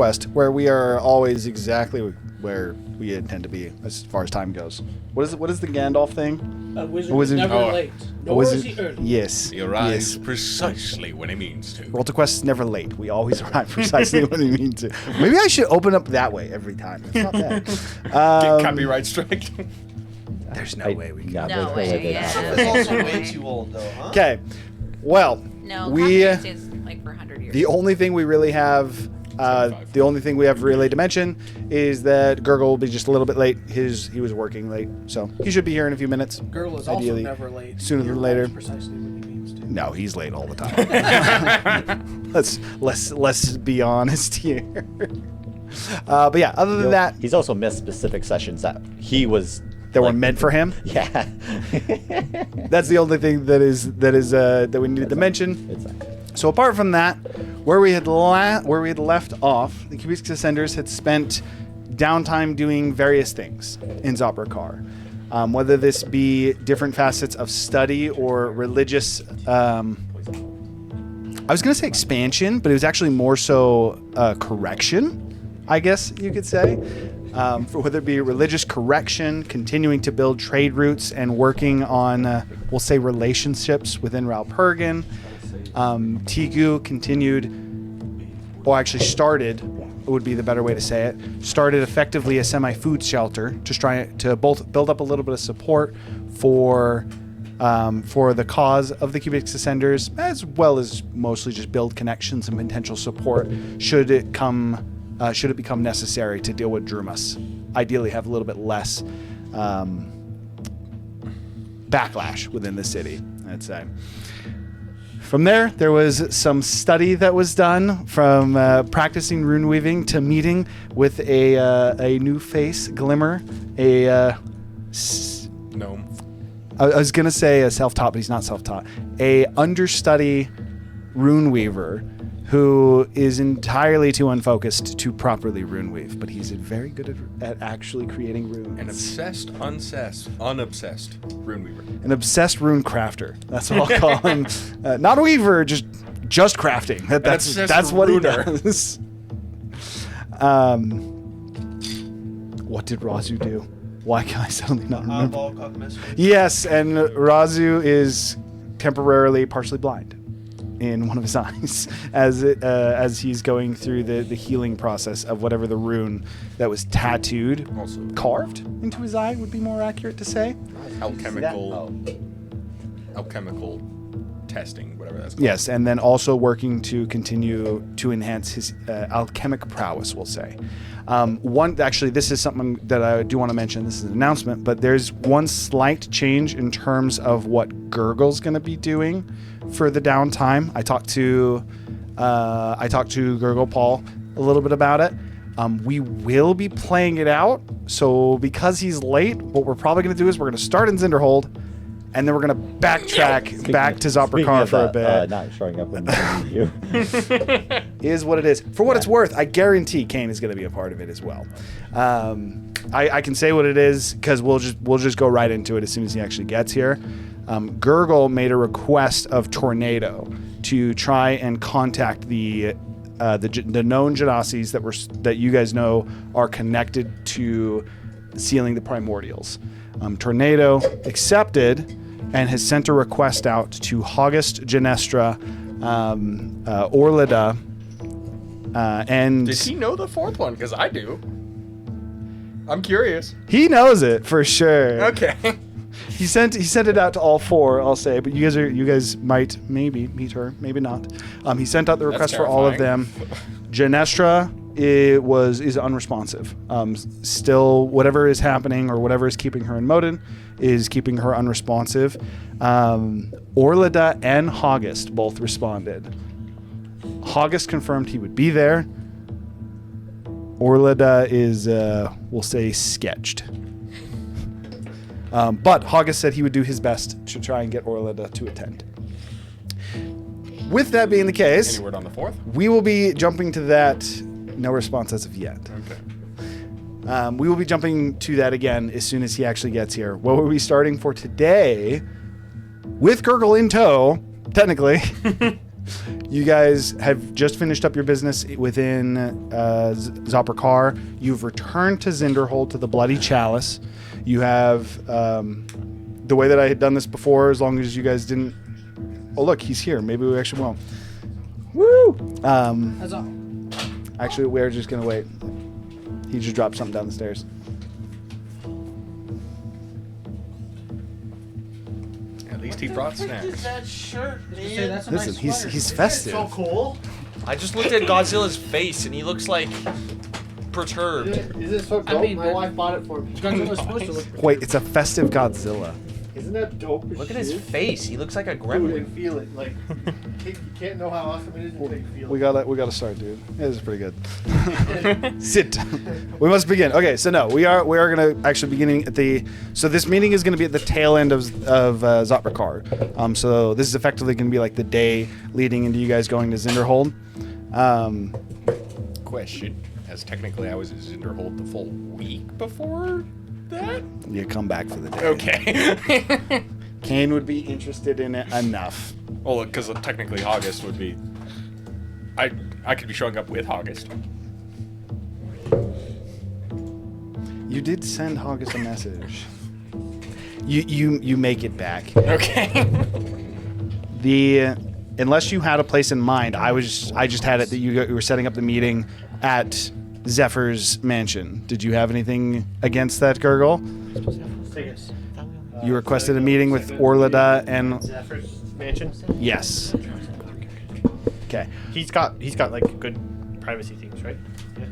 quest where we are always exactly where we intend to be as far as time goes. What is the Gandalf thing? A wizard is never late. Nor is he early. Yes. He arrives precisely when he means to. Roll to Quest is never late. We always arrive precisely when we mean to. Maybe I should open up that way every time. It's not bad. Get copyright strike. There's no way we can. No way. Yeah. It's also way too old, though, huh? Okay. Well, No, we. copyright is like for 100 years. The only thing we really have. The only thing we have really to mention is that Gurgle will be just a little bit late. He was working late, so he should be here in a few minutes. Girl is Ideally, also never late. sooner than later. Precisely when he means to. No, he's late all the time. let's be honest here. But yeah, other than that, he's also missed specific sessions that he was that were meant for him. Yeah, that's the only thing that we needed to mention. Exactly. So apart from that, where we had left off, the Cubix Ascenders had spent downtime doing various things in Zoprakar. Whether this be different facets of study or religious, I was going to say expansion, but it was actually more so correction, I guess you could say. For whether it be religious correction, continuing to build trade routes, and working on, we'll say, relationships within Ralpurgan. Tigu continued, or actually started, would be the better way to say it, started effectively a semi-food shelter to try to both build up a little bit of support for the cause of the Cubix Ascenders, as well as mostly just build connections and potential support should it become necessary to deal with Drumas. Ideally have a little bit less backlash within the city, I'd say. From there was some study that was done, from practicing rune weaving to meeting with a new face, Glimmer, Gnome. I was going to say a self-taught, but he's not self-taught. A understudy rune weaver who is entirely too unfocused to properly rune weave, but he's very good at actually creating runes. An unobsessed rune weaver. An obsessed rune crafter. That's what I'll call him. Not a weaver, just crafting. That's what he does. What did Razu do? Why can I suddenly not remember? Yes, and Razu is temporarily partially blind in one of his eyes as he's going through the healing process of whatever the rune that was tattooed, also carved into his eye would be more accurate to say. Alchemical testing, whatever that's called. Yes, and then also working to continue to enhance his alchemic prowess, we'll say. This is something that I do want to mention. This is an announcement, but there's one slight change in terms of what Gurgle's going to be doing for the downtime. I talked to Gurgle Paul a little bit about it. We will be playing it out. So because he's late, what we're probably going to do is we're going to start in Zinderhold, and then we're going to backtrack back to Zoprakar for a bit. Not showing up when you Is what it is. For what it's worth, I guarantee Kane is going to be a part of it as well. I can say what it is because we'll just go right into it as soon as he actually gets here. Gurgle made a request of Tornado to try and contact the known Genasi's that you guys know are connected to sealing the primordials. Tornado accepted and has sent a request out to August, Genestra, Orlida, and... Did he know the fourth one? Because I do. I'm curious. He knows it for sure. Okay. He sent it out to all four, I'll say, but you guys might maybe meet her, maybe not. He sent out the request for all of them. Genestra is unresponsive. Still, whatever is happening or whatever is keeping her in Modin is keeping her unresponsive. Orlida and August both responded. August confirmed he would be there. Orlida is, we'll say, sketched. But August said he would do his best to try and get Orlida to attend. With that being the case, Any word on the fourth? we will be jumping to that. No response as of yet. Okay. We will be jumping to that again as soon as he actually gets here. What were we starting for today? With Gurgle in tow, technically, You guys have just finished up your business within Zopperkar. You've returned to Zinderhold to the Bloody Chalice. You have the way that I had done this before, as long as you guys didn't. Oh, look, he's here. Maybe we actually won't. Woo! That's all. Actually, we're just gonna wait. He just dropped something down the stairs. At least he brought What is snacks. that shirt, Say man? that's a Listen, nice he's sweater. festive. So cool. I just looked at Godzilla's face and he looks like perturbed. Is it so I dope? mean, My wife bought it for me. Godzilla's supposed to look. Wait, it's a festive Godzilla. Isn't that dope? as Look at his shit? face. He looks like a Dude, gremlin. and feel it. Like, you can't know how awesome it is until you feel We it. gotta start, dude. Yeah, this is pretty good. Sit. We must begin. Okay, so no, we are gonna actually beginning at the. So this meeting is gonna be at the tail end of Zopperkar. So this is effectively gonna be like the day leading into you guys going to Zinderhold. Question: as technically I was at Zinderhold the full week before that. You come back for the day. Okay. Kane would be interested in it enough. Well, because technically August would be. I could be showing up with August. You did send August a message. You make it back. Okay. Unless you had a place in mind, I just had it that you were setting up the meeting at Zephyr's mansion. Did you have anything against that, Gurgle? You requested a meeting with Orlada and Zephyr's mansion. yes. Okay. He's got like good privacy things, right? Yeah.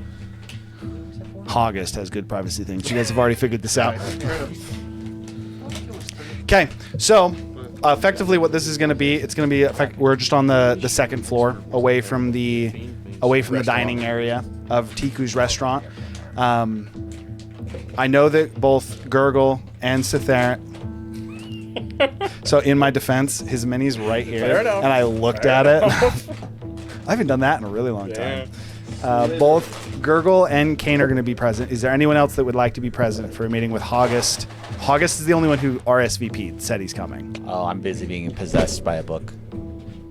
August has good privacy things. You guys have already figured this out. Okay, so effectively, what this is going to be, it's going to be we're just on the second floor, away from the dining area of Tiku's restaurant. I know that both Gurgle and Sitharan. So in my defense, his mini's right here, Fair enough. and I looked at it. I haven't done that in a really long time. Both Gurgle and Kane are going to be present. Is there anyone else that would like to be present for a meeting with August? August is the only one who RSVP'd, said he's coming. Oh, I'm busy being possessed by a book.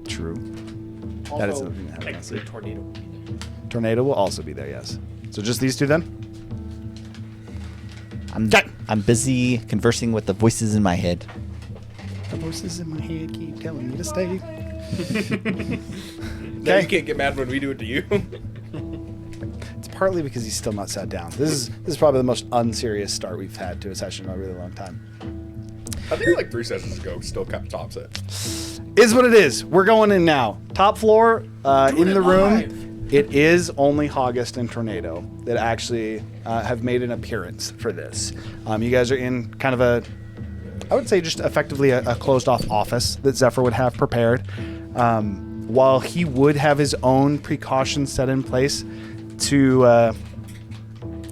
True. That is Also, something that happens. Like the tornado. Tornado will also be there, yes. So just these two then? I'm busy conversing with the voices in my head. The voices in my head keep telling me to stay. Now you can't get mad when we do it to you. It's partly because he's still not sat down. This is probably the most unserious start we've had to a session in a really long time. I think like 3 sessions ago, still kept tops it. Is what it is. We're going in now. Top floor, in the room. It is only August and Tornado that actually have made an appearance for this. You guys are in kind of I would say just effectively a closed-off office that Zephyr would have prepared. While he would have his own precautions set in place to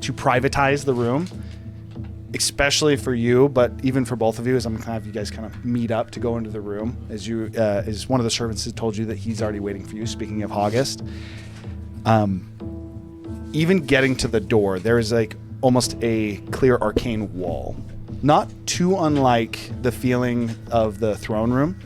privatize the room, especially for you, but even for both of you, as I'm going to have you guys kind of meet up to go into the room, as one of the servants has told you that he's already waiting for you, speaking of August. Even getting to the door, there is like almost a clear arcane wall. Not too unlike the feeling of the throne room,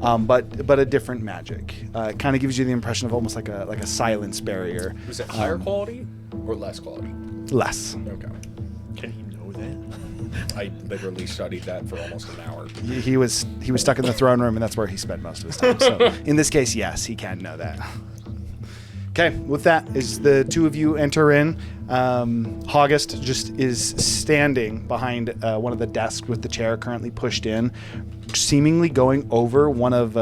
but a different magic. It kind of gives you the impression of almost like a silence barrier. Was it higher quality or less quality? Less. Okay. Can he know that? I literally studied that for almost an hour. He was stuck in the throne room, and that's where he spent most of his time. So in this case, yes, he can know that. Okay, with that, as the two of you enter in, August just is standing behind one of the desks with the chair currently pushed in, seemingly going over one of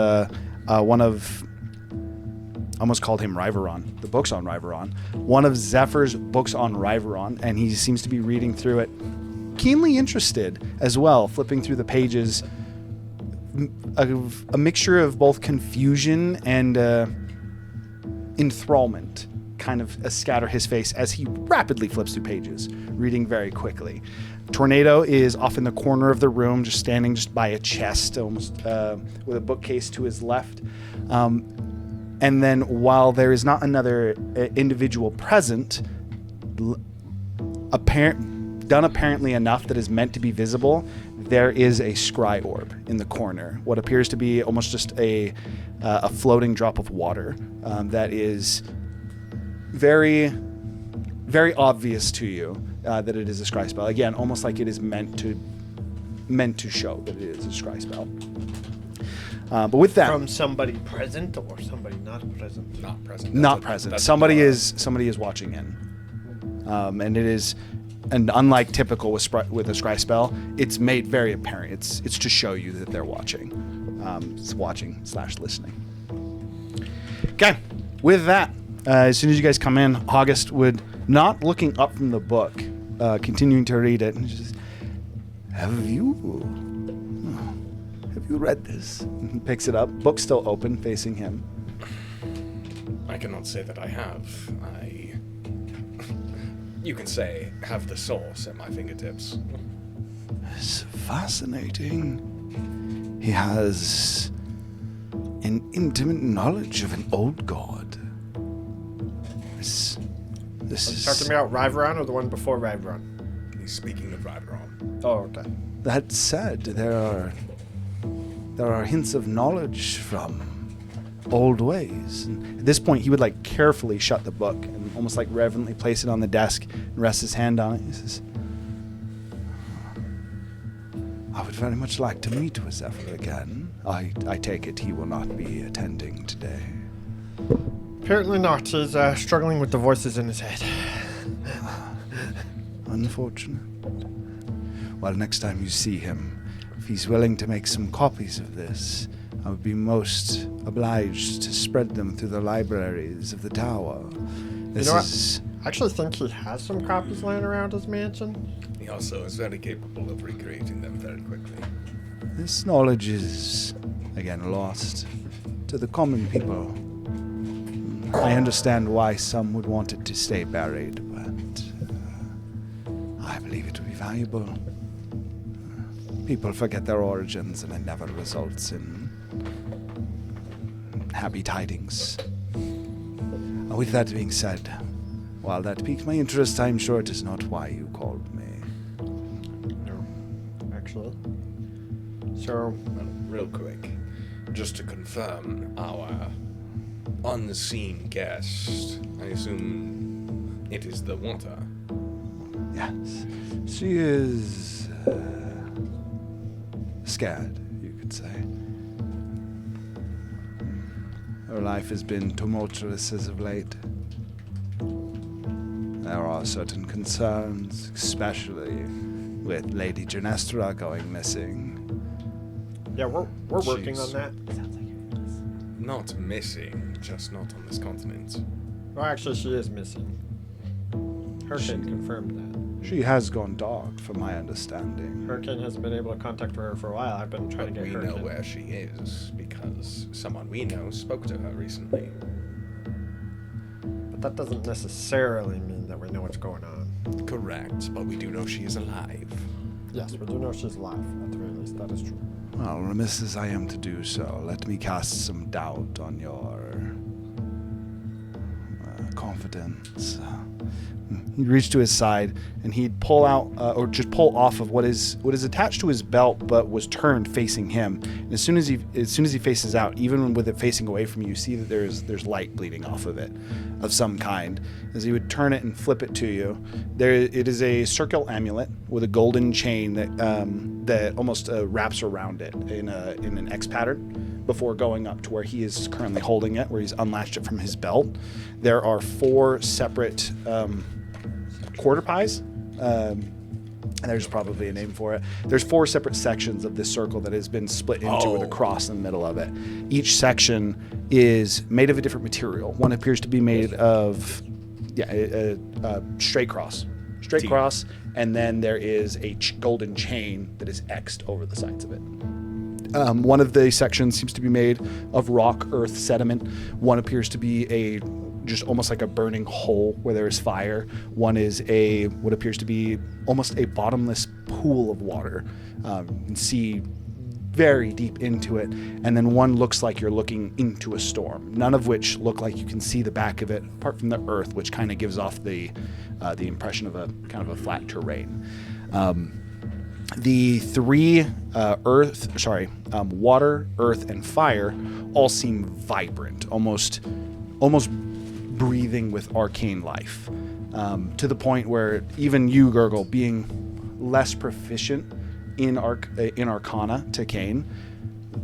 almost called him Riveron, the books on Riveron, one of Zephyr's books on Riveron, and he seems to be reading through it, keenly interested as well, flipping through the pages, a mixture of both confusion and enthrallment kind of scatter his face as he rapidly flips through pages, reading very quickly. Tornado is off in the corner of the room, just standing just by a chest, almost with a bookcase to his left. And then while there is not another individual present, done apparently enough that is meant to be visible, there is a scry orb in the corner. What appears to be almost just a a floating drop of water that is very, very obvious to you that it is a scry spell. Again, almost like it is meant to show that it is a scry spell. But with that, From somebody present or somebody not present? Not present. not present. Somebody is watching in, and it is, and unlike typical with a scry spell, it's made very apparent. It's to show you that they're watching. It's watching / listening. Okay, with that, as soon as you guys come in, August would, not looking up from the book, continuing to read it, and just, have you read this? And he picks it up, book still open, facing him. I cannot say that I have. You can say, have the source at my fingertips. It's fascinating. He has an intimate knowledge of an old god. This is... Talking about Riveron or the one before Riveron? He's speaking of Riveron. Oh, okay. That said, there are hints of knowledge from old ways. And at this point, he would like carefully shut the book and almost like reverently place it on the desk and rest his hand on it. He says, I would very much like to meet with Zephyr again. I take it he will not be attending today. Apparently not. He's struggling with the voices in his head. Unfortunate. Well, next time you see him, if he's willing to make some copies of this, I would be most obliged to spread them through the libraries of the tower. This know what? is... I actually think he has some copies laying around his mansion. He also is very capable of recreating them very quickly. This knowledge is, again, lost to the common people. I understand why some would want it to stay buried, but I believe it would be valuable. People forget their origins, and it never results in happy tidings. With that being said, while that piqued my interest, I'm sure it is not why you called me. No, actually. So, Well, real quick, just to confirm, our unseen guest, I assume it is the water. Yes, she is scared, you could say. Her life has been tumultuous as of late. There are certain concerns, especially with Lady Genestra going missing. yeah, we're working Jeez. on that. Not missing, just not on this continent. Well, actually, she is missing. Hurricane confirmed that. She has gone dark, from my understanding. Hurricane hasn't been able to contact her for a while. I've been trying But to get we know Hurricane. where she is, because someone we know spoke to her recently. But that doesn't necessarily mean that we know what's going on. Correct, but we do know she is alive. Yes, we do know she's alive, at the very least. That is true. Well, remiss as I am to do so, let me cast some doubt on your confidence. He'd reach to his side and he'd pull out, or just pull off of what is attached to his belt, but was turned facing him. And as soon as he faces out, even with it facing away from you, you see that there's light bleeding off of it, of some kind. As he would turn it and flip it to you, it is a circular amulet with a golden chain that almost wraps around it in an X pattern before going up to where he is currently holding it, where he's unlatched it from his belt. There are 4 separate quarter pies. There's probably a name for it. There's 4 separate sections of this circle that has been split into with a cross in the middle of it. Each section is made of a different material. One appears to be made of a straight cross, and then there is a golden chain that is X'd over the sides of it. One of the sections seems to be made of rock, earth, sediment. One appears to be just almost like a burning hole where there is fire. One is what appears to be almost a bottomless pool of water. You can see very deep into it. And then one looks like you're looking into a storm. None of which look like you can see the back of it, apart from the earth, which kind of gives off the impression of a kind of a flat terrain. The three water, earth, and fire all seem vibrant, almost breathing with arcane life, to the point where even you, Gurgle, being less proficient in Arcana to Kane,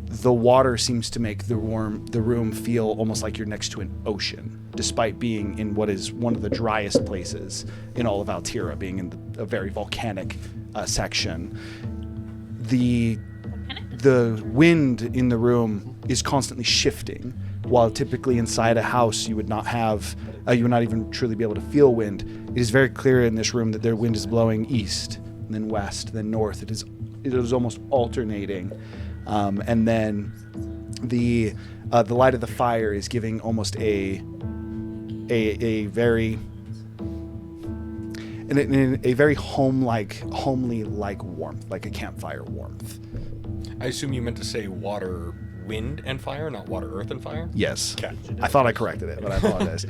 the water seems to make the room feel almost like you're next to an ocean, despite being in what is one of the driest places in all of Altira, being in a very volcanic section. The wind in the room is constantly shifting, while typically inside a house you would not even truly be able to feel wind. It is very clear in this room that their wind is blowing east, then west, then north. It is almost alternating, and then the light of the fire is giving almost a very homely warmth, like a campfire warmth. I assume you meant to say water, wind, and fire, not water, earth, and fire? Yes. Okay. I thought I corrected it, but I apologize.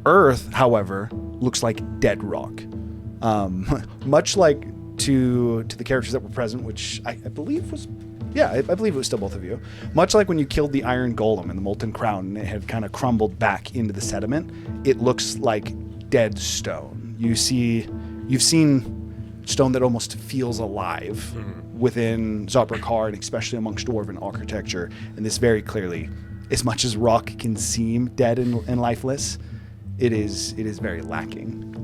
Earth, however, looks like dead rock. Much like to the characters that were present, which I believe was... Yeah, I believe it was still both of you. Much like when you killed the Iron Golem in the Molten Crown and it had kind of crumbled back into the sediment, it looks like dead stone. You've seen stone that almost feels alive within Zoprakar, and especially amongst dwarven architecture. And this very clearly, as much as rock can seem dead and lifeless, it is very lacking.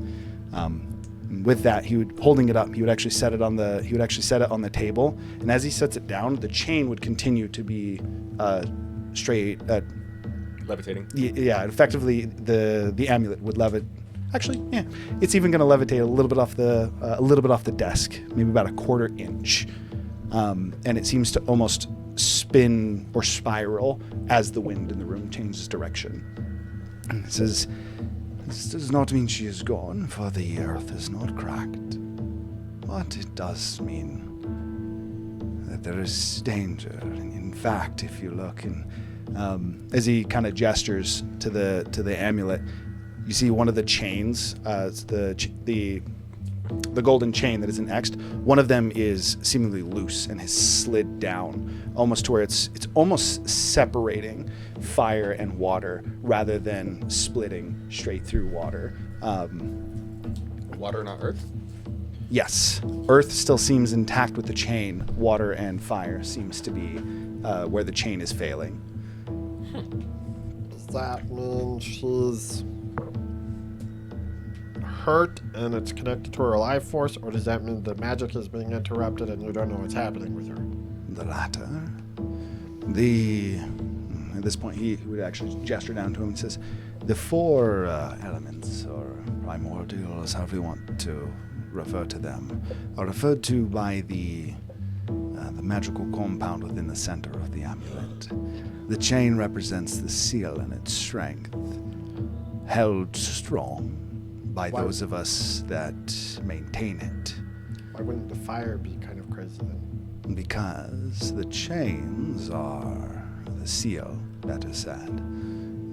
With that, holding it up, he would actually set it on the table, and as he sets it down, the chain would continue to be straight. Levitating. Yeah, effectively the amulet would levitate. Actually, yeah, it's even going to levitate a little bit off the desk, maybe about a quarter inch, and it seems to almost spin or spiral as the wind in the room changes direction. And it says, "This does not mean she is gone, for the earth is not cracked. But it does mean that there is danger. In fact, if you look," and as he kind of gestures to the amulet, you see one of the chains, the golden chain that is next. One of them is seemingly loose and has slid down, almost to where it's almost separating fire and water rather than splitting straight through water. Water, not earth? Yes, earth still seems intact with the chain. Water and fire seems to be where the chain is failing. Does that mean she's hurt and it's connected to her life force, or does that mean the magic is being interrupted and you don't know what's happening with her? The latter. At this point, he would actually gesture down to him and says, "The four elements, or primordials, however you want to refer to them, are referred to by the magical compound within the center of the amulet. The chain represents the seal and its strength, held strong by those of us that maintain it. Why wouldn't the fire be kind of crazy then? Because the chains are the seal, better said,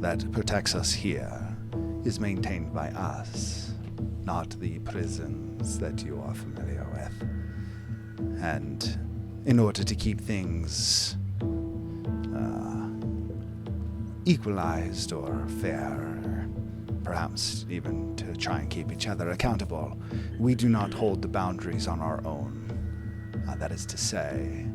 that protects us here, is maintained by us, not the prisons that you are familiar with. And in order to keep things equalized or fair, perhaps even to try and keep each other accountable, we do not hold the boundaries on our own. That is to say,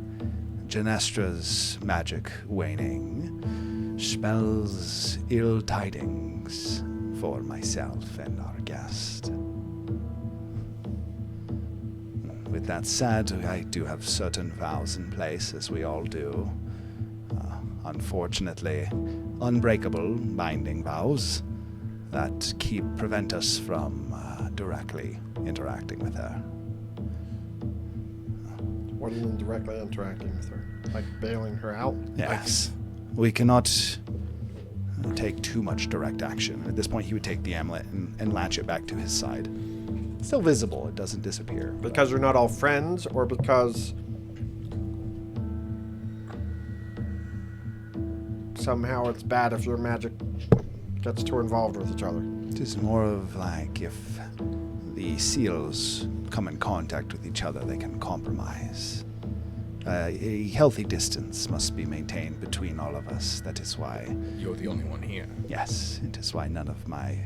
Genestra's magic waning spells ill tidings for myself and our guest. With that said, I do have certain vows in place, as we all do. Unfortunately, unbreakable binding vows that prevent us from directly interacting with her. What do you mean directly interacting with her? Like bailing her out? Yes. We cannot take too much direct action. At this point, he would take the amulet and latch it back to his side. It's still visible. It doesn't disappear. Because you're not all friends, or because somehow it's bad if your magic gets too involved with each other? It is more of like if the seals come in contact with each other, they can compromise. A healthy distance must be maintained between all of us. That is why, You're the only one here. yes, it is why none of my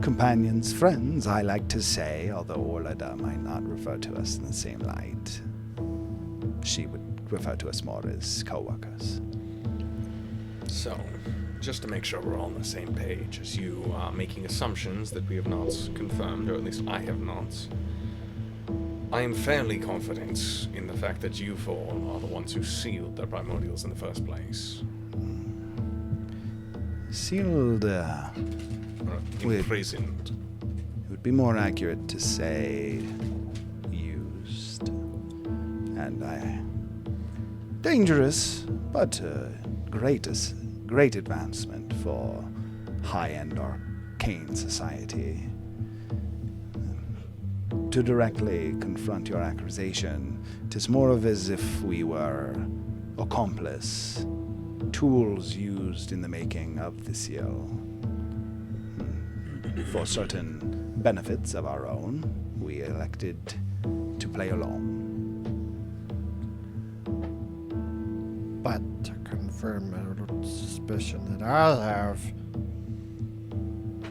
companions, friends, I like to say, although Orlada might not refer to us in the same light, she would refer to us more as co-workers. So, just to make sure we're all on the same page, as you are making assumptions that we have not confirmed, or at least I have not, I am fairly confident in the fact that you four are the ones who sealed the primordials in the first place. Sealed, Or Wait. imprisoned. it would be more accurate to say used. And dangerous, but great advancement for high-end arcane society. To directly confront your accusation, 'tis more of as if we were accomplice, tools used in the making of the seal. For certain benefits of our own, we elected to play along. But to confirm my little suspicion that I have,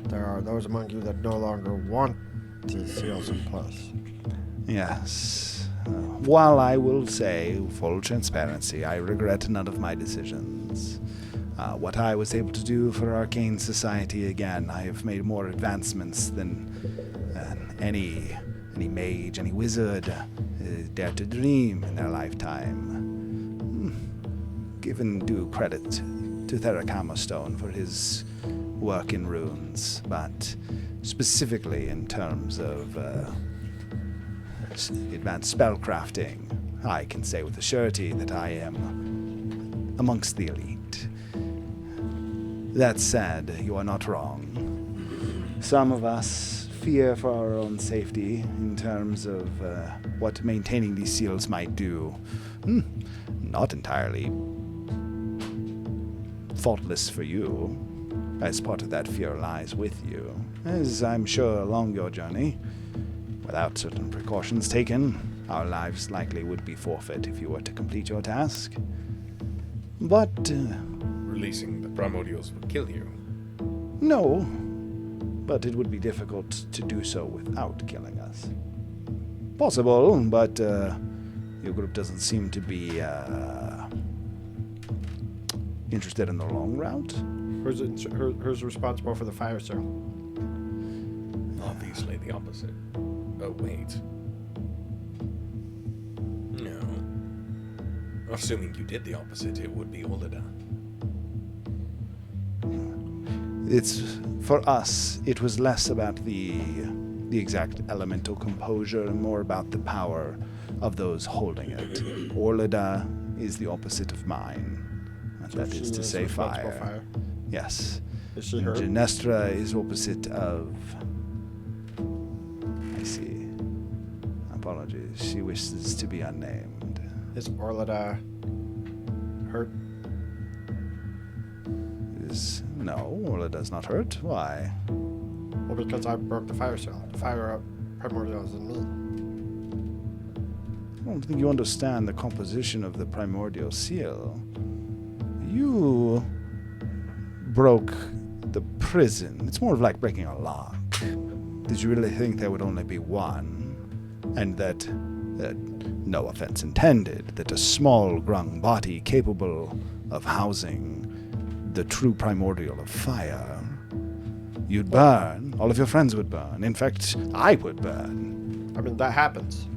there are those among you that no longer want these seals in place. Yes. While I will say, full transparency, I regret none of my decisions. What I was able to do for Arcane Society, again, I have made more advancements than any mage, any wizard dared to dream in their lifetime. Given due credit to Therakama Stone for his work in runes, but specifically in terms of advanced spellcrafting, I can say with a surety that I am amongst the elite. That said, you are not wrong. Some of us fear for our own safety in terms of what maintaining these seals might do. Not entirely faultless for you, as part of that fear lies with you, as I'm sure along your journey, without certain precautions taken, our lives likely would be forfeit if you were to complete your task. But, Releasing the primordials would kill you. no, but it would be difficult to do so without killing us. Possible, but your group doesn't seem to be interested in the long route. Who's responsible for the fire sale? Obviously the opposite. Oh, wait. No. Assuming you did the opposite, it would be Olida. It's for us. It was less about the exact elemental composure and more about the power of those holding it. Orlida is the opposite of mine, and So that she is to is say responsible fire. for fire. Yes. Is she her? Genestra is opposite of. I see. Apologies. She wishes to be unnamed. Is Orlada hurt? No, Orlida's not hurt. Why? Well, because I broke the fire sale. The fire primordial is in me. I don't think you understand the composition of the primordial seal. You broke the prison. It's more of like breaking a lock. Did you really think there would only be one? And that, no offense intended, that a small grung body capable of housing the true primordial of fire, you'd burn. All of your friends would burn. In fact, I would burn. I mean, that happens.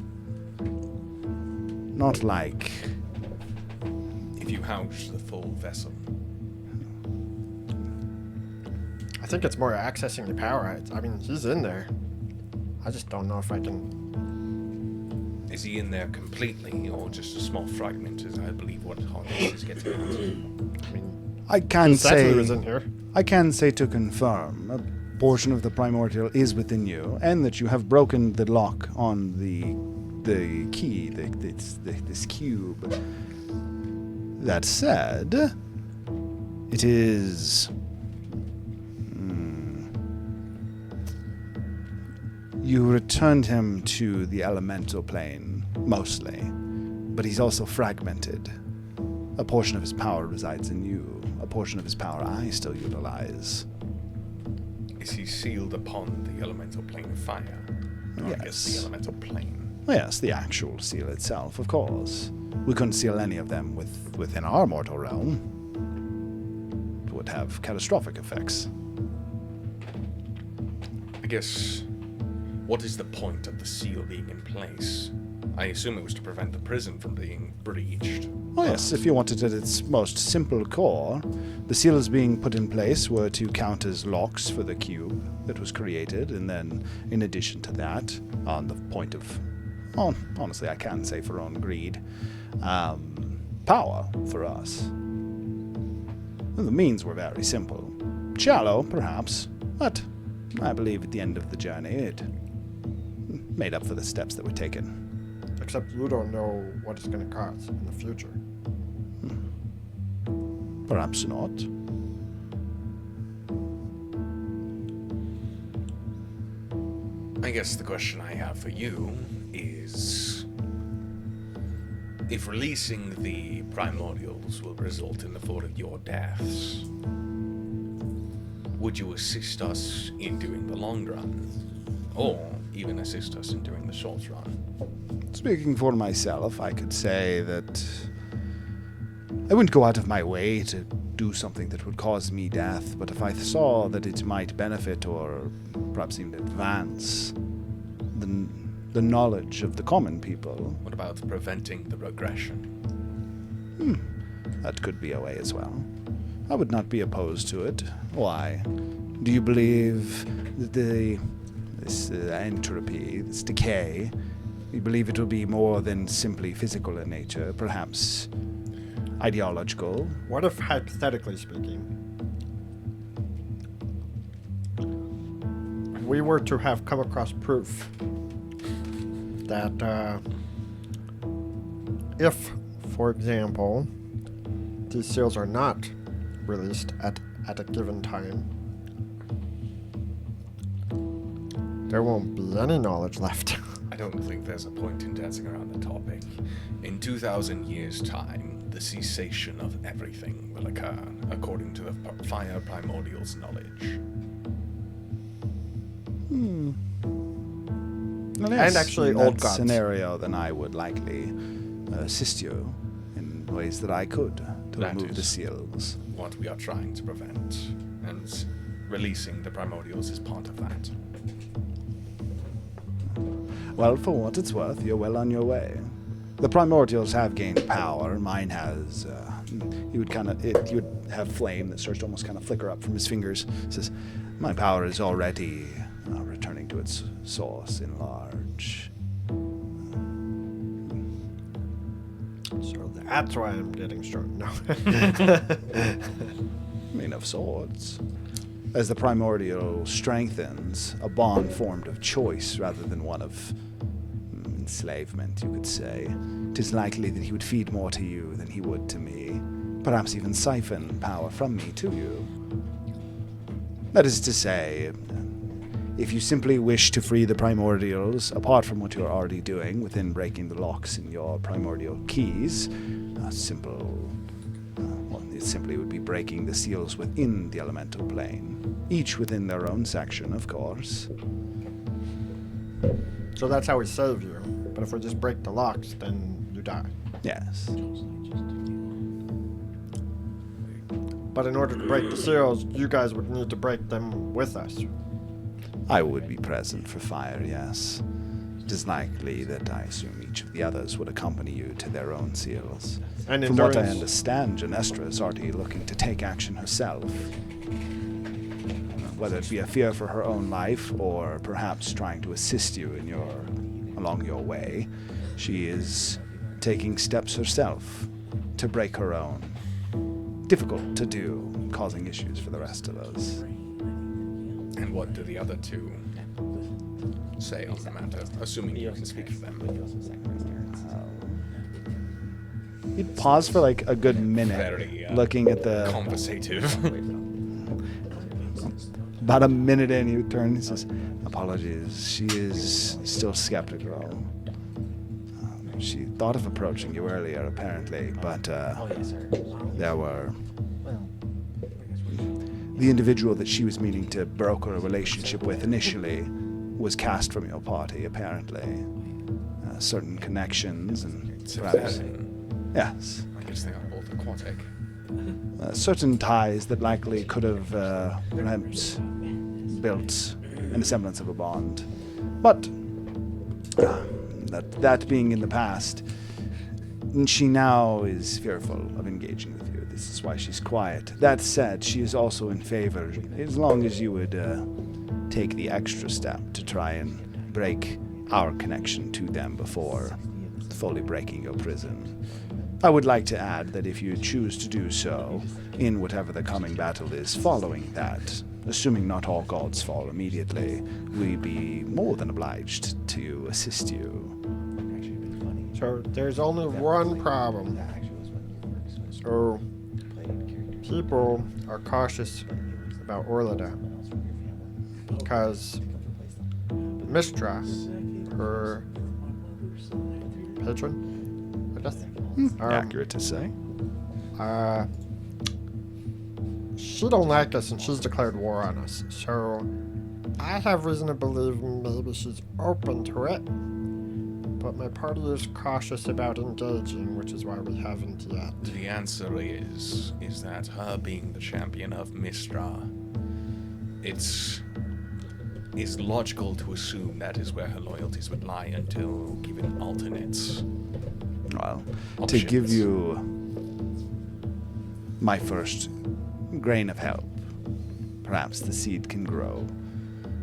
Not like... If you house the full vessel. I think it's more accessing the power. I mean, he's in there. I just don't know if I can. Is he in there completely, or just a small fragment, as I believe what Hollis is getting at? I mean, I can that's say... who was in here. I can say to confirm, a portion of the primordial is within you, and that you have broken the lock on the key, this cube. That said, it is You returned him to the elemental plane, mostly, but he's also fragmented. A portion of his power resides in you. A portion of his power I still utilize. Is he sealed upon the elemental plane of fire? Or I guess the Yes. elemental plane. Yes, the actual seal itself, of course. We couldn't seal any of them within our mortal realm. It would have catastrophic effects. I guess, what is the point of the seal being in place? I assume it was to prevent the prison from being breached. Oh yes, if you wanted it at its most simple core, the seals being put in place were to count as locks for the cube that was created, and then in addition to that, on the point of, well, honestly I can say for own greed, power for us. And the means were very simple. Shallow, perhaps, but I believe at the end of the journey it made up for the steps that were taken. Except you don't know what it's going to cost in the future. Perhaps not. I guess the question I have for you is, if releasing the primordials will result in the four of your deaths, would you assist us in doing the long run? Or even assist us in doing the short run? Speaking for myself, I could say that I wouldn't go out of my way to do something that would cause me death, but if I saw that it might benefit or perhaps even advance the knowledge of the common people, What about preventing the regression? that could be a way as well. I would not be opposed to it. Why? Do you believe that this entropy, this decay, you believe it will be more than simply physical in nature, perhaps ideological? What if, hypothetically speaking, we were to have come across proof that if, for example, these seals are not released at a given time, there won't be any knowledge left. I don't think there's a point in dancing around the topic. In 2,000 years' time, the cessation of everything will occur, according to the fire primordial's knowledge. Well, yes, And actually in old that gods. scenario, then I would likely assist you in ways that I could to That remove the is- seals. What we are trying to prevent, and releasing the primordials is part of that. Well, for what it's worth, you're well on your way. The primordials have gained power. Mine has. You would have flame that starts to almost kind of flicker up from his fingers. It says, "My power is already returning to its source in large." So that's why I'm getting strong. No. I mean, of sorts. As the primordial strengthens, a bond formed of choice rather than one of enslavement, you could say, 'tis likely that he would feed more to you than he would to me, perhaps even siphon power from me to you. That is to say, if you simply wish to free the primordials, apart from what you're already doing within breaking the locks in your primordial keys, it simply would be breaking the seals within the elemental plane, each within their own section, of course. So that's how we save you. But if we just break the locks, then you die. Yes. But in order to break the seals, you guys would need to break them with us. I would be present for fire, yes. It is likely that I assume each of the others would accompany you to their own seals. And From what I endurance. understand, Janestra is already looking to take action herself. Whether it be a fear for her own life or perhaps trying to assist you along your way, she is taking steps herself to break her own. Difficult to do, causing issues for the rest of us. And what do the other two say on the matter, assuming you can speak for them? You'd pause for like a good minute, Very looking at the conversative. About a minute in, he would turn and says, apologies, she is still skeptical. She thought of approaching you earlier, apparently, but there were... The individual that she was meaning to broker a relationship with initially was cast from your party, apparently. Certain connections and perhaps... Yes. I guess they are both aquatic. Certain ties that likely could have perhaps built an semblance of a bond. But that being in the past, she now is fearful of engaging with you. This is why she's quiet. That said, she is also in favor, as long as you would take the extra step to try and break our connection to them before fully breaking your prison. I would like to add that if you choose to do so, in whatever the coming battle is following that, assuming not all gods fall immediately, we'd be more than obliged to assist you. So there's only one problem. So people are cautious about Orlida because Mistra, her patron, I guess. Accurate to say. She don't like us and she's declared war on us. So I have reason to believe maybe she's open to it. But my party is cautious about engaging, which is why we haven't yet. The answer is that her being the champion of Mistra, it's logical to assume that is where her loyalties would lie until given alternates. Well, to Options. give you my first grain of help, perhaps the seed can grow.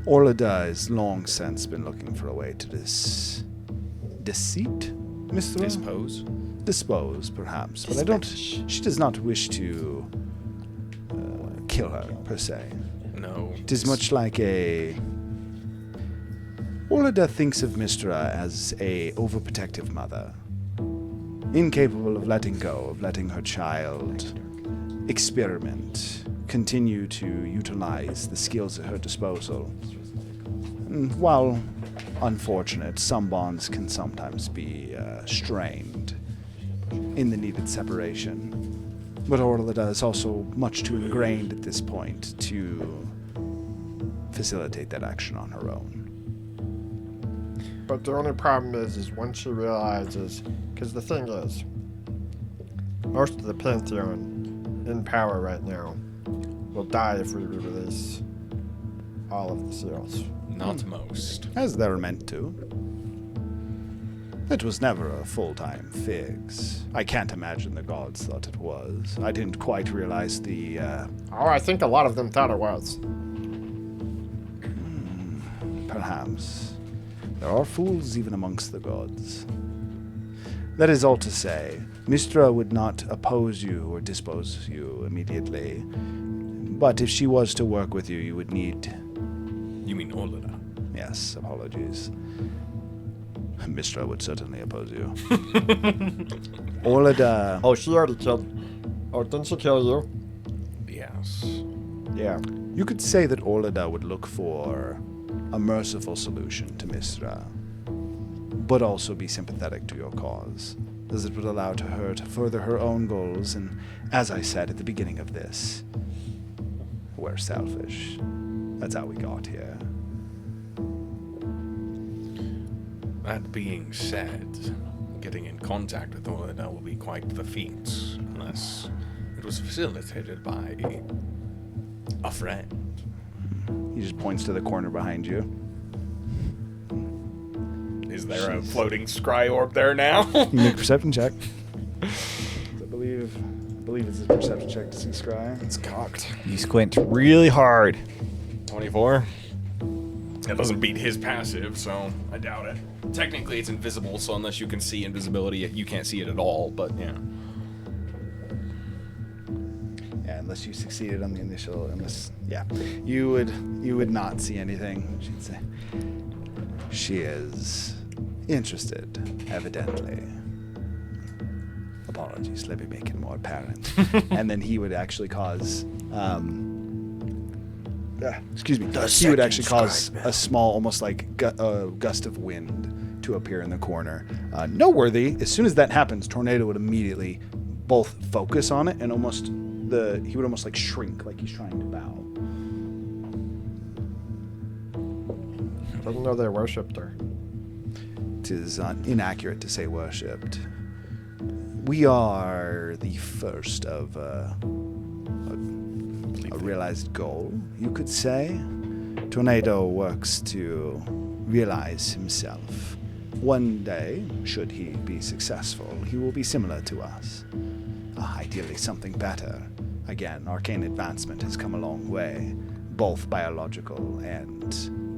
Orlida has long since been looking for a way to deceit, Mr. Dispose, perhaps. But I don't... She does not wish to kill her, per se. No. It is much like a... Orlida thinks of Mistra as a overprotective mother, incapable of letting go, of letting her child experiment, continue to utilize the skills at her disposal. And while unfortunate, some bonds can sometimes be strained in the needed separation. But Orlida is also much too ingrained at this point to facilitate that action on her own. But the only problem is once she realizes, because the thing is, most of the Pantheon in power right now will die if we release all of the seals. Not most. As they're meant to. It was never a full-time fix. I can't imagine the gods thought it was. I didn't quite realize the, Oh, I think a lot of them thought it was. Perhaps. There are fools even amongst the gods. That is all to say, Mistra would not oppose you or dispose you immediately. But if she was to work with you, you would need... You mean Orlida? Yes, apologies. Mistra would certainly oppose you. Orlida... Oh, she already killed. Oh, didn't she kill you? Yes. Yeah. You could say that Orlida would look for a merciful solution to Mistra, but also be sympathetic to your cause, as it would allow her to further her own goals, and as I said at the beginning of this, we're selfish. That's how we got here. That being said, getting in contact with Orlida will be quite the feat, unless it was facilitated by a friend. He just points to the corner behind you. Is there a floating scry orb there now? You make a perception check. I believe it's a perception check to see scry. It's cocked. You squint really hard. 24. That doesn't beat his passive, so I doubt it. Technically, it's invisible, so unless you can see invisibility, you can't see it at all, but yeah. Yeah, unless you succeeded on the initial, you would not see anything. She'd say, she is interested, evidently. Apologies, let me make it more apparent. And then he would actually cause excuse me, he would actually cause a small, almost like gust of wind to appear in the corner. Noteworthy, as soon as that happens, Tornado would immediately both focus on it and he would almost like shrink, like he's trying to bow. Didn't know they worshipped her. It is inaccurate to say worshipped. We are the first of a realized goal, you could say. Tornado works to realize himself. One day, should he be successful, he will be similar to us. Ideally, something better. Again, arcane advancement has come a long way, both biological and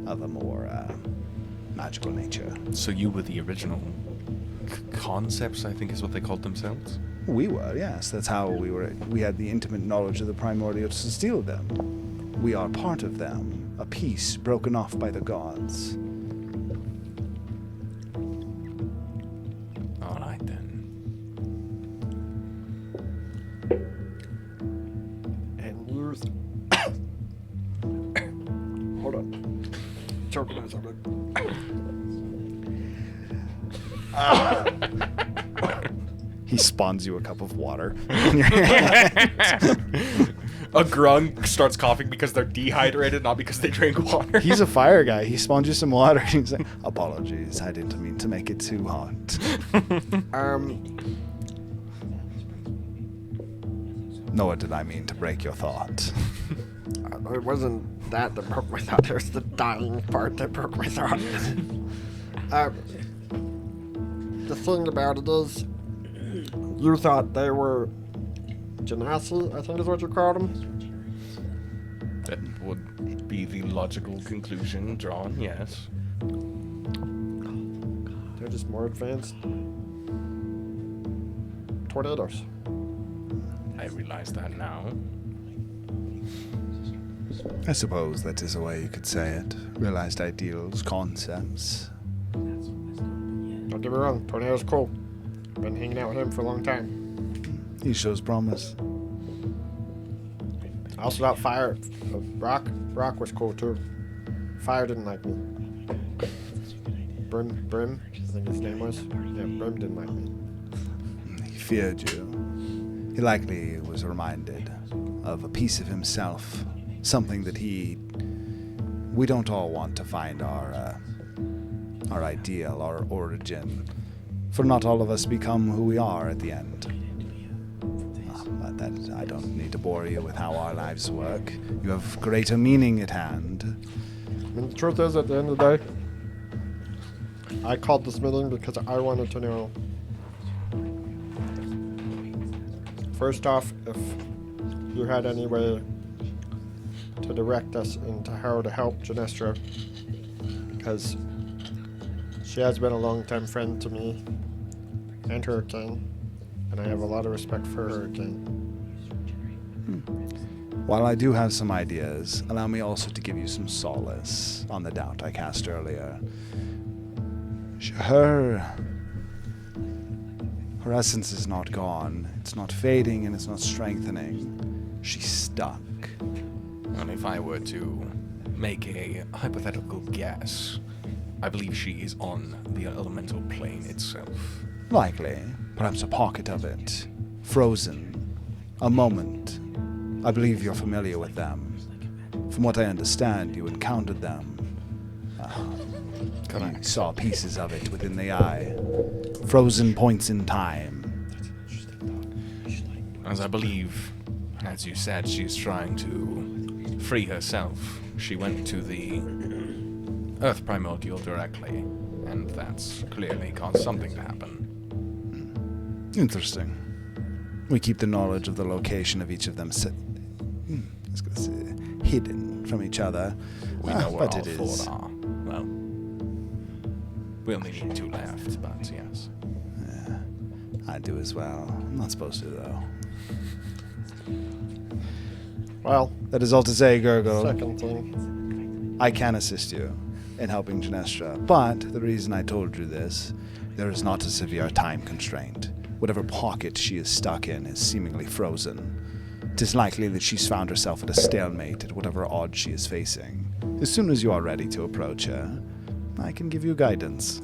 of a more magical nature. So you were the original concepts, I think is what they called themselves? We were, yes. That's how we were. We had the intimate knowledge of the primordials to steal them. We are part of them, a piece broken off by the gods. All right, then. And use. Hold on. Choking on something. He spawns you a cup of water in your hand. A grung starts coughing because they're dehydrated, not because they drink water. He's a fire guy. He spawned you some water. He's like, apologies, I didn't mean to make it too hot. Nor did I mean to break your thought. It wasn't that broke my thought. It was the dying part that broke my thought. The thing about it is, you thought they were genasi, I think is what you called them. That would be the logical conclusion drawn, yes. They're just more advanced tornadoes. I realize that now. I suppose that is a way you could say it. Realized ideals, concepts. Don't get me wrong, Tornado's cool. Been hanging out with him for a long time. He shows promise. I also thought Fire, Rock was cool too. Fire didn't like me. Brim, I think his name was. Yeah, Brim didn't like me. He feared you. He likely was reminded of a piece of himself. Something that we don't all want to find our ideal, our origin. For not all of us become who we are at the end. But that I don't need to bore you with how our lives work. You have greater meaning at hand. I mean, the truth is, at the end of the day, I called this meeting because I wanted to know, first off, if you had any way to direct us into how to help Genestra, because she has been a long-time friend to me and Hurricane, and I have a lot of respect for Hurricane. While I do have some ideas, allow me also to give you some solace on the doubt I cast earlier. Her essence is not gone. It's not fading and it's not strengthening. She's stuck. And if I were to make a hypothetical guess, I believe she is on the elemental plane itself. Likely. Perhaps a pocket of it. Frozen. A moment. I believe you're familiar with them. From what I understand, you encountered them. You saw pieces of it within the eye. Frozen points in time. As I believe, as you said, she's trying to free herself. She went to the Earth Primordial directly, and that's clearly caused something to happen. Interesting. We keep the knowledge of the location of each of them hidden from each other. We know where but all it four is. are. Well, we only need 2 left, but yes. I do as well. I'm not supposed to, though. Well, That is all to say, Gergo, second thing. I can assist you in helping Genestra, but the reason I told you this, there is not a severe time constraint. Whatever pocket she is stuck in is seemingly frozen. it is likely that she's found herself at a stalemate at whatever odds she is facing. As soon as you are ready to approach her, I can give you guidance.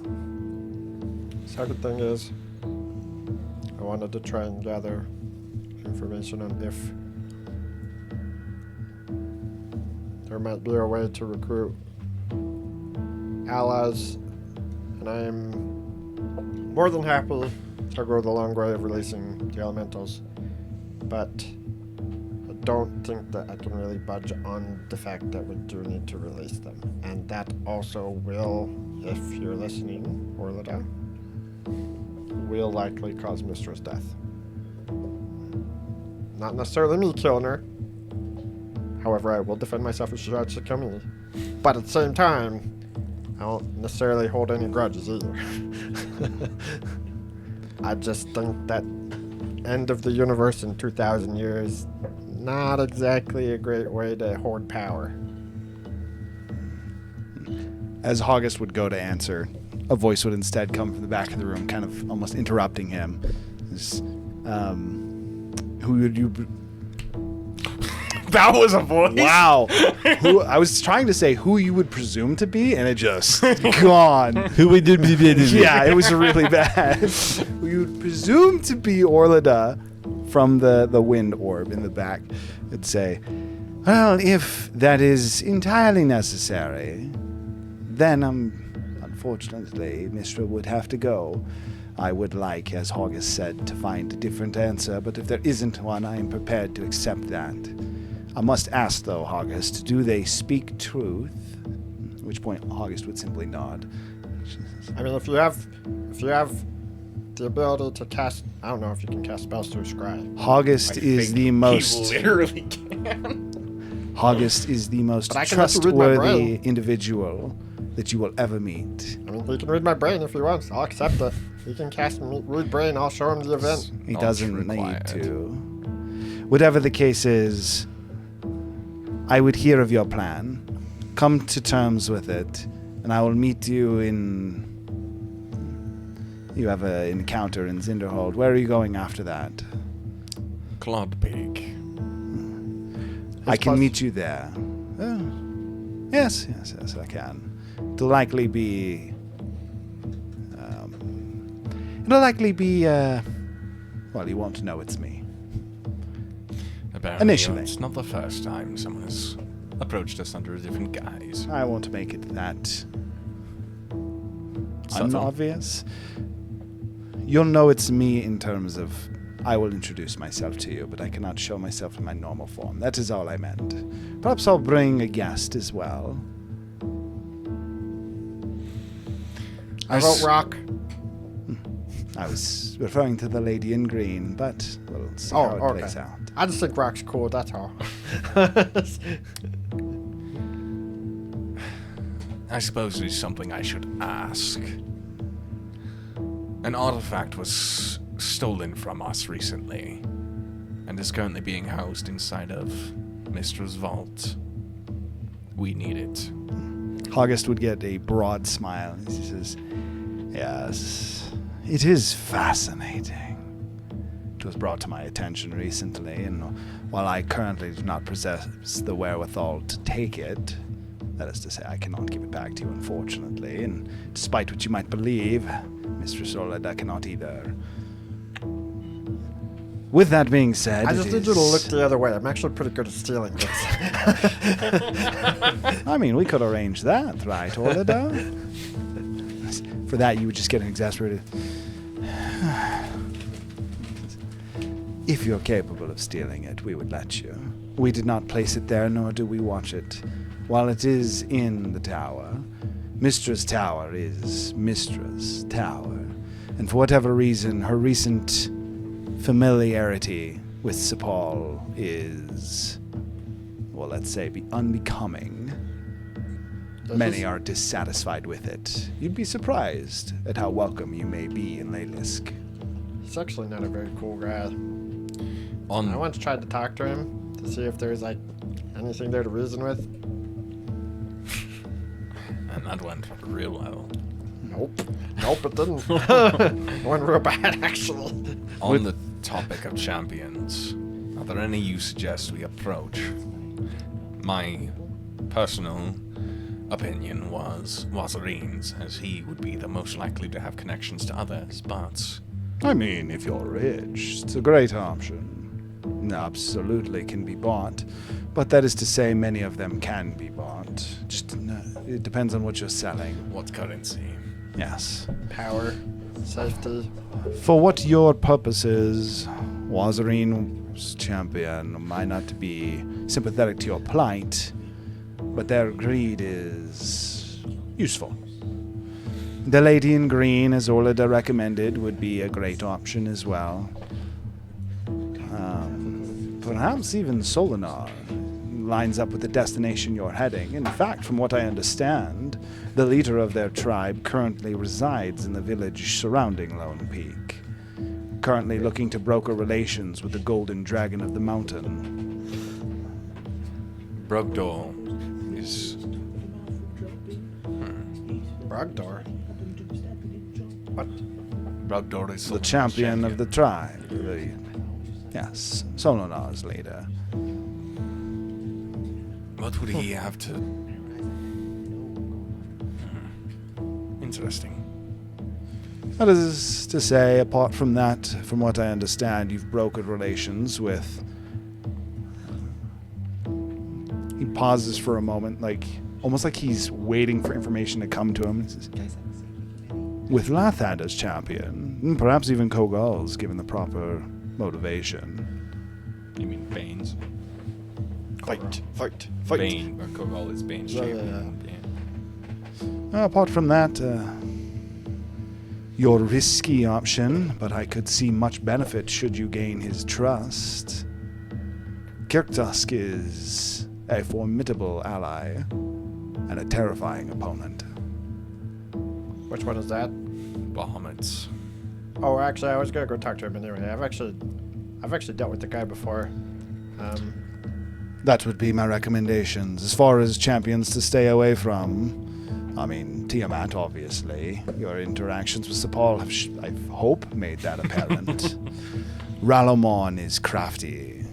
Second thing is, I wanted to try and gather information on if there might be a way to recruit allies, and I am more than happy to go the long way of releasing the elementals, but I don't think that I can really budge on the fact that we do need to release them, and that also will, if you're listening, Orlida, will likely cause Mistra's death. Not necessarily me killing her. However, I will defend myself if she tries to kill me. But at the same time, I don't necessarily hold any grudges either. I just think that end of the universe in 2,000 years, not exactly a great way to hoard power. As August would go to answer, a voice would instead come from the back of the room, kind of almost interrupting him. Who would you... That was a voice. Wow. I was trying to say who you would presume to be, and it just gone. Who we did? Yeah, it was really bad. Who you would presume to be Orlida from the wind orb in the back would say, well, if that is entirely necessary, then unfortunately, Mistra would have to go. I would like, as August said, to find a different answer, but if there isn't one, I am prepared to accept that. I must ask, though, August, do they speak truth? At which point August would simply nod. I mean, if you have the ability to cast, I don't know if you can cast spells through Scry. August is the most... He literally can. August is the most But I can also read my trustworthy brain. individual that you will ever meet. I mean, he can read my brain if he wants. I'll accept it. He can cast read brain. I'll show him the event. He Not doesn't required. need to. Whatever the case is, I would hear of your plan, come to terms with it, and I will meet you in... You have an encounter in Zinderhold. Where are you going after that? Clodpig. I can close. meet you there. Yes, I can. It'll likely be... well, you won't know it's me. Apparently, Initially. it's not the first time someone has approached us under a different guise. I won't make it that Subtle. unobvious. You'll know it's me in terms of I will introduce myself to you, but I cannot show myself in my normal form. That is all I meant. Perhaps I'll bring a guest as well. I vote rock. I was referring to the lady in green, but we'll see Oh, how it okay. plays out. I just think rock's cool. That's all. I suppose it is something I should ask. An artifact was stolen from us recently, and is currently being housed inside of Mistra's vault. We need it. August would get a broad smile. He says, yes, it is fascinating. It was brought to my attention recently, and while I currently do not possess the wherewithal to take it, that is to say, I cannot give it back to you, unfortunately, and despite what you might believe, Mistress Orlida cannot either. With that being said, I just need you to look the other way. I'm actually pretty good at stealing things. I mean, we could arrange that, right, Orlida? For that, you would just get an exasperated... If you're capable of stealing it, we would let you. We did not place it there, nor do we watch it. While it is in the tower, Mistra's tower is Mistra's tower. And for whatever reason, her recent familiarity with Sepal is, well, let's say, unbecoming. Many are dissatisfied with it. You'd be surprised at how welcome you may be in Leylisk. He's actually not a very cool guy. I On once tried to talk to him to see if there's like anything there to reason with. and that went real well. Nope, it didn't. It went real bad, actually. On the topic of champions, Father, any you suggest we approach? My personal opinion was Wazarine's, as he would be the most likely to have connections to others, but... I mean, if you're rich, it's a great option. Absolutely can be bought, but that is to say many of them can be bought. Just it depends on what you're selling. What currency? Yes. Power, safety. For what your purposes, Wazarine's champion might not be sympathetic to your plight, but their greed is useful. The lady in green, as Orlida recommended, would be a great option as well. Perhaps even Solinar lines up with the destination you're heading. In fact, from what I understand, the leader of their tribe currently resides in the village surrounding Lone Peak, currently looking to broker relations with the Golden Dragon of the Mountain. Brogdor is... Brogdor. What? Brogdor is The champion of the tribe. Yes, Solinar's leader. What would he have to... Interesting. That is to say, apart from that, from what I understand, you've brokered relations with... He pauses for a moment, almost like he's waiting for information to come to him. He says, with Lathad as champion, and perhaps even Kogal's, given the proper motivation. You mean Bane's? Fight. Bane, or Kogal is Bane's champion. Yeah. Apart from that, your risky option, but I could see much benefit should you gain his trust. Kirktusk is a formidable ally and a terrifying opponent. Which one is that? Bahamut's. Oh, actually, I was gonna go talk to him anyway. I've actually dealt with the guy before. That would be my recommendations. As far as champions to stay away from, I mean, Tiamat, obviously. Your interactions with Sepal have, I hope, made that apparent. Ralomon is crafty,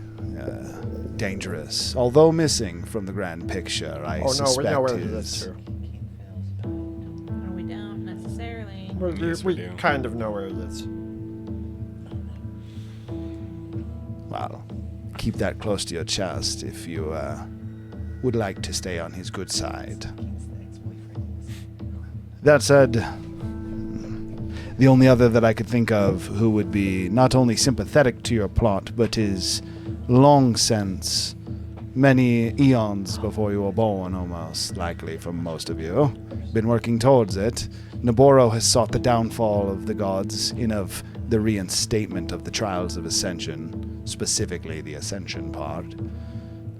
dangerous, although missing from the grand picture. I suspect we know where he his... is too. No, we don't necessarily. Yes, we do. Kind of know where he is. Well, keep that close to your chest if you would like to stay on his good side. That said, the only other that I could think of who would be not only sympathetic to your plot, but is long since, many eons before you were born, almost likely for most of you, been working towards it. Naboro has sought the downfall of the gods in of the reinstatement of the trials of Ascension, specifically the Ascension part,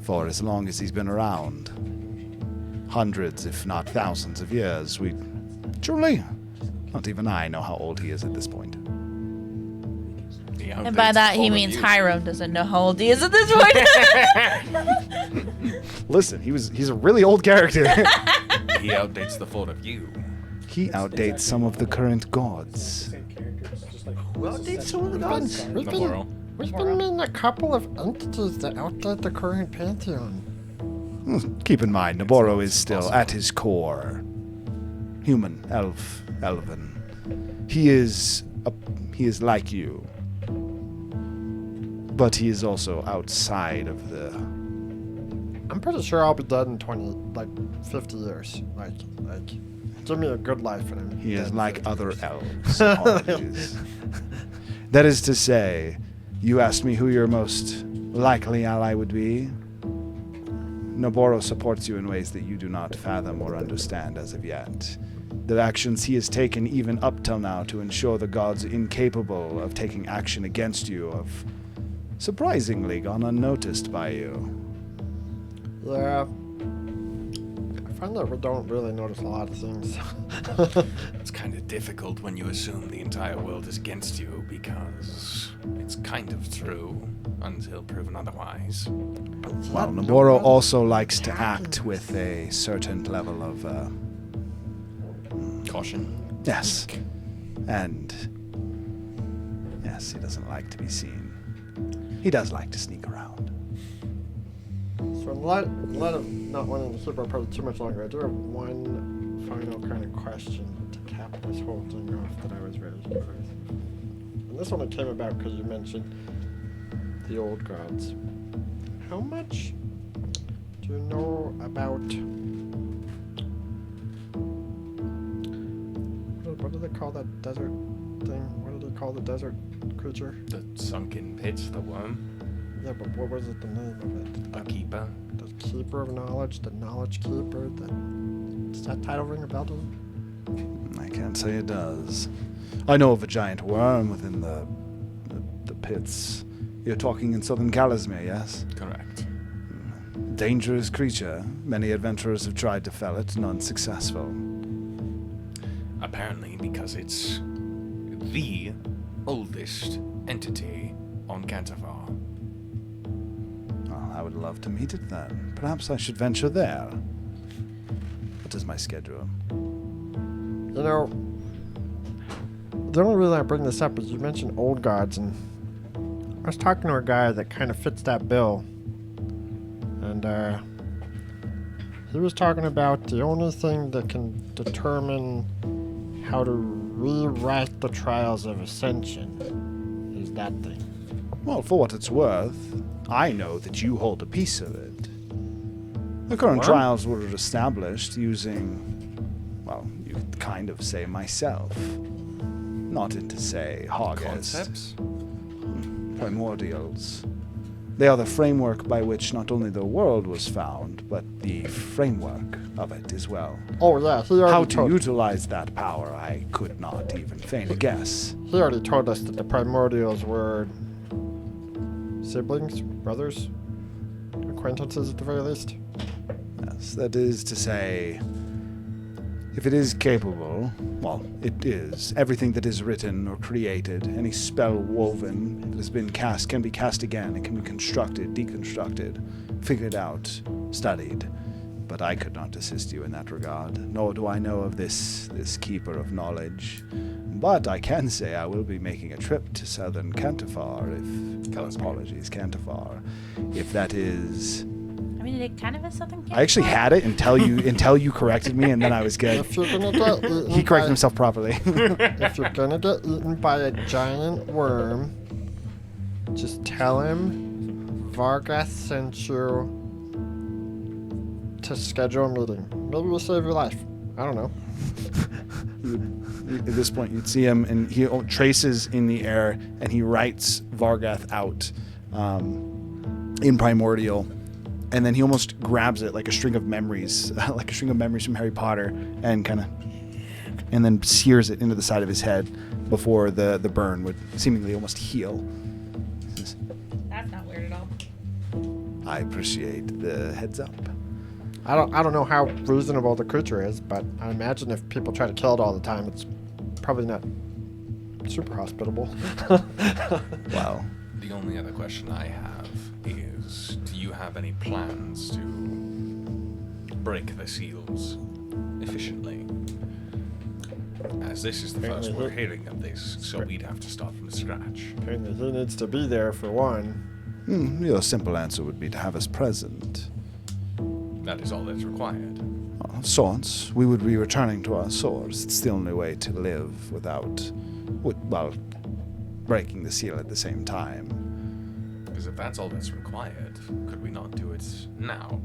for as long as he's been around. Hundreds, if not thousands of years. We truly, not even I know how old he is at this point. And by that, he means Hiram doesn't know how old he is at this point. Listen, he's a really old character. He outdates the thought of you. He outdates some of the current gods. Who outdates some of the gods? We've been meeting a couple of entities that outdate the current pantheon. Keep in mind, Naboro is still, at his core, human, elven. He is like you, but he is also outside of the... I'm pretty sure I'll be dead in 50 years. Give me a good life and He is like other elves. Apologies. That is to say, you asked me who your most likely ally would be. Naboro supports you in ways that you do not fathom or understand as of yet. The actions he has taken even up till now to ensure the gods incapable of taking action against you have surprisingly gone unnoticed by you. Yeah. I find that we don't really notice a lot of things. It's kind of difficult when you assume the entire world is against you, because it's kind of true until proven otherwise. Well, Naboro also likes to act with a certain level of, Caution. yes. And, yes, he doesn't like to be seen. He does like to sneak around. So in light of not wanting to keep our party too much longer, I do have one final kind of question to cap this whole thing off that I was very curious. And this one came about because you mentioned the old gods. How much do you know about... What do they call that desert thing? What do they call the desert creature? The sunken pits, the worm, Yeah, but what was it, the name of it? a keeper. The Keeper of Knowledge, the Knowledge Keeper, does that title ring a bell to you? I can't say it does. I know of a giant worm within the pits. You're talking in southern Calasmere, yes? Correct. Dangerous creature. Many adventurers have tried to fell it, none successful. Apparently, because it's the oldest entity on Cantervar. Well, I would love to meet it then. Perhaps I should venture there. What is my schedule? You know, the only reason I bring this up is you mentioned old gods, and I was talking to a guy that kind of fits that bill. And, he was talking about the only thing that can determine how to rewrite the Trials of Ascension is that thing. Well, for what it's worth, I know that you hold a piece of it. The current What? trials were established using, well, you could kind of say myself. Not into say Hogest. Concepts? Primordials. They are the framework by which not only the world was found, but the framework of it as well. Oh yeah, he already How to told utilize that power, I could not even feign a guess. He already told us that the primordials were siblings, brothers, acquaintances at the very least. Yes, that is to say, if it is capable, well, it is. Everything that is written or created, any spell woven that has been cast can be cast again. It can be constructed, deconstructed, figured out, studied. But I could not assist you in that regard, nor do I know of this keeper of knowledge. But I can say I will be making a trip to southern Cantervar, Cantervar, if that is... I mean, it kind of is southern I actually had it until you corrected me, and then I was good. If you're gonna get eaten He corrected by- himself properly. If you're gonna get eaten by a giant worm, just tell him Vargas sent you to schedule a meeting. Maybe we'll save your life. I don't know. At this point, you'd see him, and he traces in the air, and he writes Vargath out in Primordial, and then he almost grabs it like a string of memories, from Harry Potter, and and then sears it into the side of his head before the burn would seemingly almost heal. That's not weird at all. I appreciate the heads up. I don't know how reasonable the creature is, but I imagine if people try to kill it all the time, it's probably not super hospitable. Wow. The only other question I have is, do you have any plans to break the seals efficiently? As this is the first we're hearing of this, so we'd have to start from scratch. Apparently he needs to be there for one. Your simple answer would be to have us present. That is all that's required. Swords. We would be returning to our swords. It's the only way to live without, breaking the seal at the same time. Because if that's all that's required, could we not do it now?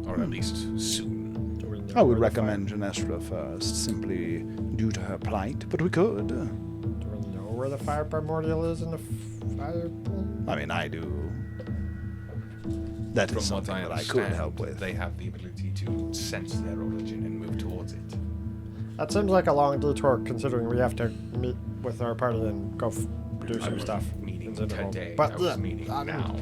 Or at least soon? Do we know I would where the recommend Janestra first, simply due to her plight, but we could. Do we know where the fire primordial is in the fire thing? I mean, I do. That is From what something I that I understand, could help with. they have the ability to sense their origin and move towards it. That seems like a long detour, considering we have to meet with our party and go do I some was stuff. meeting in Citadel. today. But I was meeting I mean, now.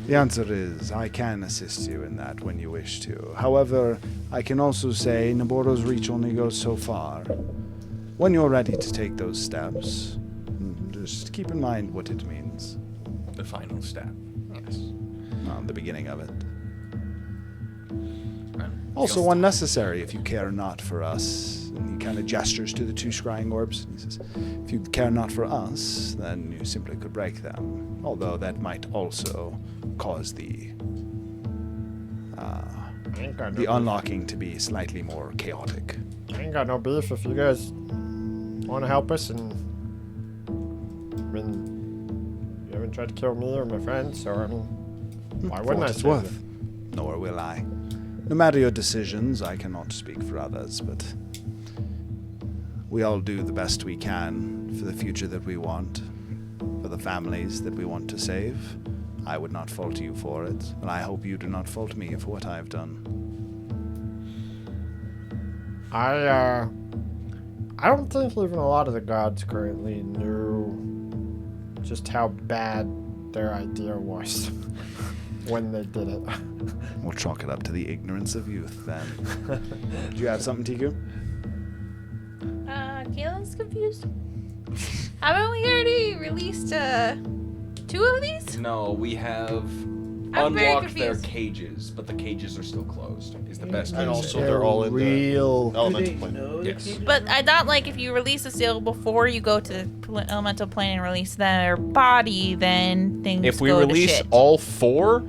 The answer is, I can assist you in that when you wish to. However, I can also say Naboro's reach only goes so far. When you're ready to take those steps, just keep in mind what it means. The final step. Yes. The beginning of it. Well, Also just- unnecessary if you care not for us And he kind of gestures to the two scrying orbs. He says, if you care not for us, then you simply could break them. Although that might also cause the I ain't got no the beef. unlocking to be slightly more chaotic. I ain't got no beef if you guys want to help us. And I mean, you haven't tried to kill me or my friends, so I mean, why For wouldn't what I it's save worth. you? Nor will I. No matter your decisions, I cannot speak for others, but we all do the best we can for the future that we want, for the families that we want to save. I would not fault you for it, and I hope you do not fault me for what I have done. I don't think even a lot of the gods currently knew just how bad their idea was when they did it. We'll chalk it up to the ignorance of youth, then. Do you have something, Tiku? Kayla's confused. Haven't we already released 2 of these? No, we have I'm very unlocked their confused. cages, but the cages are still closed. Is the best. And way to also say it. they're all in real. the elemental plane. Yes. But I thought, like, if you release a seal before you go to the elemental plane and release their body, then things If we go to release shit. all 4,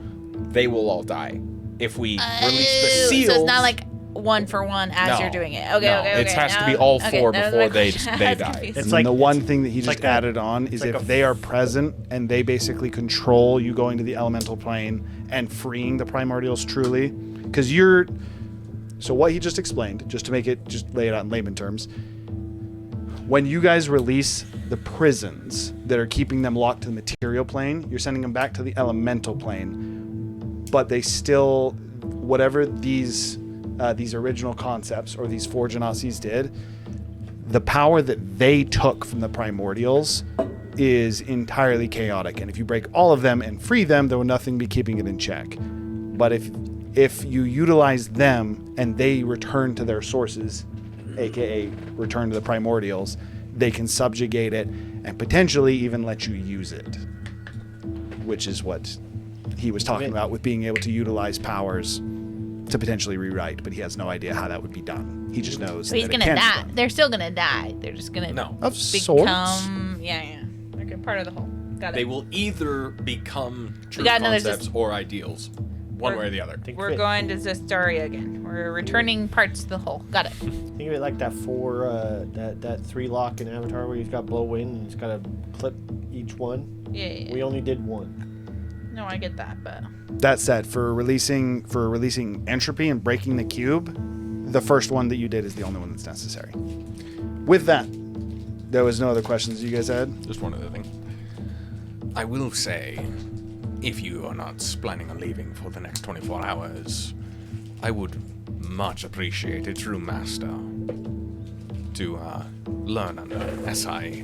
they will all die. If we release the Oh, seals, so it's not like 1 for 1 as No. you're doing it. Okay, No, okay. it has to be all 4 before they die. It's And like- the one thing that he it's just like a- added on is like if a- they are present and they basically control you going to the elemental plane and freeing the primordials truly, because you're. So what he just explained, just to make it, just lay it out in layman terms. When you guys release the prisons that are keeping them locked to the material plane, you're sending them back to the elemental plane, but they still, whatever these original concepts or these 4 Genasi's did, the power that they took from the primordials is entirely chaotic. And if you break all of them and free them, there will nothing be keeping it in check. But if you utilize them and they return to their sources, aka return to the primordials, they can subjugate it and potentially even let you use it, which is what he was talking about with being able to utilize powers to potentially rewrite, but he has no idea how that would be done. He just knows So he's that it gonna can be die. done. They're still gonna die. They're just gonna No. Of become. sorts. Yeah. Okay, part of the whole. Got it. They will either become true got another concepts or ideals, one way or the other. We're going to Zestoria again. We're returning parts to the whole. Got it. Think of it like that 3 lock in Avatar where he's got blow wind and he's got to clip each one. Yeah. We only did 1. No, I get that, but That said, for releasing entropy and breaking the cube, the first one that you did is the only one that's necessary. With that, there was no other questions you guys had. Just one other thing. I will say, if you are not planning on leaving for the next 24 hours, I would much appreciate a true master to learn under, as I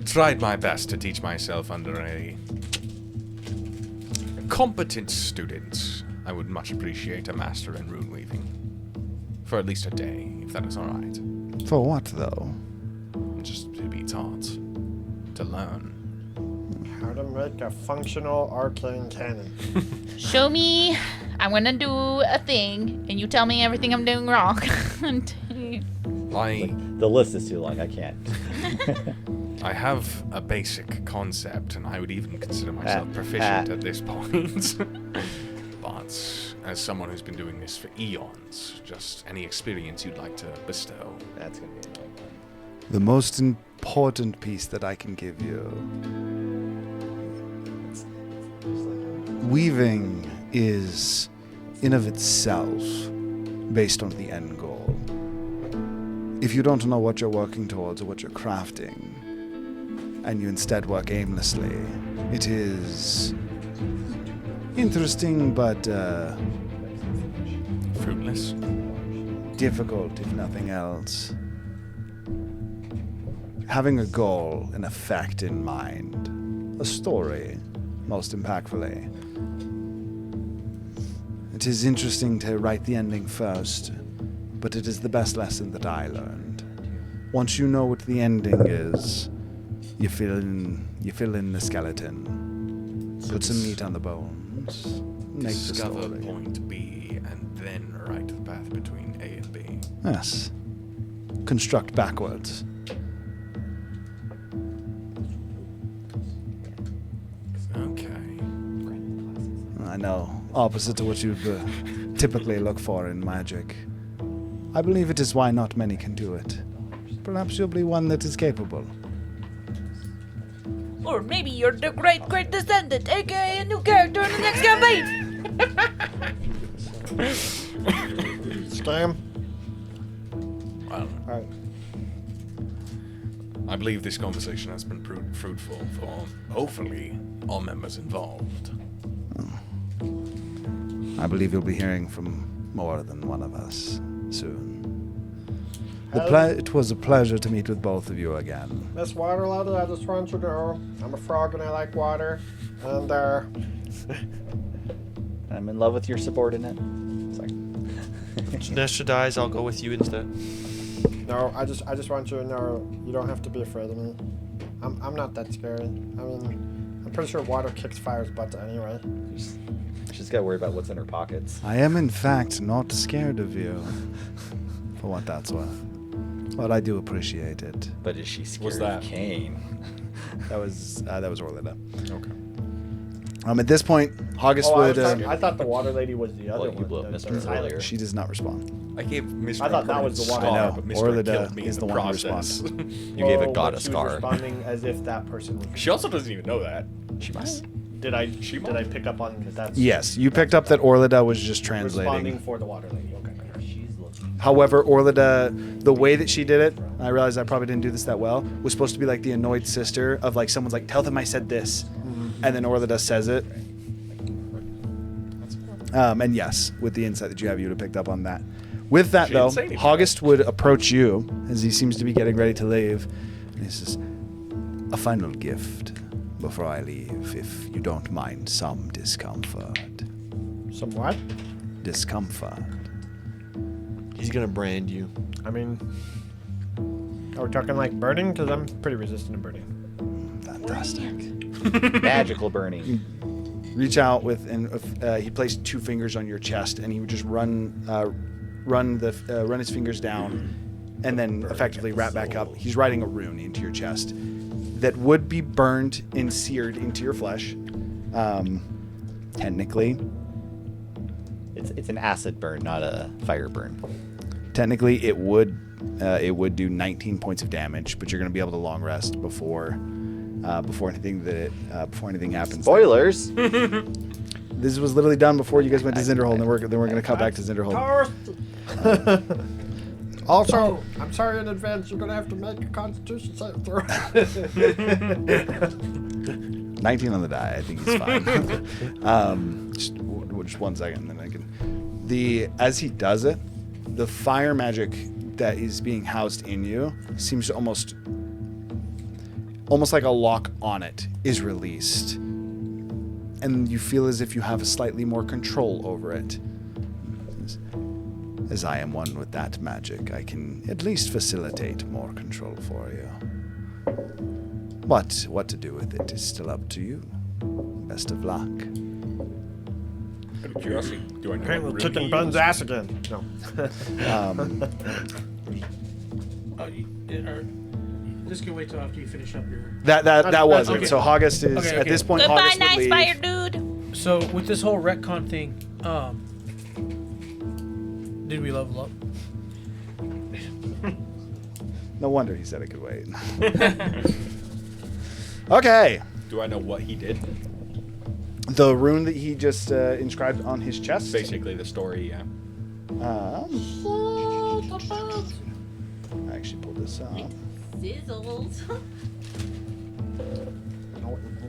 tried my best to teach myself under a competent student. I would much appreciate a master in rune weaving. For at least a day, if that is alright. For what, though? Just to be taught. To learn. How to make a functional arcane cannon. show me. I'm gonna do a thing, and you tell me everything I'm doing wrong. The list is too long. I can't. I have a basic concept, and I would even consider myself proficient at this point. But as someone who's been doing this for eons, just any experience you'd like to bestow. That's gonna be annoying. The most important piece that I can give you. Weaving is, in of itself, based on the end goal. If you don't know what you're working towards or what you're crafting, and you instead work aimlessly, it is interesting but Fruitless. difficult, if nothing else. Having a goal, an effect in mind, a story, most impactfully. It is interesting to write the ending first, but it is the best lesson that I learned. Once you know what the ending is, you fill in the skeleton, put some meat on the bones, make the Discover story. point B, and then write the path between A and B. Yes, construct backwards. Okay. I know, opposite to what you'd typically look for in magic. I believe it is why not many can do it. Perhaps you'll be one that is capable. Or maybe you're the great descendant, aka a new character in the next campaign. Scam. Well, Alright. I believe this conversation has been fruitful for, hopefully, all members involved. I believe you'll be hearing from more than one of us soon. It was a pleasure to meet with both of you again. Miss Water Lady, I just want you to know I'm a frog and I like water. And I'm in love with your subordinate. Sorry. Nesha dies, I'll go with you instead. no, I just want you to know you don't have to be afraid of me. I'm not that scary. I mean, I'm pretty sure water kicks fire's butt anyway. She's got to worry about what's in her pockets. I am, in fact, not scared of you, for what that's worth. But I do appreciate it. But is she scared What's that? of Kane? That was Orlando. Okay. At this point, August would. I thought the water lady was the other Well, you one. blew up the Mr. Tyler. earlier. She does not respond. I gave Mr. I thought that was the one. I know. But Mr. Orlando killed me is in the the one who process. You gave a Oh, god but a she was scar. responding as if that person was. She also doesn't even know that. She must. Did I She did I pick up on that? That's Yes, you picked up that Orlida was just responding translating. for the water lady. Okay. However, Orlida, the way that she did it, I realized I probably didn't do this that well, was supposed to be like the annoyed sister of like someone's like, tell them I said this. And then Orlida says it. And yes, with the insight that you have, you would have picked up on that. With that, She though, didn't say anything. August would approach you as he seems to be getting ready to leave. And he says, a final gift before I leave, if you don't mind some discomfort. Some what? Discomfort. He's gonna brand you. I mean, are we talking like burning? Because I'm pretty resistant to burning. Fantastic. Magical burning. Reach out with, and he placed 2 fingers on your chest, and he would just run his fingers down, and then effectively wrap back up. He's writing a rune into your chest that would be burned and seared into your flesh. Technically, It's an acid burn, not a fire burn. technically, it would do 19 points of damage, but you're going to be able to long rest before anything happens. Spoilers. This was literally done before you guys went to Zinderhold, and then we're going to cut back to Zinderhold. Also, I'm sorry in advance. You're gonna have to make a Constitution saving throw. 19 on the die. I think he's fine. Just 1 second, then I can. As he does it, the fire magic that is being housed in you seems to almost like a lock on it is released, and you feel as if you have slightly more control over it. As I am one with that magic, I can at least facilitate more control for you. But what to do with it is still up to you. Best of luck. Out of curiosity, do I know Apparently, what kicking rune Ben's he ass again. No. This can wait till after you finish up your. That was it. okay. So August is Okay, at okay. this point. Goodbye, August would nice leave. fire dude. So with this whole retcon thing, did we level up? No wonder he said it could wait. Okay. Do I know what he did? The rune that he just inscribed on his chest. Basically, the story, yeah. I actually pulled this up. Sizzles.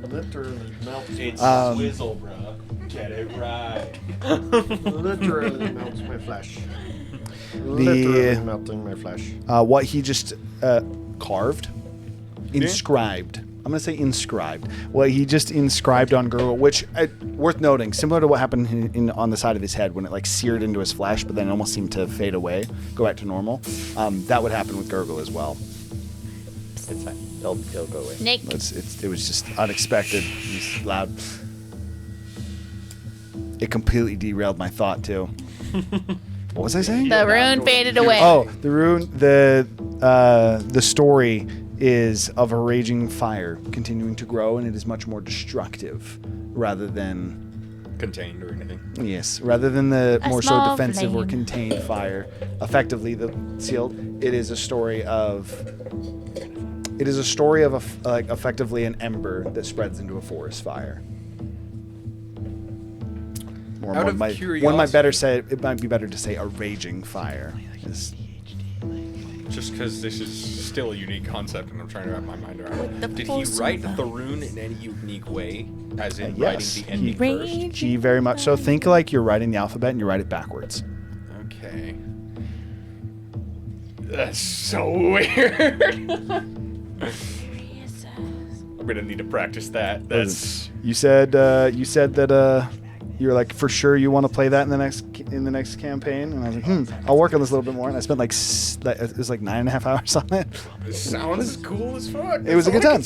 Literally melts. It's Swizzle, bro. Get it right. Literally melts my flesh. Literally melting my flesh. What he just carved, inscribed. I'm going to say inscribed. What he just inscribed on Gerbu, which, worth noting, similar to what happened on the side of his head when it like seared into his flesh, but then it almost seemed to fade away, go back to normal. That would happen with Gerbu as well. It's fine. It'll go away. Nick. It was just unexpected. It was loud. It completely derailed my thought too. What was I saying? The rune faded away. Oh, the rune. the story is of a raging fire continuing to grow, and it is much more destructive rather than Contained or anything. rather than the A more so small defensive or flame. contained fire. Effectively, the sealed. It is a story of. It is a story of effectively an ember that spreads into a forest fire. Or Out one of might curiosity- better say it might be better to say a raging fire. Is- Just because this is still a unique concept and I'm trying to wrap my mind around With the it. Did he force write of the rune in any unique way? As in yes, writing the ending Raging first? He very much so. Think like you're writing the alphabet and you write it backwards. Okay. That's so weird. I'm gonna need to practice that. That's You said that you're like for sure you want to play that in the next campaign, and I was like, I'll work on this a little bit more. And I spent like it was like 9.5 hours on it. this sounds cool as fuck. It was a good time.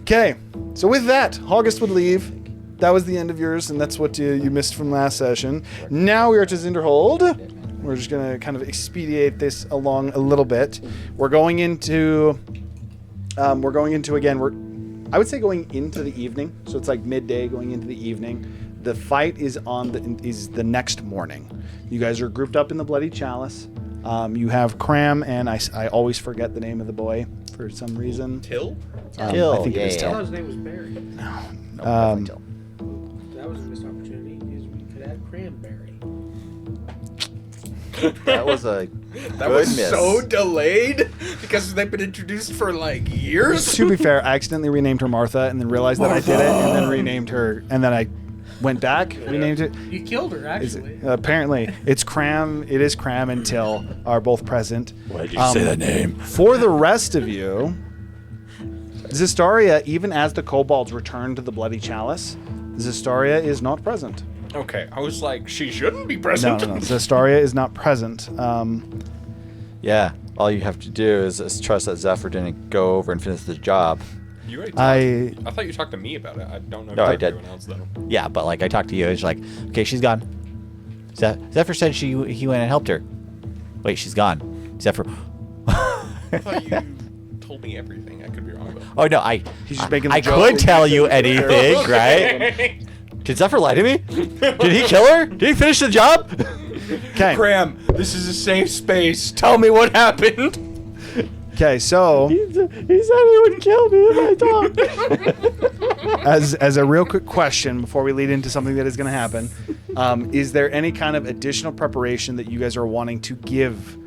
Okay, so with that, August would leave. That was the end of yours, and that's what you missed from last session. Now we are to Zinderhold. We're just gonna kind of expedite this along a little bit. We're going into again. I would say going into the evening, so it's like midday going into the evening. The fight is the next morning. You guys are grouped up in the Bloody Chalice. You have Cram, and I always forget the name of the boy for some reason. Till? Till, I think it is yeah, Till. I thought his name was Barry. That was a missed opportunity. Because we could add Cranberry. That was a That was so delayed because they've been introduced for like years. To be fair, I accidentally renamed her Martha, and then realized that I did it, and then renamed her, and then I went back, renamed it. You killed her, actually. Apparently, it's Cram. It is Cram and Till are both present. Why did you say that name? For the rest of you, Zistaria, even as the kobolds return to the Bloody Chalice, Zistaria is not present. Okay, I was like, she shouldn't be No, present. no, no. Zistaria is not present. Yeah, all you have to do is trust that Zephyr didn't go over and finish the job. You already I I thought you talked to me about it. I don't know if No, you I talked to did. everyone else though. Yeah, but like I talked to you, it's like, okay, she's gone. Zephyr said he went and helped her. Wait, she's gone. Zephyr. I thought you told me everything. I could be wrong though. Oh no, He's just making the I joke. could tell you anything, right? Did Zephyr lie to me? Did he kill her? Did he finish the job? Okay. Graham, this is a safe space. Tell me what happened. Okay, so He said he would kill me if I talked. as a real quick question before we lead into something that is going to happen, is there any kind of additional preparation that you guys are wanting to give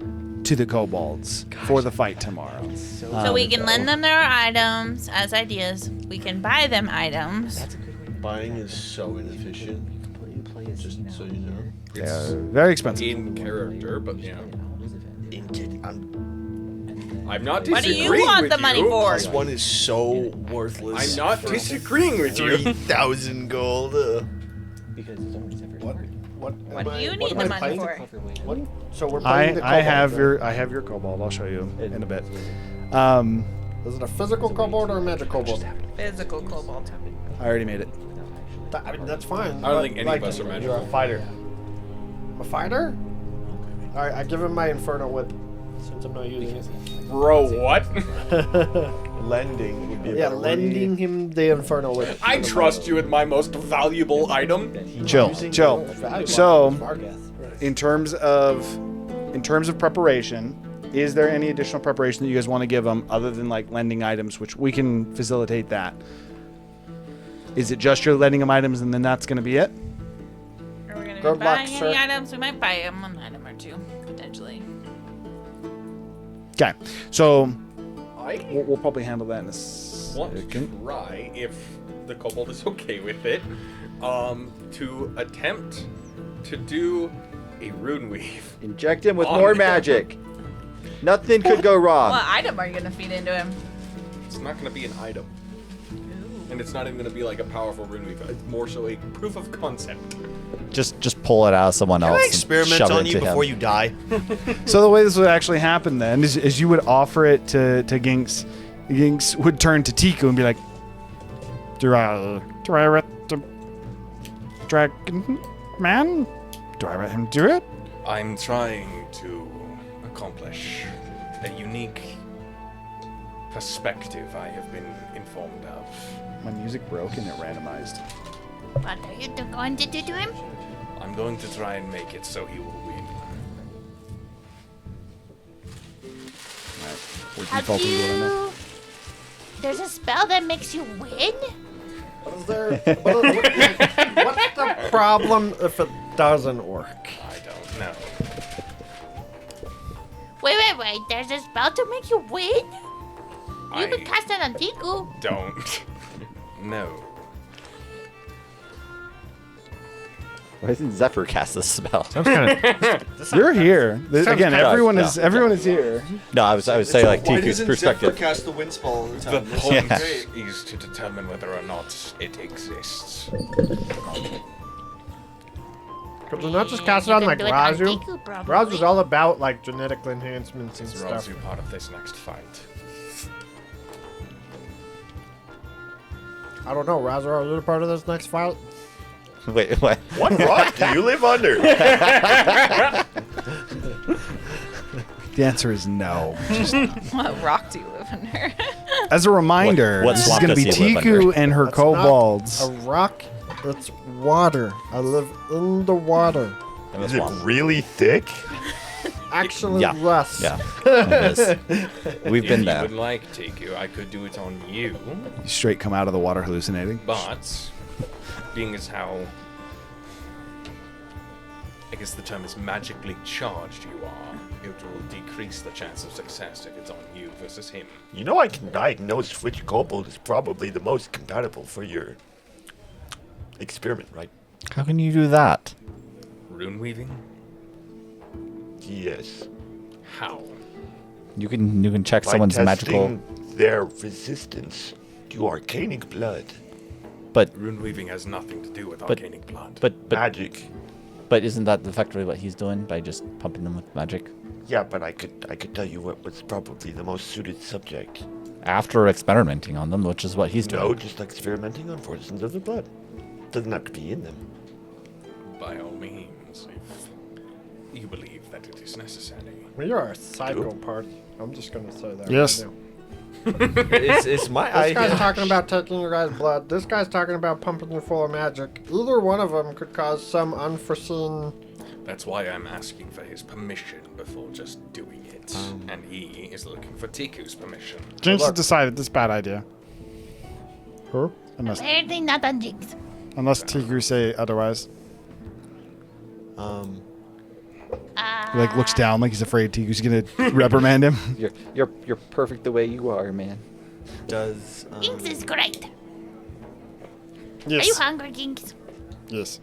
to the kobolds for the fight tomorrow? So we can lend them their items as ideas. We can buy them items. Buying is so inefficient. Just so you know. They're very expensive. In character, but yeah. I'm not What do disagreeing you want with the money you. for? This one is so worthless. I'm not for disagreeing with you. 3,000 gold. What do you need the money for? What? So we're playing the I kobold, have your kobold. I'll show you in a bit. Is it a physical kobold or a magic kobold? Physical cobalt. I already made it. I mean, that's fine. I don't think any of us are You're a magical. fighter. A fighter? Alright, I give him my Inferno Whip since I'm not using it. Bro, what? Lending would be a Yeah, better lending word. him the Inferno Whip. I trust you with my most valuable item. Chill. So, Vargas. in terms of preparation, is there any additional preparation that you guys want to give them other than like lending items, which we can facilitate that? Is it just you're lending them items and then that's going to be it? Are we gonna be Good luck, buying sir. any items? We might buy them an item or two potentially. Okay, so I we'll probably handle that in a want to second. try, if the kobold is okay with it, to attempt to do a rune weave. Inject him with On more him. magic. Nothing could go wrong. What item are you gonna feed into him? It's not going to be an item. And it's not even going to be like a powerful rune weave. It's more so a proof of concept. Just pull it out of someone Can else. I and experiment shove it on you into before him. you die? So the way this would actually happen then is you would offer it to Ginks. Ginks would turn to Tiku and be like, Do I let the dragon man? Do I let him do it? I'm trying to accomplish a unique perspective I have been informed of. My music broke and it randomized. What are you going to do to him? I'm going to try and make it so he will win. Alright, we're Have defaulting to what I know. you... There's a spell that makes you win? What's the problem if it doesn't work? I don't know. Wait. There's a spell to make you win? You I could cast it on Tiku. don't know. Why didn't Zephyr cast this spell? You're here. Again, kinda- everyone no, is everyone is here. No, I was saying like Why Tiku's doesn't perspective. Zephyr cast the wind spell all the The time? This point is great. is to determine whether or not it exists. Could you not just cast it You on can like do it on Razu? Tiku, probably. Razu's all about like genetic enhancements and Is stuff. Razu part of this next fight? I don't know, Razu, are you a part of this next fight? Wait, what? What rock do you live under? The answer is no. What rock do you live under? As a reminder, What this is swamp going to be does he live Tiku under? and her That's not kobolds. A rock, it's water. I live in the water. And Is this it one. really thick? Actually, Yeah. yes. Yeah. It is. We've If been you there. would like, Tiku, I could do it on you, You straight come out of the water hallucinating. but being as how I guess the term is magically charged you are, it will decrease the chance of success if it's on you versus him. You know I can diagnose which kobold is probably the most compatible for your experiment, right? How can you do that? Rune weaving? Yes. How? You can check By someone's testing magical. their resistance to arcanic blood. But Rune weaving has nothing to do with But- arcanic blood. but Magic. but isn't that effectively what he's doing by just pumping them with magic? Yeah, but I could tell you what was probably the most suited subject. After experimenting on them, which is what he's doing. No, just experimenting on portions of the blood. Doesn't have to be in them. By all means, if you believe that it is necessary. We are a psycho party. I'm just gonna say that. Yes. Right now. Is my This guy's eye? talking about taking your guys' blood. This guy's talking about pumping you full of magic. Either one of them could cause some unforeseen. That's why I'm asking for his permission before just doing it. And he is looking for Tiku's permission. Jinx has decided this is a bad idea. Huh? Apparently not on Jinx. Unless Tiku say otherwise. He like looks down like he's afraid Tiku's gonna reprimand him. You're perfect the way you are, man. Does Jinx is great. Are Yes. you hungry, Jinx? Yes.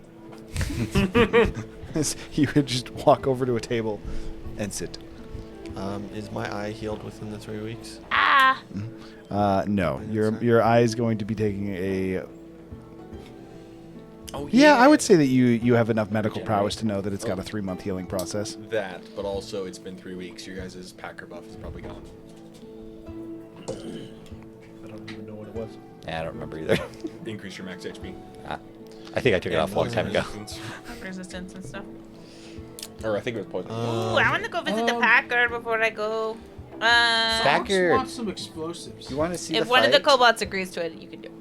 He would just walk over to a table and sit. is my eye healed within the 3 weeks? Ah, No, your eye is going to be taking a. Oh, Yeah, I would say that you have enough medical prowess to know that it's got a 3-month healing process. That, but also it's been 3 weeks. Your guys' Packer buff is probably gone. I don't even know what it was. Yeah, I don't remember either. Increase your max HP. I think I took it off a long time ago. resistance and stuff. Or I think it was poison. Ooh, I want to go visit the Packer before I go. Packer. I want some explosives. You want to see If one of the kobolds agrees to it, you can do it.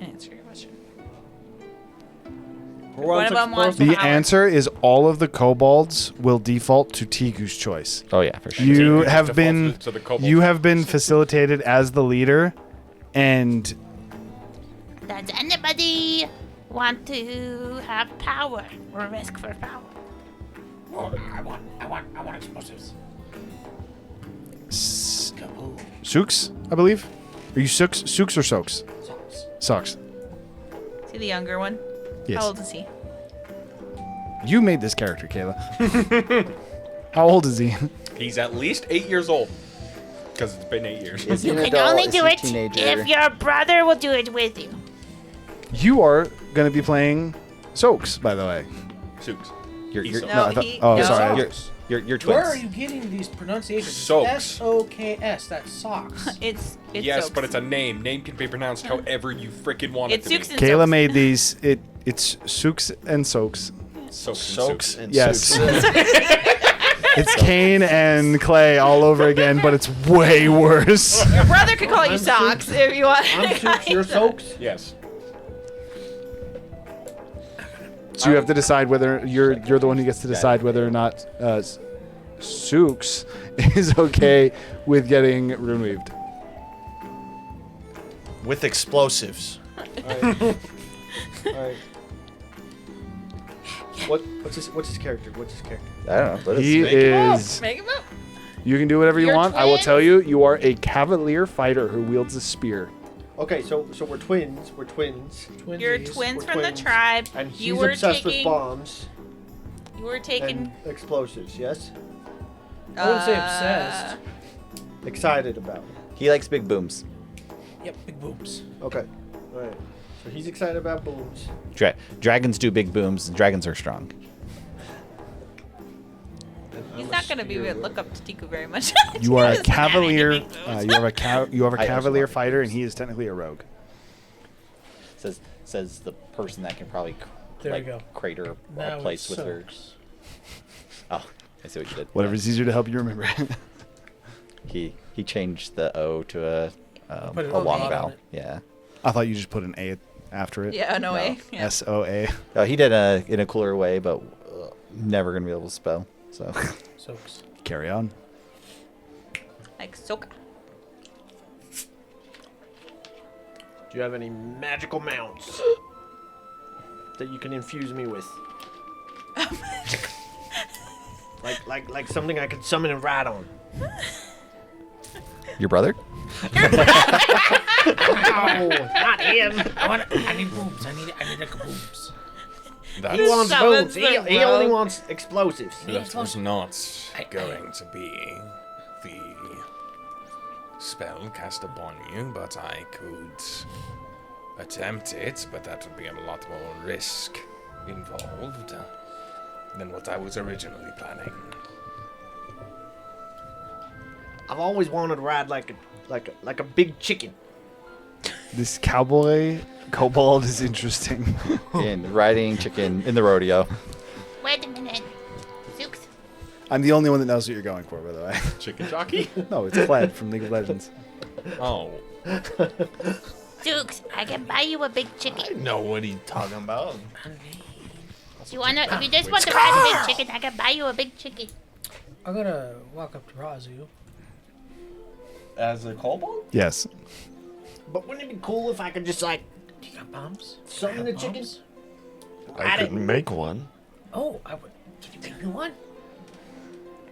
And answer your question. One of them wants The power. answer is all of the kobolds will default to Tiku's choice. Oh yeah, for sure. You just have default been to the kobolds. you have been facilitated as the leader, and Does anybody want to have power or risk for power? I want explosives. Kaboom. Sooks, I believe. Are you Sooks or Soaks? Socks. Is he the younger one? Yes. How old is he? You made this character, Kayla. How old is he? He's at least 8 years old. Because it's been 8 years. Is he You an can adult? only Is do he a it teenager? if your brother will do it with you. You are going to be playing Soaks, by the way. Sooks. You're, No, I thought- he- oh, no. sorry. you're twins. Where are you getting these pronunciations? Soaks. S-O-K-S. That's socks. It's Yes, Soaks. but it's a name. Name can be pronounced however you freaking want It's it to Sooks be. and Kayla Soaks. made these. It's Sooks and Soaks. Soaks and Soaks Sooks. and Yes. Sooks. It's Kane and Clay all over again, but it's way worse. Your brother could call you Socks if you want. I'm Soups, you're Soaks. Yes. So you have to decide whether you're the one who gets to decide whether or not Souks is okay with getting removed. With explosives. Alright. Alright. What's his character? What's his character? I don't know. Let us He make it up. is. Make him up. You can do whatever you You're want. I will twins? tell you, you are a cavalier fighter who wields a spear. Okay, so we're twins. We're twins. You're Twinsies. twins We're from twins. the tribe. And he's You were obsessed with taking. bombs You were taking. and explosives, yes? I wouldn't say obsessed. Excited about it. He likes big booms. Yep, big boobs. Okay. Alright. So he's excited about booms. Dragons do big booms, and dragons are strong. He's not gonna be able to look up to Tiku very much. You are a He doesn't have any cavalier. big boobs. You have a I cavalier also- fighter, and he is technically a rogue. Says the person that can probably There we go. crater Now a place it's with her. Soaks. Oh, I see what you did. Whatever's easier to help you remember. He changed the O to Put an a O long on vowel. it. Yeah. I thought you just put an A after it. Yeah, no way. Yeah. SOA. Oh, he did in a cooler way, but never gonna be able to spell. So Soaks. Carry on. Like Soka. Do you have any magical mounts that you can infuse me with? like something I could summon and ride on. your brother? No, not him. I need boobs. I need a boobs. He That, wants Summons booms. He the only rogue. wants explosives. that was not going to be the spell cast upon you, but I could attempt it, but that would be a lot more risk involved than what I was originally planning. I've always wanted to ride like a big chicken. This cowboy kobold is interesting. In riding chicken in the rodeo. Wait a minute. Souks. I'm the only one that knows what you're going for, by the way. Chicken jockey? No, it's Cled from League of Legends. Oh, Dukes, I can buy you a big chicken. know what he's talking about. If you just want to ride a big chicken, I can buy you a big chicken. I'm gonna walk up to Razu. As a kobold? Yes. But wouldn't it be cool if I could just like Do you got bombs? summon the Bombs? chickens? I could make one. Oh, I would. Can you make me one?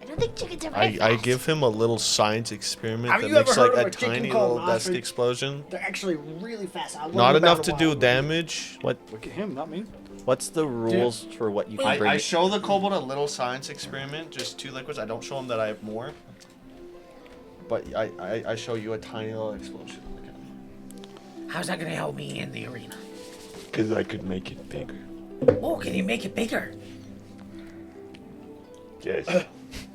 I don't think chickens are very I fast. give him a little science experiment Have that you ever makes heard like of a a chicken tiny called little an desk ostrich? explosion. They're actually really fast. I Not enough to do damage. What? Look at him, not me. What's the rules for what you can bring? I show the kobold a little science experiment, just 2 liquids. I don't show him that I have more. But I show you a tiny little explosion. How's that gonna help me in the arena? Because I could make it bigger. Oh, can you make it bigger? Yes.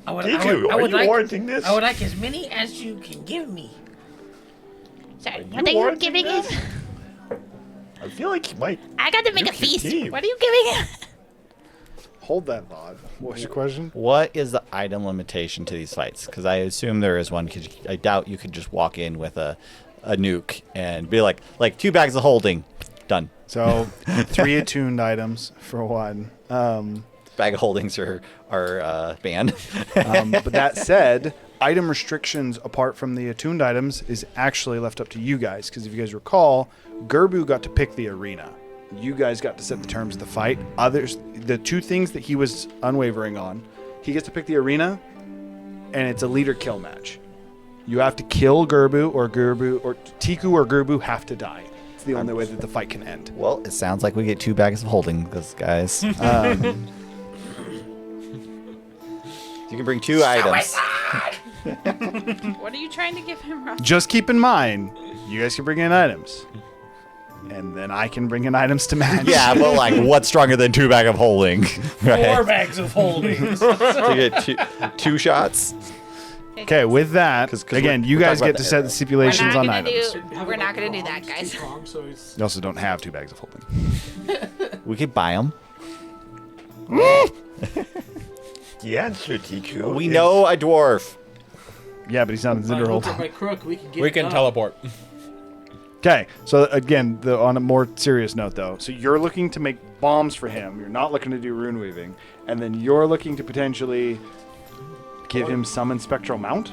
I would, Tiku, I are would you like, warranting this? I would like as many as you can give me. Sorry, Are what are you you warranting giving this? him? I feel like you might. I got to make You a can feast. keep. What are you giving him? Hold that thought. What's your question? What is the item limitation to these fights? Because I assume there is one. Because I doubt you could just walk in with a nuke and be like 2 bags of holding, done. So, 3 attuned items for one. Bag of holdings are banned. But that said, item restrictions apart from the attuned items is actually left up to you guys. Because if you guys recall, Gerbu got to pick the arena. You guys got to set the terms of the fight. The 2 things that he was unwavering on, he gets to pick the arena, and it's a leader kill match. You have to kill Gerbu or Tiku or Gerbu have to die. It's the only way that the fight can end. Well, it sounds like we get 2 bags of holding, because guys. You can bring 2 items. What are you trying to give him, Rob? Just keep in mind, you guys can bring in items. And then I can bring in items to match. Yeah, but what's stronger than 2 bag of holding? 4 bags of holdings. So you get 2 shots. Okay, with that, 'Cause again, you we're guys talking get about to the set arrow. the stipulations on items. We're not gonna do that, guys. You also don't have 2 bags of holding. We could buy them. the answer, Tiku. We is- know a dwarf. Yeah, but he's not in If I look at Zinderhold. my crook, we can get We it can done. teleport. Okay, so again, on a more serious note, though, so you're looking to make bombs for him. You're not looking to do rune weaving, and then you're looking to potentially give him summon spectral mount.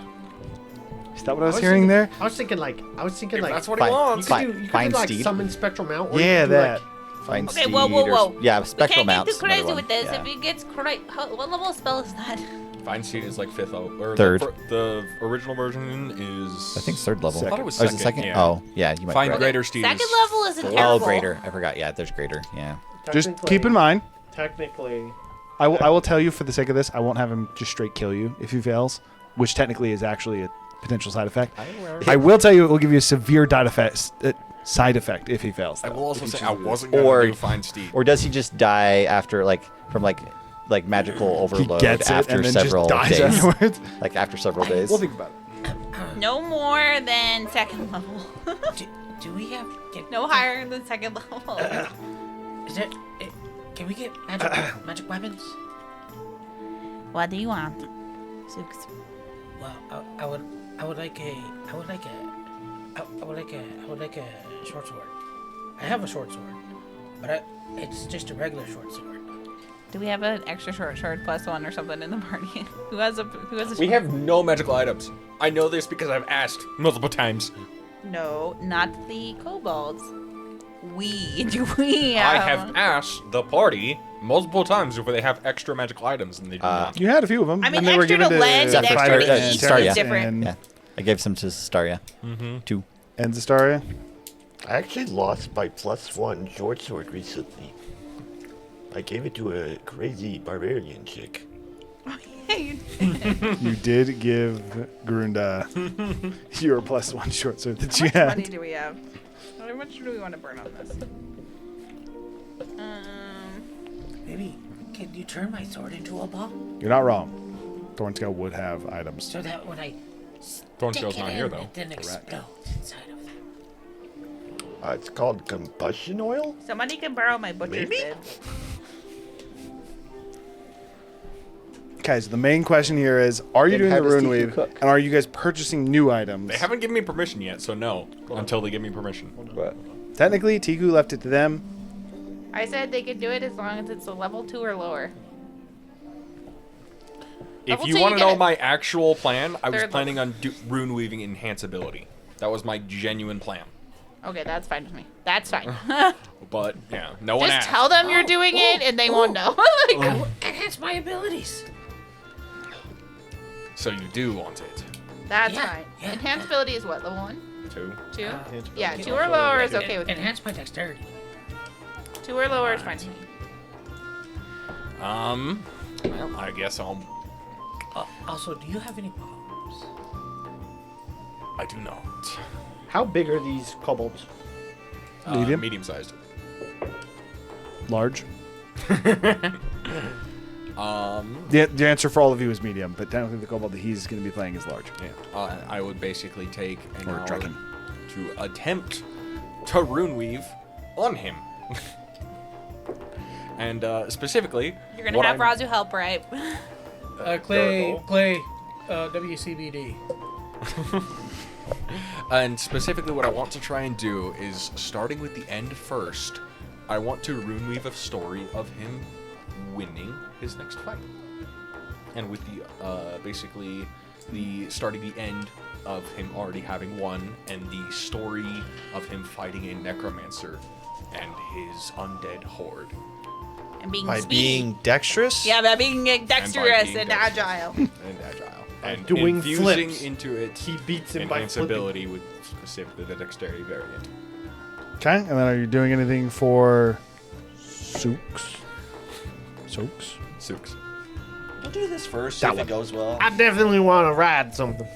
Is that what I was hearing there? I was thinking like That's what Fine. he wants. you could Find do like Steed. summon spectral mount. Or you Yeah, could do, that. Find Okay, Steed whoa, whoa, or- whoa. Yeah, We spectral can't get mounts. too crazy another with one. this. Yeah. If he gets what level of spell is that? Fine Seed is like fifth or Third. The original version is. I think it's third level. I thought it was Oh, is second. it second? Yeah. Oh, yeah, you might. Find be right. Greater Steed. Second is level isn't fourth. terrible. Oh, greater. I forgot. Yeah, there's greater. Yeah. Just keep in mind, Technically, I will tell you for the sake of this, I won't have him just straight kill you if he fails, which technically is actually a potential side effect. I will tell you it will give you a severe side effect if he fails. I though, will also if he say I chooses to. wasn't going Or- to do Find Steed. Or does he just die after from magical He overload gets it after and then several just dies days? afterwards. Like after several days. We'll think about it. No more than second level. Do we have? No higher than second level. Is there? Can we get magic weapons? What do you want? Six. Well, I would like a short sword. I have a short sword, but it's just a regular short sword. Do we have an extra short sword +1 or something in the party? Who has a We have no magical items. I know this because I've asked multiple times. No, not the kobolds. Do we I have asked the party multiple times if they have extra magical items, and they do not. You had a few of them. I mean, and they were extra given to lend and Zephyr extra to and eat Terrence is different. And, Yeah. I gave some to Staria. Mm-hmm. 2. and Zestaria. I actually lost my +1 short sword recently. I gave it to a crazy barbarian chick. You did give Grunda your +1 short sword that How you much money had. do we have? How much do we want to burn on this? Maybe can you turn my sword into a ball You're not wrong. Thornscale would have items. so that when I Thornscale's stick not it here in, though. it then explodes inside of them? It's called combustion oil? Somebody can borrow my butcher's Maybe? bib. Okay, so the main question here is, are you Then doing how the does rune TQ weave, cook? and are you guys purchasing new items? They haven't given me permission yet, so no. Until they give me permission. Technically, Tiku left it to them. I said they could do it as long as it's a level 2 or lower. If Level you 2 want to you know get my actual plan, I was third planning on rune weaving enhanceability. That was my genuine plan. Okay, that's fine with me. That's fine. But yeah, no one Just asked. tell them you're doing it, and they won't know. Like, Enhance my abilities. So you do want it. that's Yeah, fine. yeah. Enhanceability is what, level 1? 2. 2? Yeah, 2 or lower is okay with me. Enhance my dexterity. 2 or lower is fine with me. Well, I guess I'll. Also, do you have any bombs? I do not. how big are these kobolds? Medium? Medium-sized. Large. The answer for all of you is medium, but technically the kobold that he's going to be playing is large. Yeah. I would basically take an Or hour Draken. to attempt to rune weave on him. And specifically, You're gonna what have I'm- Razu help, right? Clay, WCBD. And specifically, what I want to try and do is, starting with the end first, I want to rune weave a story of him winning his next fight, and with the basically the starting the end of him already having won, and the story of him fighting a necromancer and his undead horde. And being By speedy. being dexterous? Yeah, by being dexterous being and dexterous. agile. And agile. And doing infusing flips. into it He beats him by flipping. enhanceability with specifically the dexterity variant. Okay, and then are you doing anything for Sooks? Soaks? Sooks. We'll do this first, That if one. it goes well. I definitely want to ride something.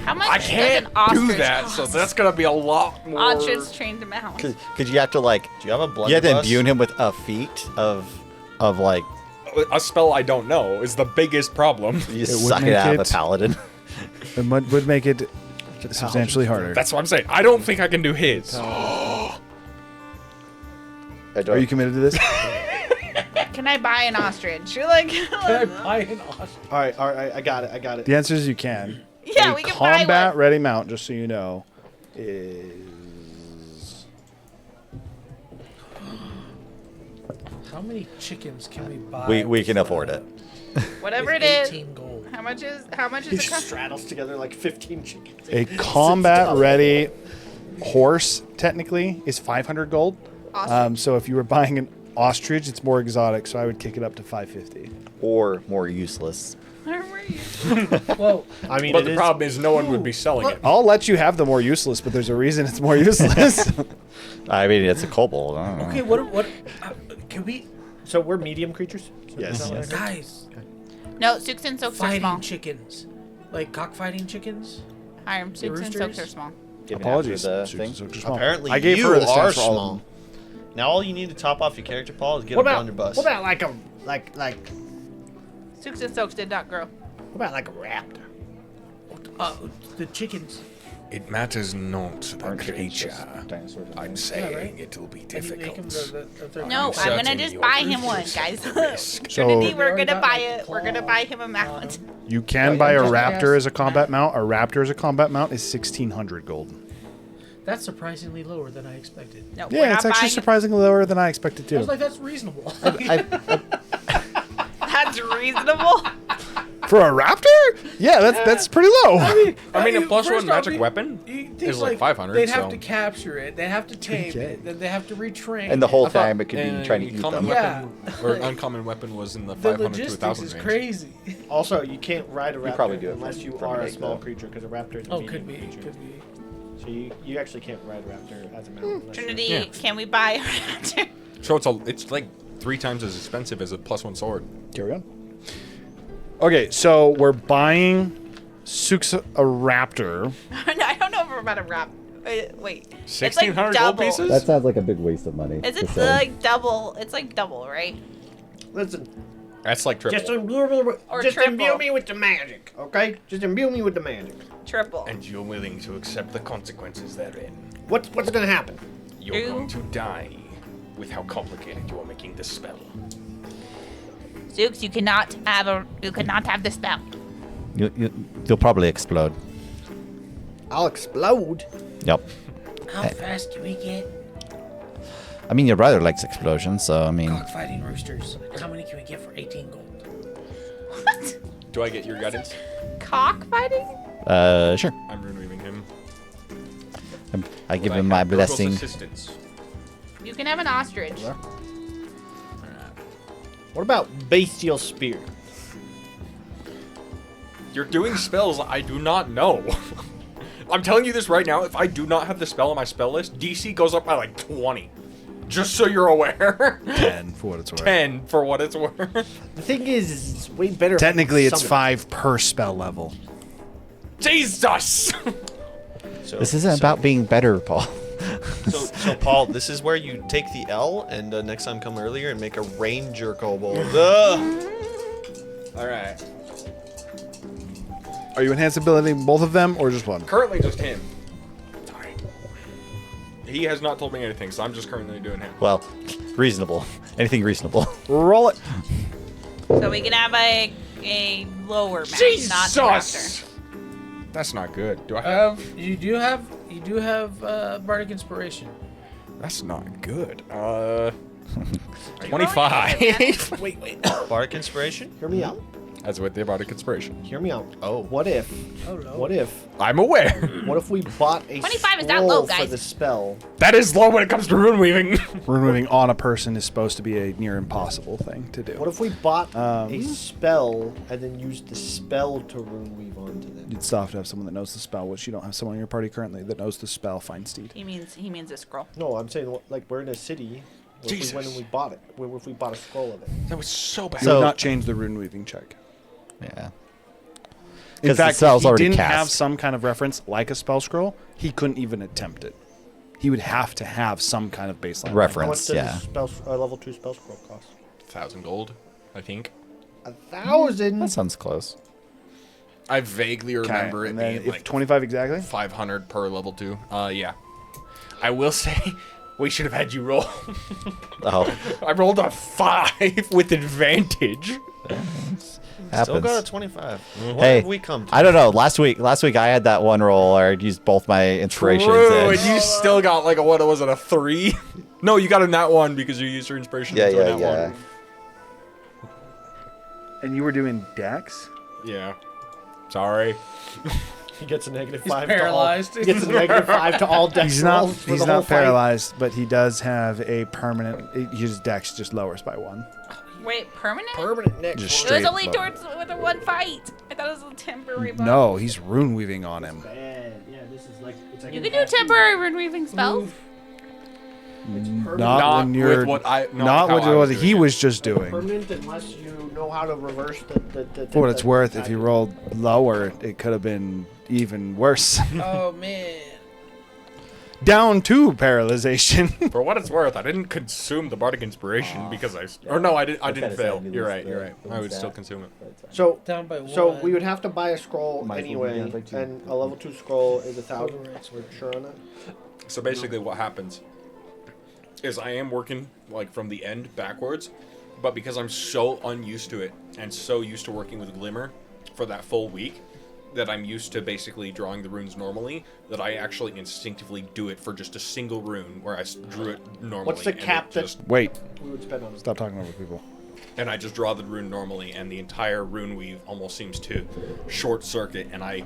How much I does can't an ostrich do that, cost? so that's gonna be a lot more. Ostrich trained to mount. Because you have to like, Do you have a blunderbuss? you have to imbue him with a feat of like, A spell I don't know is the biggest problem. you It would suck it make out of it- a paladin. It would make it substantially harder. That's what I'm saying. I don't think I can do his. Are you committed to this? Can Can I buy an ostrich? You're like, Can I buy an ostrich? All right, I got it. The answer is you can. yeah, A we can buy combat one. ready mount, just so you know, is How many chickens can we buy? We can afford it. Whatever with it is. 18 gold. How much is He it cost? straddles together like 15 chickens. a combat ready horse. Technically, is 500 gold. Ostrich. So if you were buying an ostrich, it's more exotic. So I would kick it up to 550. Or more useless. Where were you? Well, I mean, But it the is- problem is no one would be selling it. I'll let you have the more useless, but there's a reason it's more useless. I mean, it's a kobold. I don't know. okay, what can we... So we're medium creatures? Yes. Guys, No, Sooks and Soaks are fighting small. chickens. Like cockfighting chickens? Sooks and roosters? Soaks are small. Given Apologies. after the Suits thing. and Soaks are small. Apparently, I gave you her the are stats for all of small. them. Now all you need to top off your character, Paul, is get What him about on your bus. What about like a Sooks and Soaks did not grow. what about like a raptor? The chickens. It matters not the Aren't chickens creature. just dinosaurs? I'm saying right? it'll be And you make 'em difficult. No, I'm certain gonna just your buy him one, creatures guys. risk. Trinity, So- we're already gonna got, buy like, it. We're gonna claw, buy him a mount. You can buy a just raptor asked as a combat mount. A raptor as a combat mount is 1,600 gold. That's surprisingly lower than I expected. No, we're Yeah, not it's actually buying surprisingly lower than I expected I too. was like, that's reasonable. That's reasonable. For a raptor? Yeah, that's pretty low. I mean, a plus first one off, magic weapon you think, is like 500. They'd have so. to capture it. They have to tame it. Then they have to retrain. And the whole I thought- time it could be and trying to eat common them. Yeah. weapon, or an uncommon weapon was in the the 500 to logistics 1,000 is range. crazy. Also, you can't ride a raptor probably do it unless from- you from are a Meg, small though. creature, because a raptor is a Oh, medium could be. creature. Could be. So you actually can't ride a raptor as a mount. unless you're- Trinity, Yeah. can we buy a raptor? So it's like 3 times as expensive as a plus 1 sword. Carry on. Okay, so we're buying Sooks a raptor. I don't know if we're about to wrap. Wait. 1,600 gold pieces? That sounds like a big waste of money. Is it like double? It's like double, right? Listen, That's like triple. just imbue me with, Or just triple. imbue me with the magic, okay? Just imbue me with the magic. Triple. And you're willing to accept the consequences therein. What's gonna happen? You're Ew. going to die with how complicated you are making this spell. Zooks, you cannot have the spell. You'll probably explode. I'll explode. Yep. How fast do we get I mean, your brother likes explosions, so I mean, cockfighting roosters? How many can we get for 18 gold? What? Do I get your guidance? Cockfighting? sure. I'm removing him. I give Will him my have Gerbu's blessing. Assistance? You can have an ostrich. What about bestial spear? You're doing spells I do not know. I'm telling you this right now. If I do not have the spell on my spell list, DC goes up by like 20. Just so you're aware. 10 for what it's worth. 10 for what it's worth. The thing is it's way better. if I Technically, it's summon. 5 per spell level. Jesus! This isn't about being better, Paul. So Paul, this is where you take the L and next time come earlier and make a ranger kobold. All right. Are you enhanced ability both of them or just one? Currently just him. Sorry. He has not told me anything, so I'm just currently doing him. Well, reasonable. Anything reasonable. Roll it. So we can have a lower match, not the raptor. That's not good. Do I have? You do have bardic inspiration. That's not good. 25. Wait. Bardic inspiration? Hear me out. That's what they brought a conspiration. Hear me out. Oh. What if? Oh no. What if? I'm aware. What if we bought a 25 is not scroll low, for guys. the spell? That is low when it comes to rune weaving. Removing on a person is supposed to be a near impossible thing to do. What if we bought a spell and then used the spell to rune weave onto them? You'd still have to have someone that knows the spell, which you don't have someone in your party currently that knows the spell, Feinsteed. He means a scroll. No, I'm saying like we're in a city. What if we went and we bought it? What if we bought a scroll of it? That was so bad. You would not change the rune weaving check. Yeah. In 'Cause the fact, spell's if he already didn't cast. have some kind of reference like a spell scroll, he couldn't even attempt it. He would have to have some kind of baseline Reference. How much does Yeah. a spell, level 2 spell scroll cost? 1,000 gold, I think. 1,000. That sounds close. I vaguely remember it and then being if like 25 exactly. 500 per level 2. Yeah. I will say, We should have had you roll. Oh, I rolled a 5 with advantage. Still got a happens. 25. What Hey, have we come to? I don't know. Last week I had that one roll where I used both my inspirations. True, and- and you still got like a, what was it, a 3? No, you got a nat 1 because you used your inspiration. yeah, into a yeah, nat yeah. 1. And you were doing Dex? Yeah. Sorry. He gets a negative He's 5 paralyzed. to all. He gets a negative 5 to all dex He's not. rolls for He's the whole not fight. paralyzed, but he does have a permanent. His Dex just lowers by 1. Wait, permanent? Permanent neck. Just It was straight only low. towards with the one fight. I thought it was a temporary buff. No, he's rune weaving on him. Bad. Yeah, this is like it's like You can do temporary removing spells. Not when you're. with what I. Not how what, I was what doing he it. was just doing. permanent unless you know how to reverse the For what it's worth, if he rolled lower, it could have been even worse. Oh man. Down to paralyzation. For what it's worth, I didn't consume the bardic inspiration because I. Or no, I didn't kinda fail. sad, You're lose right. You're right. the I would stat. still consume it. So Down by 1. so we would have to buy a scroll Might as well be anyway, down by 2. and a level 2 scroll is 1,000. We're sure on that. So basically, what happens is I am working like from the end backwards, but because I'm so unused to it and so used to working with Glimmer for that full week, that I'm used to basically drawing the runes normally, that I actually instinctively do it for just a single rune where I drew it normally. What's the and it cap that just- Wait, we would spend on? stop talking over people. and I just draw the rune normally, and the entire rune weave almost seems to short circuit, and I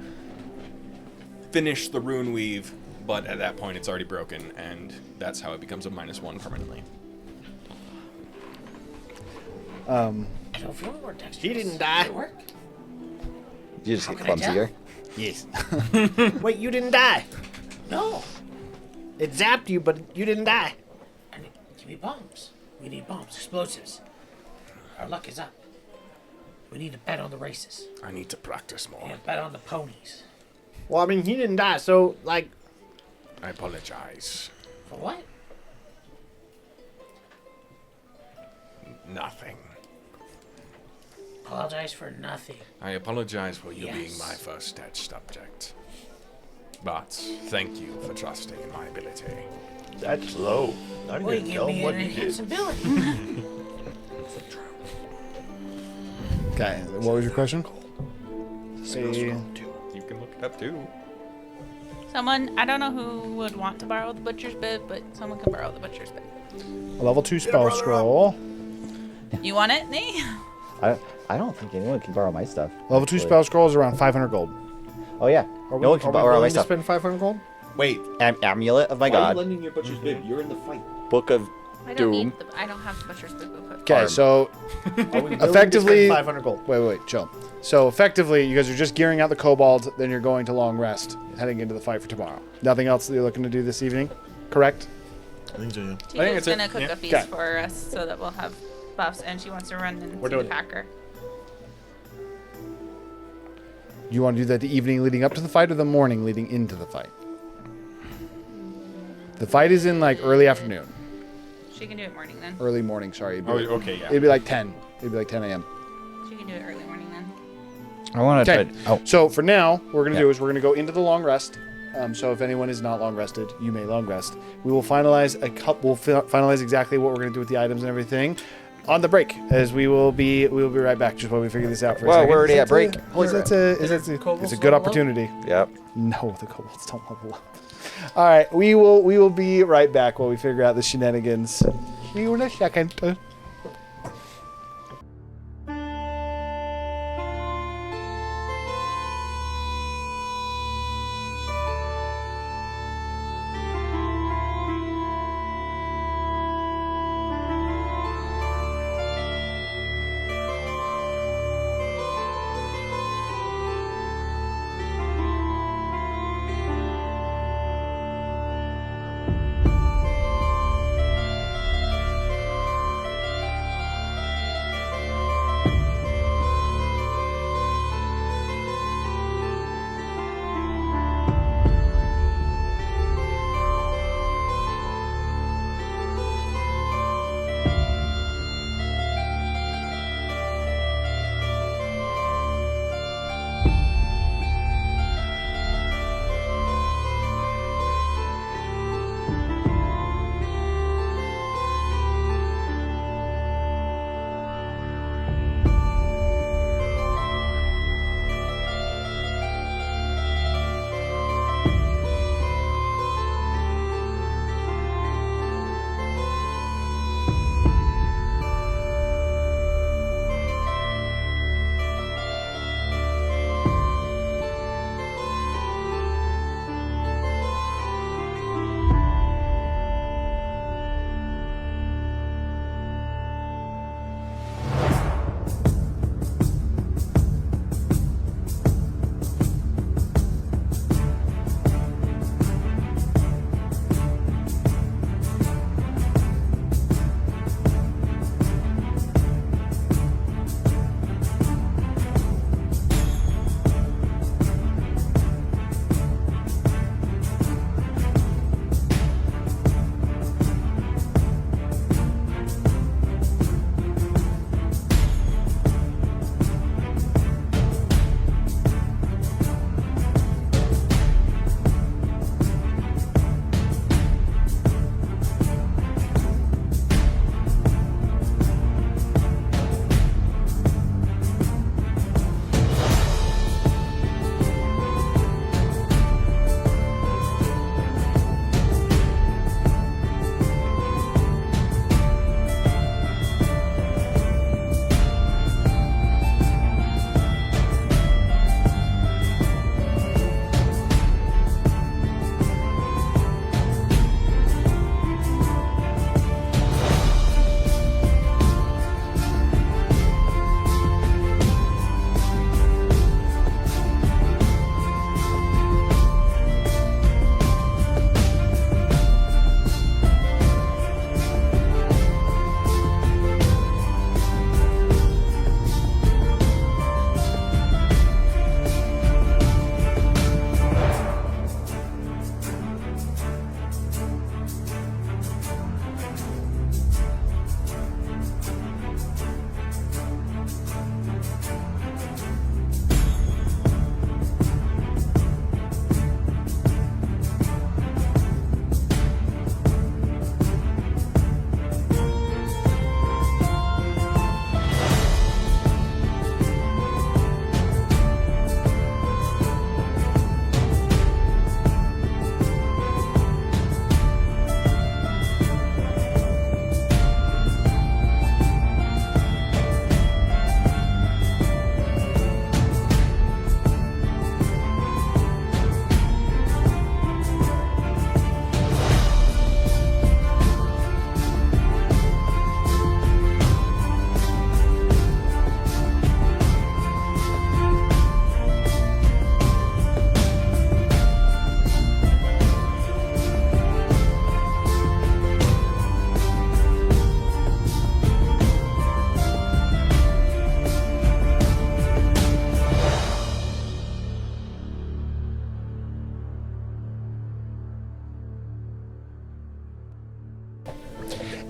finish the rune weave, but at that point it's already broken, and that's how it becomes a -1 permanently. I don't feel more text. He didn't die. Did it work? You just get can I tell? clumsier. Yes. Wait, you didn't die. No. It zapped you, but you didn't die. Give me bombs. We need bombs, explosives. Our luck is up. We need to bet on the races. I need to practice more. And bet on the ponies. Well, I mean, he didn't die, so like, I apologize. For what? Nothing. Apologize for nothing. I apologize for you being Yes. my first test subject. But thank you for trusting in my ability. That's low. I'm Well, gonna you tell give him me what an you did. invincibility. Okay, what was your question? Say, You can look it up too. Someone, I don't know who would want to borrow the butcher's bit, but someone can borrow the butcher's bit. a level 2 spell scroll. You want it, Nate? I don't think anyone can borrow my stuff. Level 2 actually. spell scroll is around 500 gold. Oh yeah. are we, No one can are we borrow my willing to stuff. spend 500 gold? Wait, Amulet of my god. lending your butcher's bib? You're in the fight. Book of I don't Doom. need. I don't have the butcher's bit. Okay, Arm. so Are we willing to effectively, spend 500 gold. wait, chill. So effectively, you guys are just gearing out the kobold, then you're going to long rest, heading into the fight for tomorrow. Nothing else that you're looking to do this evening, correct? I think so, yeah. Tina's that's it. gonna cook Yeah. a feast Okay. for us so that we'll have buffs, and she wants to run and We're see the doing it. packer. You want to do that the evening leading up to the fight or the morning leading into the fight? The fight is in like early afternoon. She can do it morning then. Early morning, sorry. Oh, okay, yeah. It'd be like 10. It'd be like 10 a.m. She can do it early morning then. I want to Okay. try. Oh, So for now, what we're going to Yeah. do is we're going to go into the long rest. So if anyone is not long rested, you may long rest. We will finalize finalize exactly what we're going to do with the items and everything on the break, as we will be right back just while we figure this out for a Well, second. we're already Is at break. that it's a good opportunity. yep. No, the kobolds don't level up. All right, we will be right back while we figure out the shenanigans. See you in a second.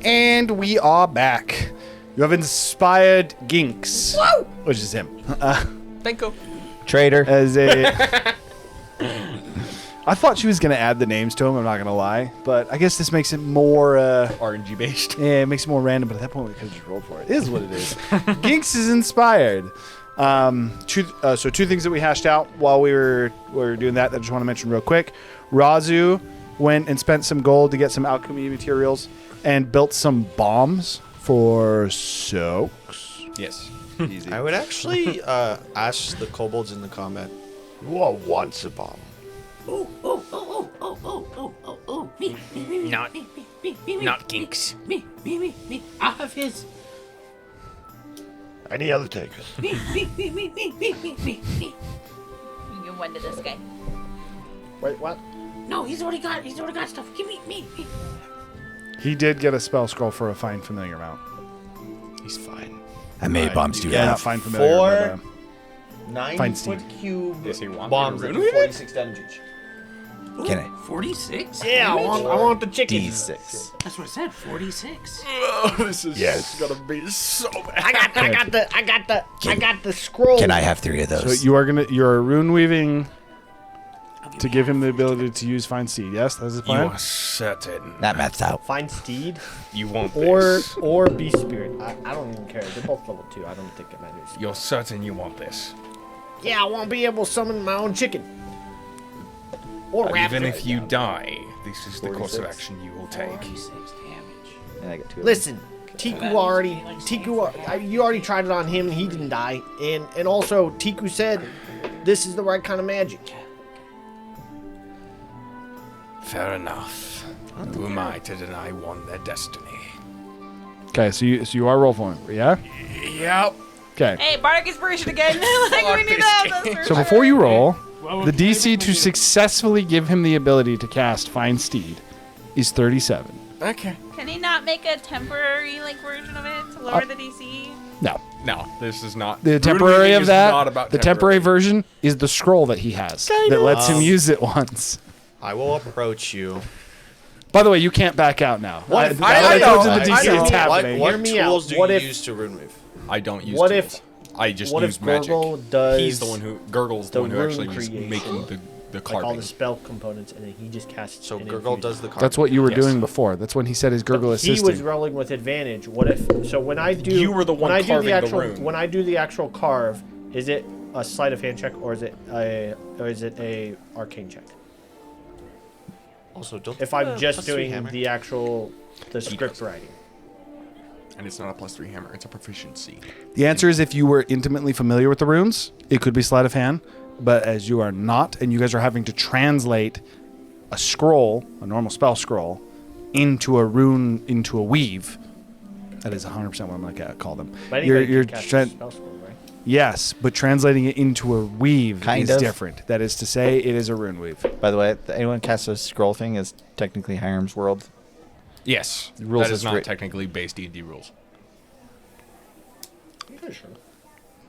And we are back. You have inspired Ginks, which is him, Thank you. Traitor. as a. I thought she was gonna add the names to him. I'm not gonna lie, but I guess this makes it more. RNG based. Yeah, it makes it more random. But at that point, we could have just rolled for it. It is what it is. Ginks is inspired. So two things that we hashed out while we were doing that. I just want to mention real quick. Razu went and spent some gold to get some alchemy materials and built some bombs for soaks. Yes. Easy. I would actually ask the kobolds in the combat. Who all wants a bomb? Not Ginks. Me. I have his. Any other takers? You give one to this guy. Wait, what? No, he's already got stuff. Give me. He did get a spell scroll for a fine familiar mount. He's fine. I made bombs too. Yeah, not fine familiar. But, 9-foot cube Does he want bombs me that to do ruin it? 46 damage each. Can I? 46. Yeah, I want the chicken. D6. That's what I said. 46. Oh, this is Yes. gonna be so bad. I got the scroll. Can I have 3 of so those? you're rune weaving to give him the ability to use Find Seed. Yes, that's his You plan. are certain. That math's out. Find steed You want or this. beast spirit. I don't even care. They're both level 2. I don't think it matters. You're certain you want this. Yeah, I won't be able to summon my own chicken. Or Even raptor. if you die, this is the course of 46. action you will take. 46 damage. And I get 2 of Listen, Tiku you already tried it on him and he didn't die. And also Tiku said this is the right kind of magic. Fair enough. Who am I to deny one their destiny? Okay, so you are roll for him, yeah? Yep. Okay. Hey, Bardic Inspiration again. Like, we need to have this. So before you roll, the DC to successfully give him the ability to cast Find Steed is 37. Okay. Can he not make a temporary version of it to lower the DC? No. No, this is not. The Rune temporary weaving of is that, not about the temporary version is the scroll that he has that lets him use it once. I will approach you. By the way, you can't back out now. What That I comes know, in the DC, I know. it's happening. What Hear me out. tools do What you if- use to rune weave? I don't use What tools. if- I just what use if magic. Gurgle does He's the one who Gurgle's the the one who rune actually is creation, making the like all carving. the spell components and then he just casts So an Gurgle infusion. does the carving. That's what you were Yes. doing before. That's when he said his Gurgle He was assisting. rolling with advantage. What if? So when I do, You were the one when I do carving the the actual, rune. When I do the actual carve, is it a sleight of hand check or is it a arcane check? Also, don't. If I'm just plus 3 doing hammer. the script writing. And it's not a +3 hammer; it's a proficiency. The answer is if you were intimately familiar with the runes, it could be sleight of hand. But as you are not, and you guys are having to translate a scroll, a normal spell scroll, into a rune, into a weave, that is 100% what I'm going to call them. But You're, anybody you're can cast tra- a spell scroll, right? yes, but translating it into a weave Kind is of. different. That is to say, it is a rune weave. By the way, anyone cast a scroll thing is technically Hiram's World. Yes, The rules that is is not writ- technically base D&D rules.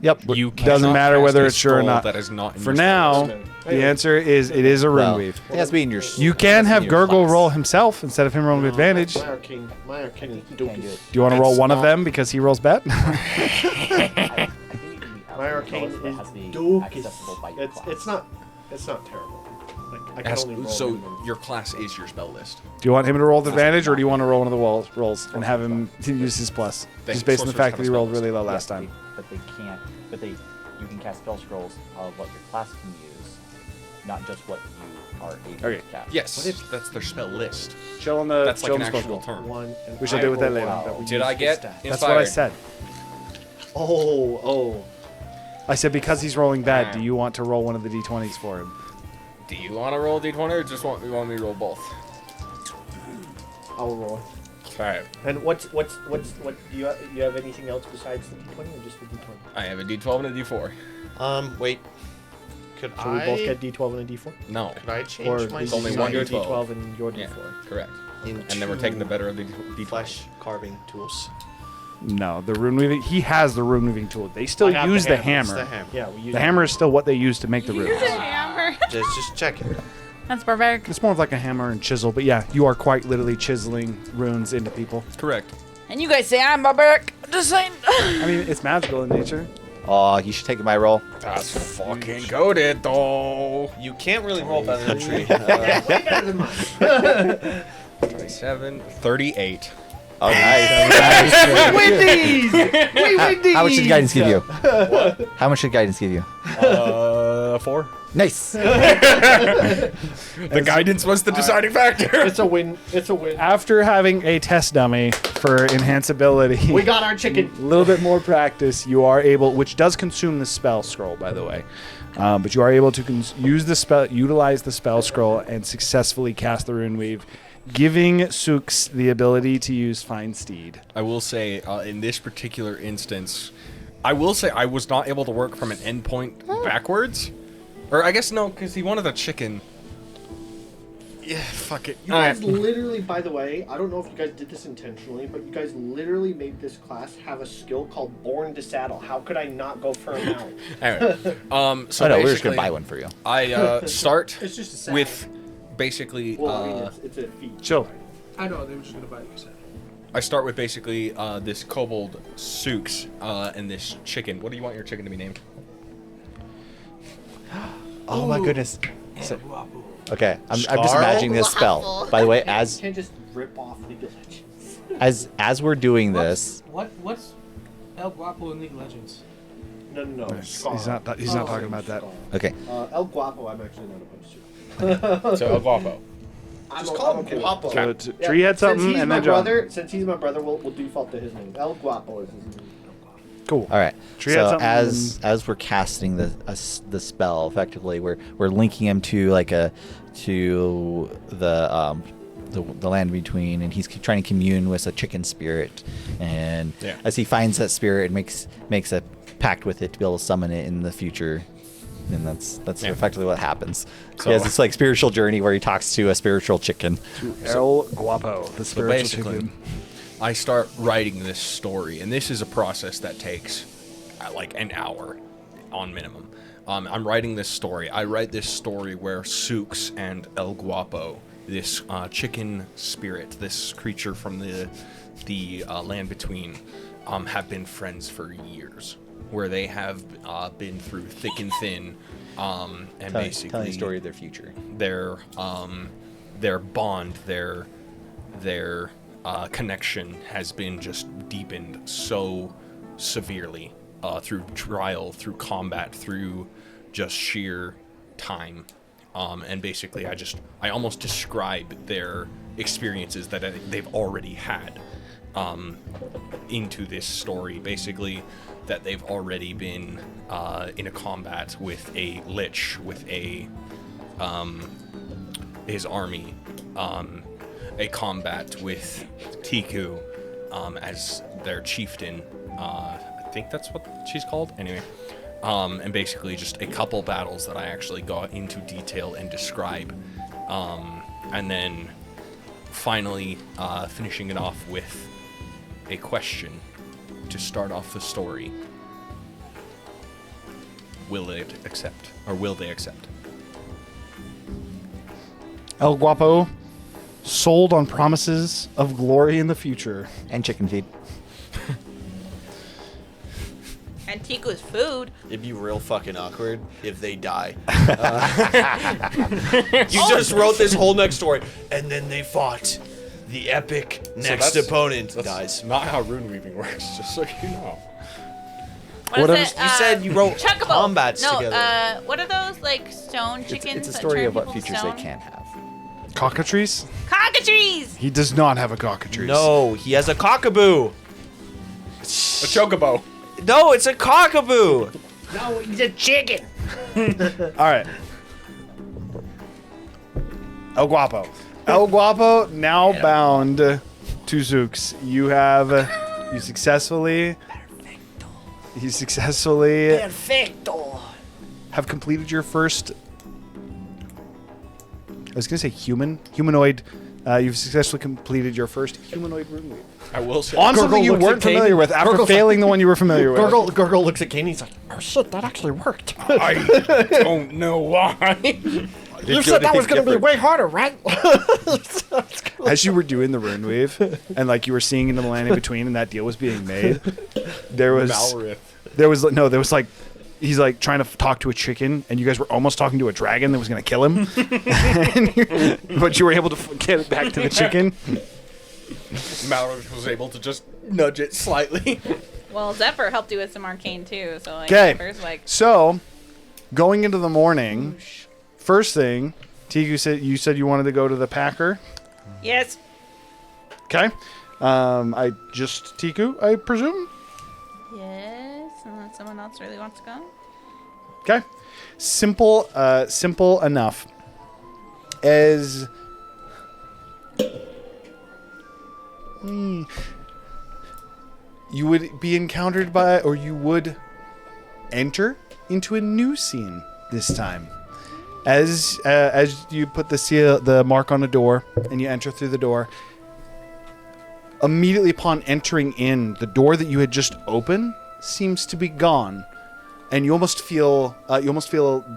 Yep. You doesn't cannot matter cast whether a it's true or scroll not. That is not in For your now, spells. the answer is it is a rune Well, weave. it has to be in your. You can have in your Gurgle class. roll himself instead of him rolling with advantage. Do My arcane is dopest. you want to roll It's one of not- them because he rolls bet? My arcane is dopest. It's not terrible. Like, I can only roll So minimum. your class is your spell list. Do you want him to roll with advantage, or do you want to roll one of the rolls and have him use his plus? Just based on the Sorcerers fact have that a he rolled spell really low list. last time. But they can't. But you can cast spell scrolls of what your class can use, not just what you are able Okay. to cast. Yes, that's their spell list. Chill on the. That's like chill an on the actual spell term. One, and We shall deal with that later. that we Did use I for get stats. That's what I inspired? said. Oh. I said because he's rolling bad, do you want to roll one of the d20s for him? Do you want to roll D20 or just want me to roll both? I'll roll. Okay. And what do you have anything else besides the d20 or just the d20? I have a D12 and a D4. Wait. Could So we I? both get d12 and a d4? No. Could I Or change my is only it one your D12. d12 and your Yeah, d4? correct. into And then we're taking the better of the D20. flesh carving tools? No, the rune weaving. He has the rune weaving tool. They still I have use the hammer. It's hammer. the hammer. Yeah, we use The hammer is still what they use to make the runes. Just check it. That's barbaric. It's more of like a hammer and chisel, but yeah, you are quite literally chiseling runes into people. Correct. And you guys say I'm barbaric. Just saying. I mean, it's magical in nature. Oh, you should take my roll. That's fucking goated, though. You can't really roll better than tree. 27, 38. Oh, nice. We win these! We win these! How much did guidance give you? What? How much did guidance give you? 4. Nice. The guidance was the deciding factor. It's a win. It's a win. After having a test dummy for enhanceability, We got our chicken. a little bit more practice, you are able, which does consume the spell scroll, by the way, but you are able to utilize the spell scroll and successfully cast the rune weave, giving Sooks the ability to use Find Steed. I will say, in this particular instance, I will say I was not able to work from an endpoint backwards. Or I guess no, because he wanted a chicken. Yeah, fuck it. You guys literally, by the way, I don't know if you guys did this intentionally, but you guys literally made this class have a skill called Born to Saddle. How could I not go for him now? Anyway, so I know, we're just basically, gonna buy one for you. I start It's just a saddle. with basically. Well, I mean, it's a feat. Chill. I know, they were just gonna buy you a set. I start with basically this kobold Sooks and this chicken. What do you want your chicken to be named? Oh my goodness. So, Okay, I'm just imagining this spell. By the way, You can't just rip off League of Legends. as we're doing this, What's El Guapo in League of Legends? No. He's not talking about that. okay. El Guapo, I'm actually not opposed to. So El Guapo. Just call him Guapo. So Tree had something, and then John. Since he's my brother, we'll default to his name. El Guapo is his name. Cool. All right. Tree had So something, as we're casting the spell, effectively, we're linking him to the land between, and he's trying to commune with a chicken spirit, and as he finds that spirit, makes a pact with it to be able to summon it in the future. And that's effectively what happens. So he has this like spiritual journey where he talks to a spiritual chicken. El Guapo, the So spiritual basically, chicken. I start writing this story, and this is a process that takes like an hour on minimum. I'm writing this story. I write this story where Sooks and El Guapo, this chicken spirit, this creature from the land between, have been friends for years, where they have been through thick and thin, and basically telling the story of their future. Their bond, their connection has been just deepened so severely through trial, through combat, through just sheer time, and basically I almost describe their experiences that they've already had into this story. Basically, that they've already been in a combat with a lich, with his army, a combat with Tiku as their chieftain. I think that's what she's called. Anyway, and basically just a couple battles that I actually got into detail and describe, and then finally finishing it off with a question to start off the story. Will they accept? Or will they accept? El Guapo, sold on promises of glory in the future. And chicken feed. And Tiku's food. It'd be real fucking awkward if they die. You just wrote this whole next story, and then they fought. The epic next opponent dies. Not how rune weaving works, just so you know. What is it? You said you wrote Chocobo. combats no, together. what are those like stone chickens? It's a that story turn of what people to futures they stone? can have. Cockatrice? Cockatrice. He does not have a cockatrice. No, he has a cockaboo. A chocobo. No, it's a cockaboo. No, he's a chicken. All right. El Guapo. El Guapo, now bound to Zooks. You successfully Perfecto. have completed your first. I was gonna say humanoid. You've successfully completed your first humanoid rune weave. I will say. On Gurgle something you looks weren't at Kane. familiar with after Gurgle's failing the one you were familiar with. Gurgle looks at Kane. He's like, "Oh shit, that actually worked." I don't know why. You said that was going to be way harder, right? As you were doing the rune weave, and like you were seeing into the land in between, and that deal was being made, there was like he's like trying to talk to a chicken, and you guys were almost talking to a dragon that was going to kill him, but you were able to get it back to the chicken. Malrith was able to just nudge it slightly. Well, Zephyr helped you with some arcane too, so like Okay, Zephyr's like so going into the morning, first thing, Tiku said you wanted to go to the Packer. yes. Okay, Tiku, I presume. Yes, unless someone else really wants to go. Okay, simple enough. As you would be encountered by, or you would enter into a new scene this time. As you put the mark on a door and you enter through the door, immediately upon entering in, the door that you had just opened seems to be gone, and you almost feel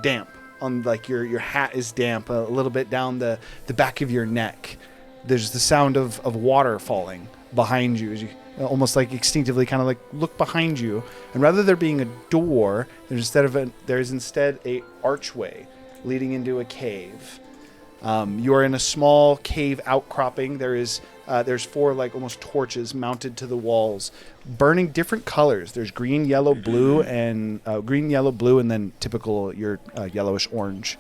damp on, like your hat is damp a little bit down the back of your neck. There's the sound of water falling behind you as you almost like instinctively kind of like look behind you, and rather there being a door, there's instead a archway leading into a cave. You are in a small cave outcropping. There's 4 like almost torches mounted to the walls, burning different colors. There's green, yellow, blue, and then typical your yellowish orange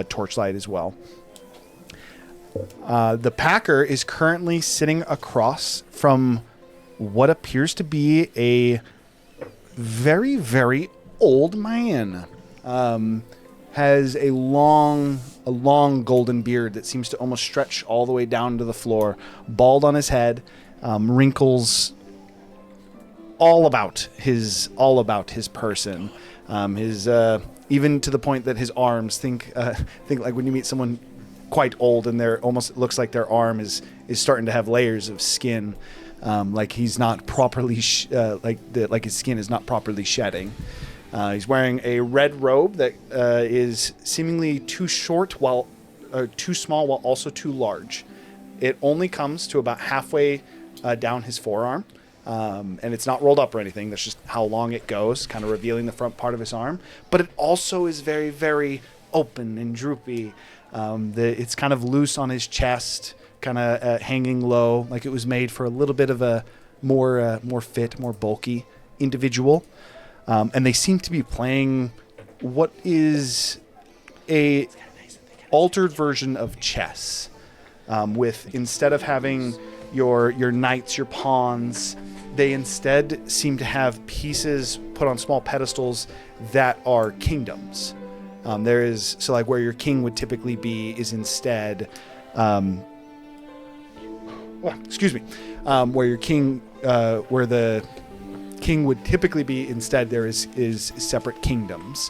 torchlight as well. The Packer is currently sitting across from what appears to be a very, very old man. Has a long golden beard that seems to almost stretch all the way down to the floor, bald on his head, wrinkles all about his person. Even to the point that his arms think like when you meet someone quite old and they're almost, it looks like their arm is starting to have layers of skin, like he's not properly like his skin is not properly shedding. He's wearing a red robe that is seemingly too small while also too large. It only comes to about halfway down his forearm, and it's not rolled up or anything. That's just how long it goes, kind of revealing the front part of his arm. But it also is very, very open and droopy. It's kind of loose on his chest, kind of hanging low, like it was made for a little bit of a more fit, more bulky individual. And they seem to be playing what is a altered version of chess, with instead of having your knights, your pawns, they instead seem to have pieces put on small pedestals that are kingdoms. So like where your king would typically be is instead, where your king, where the king would typically be instead, there is separate kingdoms.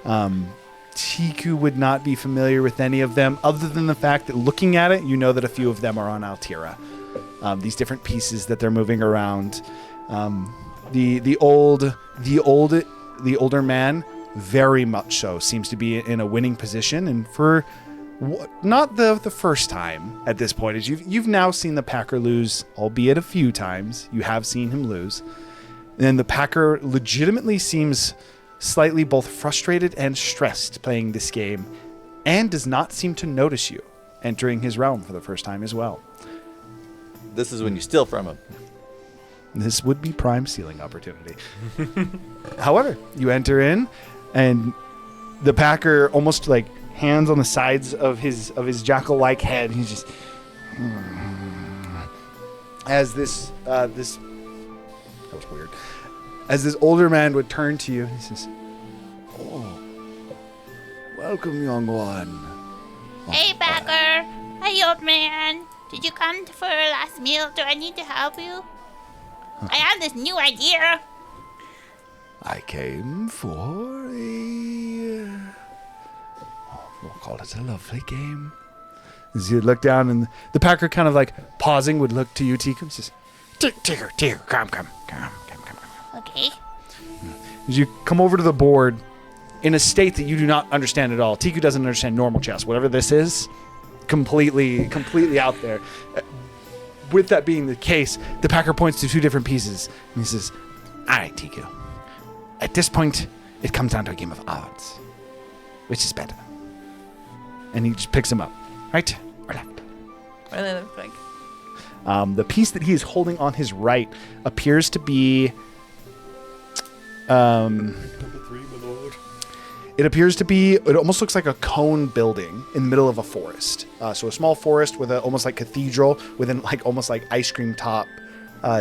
Tiku would not be familiar with any of them, other than the fact that looking at it, you know that a few of them are on Altira. These different pieces that they're moving around. The older man, very much so, seems to be in a winning position, and for not the first time at this point, as you've now seen the Packer lose, albeit a few times. You have seen him lose. And the Packer legitimately seems slightly both frustrated and stressed playing this game, and does not seem to notice you entering his realm for the first time as well. This is when you steal from him. This would be prime stealing opportunity. However, you enter in, and the Packer almost like hands on the sides of his jackal-like head. He's just as this that was weird. As this older man would turn to you, he says, "Oh, welcome, young one." Hey, Packer. Hey, old man. Did you come for a last meal? Do I need to help you? I have this new idea. I came for we'll call it a lovely game. As you look down, and the Packer kind of like pausing would look to you, Tiku, and says, "Tiku, come. Okay. As you come over to the board, in a state that you do not understand at all. Tiku doesn't understand normal chess. Whatever this is, completely out there. With that being the case, the Packer points to 2 different pieces, and he says, all right, Tiku. At this point, it comes down to a game of odds. Which is better? And he just picks them up. Right or left? What do they look like? The piece that he is holding on his right appears to be... it almost looks like a cone building in the middle of a forest. So a small forest with a almost like cathedral with an almost like ice cream top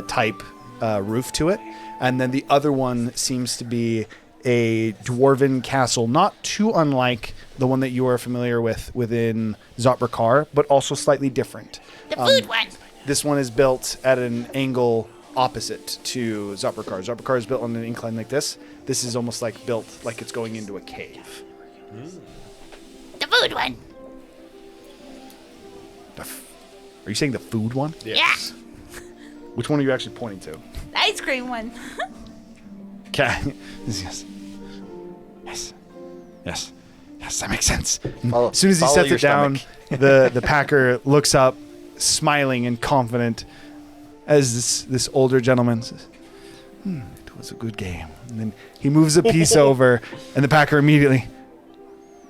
type roof to it. And then the other one seems to be a dwarven castle, not too unlike the one that you are familiar with within Zotbrakar, but also slightly different. The food one. This one is built at an angle opposite to Zotbrakar. Zotbrakar is built on an incline like this. This is almost like built like it's going into a cave. The food one. Are you saying the food one? Yes. Which one are you actually pointing to? The ice cream one. Okay. Yes, that makes sense. As soon as he sets it down, the Packer looks up, smiling and confident, as this older gentleman says, it was a good game. And then he moves a piece over, and the Packer immediately,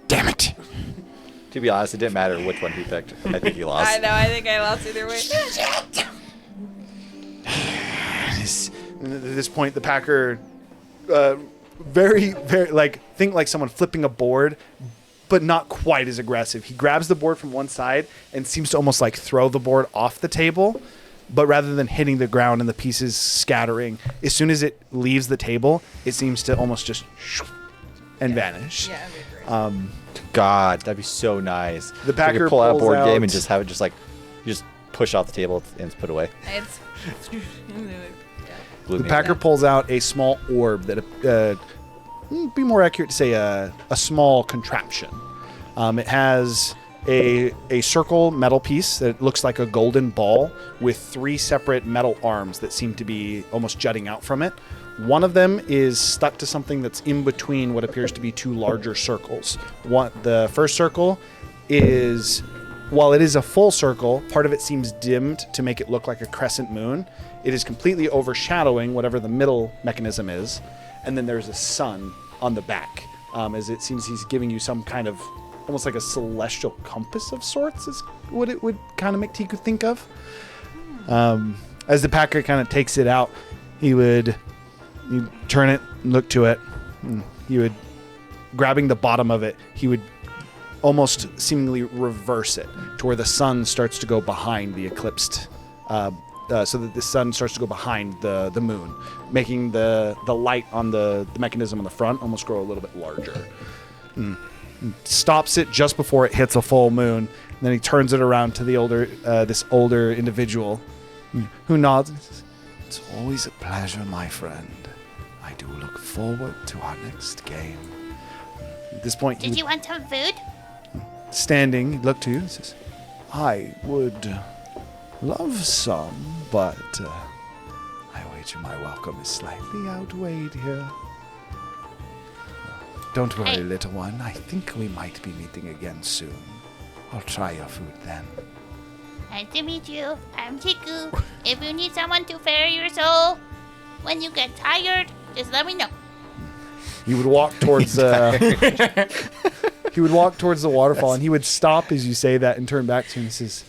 damn it. To be honest, it didn't matter which one he picked. I think he lost. I know, I think I lost either way. At this point, the Packer, very, think like someone flipping a board, but not quite as aggressive. He grabs the board from one side and seems to almost like throw the board off the table, but rather than hitting the ground and the pieces scattering, as soon as it leaves the table, it seems to almost just and vanish. Yeah, that'd be great. God, that'd be so nice. The Packer you could pull out a pulls board game out- and just have it just like, you just push off the table and it's put away. It's The Packer pulls out a small orb that, be more accurate to say a small contraption. It has a circle metal piece that looks like a golden ball with 3 separate metal arms that seem to be almost jutting out from it. One of them is stuck to something that's in between what appears to be 2 larger circles. The first circle is, while it is a full circle, part of it seems dimmed to make it look like a crescent moon. It is completely overshadowing whatever the middle mechanism is. And then there's a sun on the back, as it seems he's giving you some kind of, almost like a celestial compass of sorts is what it would kind of make Tiku think of. As the Packer kind of takes it out, you'd turn it and look to it. And he would, grabbing the bottom of it, he would almost seemingly reverse it to where the sun starts to go behind the eclipsed, so that the sun starts to go behind the moon, making the light on the mechanism on the front almost grow a little bit larger. Stops it just before it hits a full moon. And then he turns it around to this older individual who nods and says, "It's always a pleasure, my friend. I do look forward to our next game." At this point, Did you want some food? standing, he'd look to you and says, "I would love some, but I wager my welcome is slightly outweighed here. Don't worry, little one. I think we might be meeting again soon. I'll try your food then." Nice to meet you. I'm Chiku. If you need someone to ferry your soul, when you get tired, just let me know. He would walk towards he would walk towards the waterfall, and he would stop as you say that and turn back to you and says,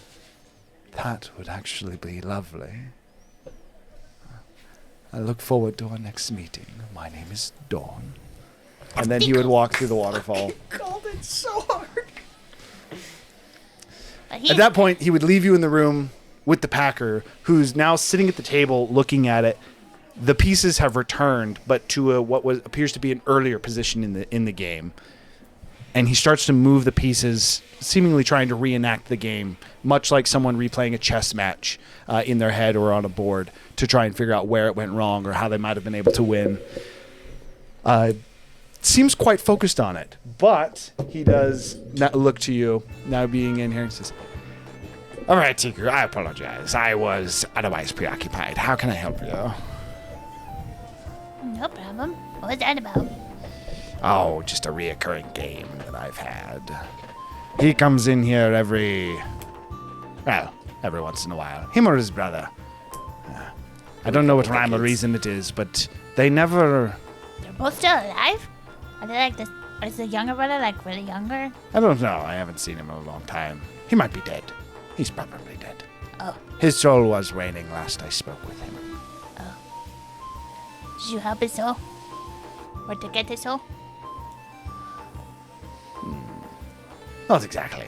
"That would actually be lovely. I look forward to our next meeting. My name is Dawn." And then he would walk through the waterfall. Called it so hard. At that point, he would leave you in the room with the Packer, who's now sitting at the table looking at it. The pieces have returned, but to what appears to be an earlier position in the game. And he starts to move the pieces, seemingly trying to reenact the game, much like someone replaying a chess match in their head or on a board to try and figure out where it went wrong or how they might have been able to win. Seems quite focused on it, but he does not look to you now being in here and says, "All right, Tiku, I apologize. I was otherwise preoccupied. How can I help you?" No problem. What was that about? Oh, just a reoccurring game that I've had. He comes in here every once in a while. Him or his brother. I don't know what rhyme or reason it is, but they never... They're both still alive? Are they like this? Is the younger brother like really younger? I don't know. I haven't seen him in a long time. He might be dead. He's probably dead. Oh. His soul was waning last I spoke with him. Did you help his soul? Or to get his soul? Not exactly.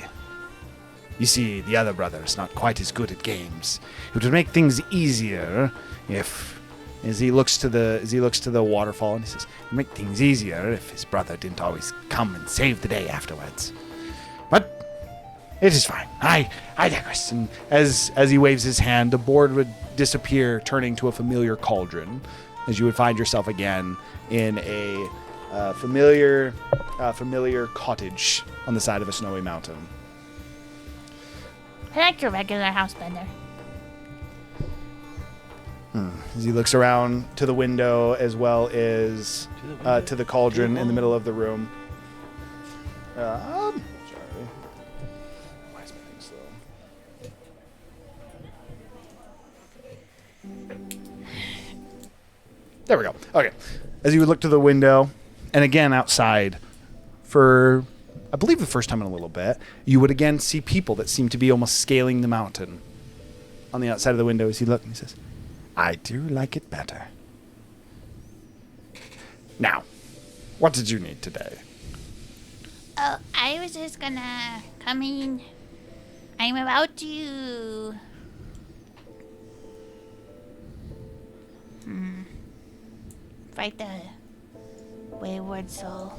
You see, the other brother is not quite as good at games. It would make things easier if, as he looks to the waterfall, and he says, "It would make things easier if his brother didn't always come and save the day afterwards." But it is fine. I digress. And as he waves his hand, the board would disappear, turning to a familiar cauldron, as you would find yourself again in a familiar cottage on the side of a snowy mountain. I like your regular house better. As he looks around to the window as well as to the cauldron in the middle of the room. Sorry. Why is my thing slow? There we go. Okay. As you would look to the window, and again outside, for I believe the first time in a little bit, you would again see people that seem to be almost scaling the mountain on the outside of the window. As he looks and he says, "I do like it better." Now, what did you need today? Oh, I was just gonna come in. I'm about to... fight the wayward soul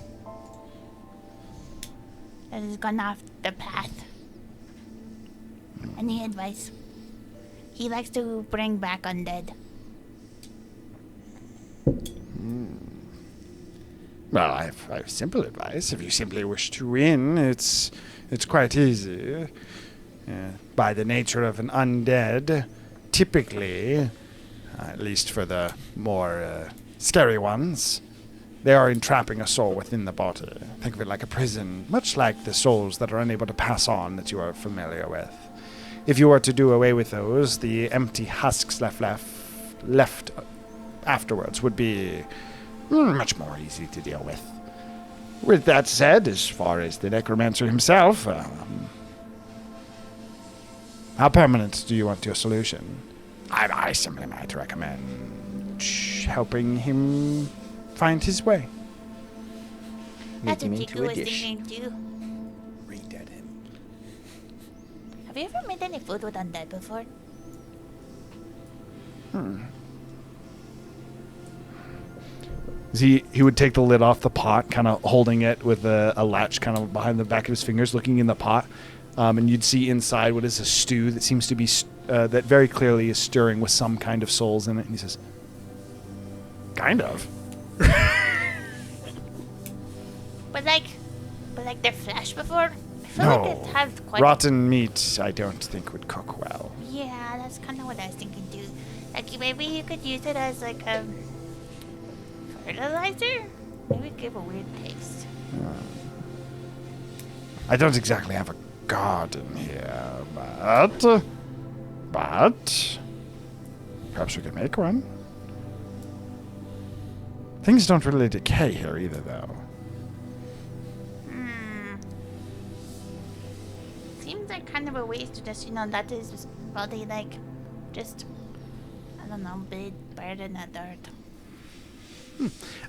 that has gone off the path. Any advice? He likes to bring back undead. Well, I have simple advice. If you simply wish to win, it's quite easy. By the nature of an undead, typically, at least for the more scary ones, they are entrapping a soul within the body. Think of it like a prison, much like the souls that are unable to pass on that you are familiar with. If you were to do away with those, the empty husks left afterwards would be much more easy to deal with. With that said, as far as the necromancer himself, how permanent do you want your solution? I simply might recommend helping him find his way. That's what Make him Tiku into a was dish. thinking too. Redead him. Have you ever made any food with undead before? He would take the lid off the pot, kind of holding it with a latch kind of behind the back of his fingers, looking in the pot. And you'd see inside what is a stew that seems to be, that very clearly is stirring with some kind of souls in it. And he says, "Kind of." But like their flesh before? I feel No. like it has quite... Rotten meat, I don't think would cook well. Yeah, that's kind of what I was thinking too. Like maybe you could use it as like a fertilizer? Maybe give a weird taste. I don't exactly have a garden here, but perhaps we could make one. Things don't really decay here either, though. Seems like kind of a waste to just, that is probably like just, I don't know, buried in the dirt.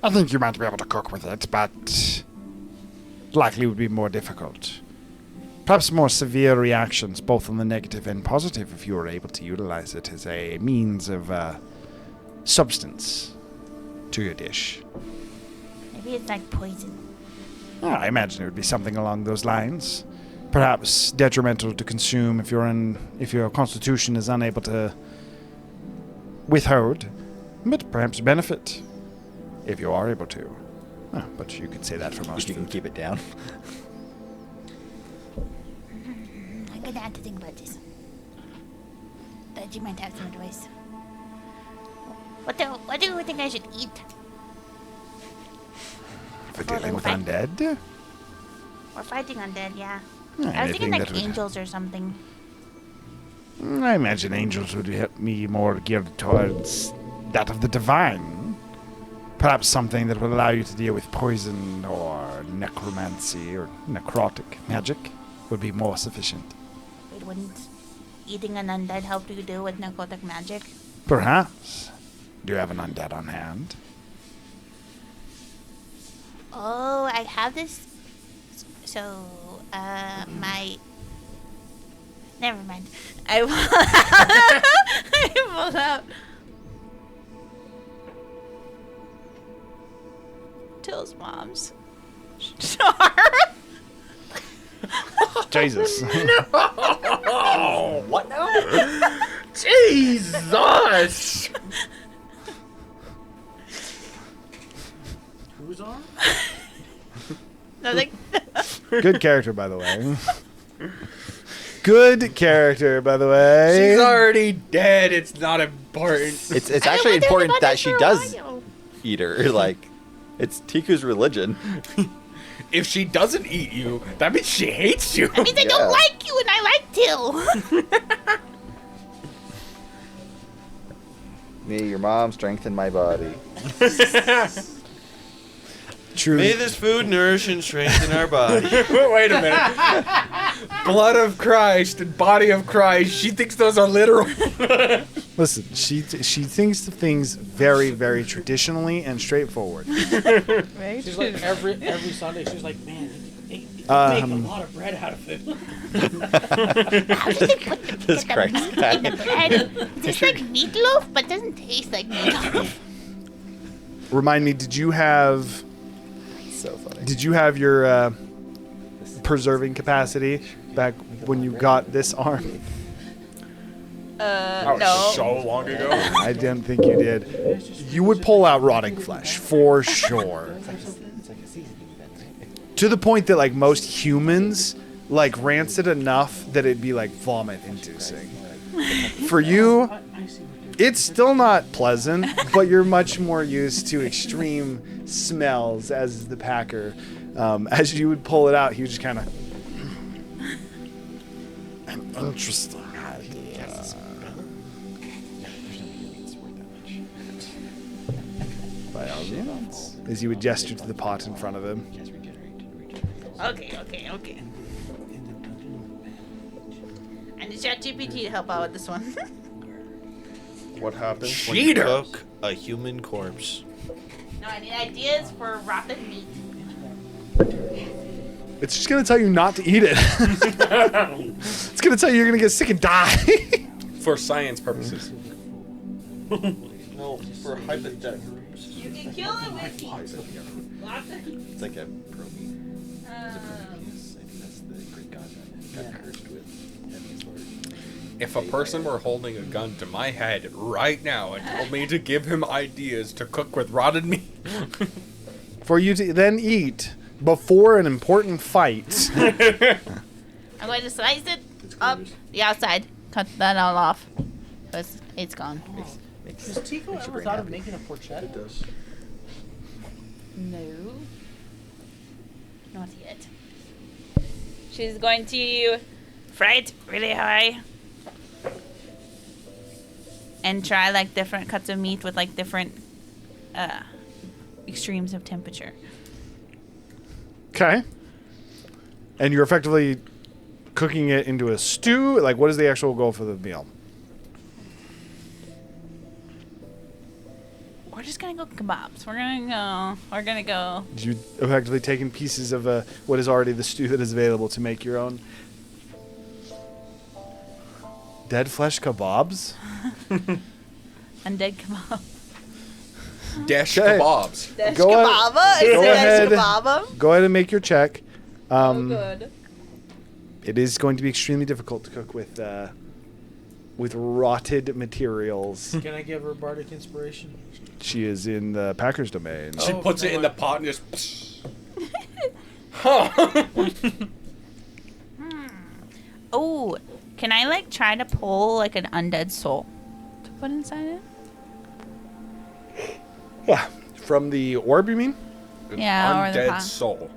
I think you might be able to cook with it, but likely would be more difficult. Perhaps more severe reactions, both on the negative and positive, if you were able to utilize it as a means of substance to your dish. Maybe it's like poison. I imagine it would be something along those lines. Perhaps detrimental to consume if your constitution is unable to withhold, but perhaps benefit if you are able to. But you could say that for most. You can keep it down. I'm gonna have to think about this. That you might have some advice. What do you think I should eat? For dealing with undead? We're fighting undead, yeah. Yeah, I was thinking anything like that would- angels or something. I imagine angels would help me more geared towards that of the divine. Perhaps something that will allow you to deal with poison or necromancy or necrotic magic would be more sufficient. Wait, wouldn't eating an undead help you deal with necrotic magic? Perhaps. Do you have an undead on hand? Oh, I have this. So, my. Never mind. I pulled out. Till's mom's charm. Jesus. Oh, what now? Jesus! Who's on? Nothing. Good character, by the way. Good character, by the way. She's already dead. It's not important. It's actually important that she does eat her. Like, it's Tiku's religion. If she doesn't eat you, that means she hates you. That means I don't like you and I like Till. May your mom strengthen my body. True. May this food nourish and strengthen our body. Wait a minute. Blood of Christ and body of Christ. She thinks those are literal. Listen, she thinks of things very, very traditionally and straightforward. She's like every Sunday. She's like, man, they make a lot of bread out of it. This cracks In the bread. It's like meatloaf, but doesn't taste like meatloaf. Remind me, did you have so funny. Did you have your preserving capacity back when you got this arm? That was No. so long ago. I didn't think you did. You would pull out rotting flesh for sure. To the point that like most humans like rancid enough that it'd be like vomit inducing. For you, it's still not pleasant, but you're much more used to extreme smells as the packer. As you would pull it out, he would just kind of. An interesting idea. By all means. As you would gesture to the pot in front of him. Okay. I need ChatGPT to help out with this one. What happens Cheater. when you cook a human corpse? No, I need ideas for rotten meat. It's just gonna tell you not to eat it. It's gonna tell you you're gonna get sick and die. For science purposes. No, for hypothetical. You can kill it with heat. Lots of heat. It's like a Prometheus. I think that's the Greek god that got cursed with heavy sword. If a person were holding a gun to my head right now and told me to give him ideas to cook with rotted meat. For you to then eat before an important fight. I'm going to slice it up the outside. Cut that all off. It's gone. Has Tico ever thought of making a porchetta? It does. No. Not yet. She's going to Fry it really high. And try like different cuts of meat with like different extremes of temperature. Okay. And you're effectively cooking it into a stew? Like, what is the actual goal for the meal? We're just gonna go kebabs. We're gonna go. You effectively taking pieces of what is already the stew that is available to make your own dead flesh kebabs? Undead kebab. Dash Okay. kebabs. Dash Go kebaba? Is go it ahead. dash kebaba? Go ahead and make your check. Oh, good. It is going to be extremely difficult to cook with rotted materials. Can I give her bardic inspiration? She is in the Packers domain. She Oh, puts it never in the mind. pot and just. Huh. Oh, can I like try to pull like an undead soul to put inside it? Yeah. From the orb, you mean? An Yeah, or the undead con- soul.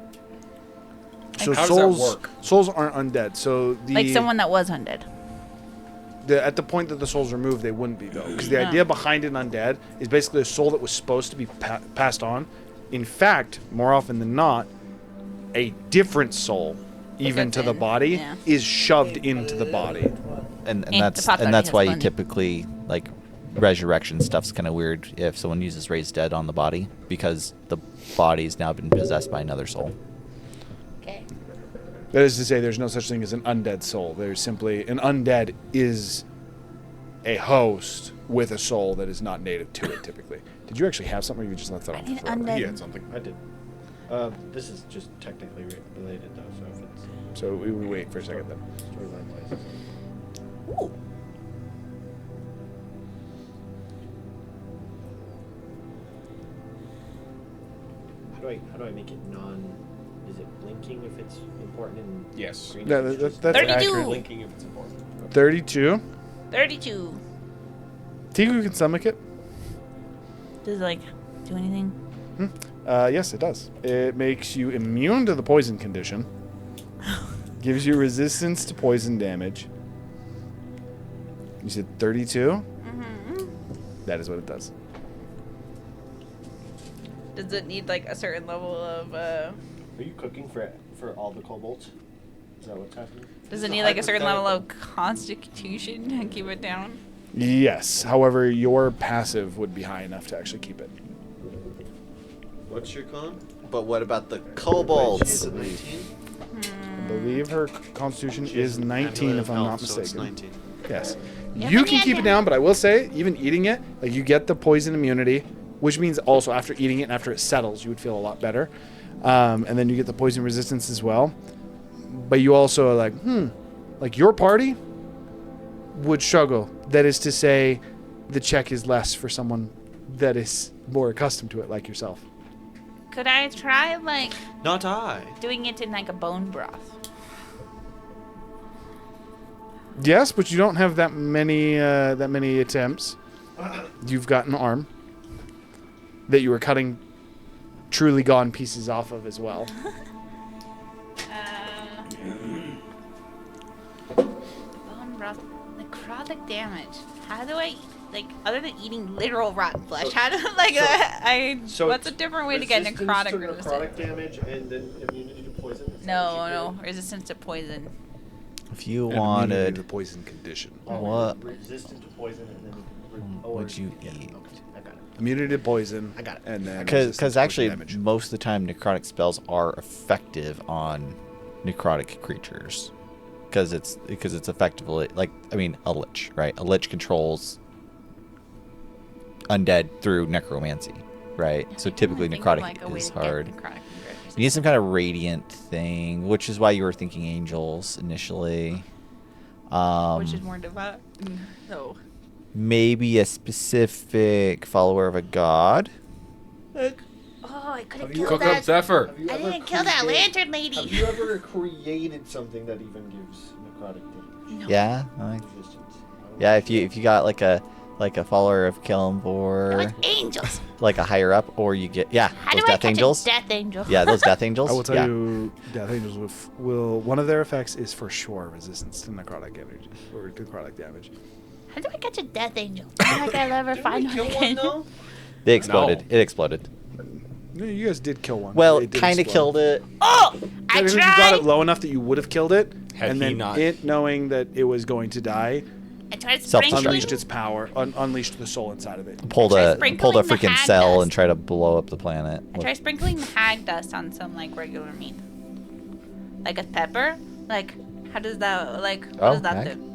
So How does souls, that work? souls aren't undead. So Like someone that was undead. At the point that the souls are moved, they wouldn't be though, because the idea behind an undead is basically a soul that was supposed to be passed on. In fact, more often than not, a different soul, even to the body, is shoved into the body. And the that's pot and already that's has why you money. typically like resurrection stuff's kind of weird if someone uses raised dead on the body because the body's now been possessed by another soul. Okay. That is to say, there's no such thing as an undead soul. There's simply an undead is a host with a soul that is not native to it. Typically, did you actually have something, or you just left that on the floor? undead. He had something. I did. This is just technically related though, so if it's So we wait for a second then. storyline wise. Ooh. How do I make it non? Is it blinking if it's important and Yes. green Yeah, if it's just- that's 32. accurate. blinking if it's important? 32. 32. Tiku can stomach it. Does it like do anything? Yes, it does. It makes you immune to the poison condition. Gives you resistance to poison damage. You said 32? Mm-hmm. That is what it does. Does it need like a certain level of? Are you cooking for all the kobolds? Is that what's happening? Does it need like a certain level of constitution to keep it down? Yes. However, your passive would be high enough to actually keep it. What's your con? But what about the She's kobolds? at 19. I believe her constitution is 19, if I'm not So it's mistaken. 19. Yes. Yeah, You but can yeah, keep it yeah. down, but I will say, even eating it, like you get the poison immunity, which means also after eating it and after it settles, you would feel a lot better. And then you get the poison resistance as well. But you also are like, like your party would struggle. That is to say, the check is less for someone that is more accustomed to it, like yourself. Could I try like Not I. doing it in like a bone broth? Yes, but you don't have that many attempts. You've got an arm that you were cutting truly gone pieces off of as well. Bone broth, necrotic damage. How do I like other than eating literal rotten flesh? How do what's a different way to get necrotic resistance? necrotic damage and then immunity to poison? Is that No, what you no, did? resistance to poison. If you And immunity to wanted, the poison condition. what Resistant to poison and then. would you yeah, eat? Okay, I got it. Immunity to poison. I got it. And then Because resistance to actually, poison damage. most of the time, necrotic spells are effective on necrotic creatures. Because it's effectively a lich, right? A lich controls undead through necromancy, right? So typically, Think of, necrotic like, a way is to get hard. necrotic You need some kind of radiant thing, which is why you were thinking angels initially. which is more devout. No. Maybe a specific follower of a god. Oh, I could have killed Cook up that. Zephyr. Have you I ever didn't kill that created- lantern lady. Have you ever created something that even gives necrotic damage? Yeah, Resistance? yeah. If you got like a follower of It Kilmbor, was angels. like a higher up, or you get How those do I death catch angels. a death angel? Yeah, those death angels. I will tell yeah. you, Death Angels will one of their effects is for sure resistance to necrotic damage or necrotic damage. How do I catch a death angel? I don't think I'll ever find one again. They exploded. No. It exploded. No, you guys did kill one. Well, It did kind of explode. killed it. Oh, I Technically, you got tried. it low enough that you would have killed it, Had and he then not- it knowing that it was going to die, I tried Self-destruct. sprinkling. unleashed its power, unleashed the soul inside of it. Pulled I tried a sprinkling the freaking hag cell dust. and tried to blow up the planet. I try sprinkling the hag dust on some like regular meat. Like a pepper? Like how does that what Oh, does that hag? do?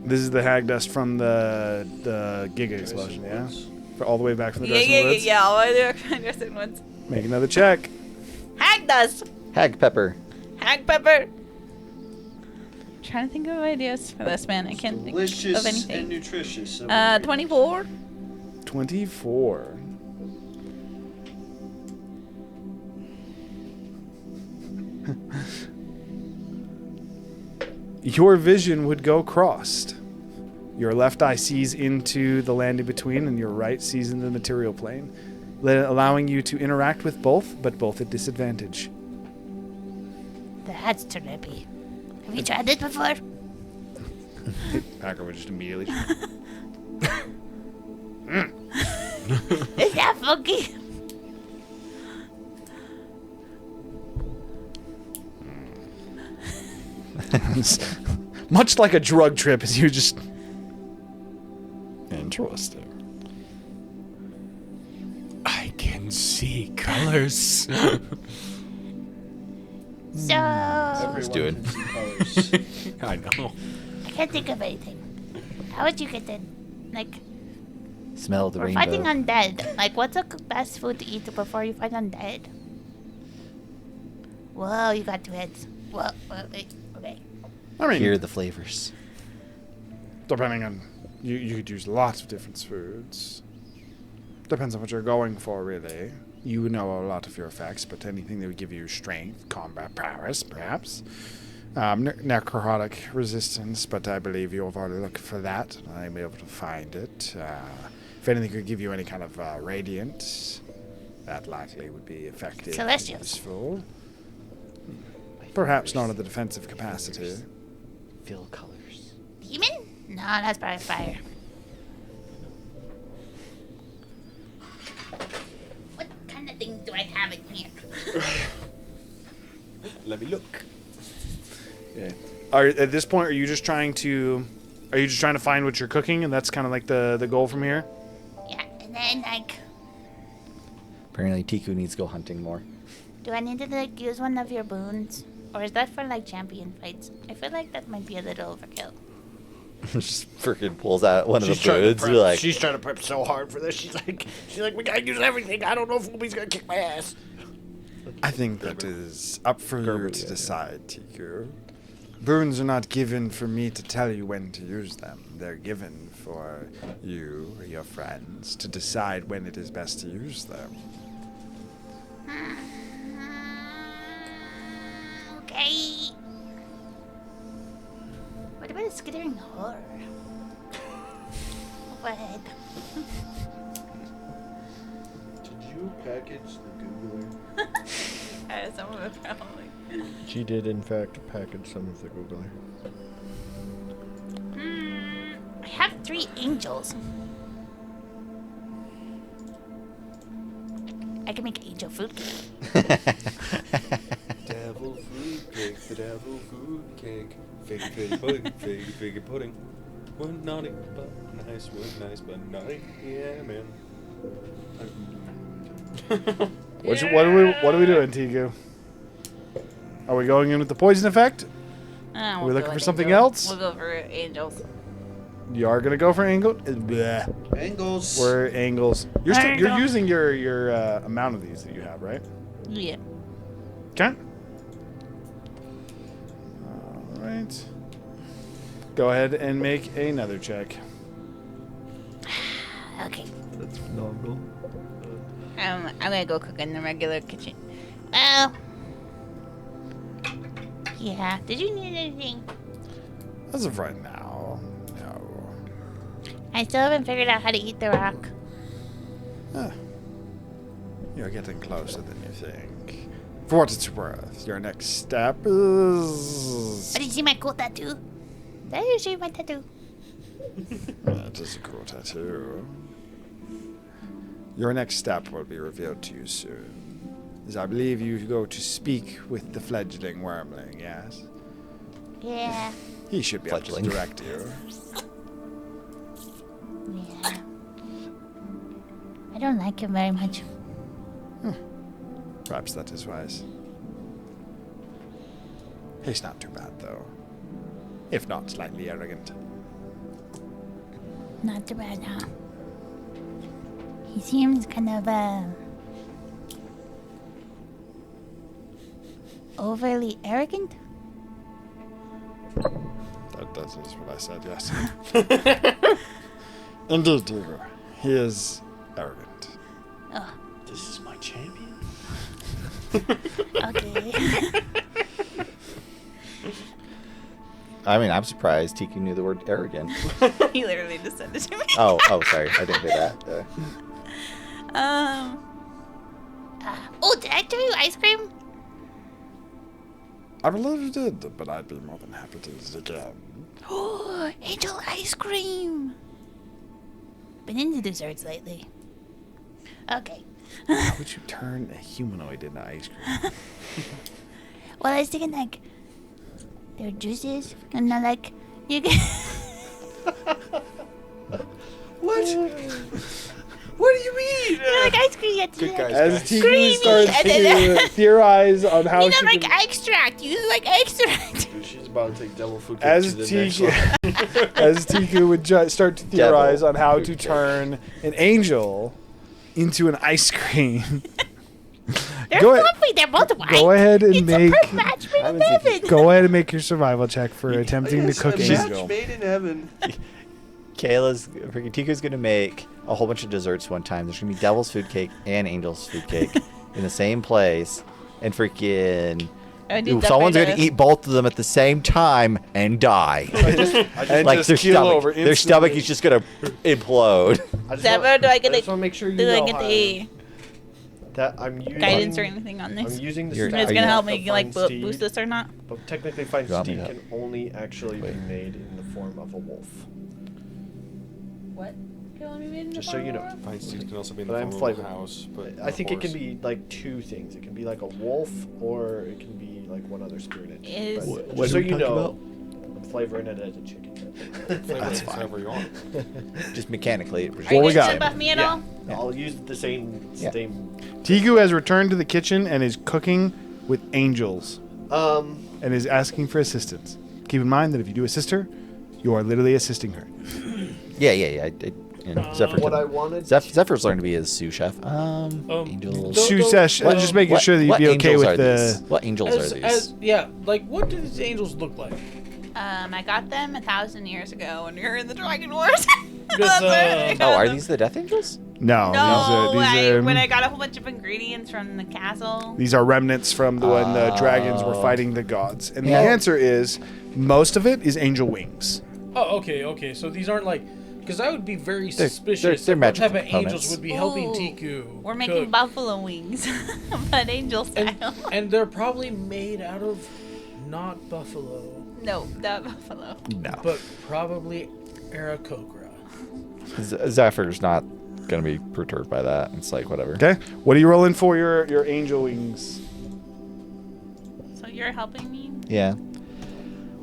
This is the hag dust from the Giga explosion, yeah? For all the way back from the Yeah, Dresden yeah, yeah, Woods? yeah. All the Dresden Woods. Make another check. Hag dust. Hag pepper. Hag pepper. Trying to think of ideas for this man. I can't think Delicious of anything. and nutritious. 24. 24. Your vision would go crossed. Your left eye sees into the land in between, and your right sees into the material plane. allowing you to interact with both, but both at disadvantage. That's trippy. Have you tried this before? Packer would just immediately. Is that funky? Much like a drug trip, as you just. Interesting. I can see colors. So. Let's do it. I know. I can't think of anything. How would you get the, like, Smell the we're rainbow. fighting undead. Like, what's the best food to eat before you fight undead? Whoa, you got 2 heads. Whoa, wait, okay. I mean, Hear the flavors. depending on, you could use lots of different foods. Depends on what you're going for, really. You know a lot of your effects, but anything that would give you strength, combat prowess, perhaps. Necrotic resistance, but I believe you've already looked for that, and I'm able to find it. If anything could give you any kind of radiant, that likely would be effective. Celestials. Useful. Perhaps not at the defensive capacity. Feel colors. Demon? No, that's probably fire. What kind of thing do I have in here? Let me look. Yeah. At this point, are you just trying to find what you're cooking, and that's kind of like the goal from here? Yeah, and then, like, Apparently, Tiku needs to go hunting more. do I need to, like, use one of your boons? Or is that for, like, champion fights? I feel like that might be a little overkill. Just freaking pulls out one of the trying to birds. prep. You're like, She's trying to prep so hard for this. She's like, we gotta use everything. I don't know if Luby's gonna kick my ass. I think that is up for you to decide, Tiku. Boons are not given for me to tell you when to use them. They're given for you or your friends to decide when it is best to use them. Okay. What about a skittering horror? What? Did you package the Googler? Some of it probably. She did, in fact, package some of the Googler. I have 3 angels. I can make angel food cake. Devil food cake, the devil food cake. Figgy pudding, figgy pudding. One naughty but nice, one nice but naughty. Yeah, man. What are we doing, Tiku? Are we going in with the poison effect? Are we looking for something else? We'll go for angels. You are gonna go for angle? Bleh. Angles. We're angles. You're using your amount of these that you have, right? Yeah. Okay. All right. Go ahead and make another check. Okay. That's phenomenal. I'm gonna go cook in the regular kitchen. Well. Yeah. Did you need anything? As of right now, no. I still haven't figured out how to eat the rock. You're getting closer than you think. For what it's worth, your next step is... Oh, did you see my cool tattoo? Did you see my tattoo? That is a cool tattoo. Your next step will be revealed to you soon. As I believe you go to speak with the fledgling wormling, yes? Yeah. He should be able to direct you. Yeah. I don't like him very much. Perhaps that is wise. He's not too bad, though. If not slightly arrogant. Not too bad, huh? He seems kind of, overly arrogant? That is what I said, yes. Indeed, Tiku. He is arrogant. Oh. This is my champion. Okay. I mean, I'm surprised Tiku knew the word arrogant. He literally just said it to me. Oh, sorry. I didn't hear that. enter you ice cream? I would love to, but I'd be more than happy to sit down. Oh, angel ice cream. Been into desserts lately. Okay. How would you turn a humanoid into ice cream? Well, I was thinking like they're juices, and then like you can. What? What do you mean? Like ice cream. You have to Good guys, As guys. Tiku starts to theorize on how You know, she like can... extract. Use like extract. Dude, she's about to take devil food As to the next Tiku, level. as Tiku would start to theorize on how to turn an angel into an ice cream. They're Go ahead- fluffy. They're both white. Go ahead and It's make. a perfect match made in heaven. Go ahead and make your survival check for attempting to cook Match angel. made in heaven. Tiku's gonna make a whole bunch of desserts one time. There's gonna be Devil's Food Cake and Angel's Food Cake in the same place, and freaking someone's gonna eat both of them at the same time and die. And Like just their keel stomach, over their stomach instantly. is just gonna implode. I Do I get just want to make sure you Do know I get the that I'm using guidance or anything on this? I'm using the You're- stat It's gonna help to me like find steed, boost this or not? But technically, Find You want me Steed to- can only actually be made in the form of a wolf. What? Just so you know. Find Steed can also be in But the I'm form of a flavored. house, but I think it can horse. be like two things. It can be like a wolf, or it can be like one other spirit entity. Is- But What just are so we you talking know, about? I'm flavoring it as a chicken. That's fine. However you want. Just mechanically. It Are What you we gonna got? buff me at all? I'll use the same. Yeah. Tiku has returned to the kitchen and is cooking with angels and is asking for assistance. Keep in mind that if you do assist her, you are literally assisting her. Yeah. Zephyr's, What I wanted. Zephyr's learned to be a sous chef. Angels. Sous chef, just making What- sure that you'd what be okay angels with are the. these? What angels are these? Like, what do these angels look like? I got them 1,000 years ago when we were in the Dragon Wars. Because, I got Oh, are them. these the Death Angels? No, No, these are when I got a whole bunch of ingredients from the castle. these are remnants from the when the dragons were fighting the gods. And Yeah. the answer is most of it is angel wings. Oh, okay. So these aren't like, because I would be very suspicious. they're of what magic type of components. angels would be helping Ooh, Tiku. We're making cook. buffalo wings, but angel style. And they're probably made out of not buffalo, No, not buffalo. No. but probably Aarakocra. Zephyr's not gonna be perturbed by that. It's like whatever. Okay, what are you rolling for your angel wings? So you're helping me? Yeah.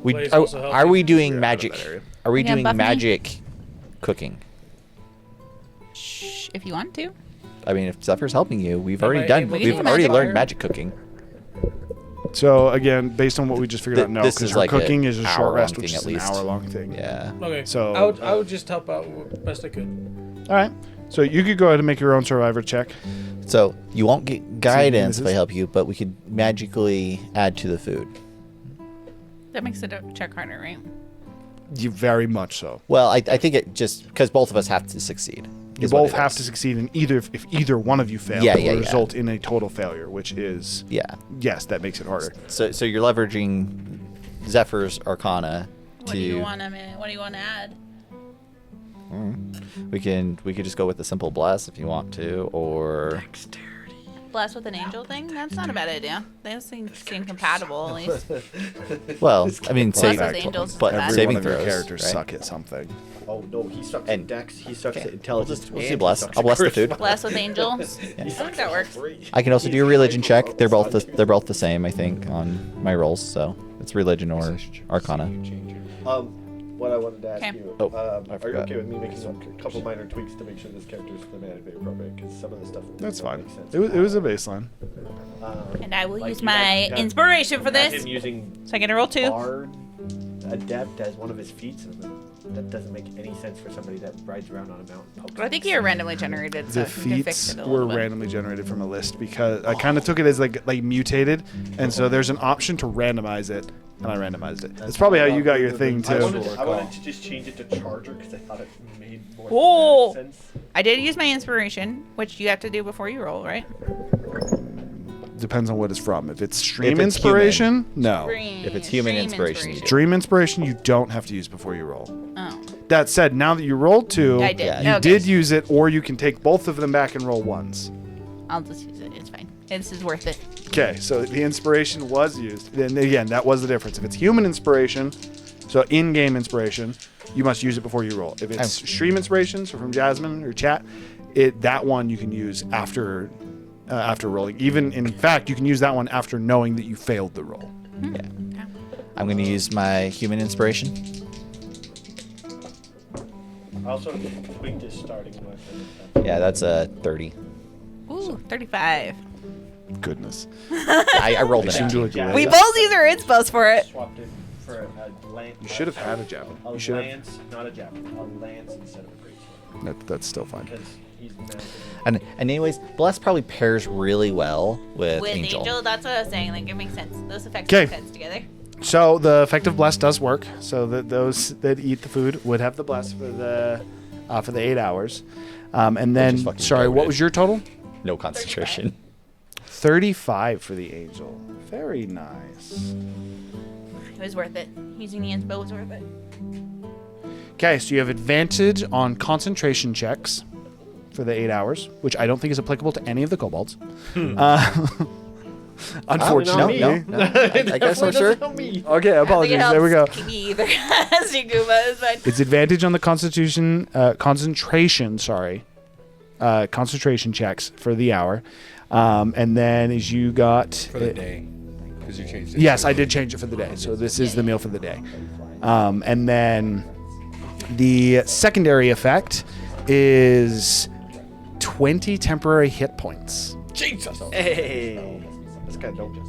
We Blaze are, also helped are you. we doing Yeah, magic? out of that area. Are we You gonna doing buff me? magic cooking? Shh, if you want to. I mean, if Zephyr's helping you, we've Am already I done. able to We've do already magic learned fire? magic cooking. So again, based on what we just figured out, no, This because is her like a cooking is a short hour-long rest, which thing is at an least. hour-long thing. Yeah. Okay. So, I would just help out best I could. All right. So you could go ahead and make your own survivor check. So you won't get guidance if I misses? help you, but we could magically add to the food. That makes it a check harder, right? You very much so. Well, I think it just because both of us have to succeed. You is what both it have is. to succeed in either. If either one of you fail, Yeah, it yeah, will yeah. result in a total failure, which is Yeah. yes, that makes it harder. So you're leveraging Zephyr's Arcana What to. do you want to? What do you want to add? We could just go with the simple bless if you want to, or Bless with an angel thing? That's not a bad idea. They seem compatible, at least. well, I mean, Bless save, with angels. but Every Every saving one of your throws. characters right? suck at something. Oh no, he sucks And- at Dex. He sucks okay, at intelligence. we'll just and he bless. sucks I'll at bless the food. charisma. Bless with angels. He I think sucks that at works. three. I can also do a He's religion really check. They're both awesome. they're both the same, I think, on my rolls. So it's religion or Arcana. What I wanted to ask Okay. you, Oh, are I you forgot. okay with me making a couple minor tweaks to make sure this character is thematically appropriate? Because some of the stuff That's doesn't fine. make sense. It was a baseline. And I will Like, use you my got inspiration for this. Him using So I get a roll 2. Bard Adept as one of his feats, and that doesn't make any sense for somebody that rides around on a mountain. But I think you're randomly generated, so The you can fix feats it a were little bit. randomly generated from a list because I kind of took it as like mutated, and so there's an option to randomize it, and I randomized it. That's probably how you got your thing I too. wanted to just change it to Charger because I thought it made more Oh! sense. I did use my inspiration, which you have to do before you roll, right? Depends on what it's from. If it's stream If it's inspiration, no. If it's human inspiration, you do. Dream inspiration, you don't have to use before you roll. Oh. That said, now that you rolled 2, I did. Yeah. you Okay. did use it, or you can take both of them back and roll once. I'll just use it. It's fine. This is worth it. Okay, so the inspiration was used. And again, that was the difference. If it's human inspiration, so in-game inspiration, you must use it before you roll. If it's stream inspiration, so from Jasmine or chat, that one you can use after rolling. Even, in fact, you can use that one after knowing that you failed the roll. Yeah. I'm going to use my human inspiration. Also, tweak this starting weapon. Yeah, that's a 30. Ooh, 35. Goodness. I rolled it. We both use our inspos for it. Swapped it for a lance. You should have had a javelin. A You should have. lance, not a javelin. A lance instead of a greatsword. That's still fine. Because he's mounted. And anyways, Bless probably pairs really well with With Angel. Angel, that's what I was saying. Like, it makes sense. Those effects 'Kay. make sense together. So the effective bless does work. So that those that eat the food would have the bless for the 8 hours. And then, sorry, what was your total? No concentration. 35 for the angel. Very nice. It was worth it. Using the inspo was worth it. Okay, so you have advantage on concentration checks for the 8 hours, which I don't think is applicable to any of the kobolds. Unfortunately. No. I guess I'm sure. Okay, apologies. There we go. Me either. Siguma is fine. It's advantage on the concentration checks for the hour. And then as you got... For the day. Because you changed it. Yes, I did change it for the day. So this is the meal for the day. And then the secondary effect is 20 temporary hit points. Jesus. Hey. That's kind of dope.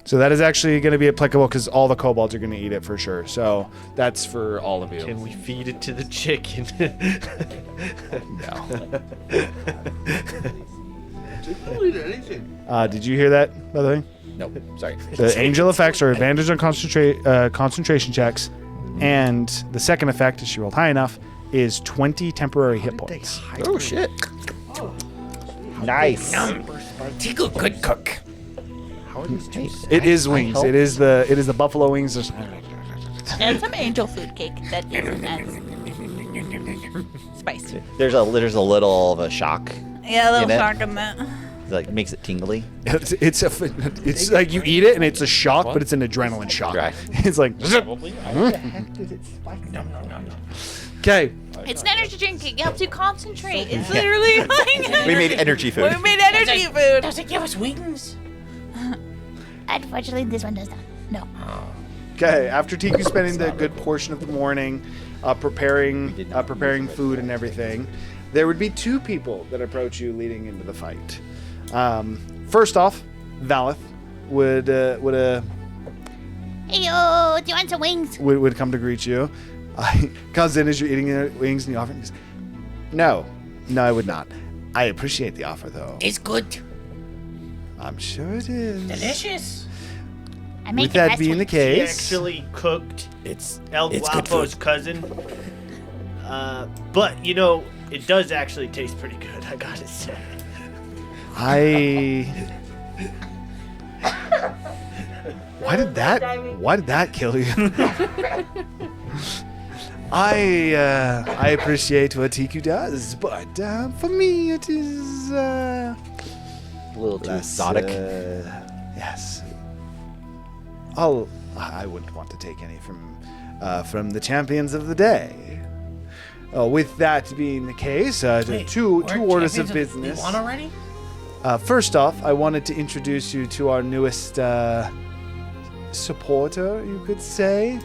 So that is actually going to be applicable because all the kobolds are going to eat it for sure. So that's for all of you. Can we feed it to the chicken? No. Anything. Did you hear that, by the way? Nope. Sorry. The angel effects are advantage on concentration checks, and the second effect, if she rolled high enough, is 20 temporary hit points. Oh, shit. Nice. Tickle good cook. How are these two? It is wings. It is the buffalo wings. And some angel food cake that isn't as spicy. There's a little of a shock. Yeah, a little in it. shock in that. It, like makes it tingly. It's like you eat it and it's a shock, but it's an adrenaline shock. Right. It's like. Probably. How the heck did it spike? No. Okay. It's an energy drink. It helps you concentrate. It's literally like... We made energy food. We made energy food. Does it give us wings? Unfortunately, this one does not. No. Okay. After Tiku spending the good portion of the morning preparing food and everything, there would be two people that approach you leading into the fight. First off, Valeth would Hey, yo, do you want some wings? would come to greet you. Comes in as you're eating your wings and you offer. No, I would not. I appreciate the offer though. It's good. I'm sure it is. Delicious. I make With the that best being the wings. He case, actually cooked It's El good Guapo's food. cousin. But, you know, it does actually taste pretty good, I gotta say. Why did that kill you? I appreciate what Tiku does, but for me it is A little too exotic. Yes. I wouldn't want to take any from the champions of the day. With that being the case, two orders of business. You won already? First off, I wanted to introduce you to our newest supporter, you could say.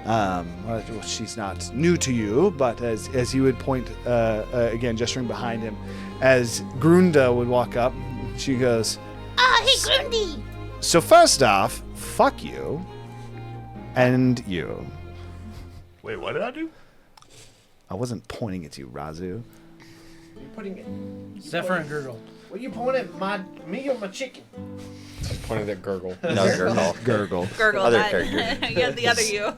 Well, she's not new to you, but as you would point, again, gesturing behind him, as Grunda would walk up, she goes, Hey, Grundy! So first off, fuck you, and you. Wait, what did I do? I wasn't pointing at you, Razu. You're putting it. Zephyr and Gurgle. Well, you pointing at me or my chicken? I pointed at Gurgle. No, Gurgle. Gurgle Other that. character. Yeah, the other you.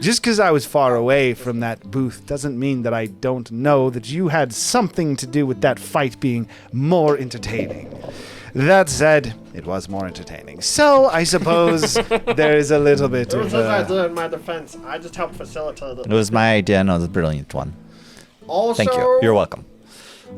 Just because I was far away from that booth doesn't mean that I don't know that you had something to do with that fight being more entertaining. That said, it was more entertaining. So I suppose there is a little bit It of was what I did in my defense. I just helped facilitate it. It was my idea and I was a brilliant one. Also, Thank you. You're welcome.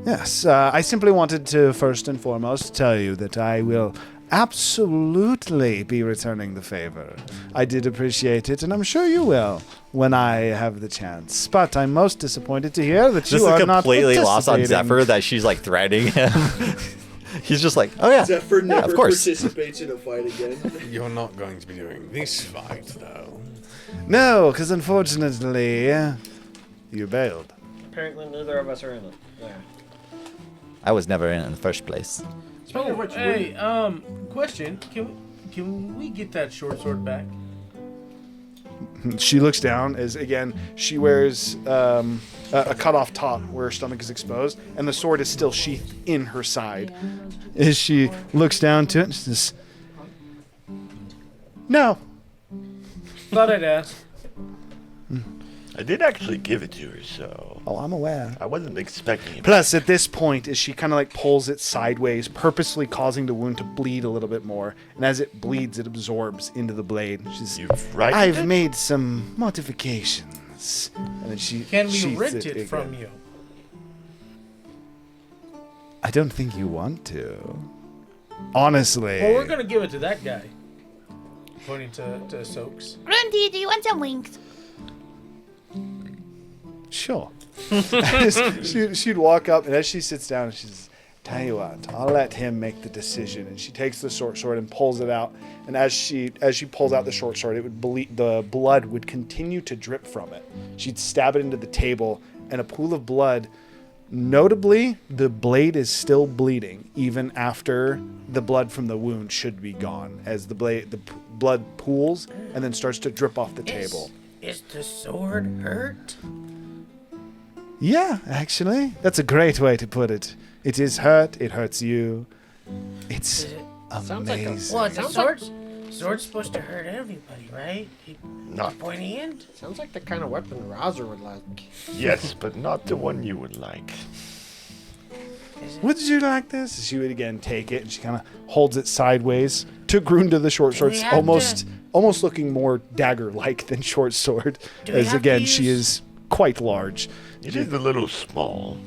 Yes, I simply wanted to first and foremost tell you that I will absolutely be returning the favor. I did appreciate it, and I'm sure you will when I have the chance. But I'm most disappointed to hear that you are not completely lost on participating. Zephyr that she's like threatening him. He's just like, oh yeah, Zephyr yeah, never of course. participates in a fight again. You're not going to be doing this fight, though. No, because unfortunately, you bailed. Apparently, neither of us are in it. Yeah. I was never in it in the first place. Oh, hey, question. Can we get that short sword back? She looks down as, again, she wears a cut-off top where her stomach is exposed, and the sword is still sheathed in her side. As she looks down to it, and she says, no. Thought I'd ask. I did actually give it to her, so... Oh, I'm aware. I wasn't expecting it. Plus, at this point, as she kind of like pulls it sideways, purposely causing the wound to bleed a little bit more, and as it bleeds, it absorbs into the blade. She's, I've made some modifications. And then she Can we sheaths rent it again. from you? I don't think you want to. Honestly. Well, we're gonna give it to that guy. Pointing to Soaks. Grundy, do you want some wings? Sure. She'd walk up, and as she sits down, she says, tell you what, I'll let him make the decision. And she takes the short sword and pulls it out. And as she pulls out the short sword, it would bleed, the blood would continue to drip from it. She'd stab it into the table, and a pool of blood. Notably, the blade is still bleeding even after the blood from the wound should be gone, as the blood pools and then starts to drip off the table. Is the sword hurt? Yeah, actually, that's a great way to put it. It is hurt. It hurts you. It's amazing. Well, sword's supposed to hurt everybody, right? Not pointy end. Sounds like the kind of weapon Razer would like. Yes, but not the one you would like. Would you like this? She would again take it, and she kind of holds it sideways to Grunda the short sword, almost looking more dagger-like than short sword, as again she is quite large. It is a little small.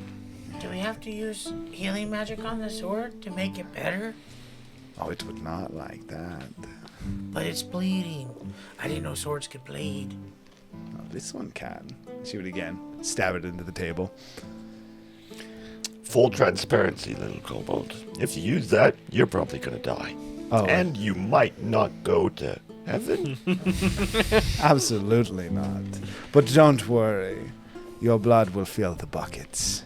Do we have to use healing magic on the sword to make it better? Oh, it would not like that. But it's bleeding. I didn't know swords could bleed. Oh, this one can. She would again stab it into the table. Full transparency, little kobold. If you use that, you're probably gonna die. Oh. And you might not go to heaven. Absolutely not. But don't worry. Your blood will fill the buckets.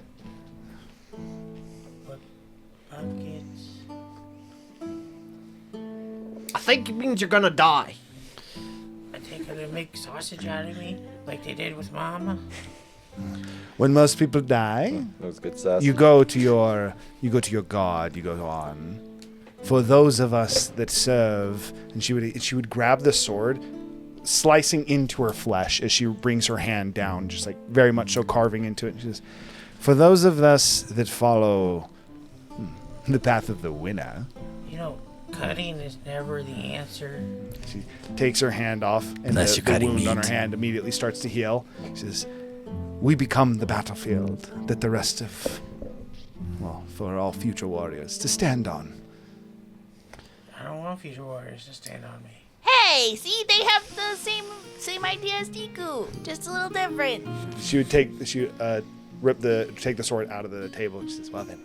What buckets? I think it means you're gonna die. I think they're gonna make sausage out of me, like they did with Mama. When most people die, That was good sass. you go to your god. You go on. For those of us that serve, and she would grab the sword, slicing into her flesh as she brings her hand down, just like very much so carving into it. She says, for those of us that follow the path of the winner. You know, cutting is never the answer. She takes her hand off, and Unless the you're cutting wound on meat. her hand immediately starts to heal. She says, we become the battlefield that the rest of, well, for all future warriors to stand on. I don't want future warriors to stand on me. Hey, see, they have the same idea as Tiku, just a little different. She would take the sword out of the table, and she says, well then,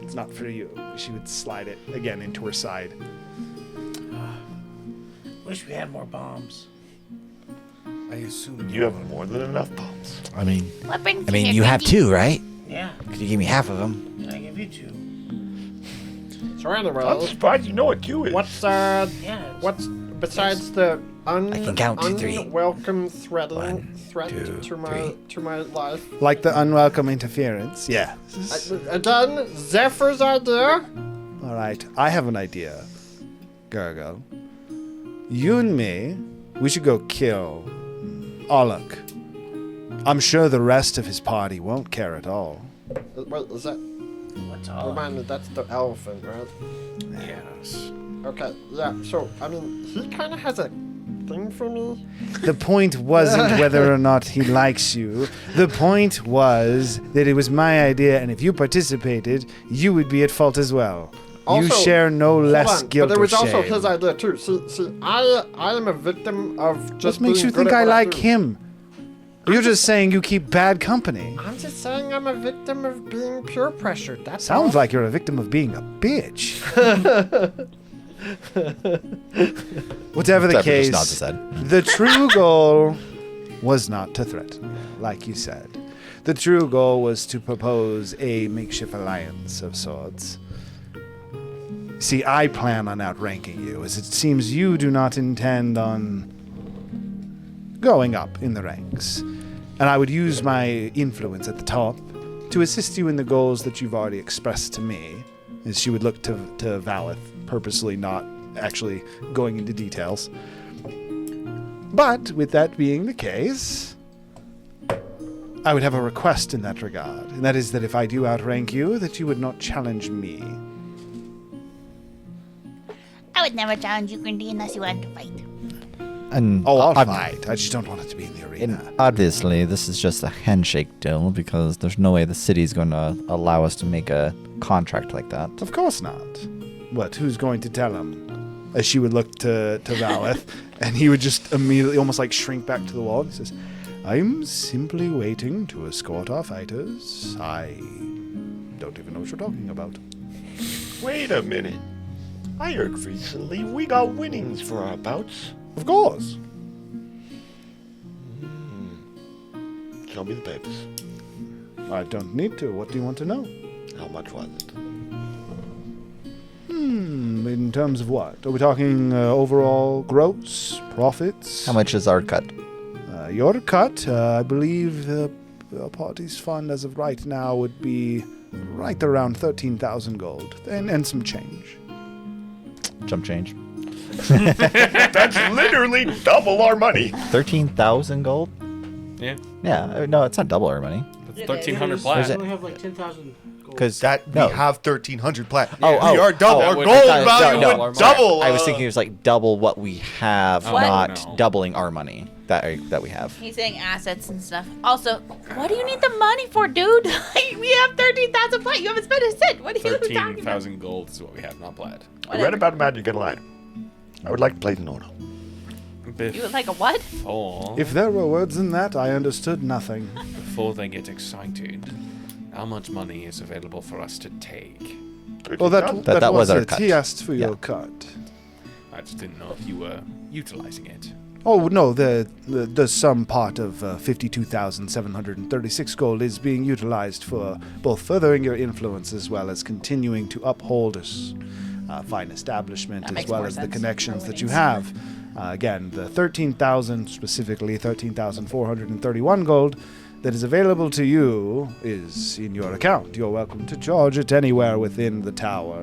it's not for you. She would slide it again into her side. Wish we had more bombs. I assume You have more than enough bombs. I mean, What brings you here, have Grundy? 2, right? Yeah. Could you give me half of them? Can I give you 2? So anyway, I'm surprised you know what 2 is. what's besides the I can count to 3. unwelcome threat 1, to 2, my life? Like the unwelcome interference? Yeah. Again, Zephyr's idea. All right, I have an idea, Gergo. You and me, we should go kill Alok. I'm sure the rest of his party won't care at all. What is that? What's all? Remind me, that's the elephant, right? Yes. Okay, yeah. So I mean, he kind of has a thing for me? The point wasn't whether or not he likes you. The point was that it was my idea, and if you participated, you would be at fault as well. You Also, share no less guilt but it was or also shame. his idea too. See, I am a victim of just. What makes you being good think at I what like do. him? You're just saying you keep bad company. I'm just saying I'm a victim of being peer pressured. That Sounds like you're a victim of being a bitch. Whatever the Trevor just case, nods his head. the true goal was not to threaten you, like you said. The true goal was to propose a makeshift alliance of sorts. See, I plan on outranking you, as it seems you do not intend on going up in the ranks. And I would use my influence at the top to assist you in the goals that you've already expressed to me, as she would look to Valeth, purposely not actually going into details. But with that being the case, I would have a request in that regard, and that is that if I do outrank you, that you would not challenge me. I would never challenge you, Grindy, unless you wanted to fight. And I'll fight. I just don't want it to be in the arena. And obviously, this is just a handshake deal because there's no way the city's going to allow us to make a contract like that. Of course not. What? Who's going to tell him? As she would look to Valeth, and he would just immediately almost like shrink back to the wall. And he says, I'm simply waiting to escort our fighters. I don't even know what you're talking about. Wait a minute. I heard recently we got winnings for our bouts. Of course. Show me the papers. I don't need to. What do you want to know? How much was it? In terms of what? Are we talking overall gross profits? How much is our cut? Your cut, I believe the party's fund as of right now would be right around 13,000 gold and some change. Jump change. That's literally double our money. 13,000 gold? Yeah. Yeah, no, it's not double our money. That's 1,300 plat. We only have like 10,000 gold. Because we have 1,300 plat. Oh, we are double. Our gold value would double. I was thinking it was like double what we have, What? not doubling our money that we have. He's saying assets and stuff. Also, what do you need the money for, dude? We have 13,000 plat. You haven't spent a cent. What are you talking about? 13,000 gold is what we have, not plat. I read about magic online. I would like to place an order. You would like a what? If there were words in that, I understood nothing. Before they get excited, how much money is available for us to take? Well, that was our it. cut. He asked for Yeah. your cut. I just didn't know if you were utilizing it. Oh, no, the sum part of 52,736 gold is being utilized for both furthering your influence as well as continuing to uphold a fine establishment That as makes well more as the sense. connections More that you winnings. have. Again, the 13,000, specifically 13,431 gold that is available to you is in your account. You're welcome to charge it anywhere within the tower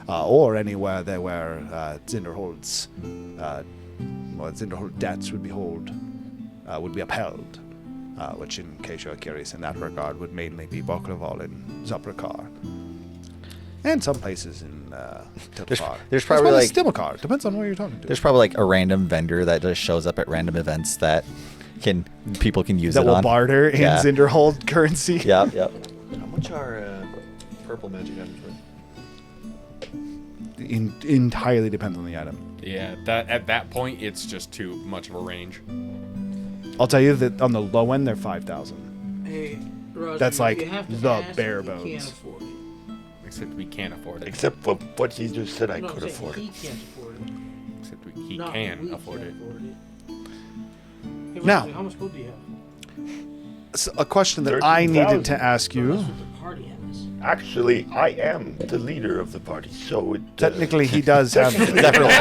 or anywhere there where Zinderhold's Zinderhold debts would be upheld, which, in case you're curious in that regard, would mainly be Boklaval and Zoprakar. And some places in Tilkar. There's probably like Stimmelkar. Depends on where you're talking to. There's probably like a random vendor that just shows up at random events that people can use that it will on. barter in Yeah. Zinderhold currency. Yep. How much are purple magic items worth? Entirely depends on the item. Yeah, at that point, it's just too much of a range. I'll tell you that on the low end, they're 5,000. Hey, Roger, That's like you have to the ask, bare you can't bones. afford it. Except we can't afford it. Except for what he just said I No, could I'm saying afford he it. can't afford it. Except he Not can we afford can't it. Hey, Now- Roger, how much gold do you have? So a question that I needed to 13,000. ask you. That's what the party has. Actually, I am the leader of the party, so it. Technically, he does have Technically-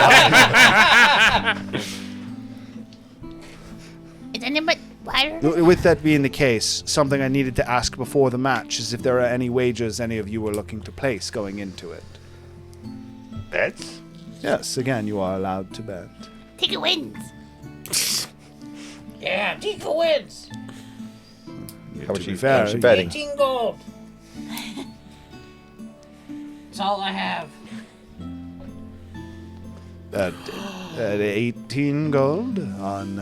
Is anybody water? With that being the case, something I needed to ask before the match is if there are any wagers any of you were looking to place going into it. Bets? Yes, again, you are allowed to bet. Tika wins. Yeah, Tika wins. How much To be you fair, betting? 18 gold. That's all I have. 18 gold on.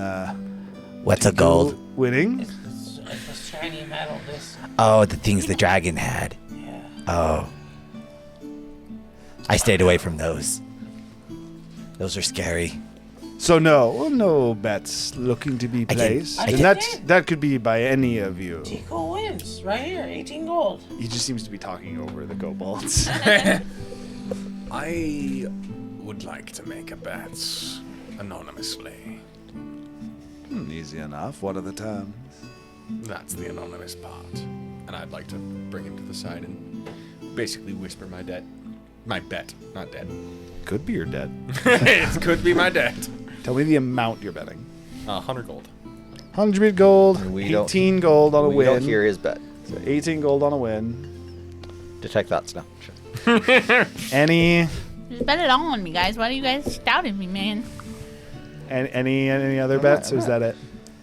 What's a gold? Winning. It's shiny metal. This. Oh, the things the dragon had. Yeah. Oh. I stayed away from those. Those are scary. So no bets looking to be placed. And that could be by any of you. Tico wins right here, 18 gold. He just seems to be talking over the kobolds. I would like to make a bet anonymously. Easy enough. What are the terms? That's the anonymous part. And I'd like to bring him to the side and basically whisper my bet, not dead. Could be your debt. It could be my debt. Tell me the amount you're betting. 100 gold. 100 gold, We 18 gold on a we win. don't hear his bet. So 18 gold on a win. Detect thoughts now. Any Just bet it all on me, guys. Why are you guys doubting me, man? any other bets, or is that it?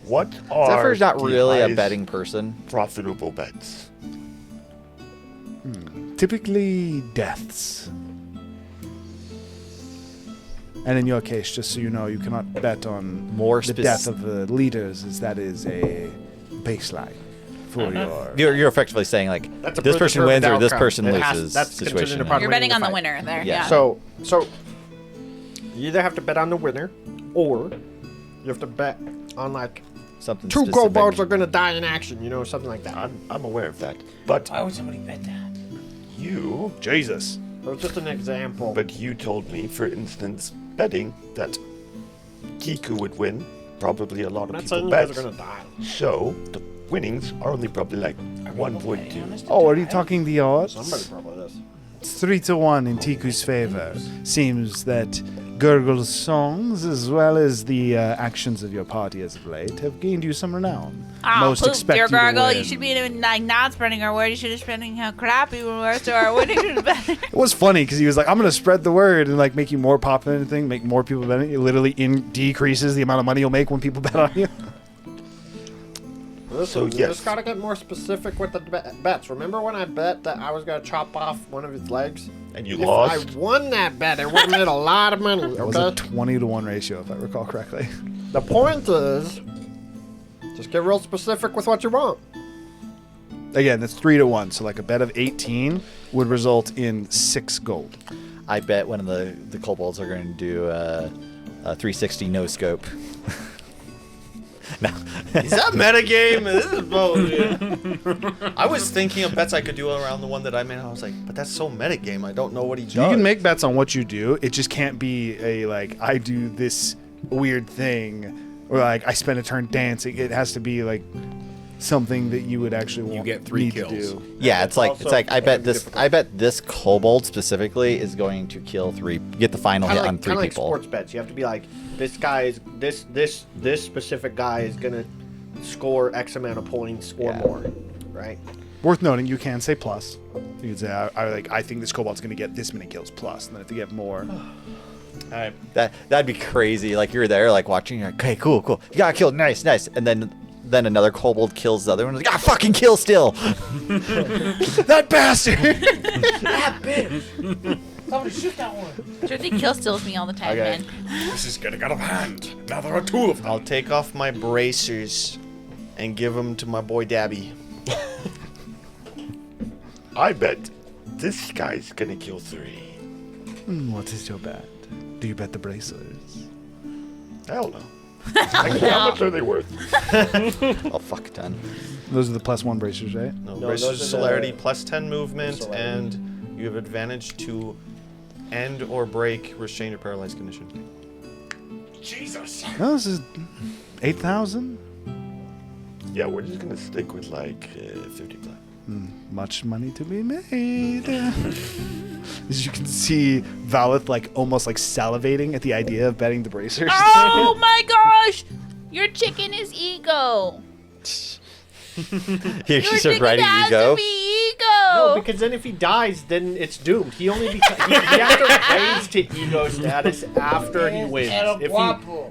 What are Zephyr's not the really a highest betting person. profitable bets? Typically deaths. And in your case, just so you know, you cannot bet on More the death of the leaders, as that is a baseline for You're effectively saying like That's a this person wins or this person It has- loses that's contingent situation. upon You're winning betting on the fight. winner there. Yeah. Yeah. So you either have to bet on the winner, or you have to bet on like Something two specific. kobolds are gonna die in action. You know, something like that. I'm aware of that. But Why would somebody bet that? you, Jesus. It was just an example. but you told me, for instance, betting that Kiku would win. Probably a lot I'm of not saying people you guys bet. are gonna die. So the winnings are only probably like 1.2. Oh, are you talking the odds? Somebody probably is. It's 3-1 in Tiku's favor. Seems that Gurgle's songs, as well as the actions of your party as of late, have gained you some renown. Oh, Most poop, expect dear you to Gargle. win. You should be like not spreading our word. You should be spreading how crappy we were, so our winning is better. It was funny because he was like, "I'm gonna spread the word and like make you more popular and anything, make more people bet on you." It literally decreases the amount of money you'll make when people bet on you. Listen, you yes. just gotta get more specific with the bets. Remember when I bet that I was gonna chop off one of his legs? And you If lost? I won that bet, it would have made a lot of money. It was a Okay. 20-1 ratio, if I recall correctly. The point is, just get real specific with what you want. Again, that's 3-1. So like a bet of 18 would result in 6 gold. I bet one of the kobolds are going to do a 360 no scope. No. Is that metagame? This is bullshit. I was thinking of bets I could do around the one that I made. I was like, but that's so metagame. I don't know what he does. You can make bets on what you do. It just can't be a like I do this weird thing or like I spend a turn dancing. It has to be like something that you would actually want get 3 need kills. to do. Yeah, it's like also I bet this kobold specifically is going to kill 3, get the final hit on 3 Kind of like people. sports bets. You have to be like, this guy is this specific guy is gonna score X amount of points or more, right? Worth noting, you can say plus. You can say I think this kobold's going to get this many kills plus, and then if you get more, That'd be crazy. Like you're there, like watching. You're like, okay, cool. You got killed. Nice. And then another kobold kills the other one. Like, fucking kill still. that bastard. That bitch. Somebody shoot that one. Jordy kill steals me all the time, Okay. man. This is getting out of hand. Now there are 2 of them. I'll take off my bracers and give them to my boy Dabby. I bet this guy's gonna kill 3. What is your bet? Do you bet the bracers? Hell no. How much are they worth? Oh, fuck, 10. Those are the +1 bracers, right? No, No, bracers those are celerity the- plus 10 movement, celerity. and you have advantage to end or break restrained or paralyzed condition. Jesus. No, this is 8,000. Yeah, we're just gonna stick with like 50 plat. Much money to be made. As you can see, Valith like almost like salivating at the idea of betting the bracers. Oh my gosh! Your chicken is ego. Here Your she's chicken writing has ego. to be ego. No, because then if he dies, then it's doomed. He only he has to raise to ego status after he wins.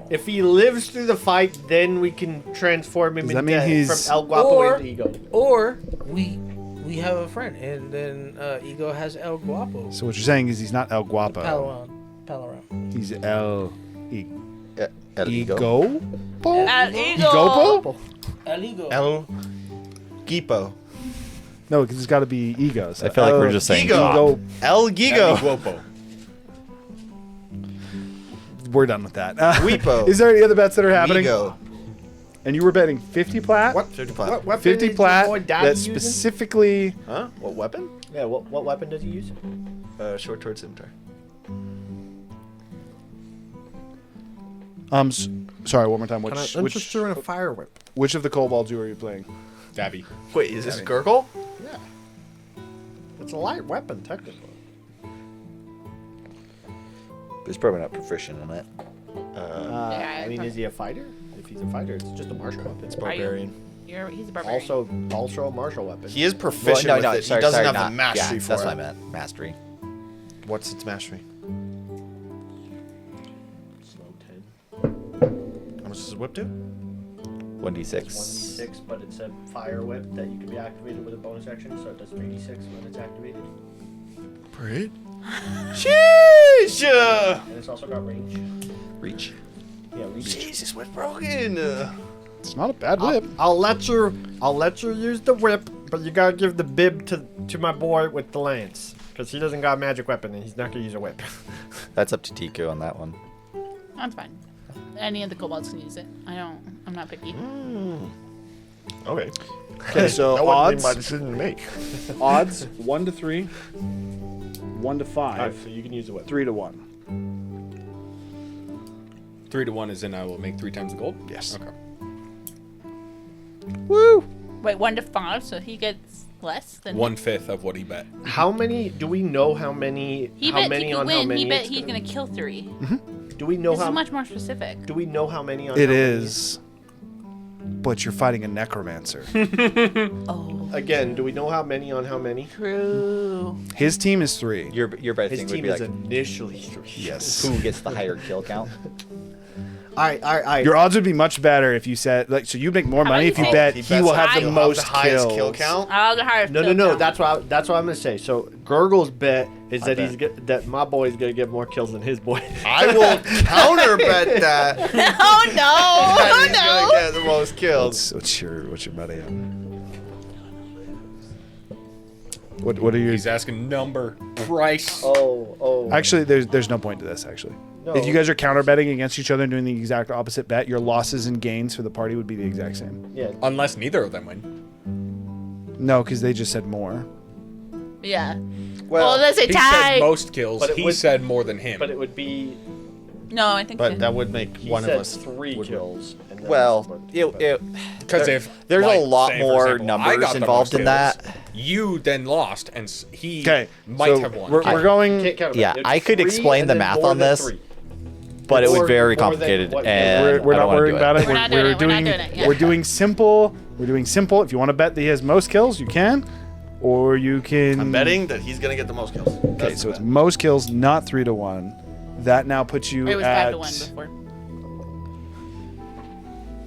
If he lives through the fight, then we can transform him Does that mean from he's- El Guapo into ego. Or we have a friend, and then Ego has El Guapo. So what you're saying is he's not El Guapo. Palaron. He's El El Ego. El Egopo? El Gipo. No, because it's got to be egos. I feel like we're just saying Ego. El Gigo. Guopo. We're done with that. Weepo. Is there any other bets that are happening? Ego. And you were betting 50 plat? What? 50 plat. What weapon 50 is your plat boy Daddy that using? specifically... Huh? What weapon? Yeah, what weapon does he use? Short sword scimitar. Sorry, one more time. I'm interested in a fire whip. Which of the kobolds are you playing? Dabby. Wait, is this Gurgle? Yeah. It's a light weapon, technically. He's probably not proficient in it. I mean, is he a fighter? If he's a fighter, it's just a martial weapon. It's barbarian. He's a barbarian. Also a martial weapon. He is proficient with it. Sorry, he doesn't have not, the mastery yeah, for that's it. what I meant. Mastery. What's its mastery? Slow 10. How much does his whip do? 1d6. It's 1d6, but it's a fire whip that you can be activated with a bonus action, so it does 3d6 when it's activated. Great. Sheesh! And it's also got range. Reach. Yeah, reach. Jesus, what's broken? It's not a bad whip. I'll let you use the whip, but you gotta give the bib to my boy with the lance, because he doesn't got a magic weapon and he's not gonna use a whip. That's up to Tiku on that one. That's fine. Any of the kobolds can use it. I'm not picky. Okay. Okay, so that wasn't odds. my decision to make. Odds 1 to 3, 1 to 5. Alright, so you can use the whip. 3 to 1. 3 to 1 is in I will make 3 times the gold? Yes. Okay. Woo! Wait, 1 to 5, so he gets less than 1/5 of what he bet. How many? Do we know how many? He how bet many he on could how win. many? He bet it's he's gonna gonna kill 3. Do we know This how? is much more specific. Do we know how many on? It how many? is. But you're fighting a necromancer. Oh. Again, do we know how many on how many? True. His team is 3. Your bet His thing would team be is like initially 3. Yes. who gets the higher kill count. Alright. Your odds would be much better if you said so you make more How money many if you kills? bet He he bets will have he'll the have most the highest kills. kill count. I'll the highest No. kill count. That's what I'm gonna say. So Gurgle's bet is that that my boy's gonna get more kills than his boy. I will counter bet that. Oh no! That Oh he's gonna no! get the most kills. What's your money on? What are your? He's asking number, price. Oh. Actually, there's no point to this. Actually, No. if you guys are counter betting against each other and doing the exact opposite bet, your losses and gains for the party would be the exact same. Yeah. Unless neither of them win. No, because they just said more. Yeah. Well, Well, that's a He tie. said most kills. But it He would- said more than him. But it would be. No, I think. But that would make He one said of us 3 would- kills. And then Well, Because if there's like, a lot say, for more example, I numbers got the involved most in kills, that. You then lost, and he Okay, might so have won. we're going. Can't count it. Yeah, It'd I be could 3 explain and the then math more on than this, 3. but it More- was very more than complicated, what- and We're I don't not wanna worrying do about it. We're not doing it. We're not doing it, yeah. We're doing simple. We're doing simple. If you want to bet that he has most kills, you can, or you can. I'm betting that he's gonna get the most kills. Okay, so it's most kills, not 3 to 1. That now puts you It was at. 5 to 1 before.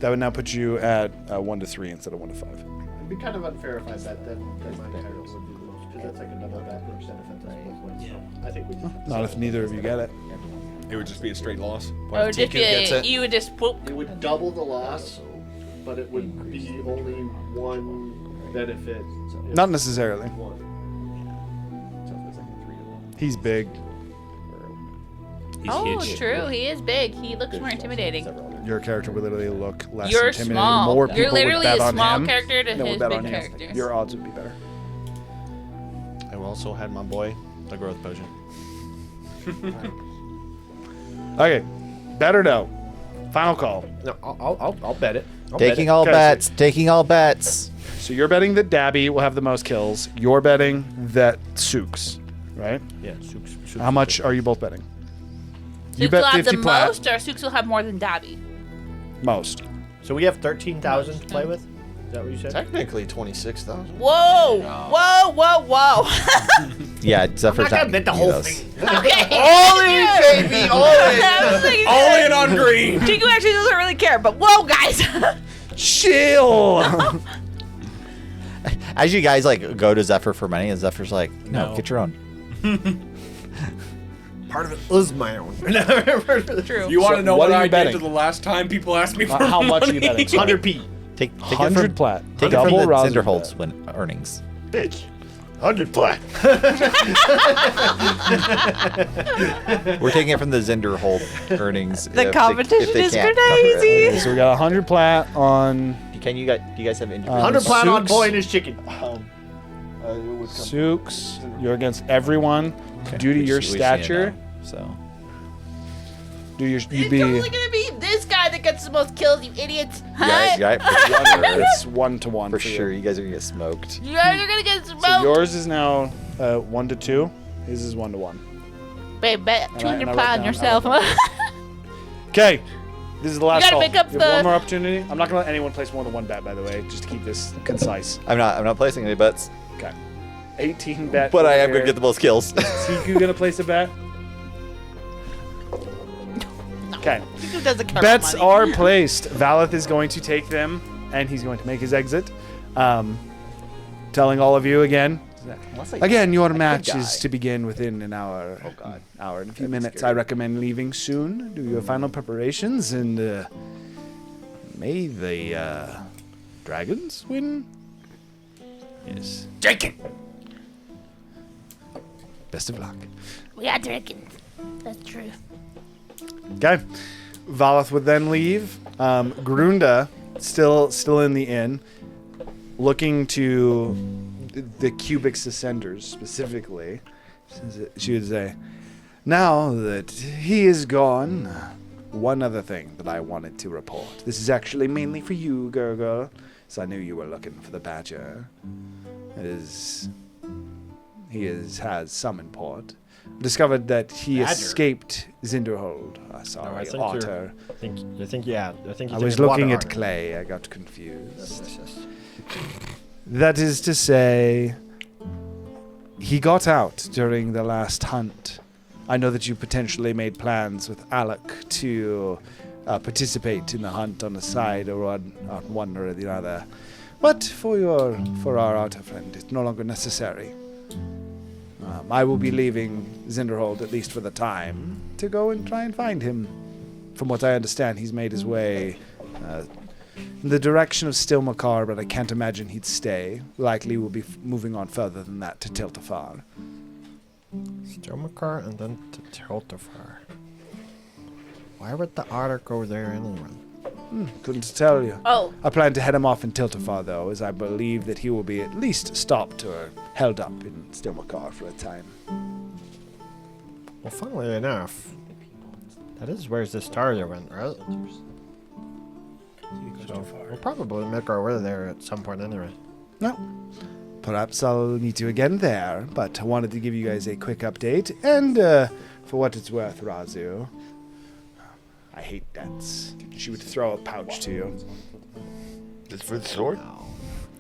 That would now put you at 1 to 3 instead of 1 to 5. It'd be kind of unfair if I bet that my character would do the most, because that's like a double bet percent if that's both ways. So I think we just. Not if neither of you get it. It would just be a straight loss. Or just be you would just whoop. It would double the loss, but it would be only one benefit. Not necessarily. He's big. True. He is big. He looks more intimidating. Your character would literally look less You're intimidating. small. More You're people would literally bet a on small him character to than would his bet big on you. character. Your odds would be better. I also had my boy the growth potion. Okay, bet or no? Final call. No, I'll bet it. Taking all bets. Taking all bets. So you're betting that Dabby will have the most kills. You're betting that Sooks, right? Yeah, Sooks. How much are you both betting? You Sooks bet will have 50 the plat. most, or Sooks will have more than Dabby. Most. So we have 13,000 to play with. Is that what you said? Technically 26,000. Whoa! Whoa! Yeah, Zephyr's I'm not gonna not bet the gonna whole beat us. thing. Okay. All in, baby, all in. All in on green. Chico actually doesn't really care, but whoa, guys! Chill. As you guys like go to Zephyr for money, and Zephyr's like, no, No. get your own. part of it is my own. True. You want to know what what are you I betting? did to the last time people asked me for How much are you money? betting? 100p. Take 100 plat. Take it Double from the Razu Cinderholds bet. when earnings. Bitch. 100 plat. We're taking it from the Zinderhold earnings. The if competition if they is can't cover it. crazy. So we got 100 plat on Do you guys have individual? 100 plat on Sooks. boy and his chicken. Sooks. You're against everyone due to your stature. So It's totally gonna be this guy that gets the most kills, you idiots. Huh? It's 1-to-1 for sure. You guys are gonna get smoked. You guys are gonna get smoked. So yours is now 1-2. His is 1-1. Babe, bet And I 200 wrote plat on down- yourself. Okay. This is the last gotta call. pick up You have the- one more opportunity. I'm not gonna let anyone place more than one bet, by the way, just to keep this concise. I'm not placing any bets. Okay. 18 bet. But I am over gonna get the most kills. here. Tiku gonna place a bet. Okay. Who doesn't care Bets about money? are placed. Valeth is going to take them, and he's going to make his exit. Telling all of you again. Again, your match is to begin within an hour. Oh God. Hour and a few minutes. I recommend leaving soon. Do your final preparations, and may the dragons win. Yes. Drinking. Best of luck. We are drinking. That's true. Okay. Valeth would then leave. Grunda, still in the inn, looking to the Cubix Ascenders specifically. She would say, now that he is gone, one other thing that I wanted to report. This is actually mainly for you, Gerbu, so I knew you were looking for the Badger. He has some import. Discovered that he Badger? escaped Zinderhold. Sorry, No, I think Otter. I I was looking at Clay. I got confused. That is to say, he got out during the last hunt. I know that you potentially made plans with Alec to participate in the hunt on the side or on one or the other. But for our Otter friend, it's no longer necessary. I will be leaving Zinderhold, at least for the time, to go and try and find him. From what I understand, he's made his way in the direction of Stilmakar, but I can't imagine he'd stay. Likely will be moving on further than that to Tiltafar. Stilmakar and then to Tiltafar. Why would the otter go there anyway? Couldn't tell you. Oh. I plan to head him off in Tiltafar, though, as I believe that he will be at least stopped or held up in Stilmakar for a time. Well, funnily enough, that is where Zistaria went, right? So we'll probably make our way there at some point anyway. No. Perhaps I'll meet you again there, but I wanted to give you guys a quick update, and for what it's worth, Razu, I hate debts. She would throw a pouch to you. Just for the sword?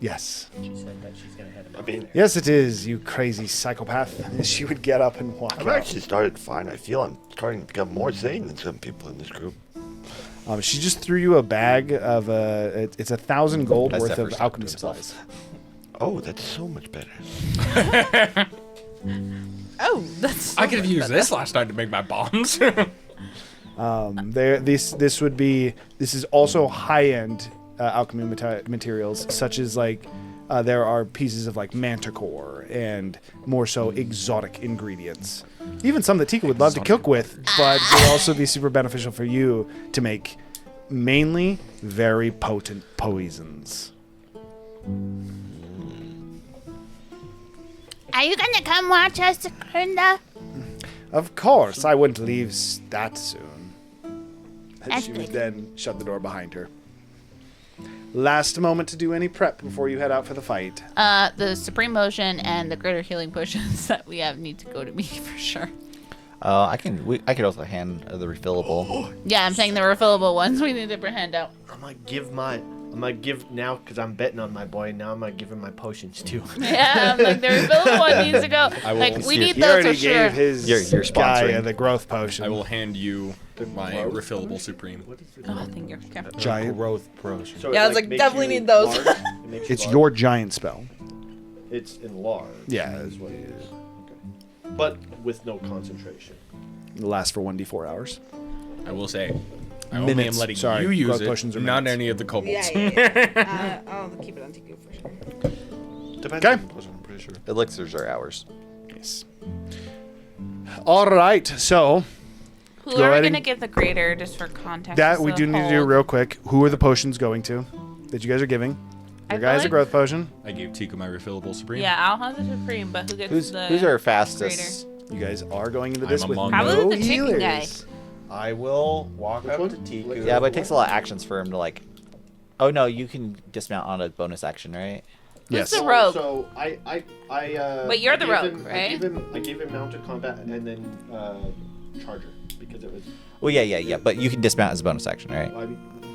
Yes. She said that she's gonna head him I mean, Yes, it is, you crazy psychopath. And she would get up and walk I've out. actually started fine. I feel I'm starting to become more sane than some people in this group. She just threw you a bag of it's 1,000 gold That's worth of Zephyr alchemy stopped supplies. Oh, that's so much better. Oh, that's. I could have used this last night to make my bombs. This is also high-end alchemy materials, such as like there are pieces of like manticore and more so exotic ingredients. Even some that Tika would love to cook with, but would also be super beneficial for you to make mainly very potent poisons. Are you gonna come watch us, Grunda? Of course, I wouldn't leave that soon. That's She would good. then shut the door behind her. Last moment to do any prep before you head out for the fight. The supreme motion and the greater healing potions that we have need to go to me for sure. I could also hand the refillable. Yeah, I'm saying the refillable ones we need to hand out. I'm gonna give now because I'm betting on my boy. Now I'm gonna give him my potions too. Yeah, I'm like the refillable one needs to go. Like we need those for sure. Gave his You're guy sponsoring. the growth potion. I will hand you my refillable supreme. Oh, thank you. Okay. Giant. Growth potion. So Yeah, I was like, definitely need those. It's your giant spell. It's enlarged. Yeah. is what it is. Okay. But with no concentration. It lasts for 1d4 hours. I will say, I only am letting you use growth it, potions are not minutes. any of the kobolds. I'll keep it on TQ for sure. Depends on the potion, I'm pretty sure. Elixirs are hours. Yes. All right, so Who go are we ahead gonna and- give the greater just for context? that as we a do need to do whole? real quick. Who are the potions going to that you guys are giving? I Your feel guys a like- growth potion. I gave Tika my refillable supreme. Yeah, I'll have the supreme, but who gets the Who's our fastest? You guys are going into this I'm with among Probably no the chicken healers. guy. I will walk up to Tiku. Yeah, but it takes a lot of actions for him to like. Oh no, you can dismount on a bonus action, right? Who's the rogue? So But you're the rogue, right? I gave him mounted combat and then charger because it was. Well, yeah. But you can dismount as a bonus action, right?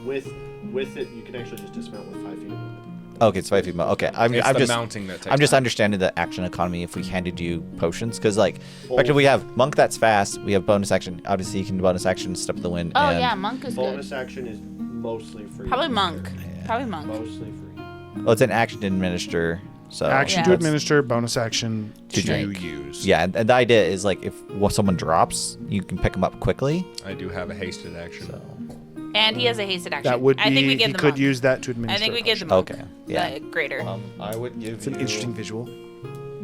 With it, you can actually just dismount with 5 feet of movement. Okay, it's 5 feet. Okay, I'm It's the just mounting that takes I'm just time. understanding the action economy if we handed you potions, because like, effectively we have monk that's fast. We have bonus action. Obviously, you can bonus action step of the wind. Oh and, yeah, monk is Bonus good. action is mostly free. Probably monk. Probably monk. Mostly free. Well, it's an action to administer. So Action Yeah. to administer, bonus action To to drink. use. Yeah, and the idea is like if someone drops, you can pick them up quickly. I do have a hasted action. And he has a hasted action. That would be. I think we give he the could monk. use that to administer. I think we a give the potion. monk. Okay, yeah. The greater. I would give It's an you. interesting visual.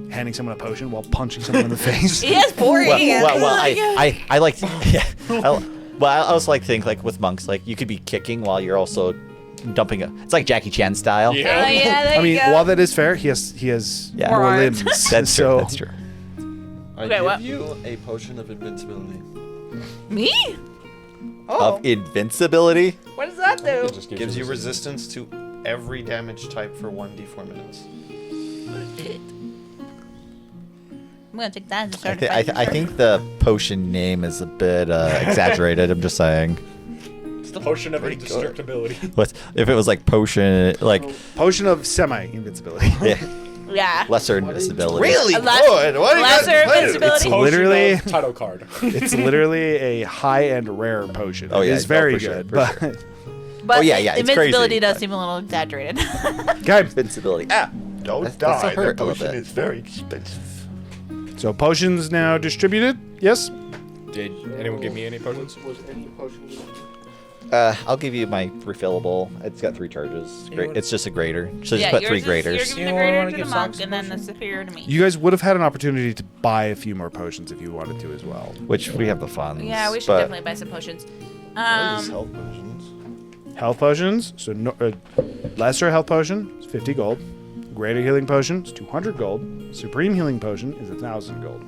Handing someone a potion while punching someone in the face. He has 4 hands. Well, I like to, yeah. I also like to think like with monks, like you could be kicking while you're also dumping it's like Jackie Chan style. Yeah. Oh, yeah, there I mean, you go. while that is fair, he has Yeah. more More arms. limbs. That's so true. That's true. I Okay, give what? you a potion of invincibility. Me? Oh, Of invincibility. what does that do? It just Gives you resistance to every damage type for 1d4 minutes. I'm gonna take that as a I, certified. I think the potion name is a bit exaggerated. I'm just saying. It's the potion of indestructibility. What if it was like potion, like potion of semi-invincibility. Yeah. lesser invincibility? Really A less- good. Why do you guys lesser play it? invincibility. It's literally title card. it's literally a high-end rare potion. Oh, yeah, it's no, very for sure, good. for but sure. But Oh, yeah, it's invincibility crazy, does but- seem a little exaggerated. okay, Invincibility. Ah, Don't That's a die. hurt That a little potion bit. is very expensive. so potions now distributed. Yes. Did anyone give me any potions? Was any potion given? I'll give you my refillable. It's got 3 charges. Anyone- It's just a greater. So yeah, just put yours 3 is, graders. You're giving the Anyone greater wanna to give the monk Sox and then the potion? superior to me. You guys would have had an opportunity to buy a few more potions if you wanted to as well. Which we have the funds. Yeah, we should but definitely buy some potions. What is health potions? Health potions. So no, lesser health potion is 50 gold. Greater healing potion is 200 gold. Supreme healing potion is 1,000 gold.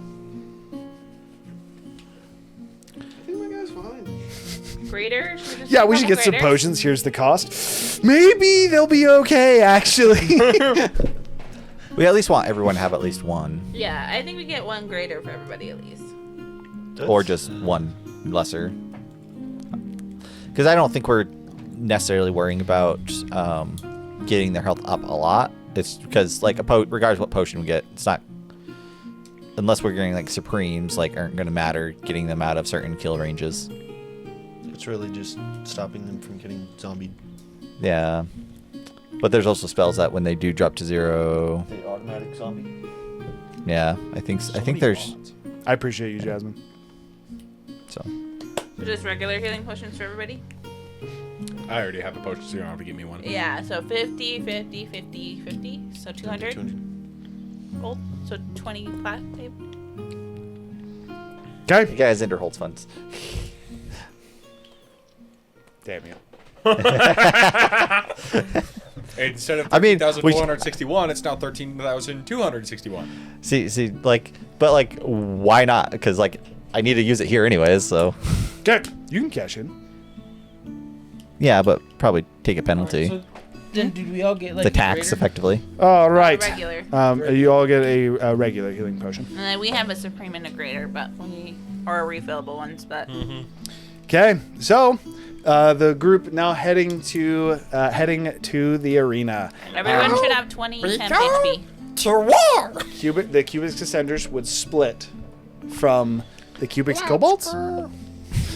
I think my guy's fine. Greater? Should just Yeah, do we should double get some greater? potions. Here's the cost. Maybe they'll be okay, actually. we at least want everyone to have at least one, Yeah, I think we get 1 greater for everybody at least. or just 1 lesser. Because I don't think we're necessarily worrying about getting their health up a lot. It's because like regardless what potion we get, it's not unless we're getting like supremes, like aren't going to matter getting them out of certain kill ranges. It's really just stopping them from getting zombied. Yeah, but there's also spells that when they do drop to 0. The automatic zombie. Yeah, I think there's. I appreciate you, Jasmine. So. So just regular healing potions for everybody? I already have a potion, so you don't have to give me one. Yeah, so 50, 50, 50, 50. So 200 gold. So 20 plat, babe. Okay. You guys enter holds funds. Damn you. Instead of I mean, 13,461, it's now 13,261. See, but why not? Because I need to use it here anyways. So. Okay, you can cash in. Yeah, but probably take a penalty. So then did we all get like the a tax, greater? effectively. All right. Regular. You all get a regular healing potion. And then we have a supreme and a greater, or a refillable ones, but. Okay, so the group now heading to the arena. Everyone should have 20 temp HP. To war. The Cubix Ascenders would split from the Cubix Kobolds.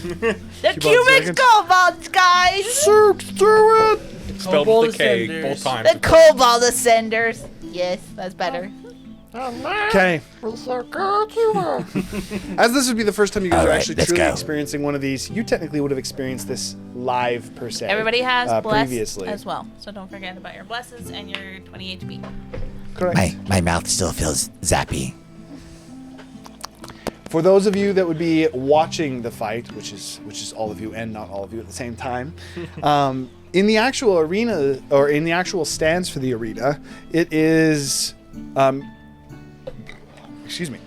The Cubix Kobolds, guys! Search through it! Spelled with a K both times. The Cobalt Ascenders. Yes, that's better. Okay. We're so good you are. As this would be the first time you guys All are right, actually let's truly go. experiencing one of these, you technically would have experienced this live per se. Everybody has bless previously as well, so don't forget about your blesses and your 20 HP. Correct. My mouth still feels zappy. For those of you that would be watching the fight, which is all of you and not all of you at the same time, in the actual arena or in the actual stands for the arena, it is, excuse me,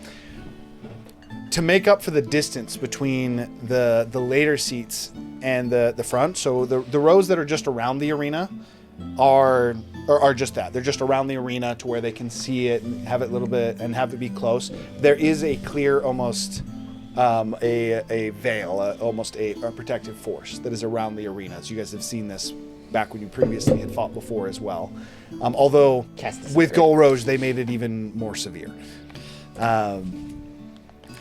to make up for the distance between the later seats and the front. So the rows that are just around the arena are just that. They're just around the arena to where they can see it and have it a little bit and have it be close. There is a clear, almost a veil, almost a protective force that is around the arena. So you guys have seen this back when you previously had fought before as well. Although with Gold Roge, they made it even more severe.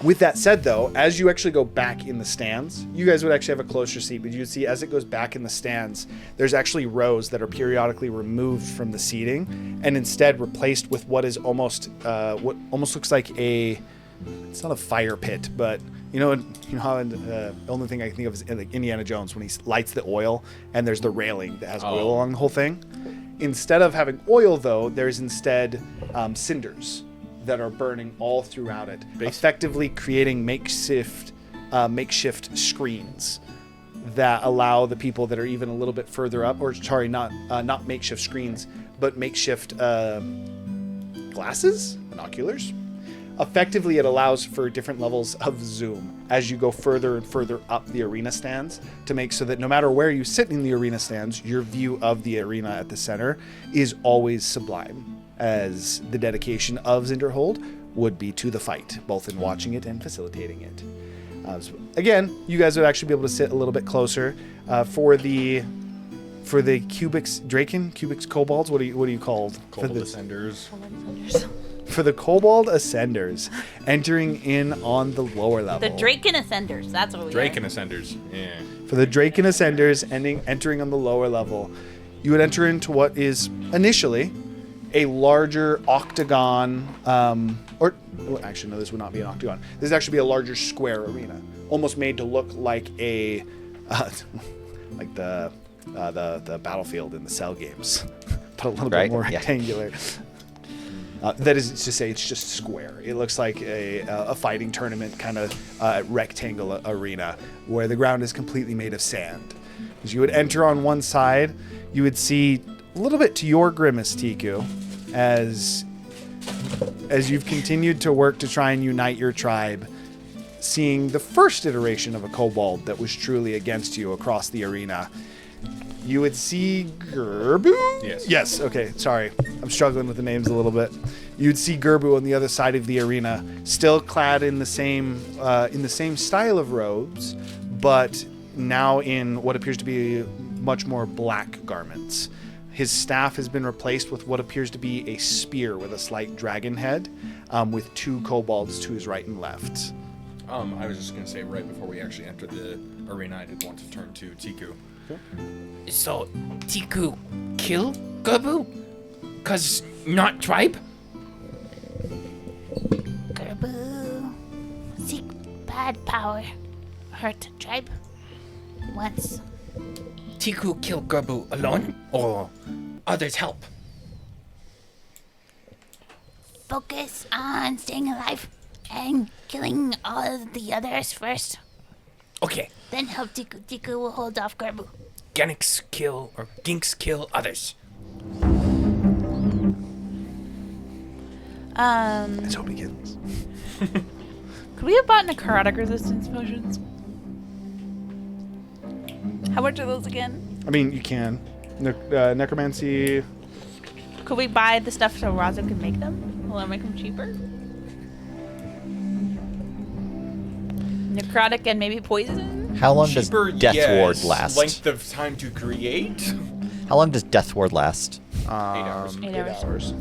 With that said, though, as you actually go back in the stands, you guys would actually have a closer seat, but you'd see as it goes back in the stands, there's actually rows that are periodically removed from the seating and instead replaced with what is almost what almost looks like it's not a fire pit, but you know how the only thing I can think of is like Indiana Jones when he lights the oil and there's the railing that has oil along the whole thing. Instead of having oil, though, there's instead cinders that are burning all throughout it, effectively creating makeshift screens that allow the people that are even a little bit further up, or sorry, not makeshift screens, but makeshift glasses, binoculars. Effectively, it allows for different levels of zoom as you go further and further up the arena stands to make so that no matter where you sit in the arena stands, your view of the arena at the center is always sublime, as the dedication of Zinderhold would be to the fight, both in watching it and facilitating it. So again, you guys would actually be able to sit a little bit closer for the Cubix Cubix Kobolds. What are you called? Kobold Ascenders. For the Kobold Ascenders, entering in on the lower level. The Draken Ascenders, that's what we are. Draken Ascenders, yeah. For the Draken Ascenders, entering on the lower level, you would enter into what is initially a larger octagon, actually no, this would not be an octagon. This would actually be a larger square arena, almost made to look like a, like the battlefield in the Cell games, but a little bit more rectangular. That is to say, it's just square. It looks like a fighting tournament kind of rectangle arena where the ground is completely made of sand. As you would enter on one side, you would see a little bit to your grimace, Tiku, as you've continued to work to try and unite your tribe, seeing the first iteration of a kobold that was truly against you across the arena. You would see Gerbu? Yes. Yes, okay, sorry. I'm struggling with the names a little bit. You'd see Gerbu on the other side of the arena, still clad in the same style of robes, but now in what appears to be much more black garments. His staff has been replaced with what appears to be a spear with a slight dragon head, with two kobolds to his right and left. I was just going to say, right before we actually entered the arena, I did want to turn to Tiku. So, Tiku kill Gerbu? 'Cause not tribe? Gerbu, seek bad power, hurt tribe once. Tiku kill Gerbu alone? Or others help? Focus on staying alive and killing all of the others first. Okay. Then help Tiku. Tiku will hold off Gerbu. Ginks kill others. Let's hope he kills. Could we have bought necrotic resistance potions? How much are those again? I mean, you can. Necromancy. Could we buy the stuff so Razo can make them? Will that make them cheaper? Necrotic and maybe poison? How long does Death Ward last? Length of time to create? How long does Death Ward last? 8 hours. 8 hours.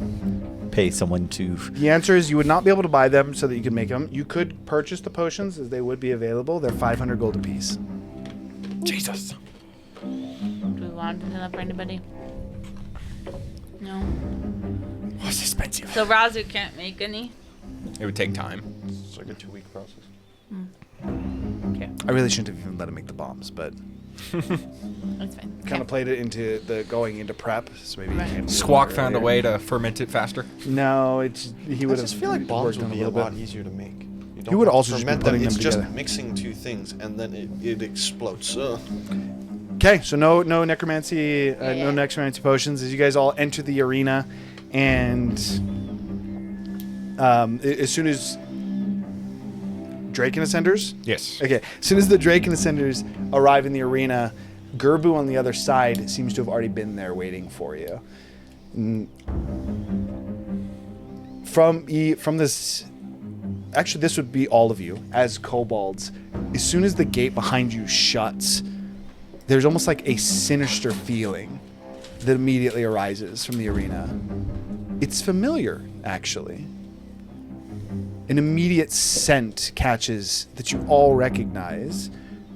Pay someone to... The answer is you would not be able to buy them so that you can make them. You could purchase the potions as they would be available. They're 500 gold apiece. Jesus. Do we want to do that for anybody? No. it's expensive. So Razu can't make any. It would take time. It's like a 2-week process. Okay. I really shouldn't have even let him make the bombs, but That's fine. kind of played it into the going into prep. So maybe he can Squawk found a way to ferment it faster. No, it's he would I have. just feel like bombs worked on would be a little lot bit. easier to make. You He would have to also just be ferment putting It's them just together. mixing two things, and then it explodes. Okay, so no necromancy, no necromancy potions. As you guys all enter the arena, and as soon as Drake and Ascenders? Yes. Okay, as soon as the Drake and Ascenders arrive in the arena, Gerbu on the other side seems to have already been there waiting for you. From this, actually, this would be all of you as kobolds. As soon as the gate behind you shuts, there's almost like a sinister feeling that immediately arises from the arena. It's familiar, actually. An immediate scent catches that you all recognize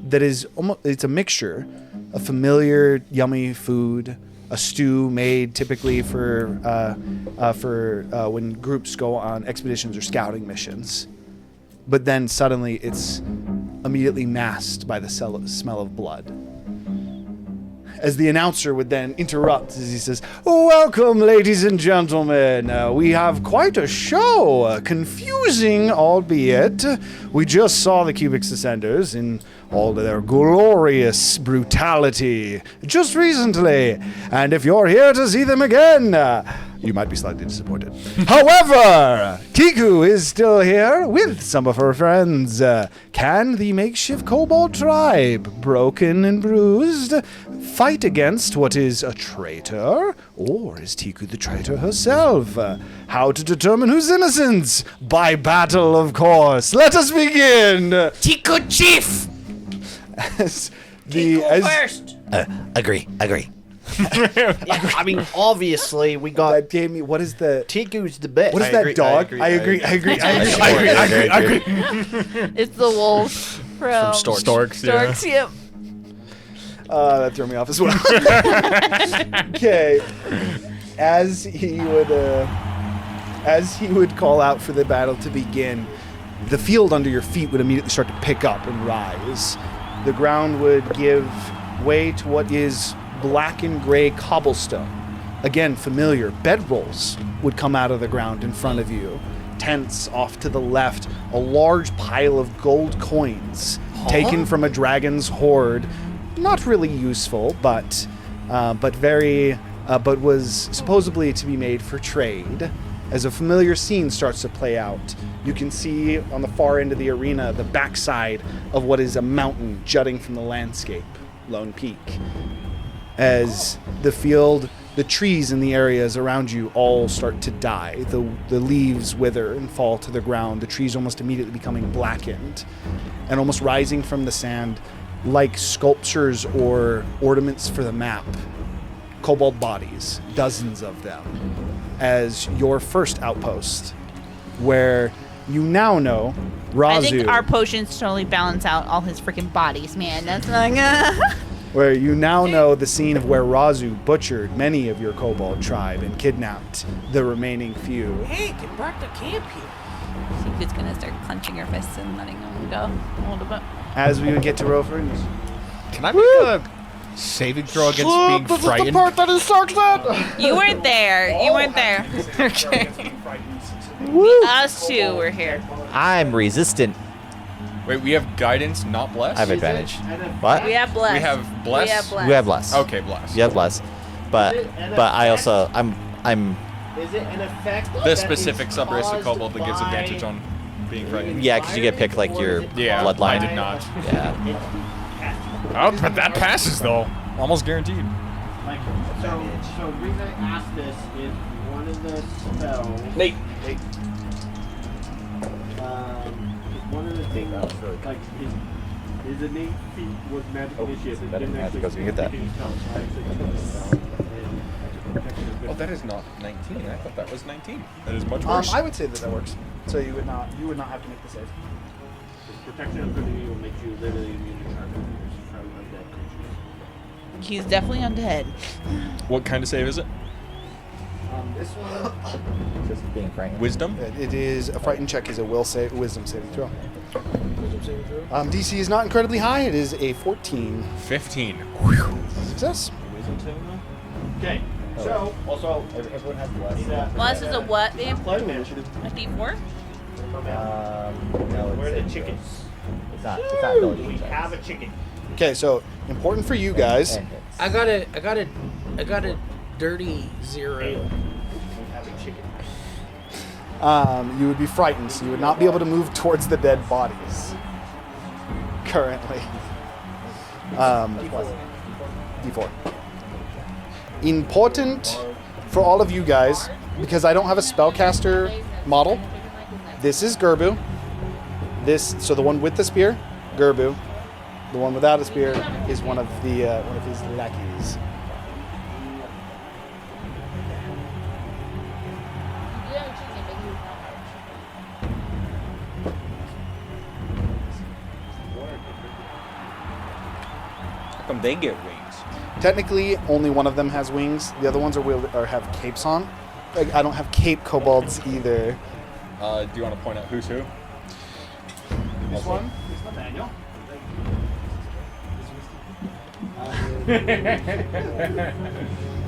that is almost, it's a mixture of familiar yummy food, a stew made typically for when groups go on expeditions or scouting missions, but then suddenly it's immediately masked by the smell of blood. As the announcer would then interrupt as he says, "Welcome, ladies and gentlemen. We have quite a show. Confusing, albeit. We just saw the Cubix Ascenders in all of their glorious brutality just recently. And if you're here to see them again, you might be slightly disappointed. However, Kiku is still here with some of her friends. Can the makeshift kobold tribe, broken and bruised, fight against what is a traitor? Or is Tiku the traitor herself? How to determine who's innocent? By battle, of course. Let us begin. Tiku Chief! First. Agree. Yeah, I mean, obviously, we got. That gave me. What is the. Tiku's the best. What is that dog? I agree. It's the wolf from Storks. Storks, yep. That threw me off as well. Okay. As he would call out for the battle to begin, the field under your feet would immediately start to pick up and rise. The ground would give way to what is black and gray cobblestone. Again, familiar. Bedrolls would come out of the ground in front of you. Tents off to the left. A large pile of gold coins taken from a dragon's hoard. Not really useful, but was supposedly to be made for trade. As a familiar scene starts to play out, you can see on the far end of the arena the backside of what is a mountain jutting from the landscape, Lone Peak. As the field, the trees in the areas around you all start to die. The leaves wither and fall to the ground, the trees almost immediately becoming blackened, and almost rising from the sand like sculptures or ornaments for the map. Kobold bodies, dozens of them, as your first outpost, where you now know Razu. I think our potions totally balance out all his freaking bodies, man. That's like, where you now know the scene of where Razu butchered many of your kobold tribe and kidnapped the remaining few. Hey, they brought the camp here. She's gonna start clenching her fists and letting them go. Hold up. As we would get to roll for it. Can I make a saving throw against being This frightened? is the part that he sucks at. You weren't there. You weren't there. Okay. Us two were here. I'm resistant. Wait, we have guidance, not bless? I have advantage. What? We have bless. We have bless? We have bless. We have bless. Okay, bless. You have bless. But I also I'm Is it an effect? The specific sub-race of kobold that gives advantage on being frightened. yeah, because you get picked like your bloodline. I did not. Yeah. Oh, but that passes though. Almost guaranteed. So the reason I asked this is one of the spells. Nate. One of the things, like, is a Nate feat was magic initiative. better than that because we get that. Oh, that is not 19. I thought that was 19. That is much worse. I would say that works. So you would not have to make the save. Protection of enemy will make you literally immune to sharp creatures from undead creatures. He's definitely undead. What kind of save is it? This one. Just being frightened. Wisdom? It is a frightened check. Is a wisdom saving throw. Wisdom saving throw? DC is not incredibly high. It is a 14. 15. Success. Wisdom saving throw? Okay. So, also, everyone has bless. Bless is a what, babe? Initiative. A D4? No, Where are the chickens? It's not village. We have a chicken. Okay, so important for you guys. I got a dirty 0. We have a chicken. You would be frightened, so you would not be able to move towards the dead bodies. Currently. D4. Important for all of you guys, because I don't have a spellcaster model. This is Gerbu. So the one with the spear, Gerbu. The one without a spear is one of his lackeys. How come they get wings? Technically, only one of them has wings. The other ones are have capes on. Like, I don't have cape kobolds either. Do you want to point out who's who? This one is Nathaniel.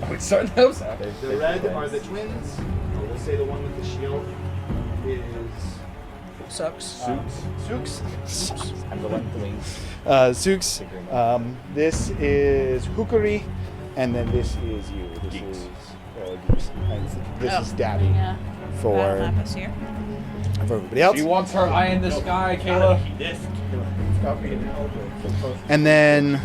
We're starting those out. The red are the twins. We'll say the one with the shield is Sucks. Sooks. I'm the one with the wings. Sooks. This is Hookery, and then this is you. This is Geeks. And this is Daddy for everybody else. She wants her eye in the sky, Kayla. And then,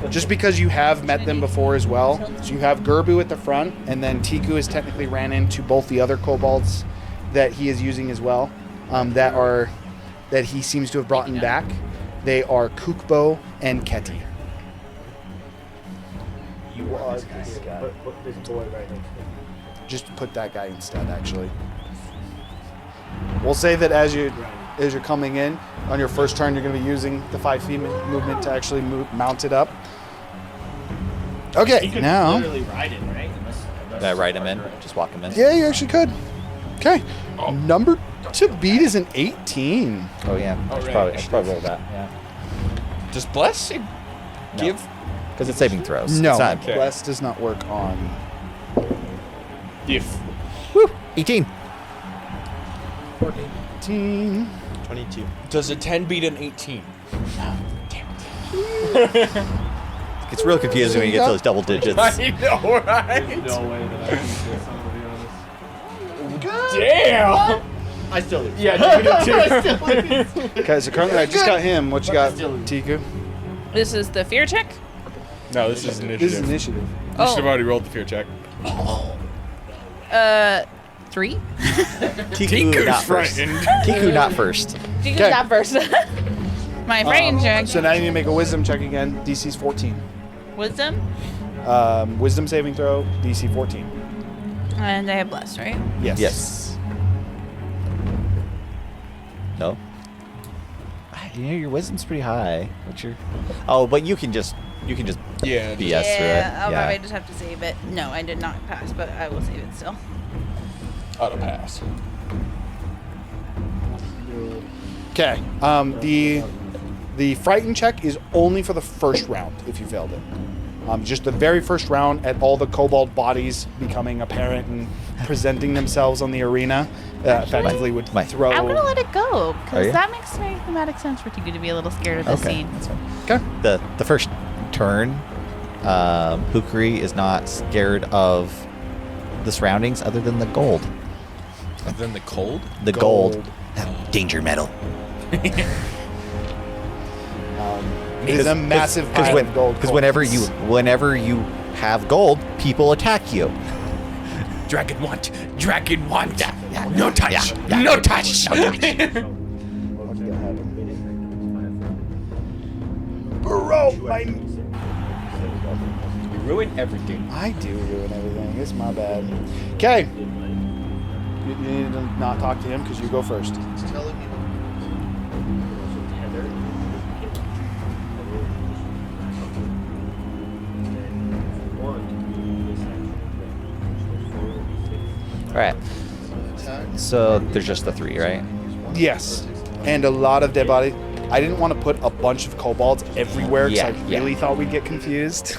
just because you have met them before as well, so you have Gerbu at the front, and then Tiku has technically ran into both the other kobolds that he is using as well, that he seems to have brought back. They are Kukbo and Keti. You are this guy. Put this boy right next to him. Just put that guy instead, actually. We'll say that as you're coming in, on your first turn, you're going to be using the 5 feet movement to actually mount it up. Okay, You could now... literally ride it, right? Did I ride him in? Just walk him in? Yeah, you actually could. Okay. Number to beat is an 18. Oh, yeah. I should probably roll that. Yeah. Does bless give? Because it's saving throws. No, It's not, Bless does not work on... If. Woo! 18. 18. 22. Does a 10 beat an 18? It's real confusing when you get to those double digits. I know, right? There's no way that I can do this, I'm gonna be honest. Damn! I still lose. Yeah, you do too. Okay, so currently I just got him. What you got, Tiku? This is the fear check? No, this is initiative. This is initiative. You should have already rolled the fear check. 3? Tiku not first. Tiku not first. Tiku's not first. My frightened check. So now you need to make a wisdom check again. DC's 14. Wisdom? Wisdom saving throw, DC 14. And I have blessed, right? Yes. Yes. No. You know, your wisdom's pretty high. What's your... Oh, but you can just BS through it. Yeah, I'll probably just have to save it. No, I did not pass, but I will save it still. Auto pass. Okay. The frightened check is only for the first round if you failed it. Just the very first round at all the kobold bodies becoming apparent and presenting themselves on the arena effectively would throw... I'm going to let it go, Are because you? that makes very thematic sense for Tiku to be a little scared of this scene. That's fine. Okay. The first turn, Hukri is not scared of the surroundings other than the gold. Other than the cold? The gold. Danger metal. It's a massive pile of gold. Because whenever you have gold, people attack you. Dragon want. No touch. No touch. Bro, You ruin everything. I do ruin everything. It's my bad. Okay. You need to not talk to him because you go first. All right. So there's just the 3, right? Yes, and a lot of dead bodies. I didn't want to put a bunch of kobolds everywhere because I really thought we'd get confused.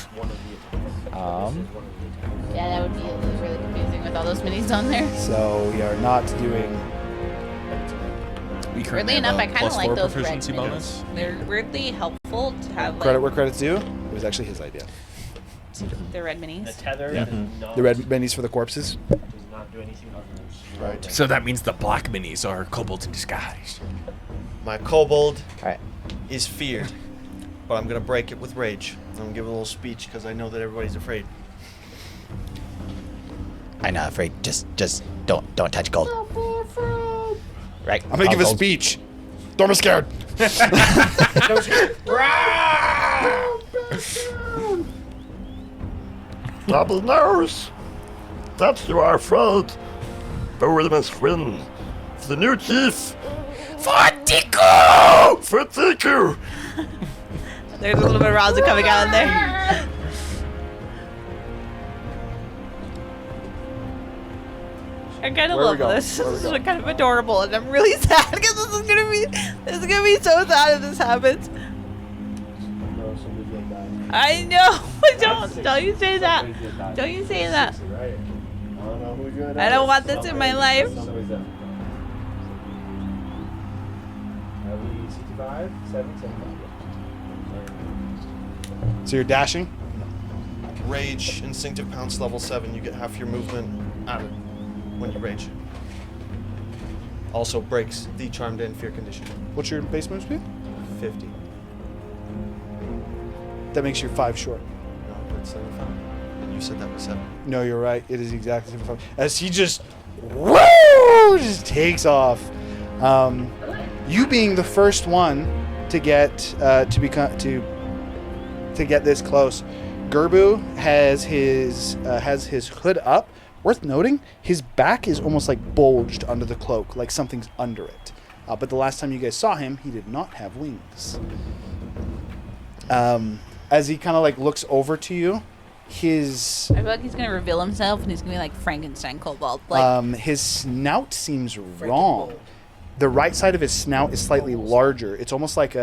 Yeah, that would be really confusing with all those minis on there. So we are not doing. Weirdly enough, I kind of like those red minis. They're weirdly helpful to have. Credit where credit's due. It was actually his idea. The red minis. The tether. Yeah. The red minis for the corpses. Does not do anything other than Right. So that means the black minis are kobolds in disguise. My kobold is feared, but I'm gonna break it with rage. I'm gonna give a little speech because I know that everybody's afraid. I'm not afraid. Just don't touch gold. Right. I'm gonna give a speech. Don't be scared. Gobliners! That's you are afraid. But we must win. For the new chief. For Tiku! For Tiku! There's a little bit of rosin coming out in there. I kind of love this. This is kind of adorable, and I'm really sad because this is gonna be so sad if this happens. I know. Don't you say that. Don't you say that. I don't want this in my life. So you're dashing? Rage, instinctive pounce, level 7. You get half your movement added when you rage. Also breaks the charmed and fear condition. What's your base move speed? 50. That makes you 5 short. No, that's 75. And you said that was 7. No, you're right. It is exactly 75. As he just just takes off. You being the first one to get to get this close, Gerbu has his hood up. Worth noting, his back is almost like bulged under the cloak, like something's under it. But the last time you guys saw him, he did not have wings. As he kind of like looks over to you, I feel like he's gonna reveal himself, and he's gonna be like Frankenstein kobold. Like his snout seems wrong. The right side of his snout is slightly larger. It's almost like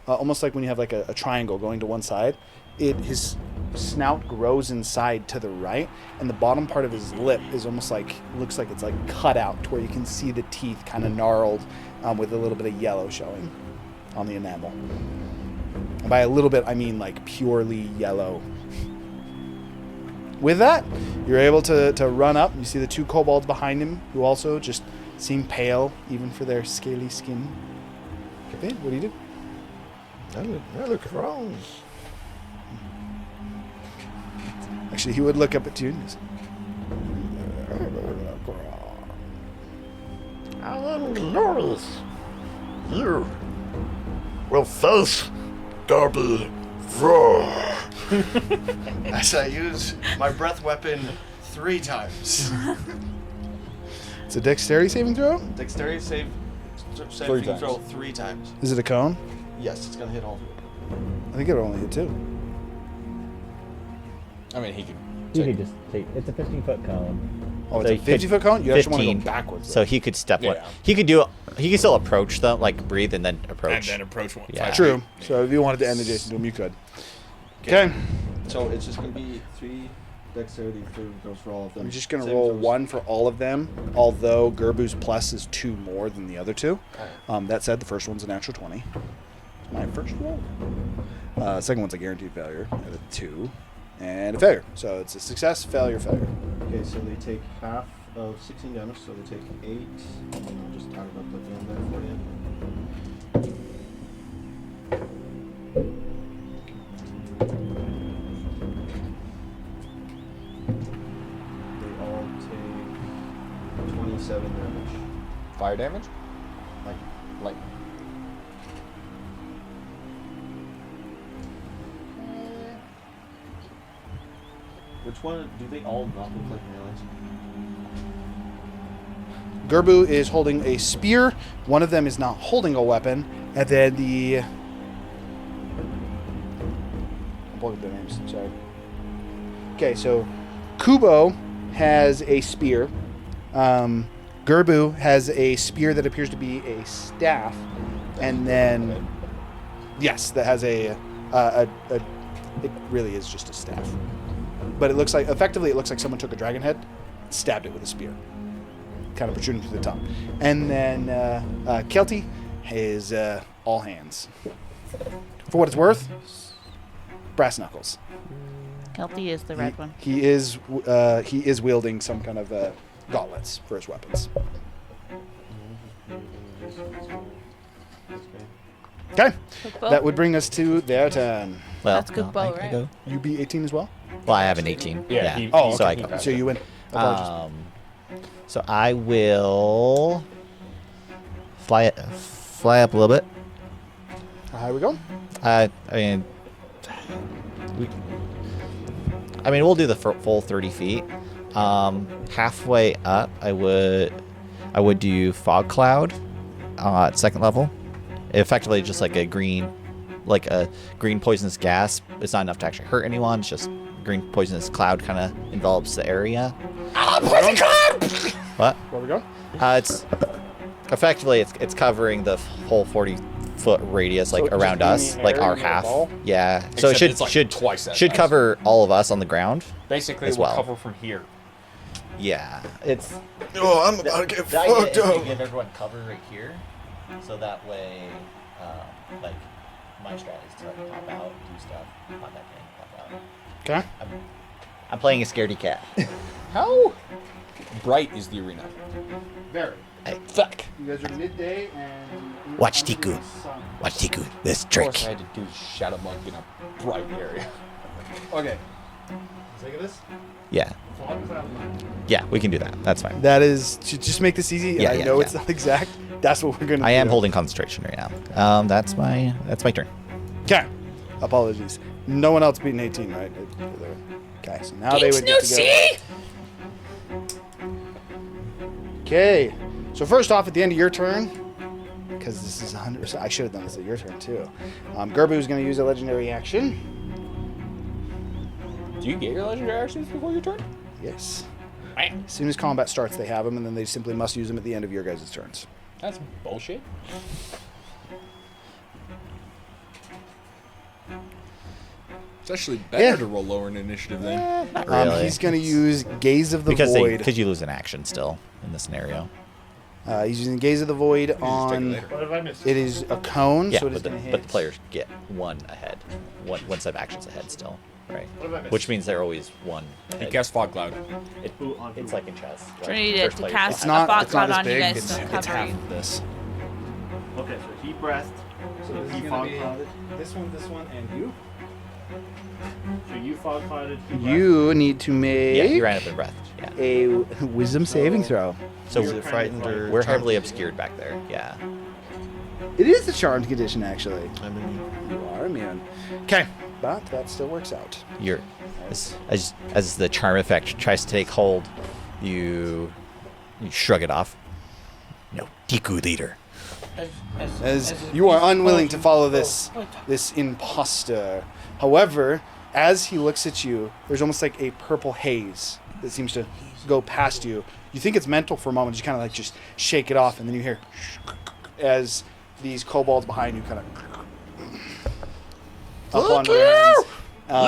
almost like when you have like a triangle going to one side. His snout grows inside to the right, and the bottom part of his lip is almost like looks like it's like cut out to where you can see the teeth kind of gnarled, with a little bit of yellow showing on the enamel. And by a little bit, I mean like purely yellow. With that, you're able to run up. You see the 2 kobolds behind him, who also just seem pale, even for their scaly skin. Okay, what do you do? I look wrong. Actually, he would look up at you. And I am glorious. You will face Gerbu roar. As I use my breath weapon 3 times. It's a dexterity saving throw? Dexterity saving throw 3 times. Is it a cone? Yes, it's gonna hit all of it. I think it'll only hit 2. I mean, he could. You could just take. It's a 15-foot cone. Oh, it's a 50-foot cone? You actually want to go backwards. So he could step one. He could still approach them, like breathe and then approach. And then approach one. Yeah. True. So if you wanted to end adjacent to him, you could. Okay. So it's just going to be 3 dexterity throws for all of them. I'm just going to roll 1 for all of them, although Gerbu's plus is 2 more than the other 2. That said, the first one's a natural 20. It's my first roll. Second one's a guaranteed failure at a 2. And a failure. So it's a success, failure, failure. Okay, so they take half of 16 damage, so they take 8. And I'll just add it up at the end there for you. They all take 27 damage. Fire damage? Like. Which one? Do they all not look like melees? Gerbu is holding a spear. One of them is not holding a weapon. And then I'm pulling up their names. Sorry. Okay, so Kubo has a spear. Gerbu has a spear that appears to be a staff, and then yes, that has a it really is just a staff, but it looks like someone took a dragon head, stabbed it with a spear, kind of protruding through the tongue, and then Kelty is all hands. For what it's worth, brass knuckles. Kelty is the red one. He is wielding some kind of gauntlets for his weapons. Okay, that would bring us to their turn. Well, that's good bow, right? Go. You beat 18 as well? Well, I have an 18. Yeah. Oh, so okay. So you win. So I will fly up a little bit. How we go? I mean, we'll do the full 30 feet. Halfway up, I would do fog cloud at second level. Effectively, just like a green poisonous gas. It's not enough to actually hurt anyone. It's just green poisonous cloud kind of envelops the area. Poison cloud! What? Where we go? It's effectively it's covering the whole 40-foot radius, like So just around in us, the like air our near the half. ball? Yeah. So Except it it's like should twice that should size. cover all of us on the ground. Basically, as we'll well. cover from here. Yeah. It's. Oh, I'm about to get The idea fucked is to up. give everyone cover right here, so that way, like, my strategy is to like pop out, do stuff, pop back in, pop out. Okay. I'm playing a scaredy cat. How bright is the arena? Very. Hey, fuck. You guys are midday and... Watch Tiku. Watch Tiku. This Of trick. course, I had to do Shadow Monk in a bright area. Okay. Take this. Yeah. Yeah, we can do that. That's fine. That is to just make this easy. Yeah, I yeah, know yeah. it's not exact. That's what we're gonna. I do. am holding concentration right now. That's my turn. Okay. Apologies. No one else beating 18, right? Okay. So now they would get to go. Okay. So first off, at the end of your turn, because this is 100%, I should have done this at your turn too. Gerbu is going to use a legendary action. Do you get your legendary actions before your turn? Yes. As soon as combat starts, they have them, and then they simply must use them at the end of your guys' turns. That's bullshit. It's actually better to roll lower in initiative then. Not really. He's going to use Gaze of the Void. Because you lose an action still in this scenario. He's using Gaze of the Void on. What have I missed? It is a cone, Yeah, so it is but going to hit. the players get one ahead, one set of actions ahead still, right? What have I missed? Which means they're always one. He Ahead. cast Fog Cloud. It's like in chess. Like, Trinity did first to player cast It's gets- not. a fog It's not cloud as on you big. guys It's to half cover you. of this. Okay, so he breathed. So this he is fog going to clouded. be this one, and you. So you fog clouded. he You need to make Yeah, he ran up and breathed. Yeah. a Wisdom saving throw. So Is it frightened or we're charmed? heavily obscured back there. Yeah. It is a charmed condition, actually. I'm in. You are immune. Okay, but that still works out. You're as the charm effect tries to take hold, you shrug it off. No, Tiku leader. As you are unwilling to follow this imposter. However, as he looks at you, there's almost like a purple haze that seems to go past you. You think it's mental for a moment. You kind of like just shake it off, and then you hear as these kobolds behind you kind of up on their hands.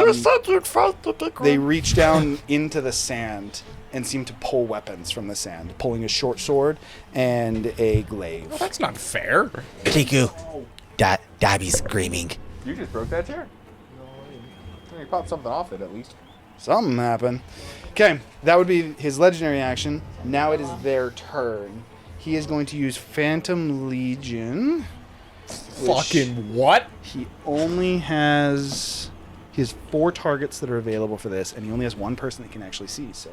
You said you'd fight the big They one. reach down into the sand and seem to pull weapons from the sand, pulling a short sword and a glaive. Well, that's not fair. Tiku, Dabby's screaming. You just broke that chair. You popped something off it at least. Something happened. Okay, that would be his legendary action. Now it is their turn. He is going to use Phantom Legion. Fucking what? He only has... He has 4 targets that are available for this, and he only has 1 person that can actually see, so...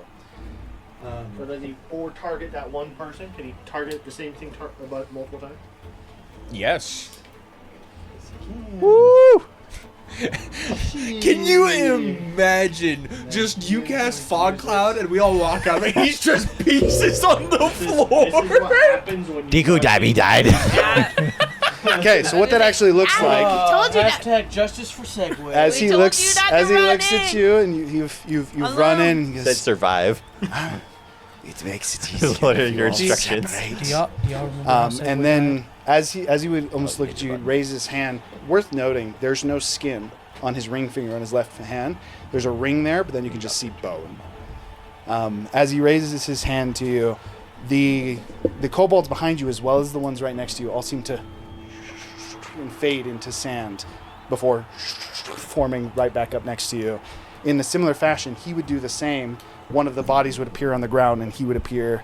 So does he or target that one person? Can he target the same thing about multiple times? Yes. Woo! Can you imagine just you cast Fog Cloud and we all walk out and he's just pieces on the floor? Tiku Dabby died. Okay, so what that actually looks like... Told you that. Hashtag justice for Segway. As he told looks, you not to as he run looks in. at you, and you've run in, and he Said goes, survive. It makes it easier. What are if you your all instructions? separate. Do y'all remember how And then as he would almost look at you, raise his hand. Worth noting, there's no skin on his ring finger on his left hand. There's a ring there, but then you can just see bone. As he raises his hand to you, the kobolds behind you, as well as the ones right next to you, all seem to fade into sand before forming right back up next to you. In a similar fashion, he would do the same. One of the bodies would appear on the ground, and he would appear.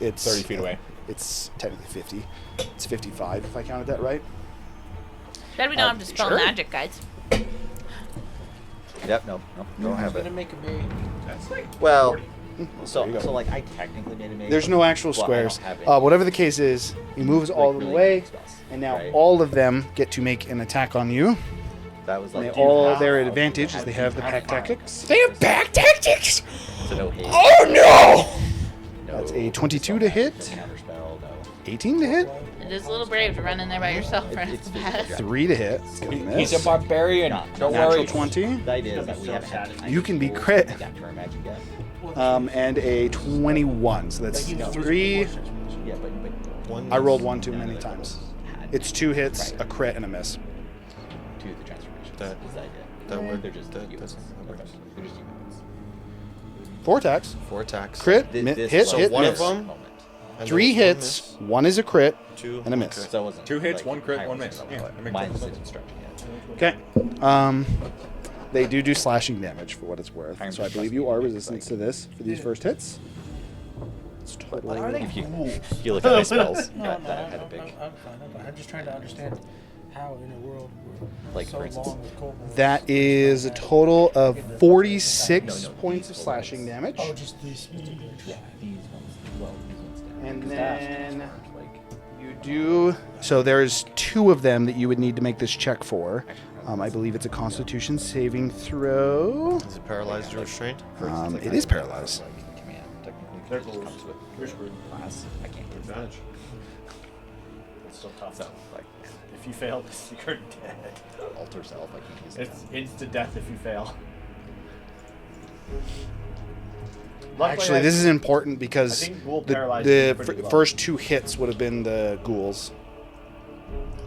It's 30 feet away. It's technically 50. It's 55 if I counted that right. Glad we don't have to spell sure. magic, guys. Yep. No. Don't have gonna it. make a big? That's like Well. 40. So like I technically made a mage. There's no actual Well, I don't squares. have any, Whatever the case is, he moves all of them really away, big spells, and now right? all of them get to make an attack on you. That was And like they all their advantage is they have the pack tactics. They have pack tactics. So no hate. Oh no! That's a 22 to hit, Counterspell. No. 18 to hit, It is a little brave to run in there by yourself. It's 3 to hit. It's gonna He's miss. a barbarian. Don't Natural worry. 20, The idea is that we haven't had any You can be tools crit. to adapt to our magic yet. and a 21. So that's 3. Yeah, but One I rolled 1 too many times. It's 2 hits, a crit, and a miss. To the transformation. That- is the idea. that worked. They're just That- units. that's- They're just units. 4 attacks. 4 attacks. Crit, This- hit, this So hit, one miss. of them. Moment. And 3 then one hits, 1 is a crit, miss, 2 and a miss. So it wasn't 2 hits, like 1 crit, higher 1 miss. percent Yeah, level, that makes mine's sense. isn't stretching yet. Okay. They do slashing damage for what it's worth. Iron So I Fist believe must you be are like- resistant to this for these first hits. It's totally. If you look at my spells, No, that no, had a I'm big. fine. I'm just trying to understand how in a world we're Like, so for instance, long with kobolds. That is a total of 46 points of slashing damage. Oh, just these particular Yeah, these ones. Well, these ones. And 'Cause that's then like you do. So there's 2 of them that you would need to make this check for. I believe it's a Constitution saving throw. Is it paralyzed or restrained? It is paralyzed. like command technically. They're It just cool. comes with You're screwed. class. I can't get Advantage. It's still tough. So like If you fail this, you're dead. alter self. I can't use it. It's instant death if you fail. Actually, this is important because I think ghoul the, paralyzed the is pretty well. first 2 hits would have been the ghouls.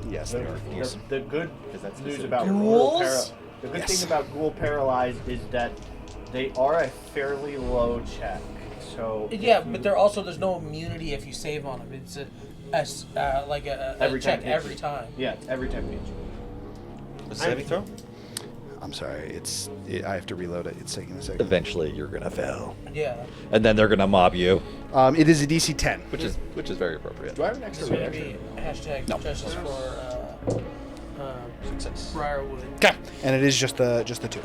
Yes, they are ghouls. The good that's news specific. about Ghouls? the good Yes. thing about ghoul paralyzed is that they are a fairly low check. So Yeah, but there's no immunity if you save on them. It's like a Every check time. every time. yeah, every time you hit A saving throw? I'm sorry. I have to reload it. It's taking a second. Eventually, you're gonna fail, Yeah. and then they're gonna mob you, It is a DC 10. which is very appropriate. Do I have an It's extra gonna reaction? be hashtag No. justice for Success. Briarwood. Okay, and it is just the 2.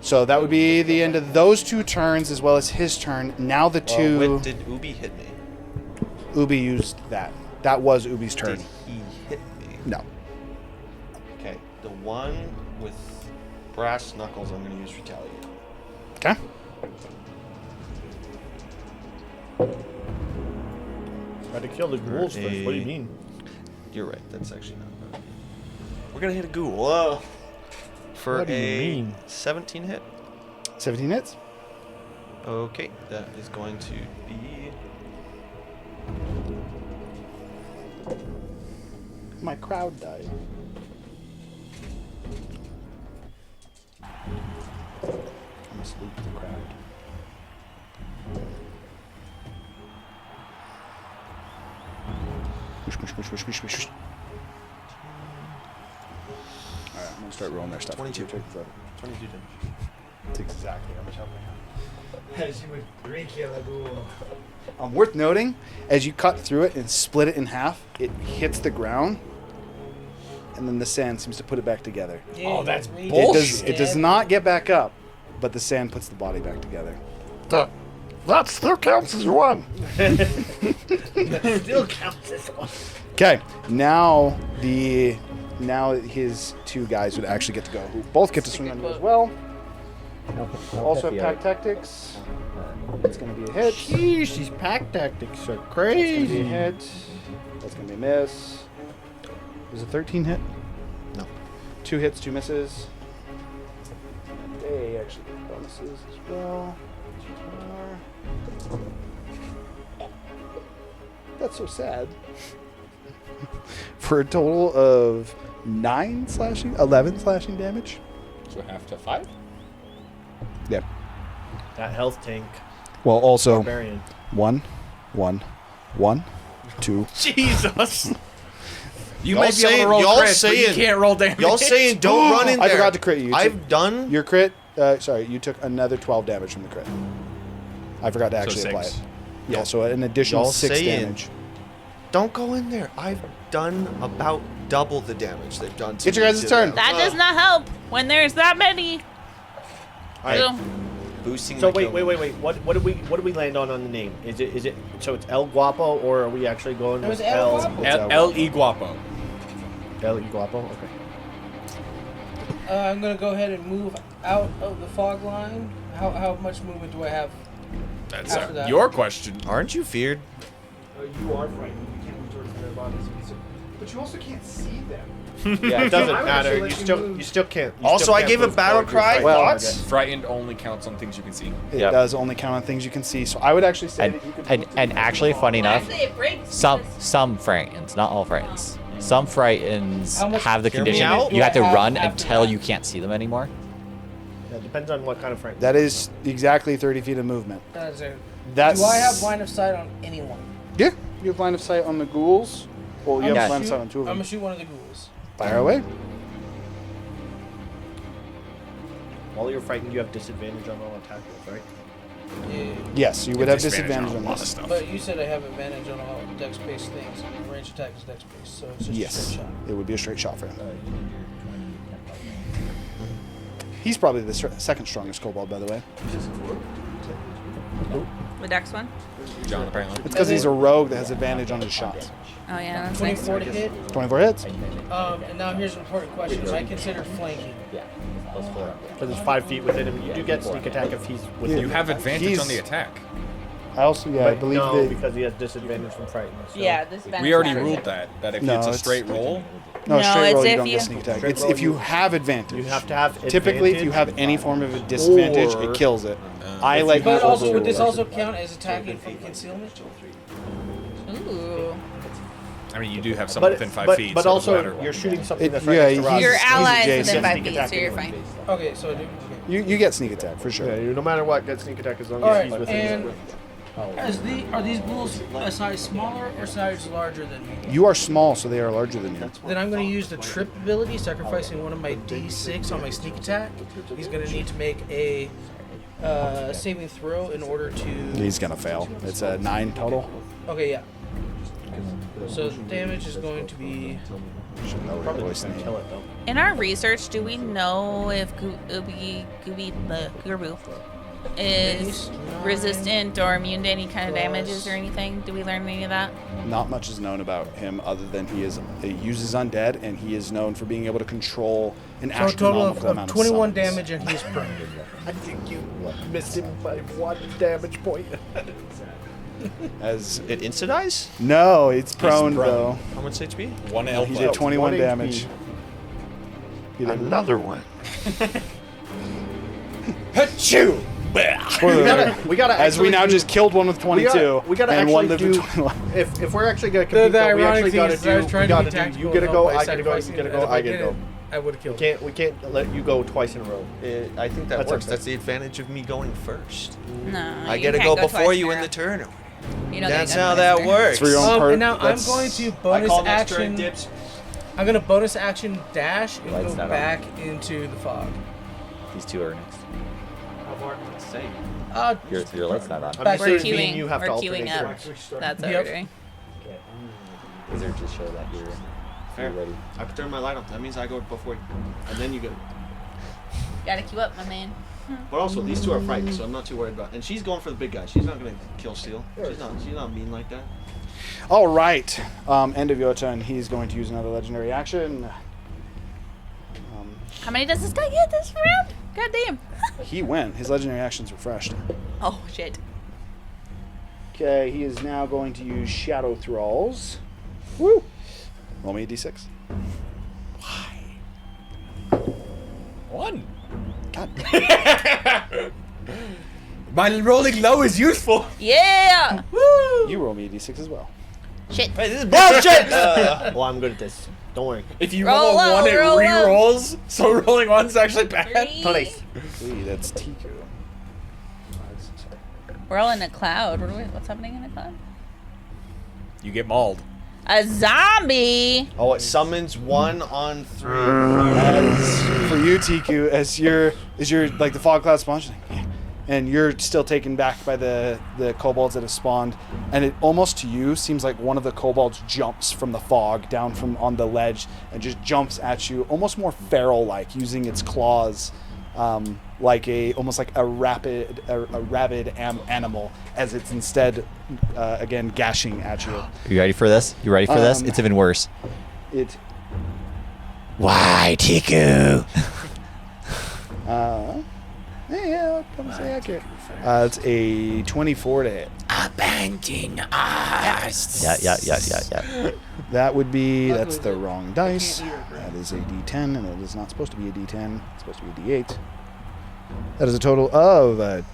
So that would be the end of those 2 turns, as well as his turn. Now the 2. When did Ubi hit me? Ubi used that. That was Ubi's turn. Did he hit me? No. Okay, the one with brass knuckles, I'm going to use retaliate. Okay. Try to kill the ghouls For first. What do you a- mean? You're right. That's actually not bad. We're gonna hit a ghoul. For What do you a mean? 17 hit. 17 hits. Okay, that is going to be. My crowd died. I must loot the crowd. Whoosh, whoosh, whoosh, whoosh, whoosh, whoosh. Alright, I'm gonna start rolling their stuff. 22. Check this out. 22 damage. That's exactly how much help I have. As you would re-kill a ghoul. Worth noting, as you cut through it and split it in half, it hits the ground, and then the sand seems to put it back together. Oh, that's It does not get back up, but the sand puts the body back together. That still counts as 1. Still counts as 1. Okay, now his 2 guys would actually get to go, who both get to swing on you as well. Also have pack tactics. It's going to be a hit. Jeez, these pack tactics are That's going to be a crazy. hit. That's going to be a miss. Was a 13 hit? No. 2 hits, 2 misses. They actually get bonuses as well. That's so sad. For a total of 11 slashing damage. So half to 5? Yeah. That health tank. Well, also Barbarian. 1, 2. Jesus. You Y'all might be able to saying- roll y'all crits, but you saying- can't roll damage. Y'all saying don't run in there. I forgot to crit you. I've done. Your crit. Sorry, you took another 12 damage from the crit. I forgot to actually apply it. Yeah, so an additional Y'all 6 saying, damage. Don't go in there. I've done about double the damage they've done to Get your me guys' to turn. them. That does not help when there's that many. Alright. Boosting. So my wait. kill. What do we land on the name? Is it so it's El Guapo, or are we actually going It was with El Guapo. El E Guapo. El Guapo? Okay. I'm gonna go ahead and move out of the fog line. How much movement do I have? That's after that? your question. Aren't you feared? You are frightened. You can't move towards their bodies. But you also can't see them. Yeah, it doesn't matter. You still can't. Also, I gave a battle cry. Thoughts? Frightened only counts on things you can see. It does only count on things you can see. So I would actually say that you could. And actually, funny enough, some frightens, not all frightens. Some frightens How much have the hear me condition out? you have to Do I have run after until that? you can't see them anymore. Yeah, it depends on what kind of frame. That is exactly 30 feet of movement. That's it. That's. Do I have line of sight on anyone? Yeah, you have line of sight on the ghouls. Well, you I'm have gonna line of shoot- sight on 2 of I'm them. gonna shoot one of the ghouls. Fire away. While you're frightened, you have disadvantage on all attack rolls, right? Yeah. Yes, you would have disadvantage on this. But you said I have advantage on all dex-based things. Range attack is dex-based, so it's just a Yes, straight shot. it would be a straight shot for him. He's probably the second strongest kobold, by the way. The dex one? John, apparently. It's because he's a rogue that has advantage on his shots. Oh yeah, that's nice. 24 to hit. 24 hits. And now here's an important question. I consider flanking. Because it's 5 feet within him. You do get sneak attack if he's within. You have advantage on the attack. I also, I But believe no, that. because he has disadvantage from frightened. So. Yeah, this We already ruled that if No, it's a it's- straight roll. No, No, straight it's roll, you if don't you- get sneak attack. Straight It's roll, if you have advantage. You have to have Typically, if you advantage, have any form of a disadvantage, or- it kills it. I like. But to also, would this overrule. also count as attacking from concealment? Ooh. I mean, you do have something within 5 feet. But so it doesn't also, matter. you're shooting something It- that's right yeah, next to Rob. Your he's ally is adjacent. within 5 Sneak feet, attack so you're anyway. fine. Okay, so I do. Okay. You get sneak attack for sure. Yeah, no matter what, get sneak attack as long All as right, he's within. and are these ghouls a size smaller or size larger than me? You are small, so they are larger than you. Then I'm going to use the trip ability, sacrificing one of my D6 on my sneak attack. He's going to need to make a saving throw in order to. He's gonna fail. It's a 9 total. Okay, yeah. So the damage is going to be. Should know her Probably voice just gonna name. kill it though. In our research, do we know if Gerbu is resistant or immune to any kind of damages or anything? Do we learn any of that? Not much is known about him other than he uses undead, and he is known for being able to control an So a total astronomical of amount of 21 summons. damage, and he's prone. I think you missed him by 1 damage point. As It insta-dies? no, it's prone, prone. though. How much HP? One He elf. did 21 1 damage. He did- Another one. Achoo! Spoiler alert. We gotta As we actually now do- just killed one with 22, we gotta and one actually lived do. with 21. If we're actually gonna The compete, though, we ironic actually thing gotta is, I was do. trying We to gotta be do. tactical You gotta and go. help by I gotta go. You sacrificing gotta it, go. and if I I gotta go. didn't, I would have killed We can't let you go twice in a row. I think that That's works. okay. That's the advantage of me going first. No. I you gotta can't go before twice you in in a the turn. row. You don't That's get how done that twice. works. For your own part, And now I'm that's- going to I bonus call next turn action. dips. I'm going to bonus action dash and Lights go that on. back into the fog. These two are next. Your light's not on. I'm Back just We're saying, me and queuing. you have We're to queuing alternate up. turns. That's what Yep. we're doing. Is there to show that Fair. you're ready? I can turn my light on. That means I go before you. And then you go. Gotta queue up, my man. But also, these two are frightened, so I'm not too worried about. And she's going for the big guy. She's not gonna kill Steel. She's not mean like that. All right. End of your turn. He's going to use another legendary action. How many does this guy get this round? God damn. He went. His legendary action's refreshed. Oh, shit. Okay, he is now going to use Shadow Thralls. Woo! Roll me a d6. One. God. My rolling low is useful. Yeah. Woo! You roll me a d6 as well. Shit. Hey, this is bullshit! Well, I'm good at this. Don't worry. If you Roll roll a low, 1, it roll low. re-rolls. So rolling 1's actually bad. 3. Wait, that's Tiku. We're all in a cloud. What's happening in a cloud? You get mauled. A zombie. Oh, it summons 1 on 3. For you, Tiku, as you're like the fog cloud spawns, and you're still taken back by the kobolds that have spawned, and it almost to you seems like one of the kobolds jumps from the fog down from on the ledge and just jumps at you, almost more feral-like, using its claws, like almost like a rabid animal, as it's instead again gashing at you. Are you ready for this? You ready for this? It's even worse. Why, Tiku? Yeah, I'm say accurate. It's a 24 to hit. Abandon us. Yeah. That would be, that's the wrong dice. That is a d10, and it is not supposed to be a d10. It's supposed to be a d8. That is a total of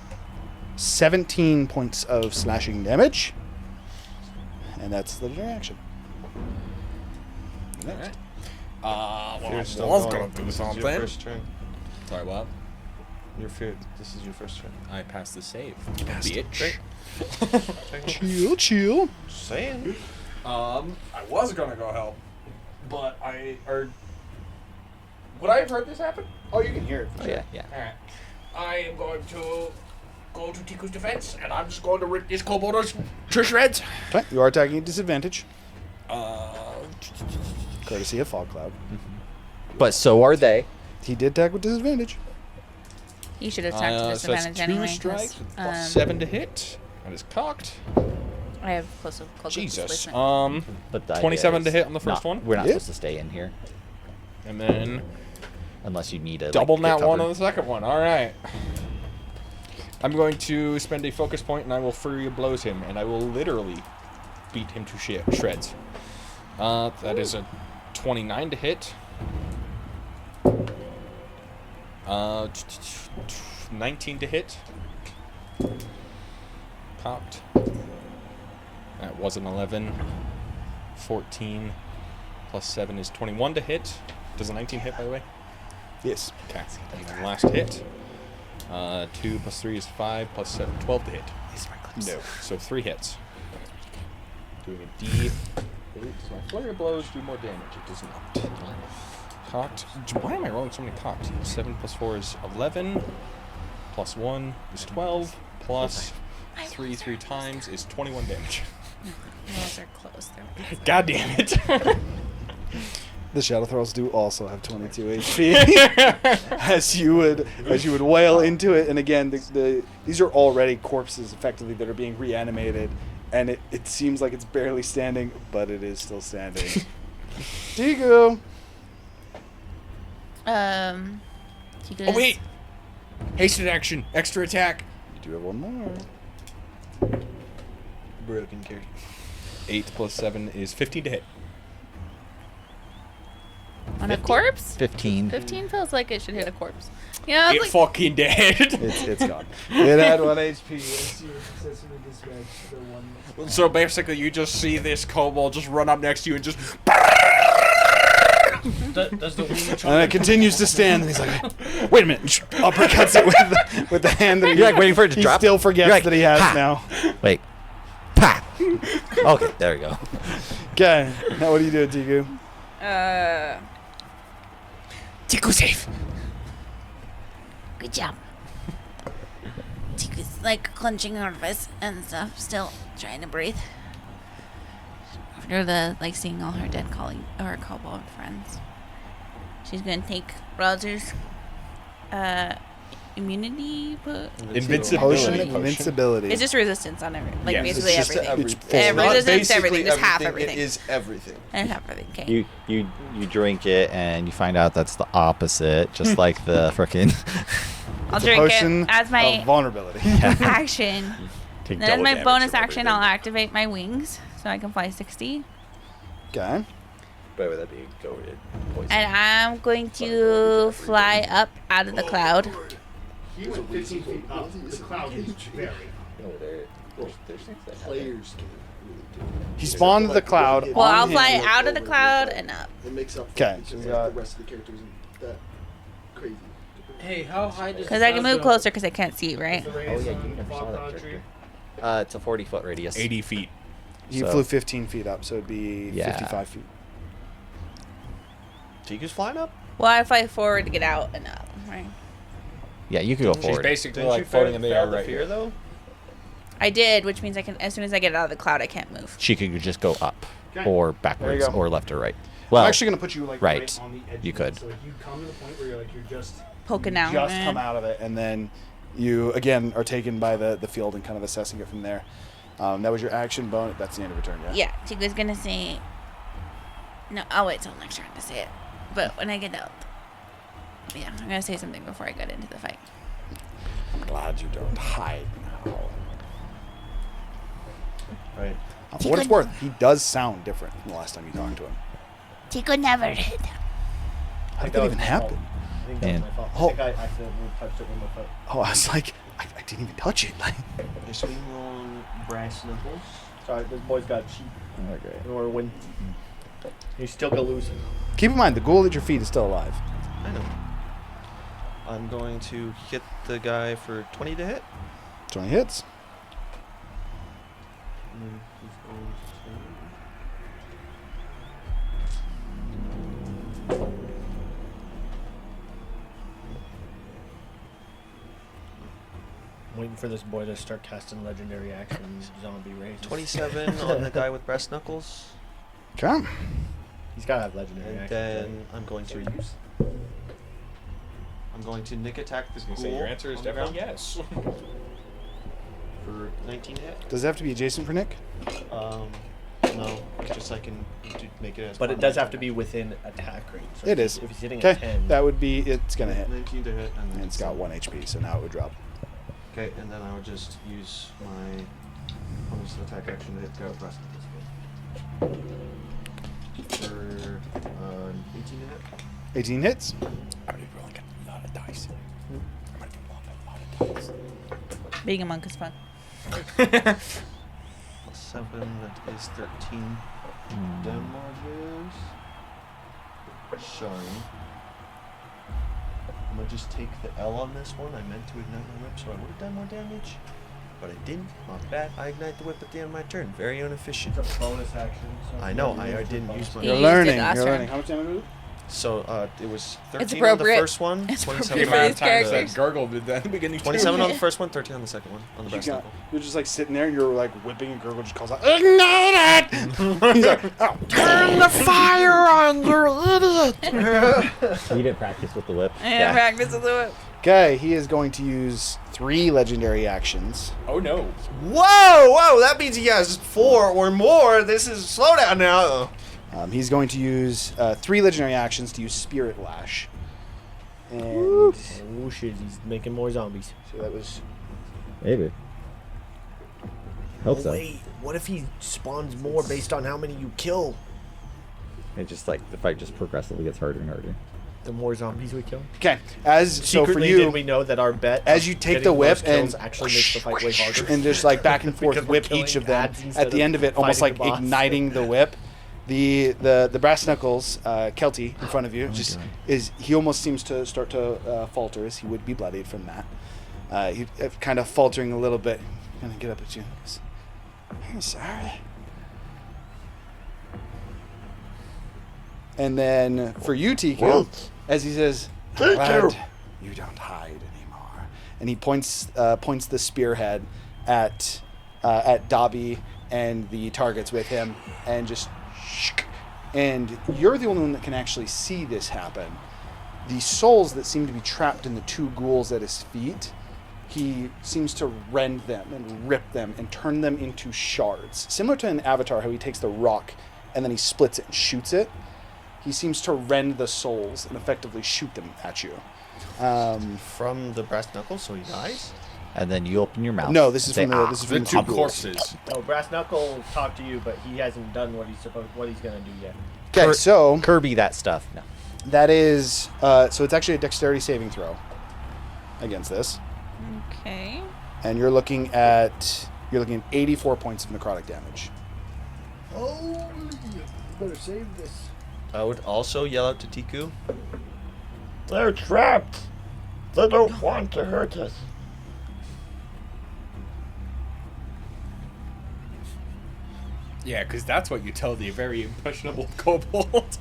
17 points of slashing damage. And that's the reaction. Alright. You're Well, still I was going. gonna do This is your something. first turn. Sorry, what? This is your first turn. I passed the save. Bitch. Chill. Saying. I was gonna go help, but would I have heard this happen? Oh, you can hear it. Oh, yeah. Alright. I am going to go to Tiku's defense, and I'm just going to rip this kobold to shreds. Okay, you are attacking at disadvantage. Courtesy of Fog Cloud. But so are they. He did attack with disadvantage. He should have attacked with So that's disadvantage 2 anyway. strikes, 'cause, plus 7 to hit. That is cocked. I have close Jesus. displacement. But the 27 idea to is hit on the first one. We're not supposed to stay in here. And then Unless you need a double like, nat get 1 cover. on the second one. All right. I'm going to spend a focus point, and I will Fury of Blows him, and I will literally beat him to shreds. That is a 29 to hit. 19 to hit. Cocked. That was an 11. 14 plus 7 is 21 to hit. Does a 19 hit, by the way? Yes. Okay. And then last hit. 2 plus 3 is 5 plus 7, 12 to hit. No. So 3 hits. Doing a D8. Does my flurry of blows do more damage? It does not. Cocked. Why am I rolling so many cocked? 7 plus 4 is 11. Plus 1 is 12. Plus 3 times is 21 damage. Those are close. God damn it. The Shadow Thralls do also have 22 HP. as you would wail into it, and again, these are already corpses effectively that are being reanimated, and it seems like it's barely standing, but it is still standing. Tiku. Oh wait! Hasted action, extra attack. You do have one more. Broken carry. 8 plus 7 is 15 to hit. On a corpse? 15. 15 feels like it should hit a corpse. You know, It fucking dead. It's gone. It had 1 HP. So basically, you just see this kobold just run up next to you and just. Does the wing And it continues to stand, and he's like, "Wait a minute!" Uppercuts it with the hand that You're like waiting for it to he drop. still forgets You're like, that he has "Ha." now. Wait. Pa. Okay, there we go. Okay, now what do you do, Tiku? Tiku safe. Good job. Tiku's like clenching her fist and stuff, still trying to breathe. after the seeing all her dead kobold friends, she's gonna take Roger's immunity Invincibility. It's just resistance on everything. Yes, Basically it's just everything. everything. Resistance to Basically everything. Just half everything. everything. It is everything. And half everything. Okay. You drink it and you find out that's the opposite, just like the frickin' I'll drink it as my vulnerability. action. Take Then as double my damage bonus from action, I'll activate my wings so I can fly 60. Okay. But would that be goaded poison? And I'm going to fly up out of the cloud. He went 15 feet up. The cloud is very high. There's things that happen. Players can really do it. He spawned the cloud. Well, on I'll him. fly out of the cloud and up. It makes up for Okay. it because like, the rest of the characters isn't that crazy. Hey, how high does? Because I can move closer because I can't see, right? Oh yeah, you never saw that character. It's a 40-foot radius. 80 feet. He So- flew 15 feet up, so it'd be Yeah. 55 feet. Tiku's flying up? Well, I fly forward to get out and up, right? Yeah, you could go She's forward. basically Didn't like you floating in the air fail right fear, here. though? I did, which means I can. As soon as I get out of the cloud, I can't move. She could just go up, Okay. or There backwards, you go. or left or right. Well, I'm actually going to put you like right. on the edge. You of could. it. So like you come to the point where you're just Poking out. just come out of it, and then you again are taken by the field and kind of assessing it from there. That was your action bonus. That's the end of your turn. Yeah. Yeah, Tigu's gonna say. No, I'll wait till next turn to say it. But when I get out, yeah, I'm gonna say something before I get into the fight. I'm glad you don't hide now. Right. For what it's worth, he does sound different from the last time you talked to him. Tico never hit. How did that even happen? I think that was my fault. I think I accidentally touched it with my foot. Oh, I was like, I didn't even touch it. You're swinging on brass knuckles. Sorry, this boy's got cheap. Okay. Or win. You're still gonna lose it. Keep in mind, the ghoul at your feet is still alive. I know. I'm going to hit the guy for 20 to hit. 20 hits. And then he's going I'm waiting for this boy to start casting legendary actions, zombie rays. 27 on the guy with brass knuckles. Okay. He's gotta have legendary And actions. then I'm going to nick attack this I was ghoul. gonna say your answer is on the definitely ground yes. For 19 to hit. Does it have to be adjacent for Nick? No, just I can make it as. But it does have to be within attack range. So It is. If he's hitting Okay, a 10. that would be, it's going to hit. 19 to hit, and then And it's got 1 HP, so now it would drop. Okay, and then I would just use my bonus attack action to hit the guy with brass knuckles. For 18 to hit. 18 hits. I'm gonna be rolling a lot of dice. I'm gonna be rolling a lot of dice. Being a monk is fun. Plus 7, that is 13 damages. Sorry. I'm gonna just take the L on this one. I meant to ignite my whip, so I would have done more damage. But I didn't. My bad. I ignite the whip at the end of my turn. Very inefficient. It's a bonus action. So I know. I didn't use my. He used it last You're turn. learning. How much damage was it? So it was 13 It's on the appropriate. first one. It's 27 appropriate for these times that characters. Gargle did that in the beginning. 27 on the first one, 13 on the second one. On the brass knuckle. You're just like sitting there and you're like whipping and Gurgle just calls out, ignite it! He's like, oh, Turn the fire on, you idiot! You didn't practice with the whip. Yeah, practice with the whip. Okay, he is going to use 3 legendary actions. Oh no. Whoa! That means he has 4 or more. This is slow down now. He's going to use 3 legendary actions to use Spirit Lash. And Oh shit, he's making more zombies. so that was Maybe. Hope so. Wait, what if he spawns more based on how many you kill? It just like the fight just progressively gets harder and harder. The more zombies we kill? okay. As so for Secretly, you, did we know that our bet as of you take getting the whip most kills and actually makes the fight way harder? and just like back and forth Because we're whip killing each of them ads instead at the of end of it, almost fighting like the boss. igniting the whip. The brass knuckles, Kelty in front of you, he almost seems to start to falter as he would be bloodied from that. He kind of faltering a little bit. Gonna get up at you. Goes, I'm sorry. And then for you, Tiku, What? as he says, Thank glad you. you don't hide anymore. And he points the spearhead at Dobby and the targets with him, and just. And you're the only one that can actually see this happen. The souls that seem to be trapped in the 2 ghouls at his feet, he seems to rend them and rip them and turn them into shards. Similar to in Avatar, how he takes the rock and then he splits it and shoots it. He seems to rend the souls and effectively shoot them at you. From the brass knuckles, so he dies? And then you open your mouth. No, this is and from say, the this is from The the 2 2 ghouls. corpses. No, Brass Knuckle talked to you, but he hasn't done what he's gonna do yet. Okay, so Kirby that stuff. No. that is so it's actually a dexterity saving throw. against this. Okay. And you're looking at 84 points of necrotic damage. Holy, better save this. I would also yell out to Tiku. They're trapped. They don't want to hurt us. Yeah, because that's what you tell the very impressionable kobold.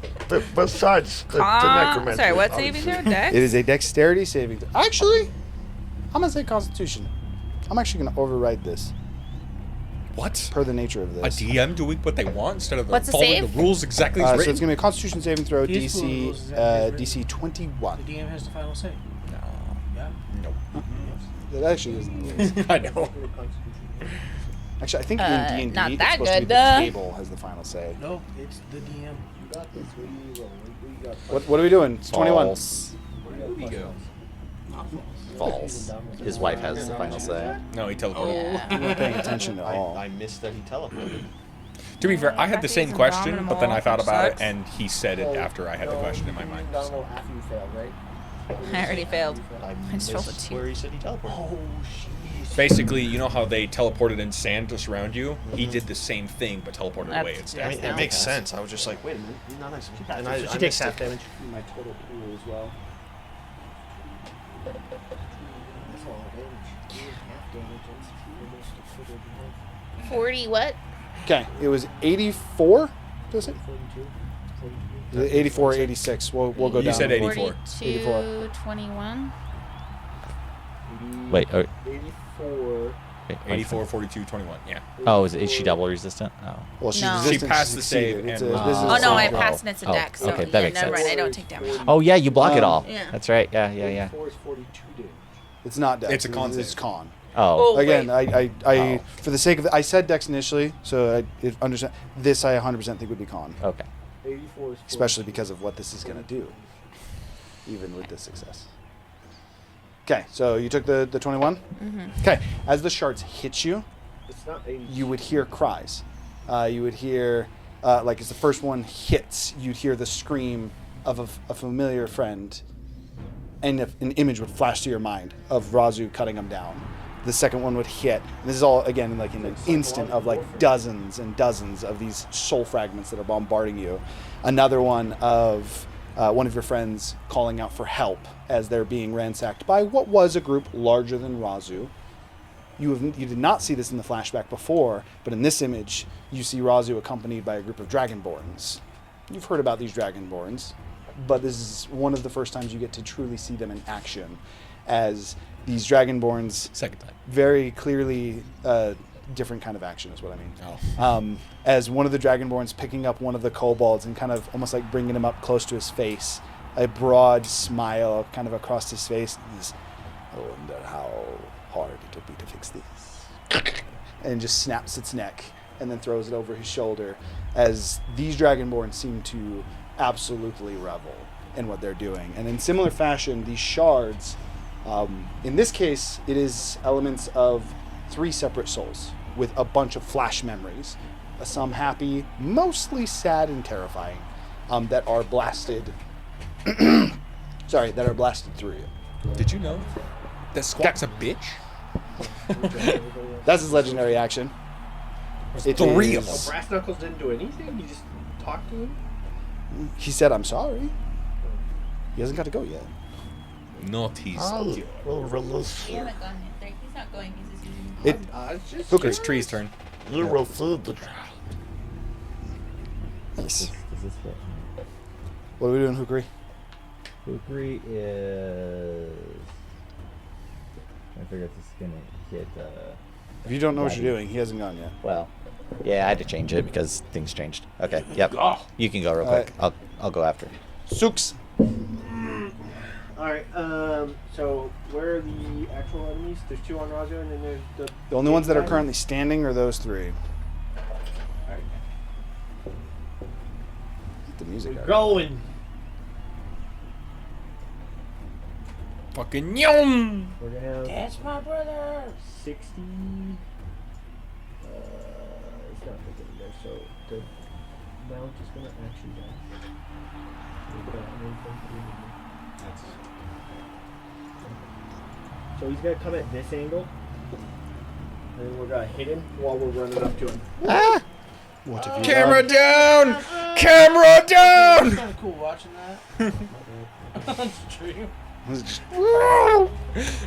Besides the necromancer. Sorry, what saving throw? Dex? It is a dexterity saving throw. Actually, I'm going to say Constitution. I'm actually going to override this. What? Per the nature of this. A DM doing what they want instead of What's the following save? the rules exactly as So written? it's going to be a Constitution saving throw, He is following the rules exactly as DC 21. The DM has the final say. No. Yeah. Nope. That actually isn't. I know. Actually, I think Not in D&D, that it's supposed to be good, the duh. table has the final say. No, it's the DM. You got this. What do you roll? What do you got? What are we doing? It's 21. False. Where do we go? False. His wife has the final say. No, he teleported. You weren't paying attention at all. I missed that he teleported. To be fair, I had the That same is question, but then I abominable, thought which about sucks. it, and he said it after I had the question in my mind. You download after you failed, right? I already failed. I I just rolled a missed 2. where he said he teleported. Oh, shit. Basically, you know how they teleported in sand to surround you? He did the same thing, but teleported away That's- instead. I mean, it makes sense. I was just like, wait a minute, he's not nice. And I She takes missed half it. damage. My total pool as well. That's a lot of damage. Half damage. That's almost a quarter of 40 what? Okay, it was 84, does it? 42. 42. Is it 84 or 86? We'll go You down. said 84. 42, 21. Wait, 84. 84, 42, 21, yeah. oh, is she double resistant? Oh. Well, she's No. resistant, She passed she's the save succeeded. It's and- a- this is Oh a no, I saving passed throw. and it's a Oh, dex. So okay, that yeah, makes never sense. mind. I don't take damage. Oh yeah, you block it all. Yeah. That's right. Yeah. 84 is 42 damage. It's not dex. It's a con It's save. con. Oh. Again, wait. I for the sake of it, I said dex initially, so I understand. This I 100% think would be con. Okay. 84 is Especially because of what this is going to do, even with this success. Okay, so you took the 21? Mm-hmm. Okay, as the shards hit you, It's not 82. you would hear cries. You would hear, like as the first one hits, you'd hear the scream of a familiar friend, and an image would flash to your mind of Razu cutting him down. The second one would hit. And this is all, again, like in an instant of like dozens and dozens of these soul fragments that are bombarding you. Another one of one of your friends calling out for help as they're being ransacked by what was a group larger than Razu. You did not see this in the flashback before, but in this image, you see Razu accompanied by a group of Dragonborns. You've heard about these Dragonborns, but this is one of the first times you get to truly see them in action, as these Dragonborns, Second time. very clearly different kind of action is what I mean. Oh. As one of the Dragonborns picking up one of the kobolds and kind of almost like bringing him up close to his face, a broad smile kind of across his face. He's, I wonder how hard it will be to fix this. And just snaps its neck and then throws it over his shoulder, as these Dragonborn seem to absolutely revel in what they're doing. And in similar fashion, these shards, in this case, it is elements of 3 separate souls with a bunch of flash memories, some happy, mostly sad and terrifying, that are blasted. Sorry, that are blasted through you. Did you know that Squawk's a bitch? That's his legendary action. It 3 of is- Oh, Brass Knuckles didn't do anything? He just talked to him? He said, "I'm sorry." He hasn't got to go yet. Naughty. We'll release He you. hasn't gone yet. He's not going. He's just using. It. Hooker. It's Tree's turn. You will feed the child. Nice. Does this hit? What are we doing, Hookery? Kukri is. I figure it's gonna hit. If you don't know what Daddy. you're doing, he hasn't gone yet. Well, yeah, I had to change it because things changed. Okay, yep. You can go real All quick. I'll go after. Sooks. Alright, so where are the actual enemies? There's 2 on Razu and then there's the... The only ones that are guy? currently standing are those 3. Alright. Get the music We're out. going! Fucking yum! We're gonna have... That's my brother! 60... it's not picking there, so the mount is gonna actually die. We've got 1.3 million. So he's gonna come at this angle, and then we're gonna hit him while we're running up to him. Ah! What have you Camera done? down! Camera down! It's kind of cool watching that. On stream.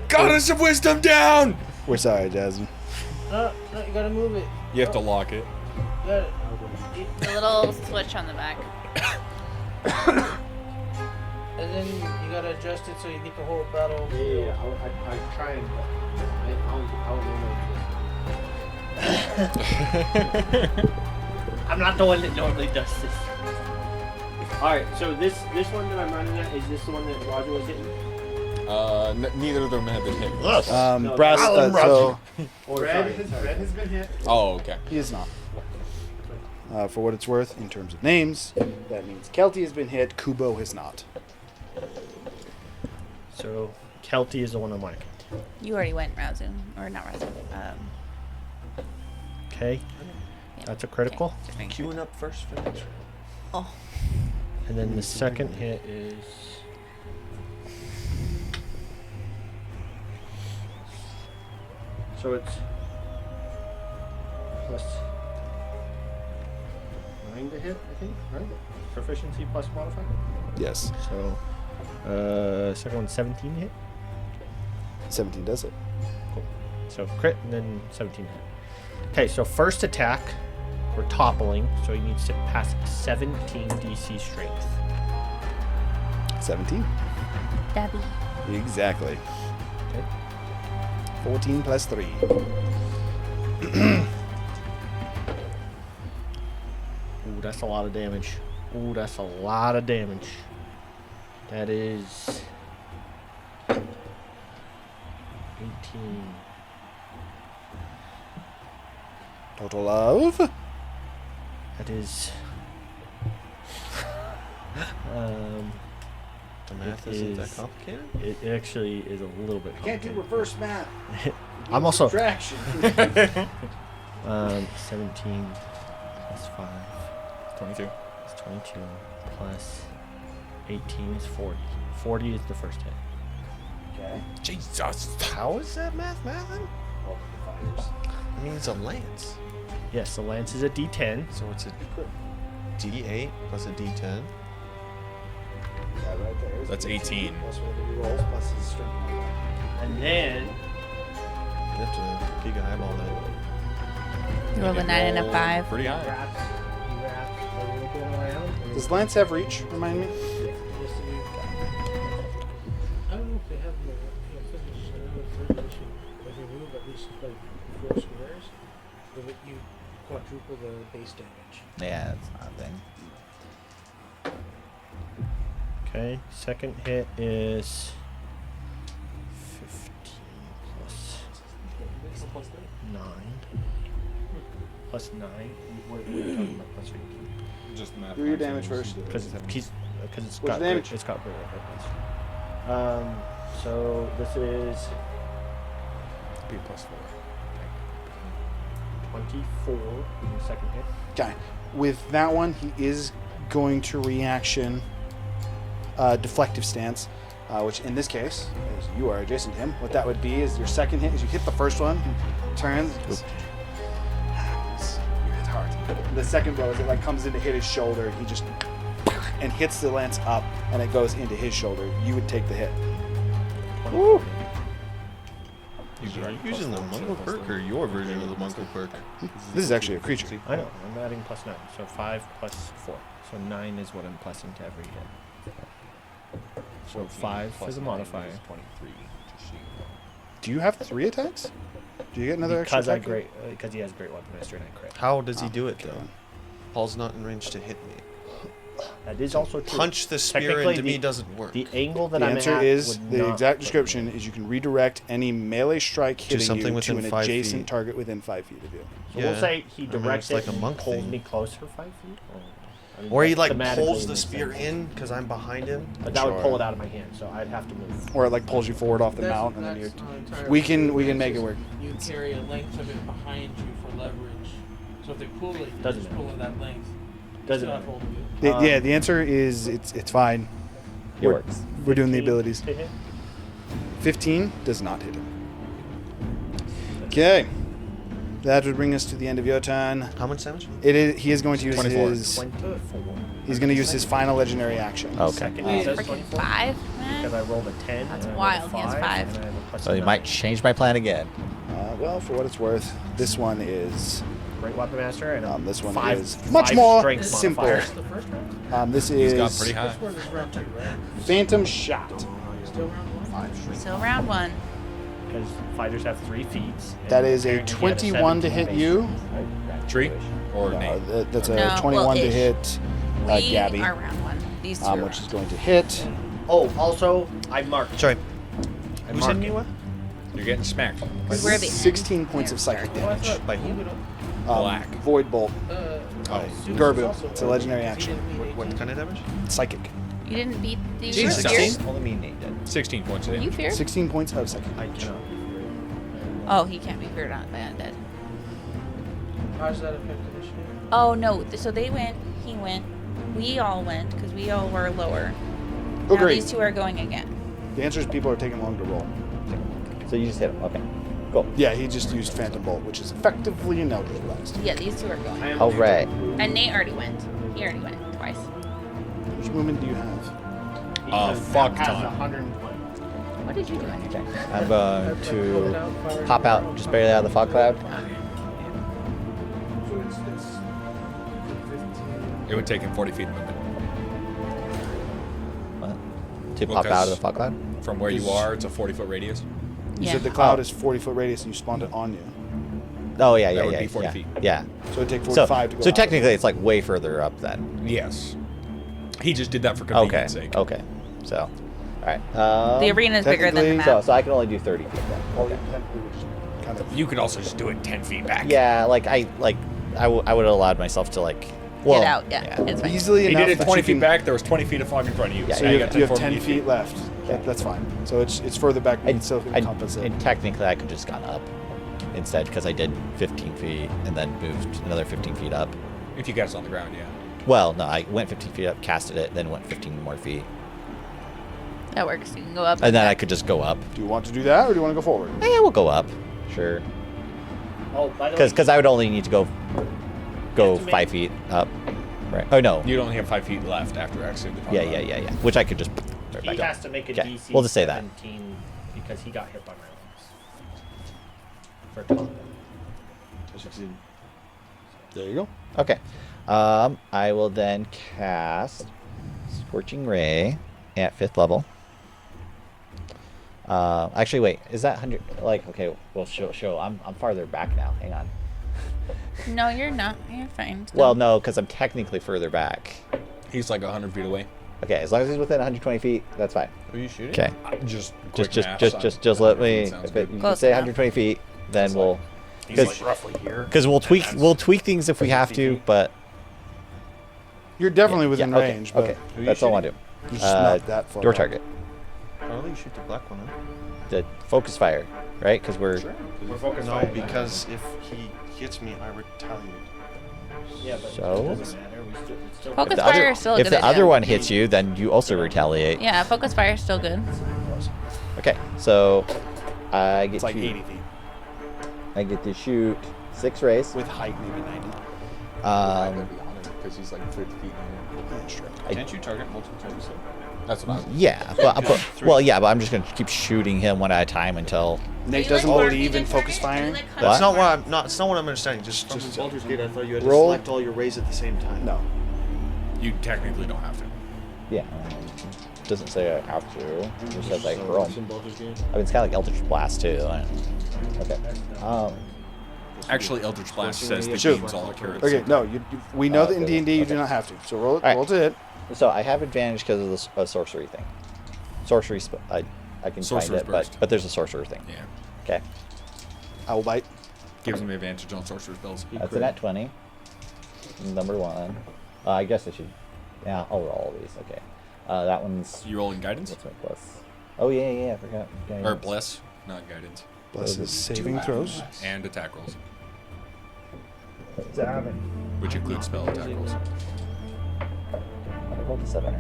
Goddess of wisdom down! We're sorry, Jasmine. No, you gotta move it. You have to lock it. You gotta, The little switch on the back. and then you gotta adjust it so you get the whole battle. Yeah, I try and I'm not the one that normally does this. Alright, so this one that I'm running at, is this the one that Roger was hitting? Neither of them have been hit. Brass. So Red has been hit. Oh, okay. he is not. For what it's worth, in terms of names, that means Kelty has been hit. Kubo has not. So Kelty is the one I'm marking. You already went, Razu. Or not Razu. Okay. Yeah. That's a critical. Okay, just making sure. Queuing up first for next round. Oh. And then the second hit is. So it's plus 9 to hit, I think, right? Proficiency plus modifier? Yes. So, second one 17 hit. 17 does it. Cool. So crit and then 17 hit. Okay, so first attack, we're toppling, so he needs to pass 17 DC strength. 17. Dabby. Exactly. Okay. 14 plus 3. Ooh, that's a lot of damage. Ooh, that's a lot of damage. That is 18. Total of? That is The math isn't that complicated? It actually is a little bit Can't do complicated. reverse math. I'm also Subtraction. 17 plus 5. 22. It's 22 plus 18 is 40. 40 is the first hit. Okay. Jesus. How is that math mathing? It means a lance. Yes, the lance is a D10. So it's a D8 plus a D10. That right there is That's 18. Plus whatever he rolls plus his strength modifier. And then You have to peek a eyeball that. You rolled a 9 and a 5. Pretty high. wraps a little bit around. Does Lance have reach? Remind me. I don't know if they have physics. I know the third edition, if you move at least like 4 squares, you quadruple the base damage. Yeah, that's not a thing. Okay, second hit is 15 plus 9. Plus 9. What are you talking about? Plus 18. Just math. Do your damage first. Because it's What's got the damage? it's got great weapons. So this is Be plus 4. 24 in the second hit. Okay. With that one, he is going to reaction deflective stance, which in this case, is you are adjacent to him. What that would be is your second hit is you hit the first one, turns. You hit hard. The second blow is it like comes in to hit his shoulder. He just and hits the lance up, and it goes into his shoulder. You would take the hit. Woo. Are you using the Mungo perk or your version of the Mungo perk? This is actually a creature. I know. I'm adding plus 9. So 5 plus 4. So 9 is what I'm plussing to every hit. So 5 is a modifier. 23. Just so you know. Do you have 3 attacks? Do you get another extra Because attack? because he has great weapon master and I crit. How does he do it okay. though? Paul's not in range to hit me. That is also true. Punch the spear Technically, into me doesn't work. The angle that The I'm answer at is would the not exact put description is you can redirect any melee strike hitting something you to within an 5 adjacent feet. target within 5 feet of you. So we'll say he I mean, directs it's like it a and monk pulls thing. me closer 5 feet. I mean, Or he like, like thematically pulls the makes spear sense. in because I'm behind him. But that would Sure. pull it out of my hand, so I'd have to move. Or it like pulls you forward off the mount, and then you're. We can make it work. You carry a length of it behind you for leverage. So if they pull it, you're Doesn't just matter. pulling that length. Doesn't It's not matter. holding you. Yeah, the answer is it's fine. It works. We're doing the 15 abilities. to hit. 15 does not hit him. Okay. That would bring us to the end of your turn. How much damage? He is going to use 24. his. He's going to use his final legendary action. Okay. Freaking 5, man. Because I rolled a 10. That's and I wild. rolled a He has 5. and I have a plus So you 9. might change my plan again. Well, for what it's worth, this one is. Great Weapon Master and This one five, is much five more strength simple. modifier. This He's is got pretty high. This one is round 2, right? Phantom Shot. Still round 1? Still round 1. Because fighters have 3 feats. That is a apparently he had 21 to 17 hit base. you. Tree or No, Nate? that's a No, 21 well, to ish. hit We Gabby, are round 1. These two are which is going to hit. Oh, also, I marked. Sorry. I Who's hitting me what? You're getting smacked. We're the 16 end. points of psychic damage. By who? Black. Void Bolt. Oh. Gerbu. It's a legendary action. What kind of damage? Psychic. You didn't beat the Jesus. fierce? Only me and Nate did. 16 points of You damage. fierce? 16 points of psychic I damage. cannot. Oh, he can't be feared on by undead. How does that affect initiative? Oh no! So they went. He went. We all went because we all were lower. Oh, Now great. these two are going again. The answer is people are taking long to roll. So you just hit him. Okay. Cool. Yeah, he just used Phantom Bolt, which is effectively an Eldritch Blast. Yeah, these two are going. All right. And Nate already went. He already went twice. Which movement do you have? Fuck Has ton. 120. What did you do on your turn? I'm going to pop out just barely out of the fog cloud. So it's 15. It would take him 40 feet of movement. What? To Well, pop out of 'cause the fog cloud? From where you are, it's a 40-foot radius. You Yeah. said the cloud is 40-foot radius and you spawned it on you. Oh yeah, yeah, That would yeah. be 40 yeah. feet. Yeah. So it'd take So, 45 to go so out. technically, it's like way further up then. Yes. He just did that for Okay. convenience sake. Okay. So, all right. The arena is bigger than the map. So I can only do 30 feet then. Okay. Kind of. You could also just do it 10 feet back. Yeah, like I would have allowed myself to like. Well, Get out. Yeah, it's fine. Easily He enough did it that 20 you feet can- back. There was 20 feet of fog in front of you. Yeah, so You you have, got you have 40 10 feet left. That's fine. So it's further back, but you can still compensate. And technically, I could just gone up instead because I did 15 feet and then moved another 15 feet up. If you got us on the ground, yeah. Well, no, I went 15 feet up, casted it, then went 15 more feet, That works. You can go up. and then I could just go up. Do you want to do that, or do you want to go forward? Yeah, we'll go up, sure. Oh, by the way, Because I would only need to go to make- 5 feet up, right? Oh no. You'd only have 5 feet left after exiting the fog Yeah, cloud. yeah. Which I could just. Right he back has up. to make a Okay, DC we'll just say that. 17 because he got hit by my arms. For top. There you go. Okay. I will then cast Scorching Ray at 5th level. Actually, wait. Is that 100? Like, okay. Well, show. I'm farther back now. Hang on. No, you're not. You're fine. still. Well, no, because I'm technically further back. He's like 100 feet away. Okay, as long as he's within 120 feet, that's fine. Who are you shooting? Okay. Just quick Just math, let me. sounds If it, good. you can Close say enough. 120 feet, then It's we'll. He's like roughly here. Because we'll tweak things if we have to, but You're definitely within yeah, okay, range, but okay. Who you That's all I want to shooting? do. you're just not that far. Your back. target. Probably you shoot the black one, huh? The focus fire, right? Because we're. We're focused No, on because if he hits me, I retaliate. Yeah, but So? it doesn't matter. We still Focus If the fire other, is still a if good the idea. other one hits you, then you also retaliate. Yeah, focus fire is still good. Okay, so I get It's like to 80 feet. I get to shoot 6 rays. With height, maybe 90. Because he's like 50 feet in Sure. Can't you target multiple targets? That's what I was. Yeah, but I'm just gonna keep shooting him one at a time until. Nate doesn't believe in focus fire. That's not what I'm not. It's not what I'm understanding. Just From Baldur's Gate, I thought you had to roll. select all your rays at the same time. No. You technically don't have to. Yeah. Doesn't say I have to. It just says I So roll. it's in Baldur's Gate. I mean, it's kind of like Eldritch Blast too. Okay. Actually, Eldritch Blast says the Shoot. game's all occurrence. Okay, no. We know that in okay, D&D you okay. do not have to. So roll it. Alright. Roll to hit. So I have advantage because of the sorcery thing. Sorcery, I can Sorcerer's find it, Burst. but there's a sorcerer thing. Yeah. Okay. Owl bite. Gives him advantage on sorcerer spells. That's a nat 20. Number 1. I guess I should. Yeah, I'll roll all these. Okay. That one's. You rolling guidance? What's my plus? Oh yeah, I forgot. Or Guidance. bless, not guidance. Bless his saving throws. And attack rolls, Damn it. which includes spell attack rolls. I rolled a 7.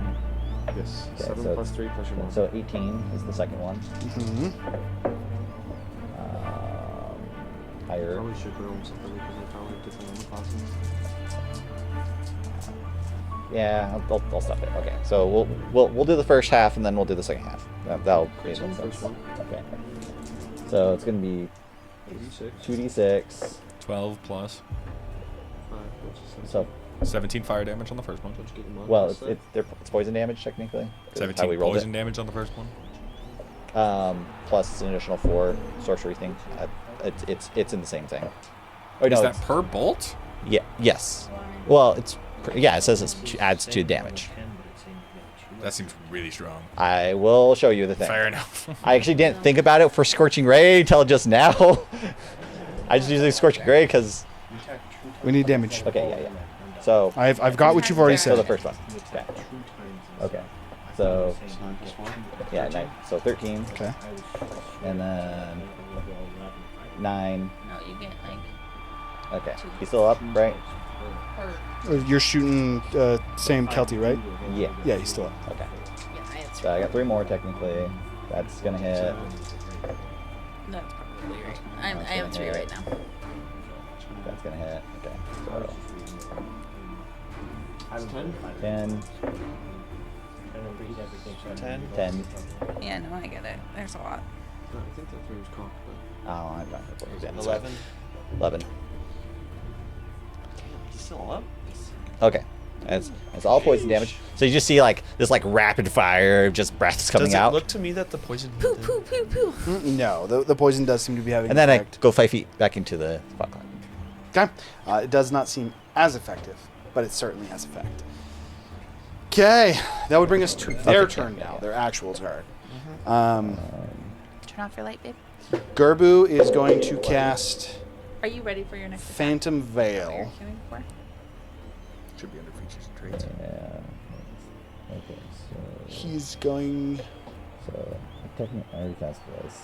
Yes. Okay, 7 so- plus 3 plus your So 18 is the second one. Mm-hmm. Higher. Probably should roll something because I probably have different armor classes. Yeah, I'll stop it. Okay, so we'll do the first half and then we'll do the second half. That'll create So more first sense. one. Okay. So it's gonna be 2d6. 12 plus. 5 plus So 17 fire damage on the first one. well, it's poison damage technically. 'cause of how 17 we rolled poison it. damage on the first one. Plus an additional 4 sorcery thing. It's in the same thing. Oh no, Is that it's- per bolt? Yeah. Yes. Well, it says it adds 2 damage. That seems really strong. I will show you the thing. Fair enough. I actually didn't think about it for Scorching Ray until just now. I just usually Scorching Ray because we need damage. Okay, yeah. So I've got what you've already said. So the first one. Okay. Okay. So yeah, 9. So 13. Okay. And then 9. No, you get like. Okay. He's still up, right? You're shooting same Kelty, right? Yeah. Yeah, he's still up. Okay. So I got 3 more technically. That's gonna hit. That's probably right. I have 3 right now. That's gonna hit. Okay. So 10. 10. Yeah, no, I get it. There's a lot. I think that 3 was cocked, but... Oh, I'm not. 11. 11. He's still up? Okay. That's all poison damage. So you just see like this like rapid fire, just breaths coming Does it out. look to me that the poison... Poo, poo, poo, poo. No, the poison does seem to be having And an then effect. I go 5 feet back into the fog cloud. Okay. It does not seem as effective, but it certainly has effect. Okay. That would bring us to their turn now, their actual turn. Turn off your light, babe. Gerbu is going to cast Are you ready for your next attack? Phantom Is that what you're Veil. queuing for? Should be under features and traits. Yeah. Okay, so He's going. So technically I already cast this.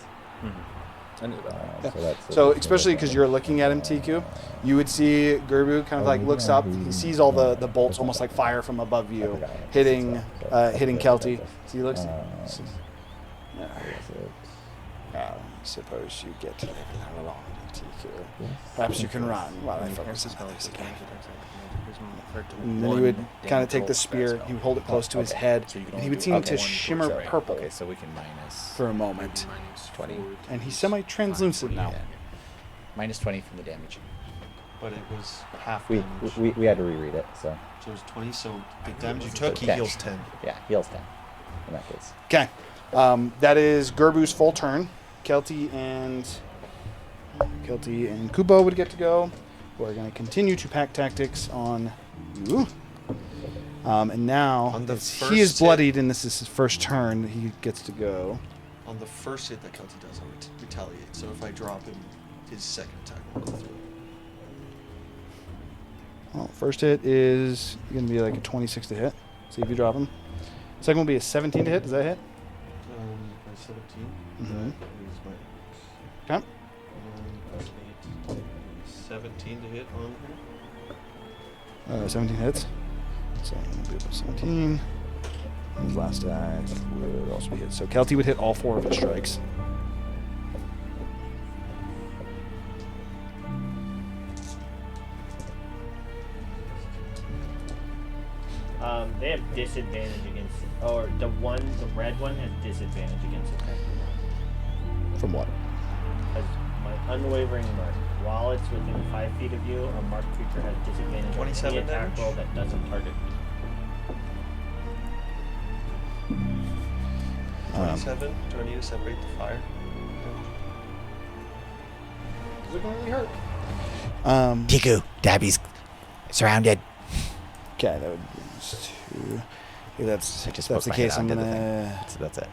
I knew about Yeah. So So especially because you're looking at him, TQ, you would see Gerbu kind of like looks up. He sees all the bolts almost like fire from above you, hitting Kelty. So he looks. I suppose you get to live there along, TQ. Perhaps you can run while I focus on this again. And then he would kind of take the spear, he would hold it close to his head, and he would seem to shimmer purple Okay, so we can minus for a moment. 20. And he's semi-translucent now. Minus 20 from the damage. But it was half We damage. had to reread it, so. So it was 20, so the damage you took, he 10. heals 10. Yeah, heals 10 in that case. Okay. That is Gerbu's full turn. Kelty and Kubo would get to go. We're going to continue to pack tactics on you. And now, On the as first he is hit- bloodied and this is his first turn, he gets to go. On the first hit that Kelty does, I would retaliate. So if I drop him, his second attack will go through. Well, first hit is going to be like a 26 to hit. See if you drop him. Second will be a 17 to hit. Does that hit? By 17. Mhm. That is my... Okay. Plus 8. 17 to hit on here. 17 hits. So I'm going to be able to 17. His last attack would also be hit. So Kelty would hit all 4 of his strikes. They have disadvantage against, or the red one has disadvantage against attack. From what? As my unwavering mark. While it's within 5 feet of you, a marked creature has disadvantage on 27 any attack damage? roll that doesn't target you. 27. Do I need to separate the fire? Is it going to really hurt? Tiku, Dabby's surrounded. Okay, that would be 2. If that's, I just that's the poked my case, head I'm out, going did the thing. to... That's it.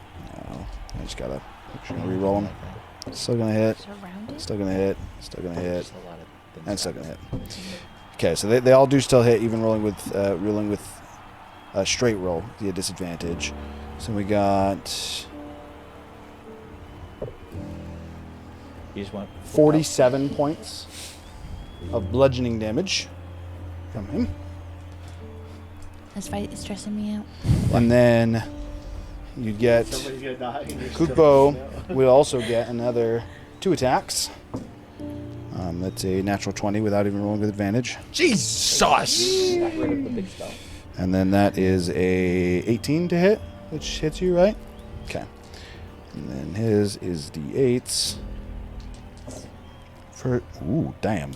No, I just got to re-roll him. Still going to hit. Still going to hit. Still going to hit. And still going to hit. Okay, so they all do still hit, even rolling with a straight roll, the disadvantage. So we got... You just want 47 points of bludgeoning damage from him. This fight is stressing me out. And then you get Somebody's gonna die. and you're Kupo still- will also get another 2 attacks. That's a natural 20 without even rolling with advantage. Jesus! Got rid of the big spell. And then that is a 18 to hit, which hits you, right? Okay. And then his is D8s. For ooh, damn.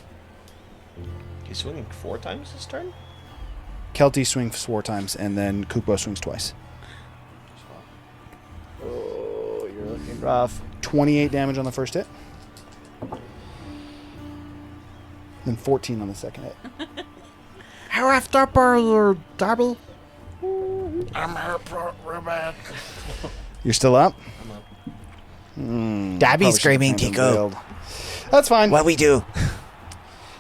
He's swinging 4 times this turn? Kelty swings 4 times, and then Kupo swings twice. Oh, you're looking rough. 28 damage on the first hit. Then 14 on the second hit. How after you, Darby? I'm hurt real bad. You're still up? I'm up. Dabby's Dabby's screaming, Tico. That's fine. What we do?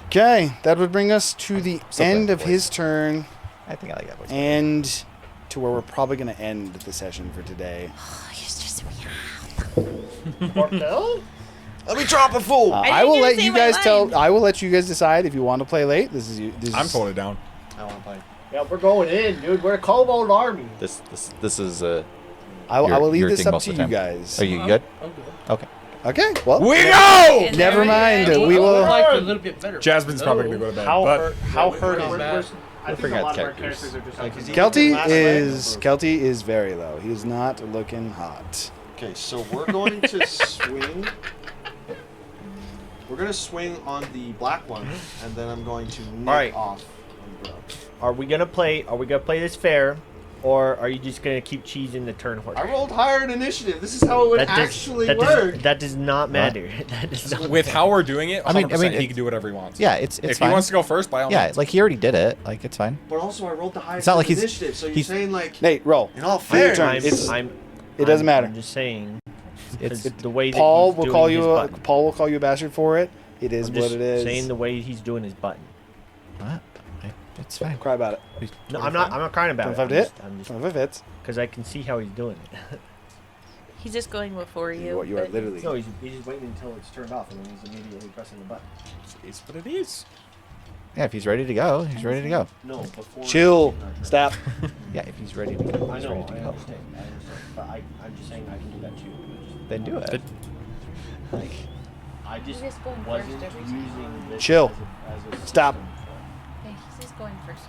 Okay, that would bring us to the So end bad of voice. his turn. I think I like that voice. And to where we're probably going to end the session for today. Markel? Let me drop a fool. I will let you guys tell. I will let you guys decide if you want to play late. This is you. I'm totally down. I want to play. Yeah, we're going in, dude. We're a Cobalt army. This is a. I will leave your this thing up most to of you the time. guys. Are you good? I'm good. Okay. Okay. Well, We go! Never mind. We I would will. like a little bit better. Jasmine's probably gonna go to bed. How but hurt? How hurt is We're that? bad. I think figure a out lot of our characters. characters are just Like, like is he- Kelty Last is leg? Kelty is very low. He is not looking hot. Okay, so we're going to swing. We're gonna swing on the black one, and then I'm going to nick Alright. off on Grub. Are we gonna play this fair, or are you just gonna keep cheesing the turn horse? I rolled higher in initiative. This is how it would actually work. That does not matter. That does not with how we're doing it, 100% I mean, he can do whatever he wants. Yeah, it's if fine. he wants to go first, by all Yeah, means. like he already did it. Like it's fine. But also, I rolled the highest It's not like in he's- initiative. So you're he's- saying like, Nate, roll. in all Fair. fairness, It doesn't matter. I'm just saying. It's the way that Paul he's will doing call his you. button. Paul will call you a bastard for it. It is I'm what just it is. saying the way he's doing his button. What? It's fine. Cry about it. No, I'm not crying about 25 it. to hit. I'm just 25 hits. because I can see how he's doing it. He's just going before you. What you are but- literally. No, he's just waiting until it's turned off, and then he's immediately pressing the button. It's what it is. Yeah, if he's ready to go, he's ready to go. No, before. Chill. Stop. Yeah, if he's ready to go, I he's know, ready to I go. understand, but I'm just saying I can do that too. Then do it. Like, I just He's just going wasn't first every time. using this Chill. as a Stop. system. Yeah, he's just going first.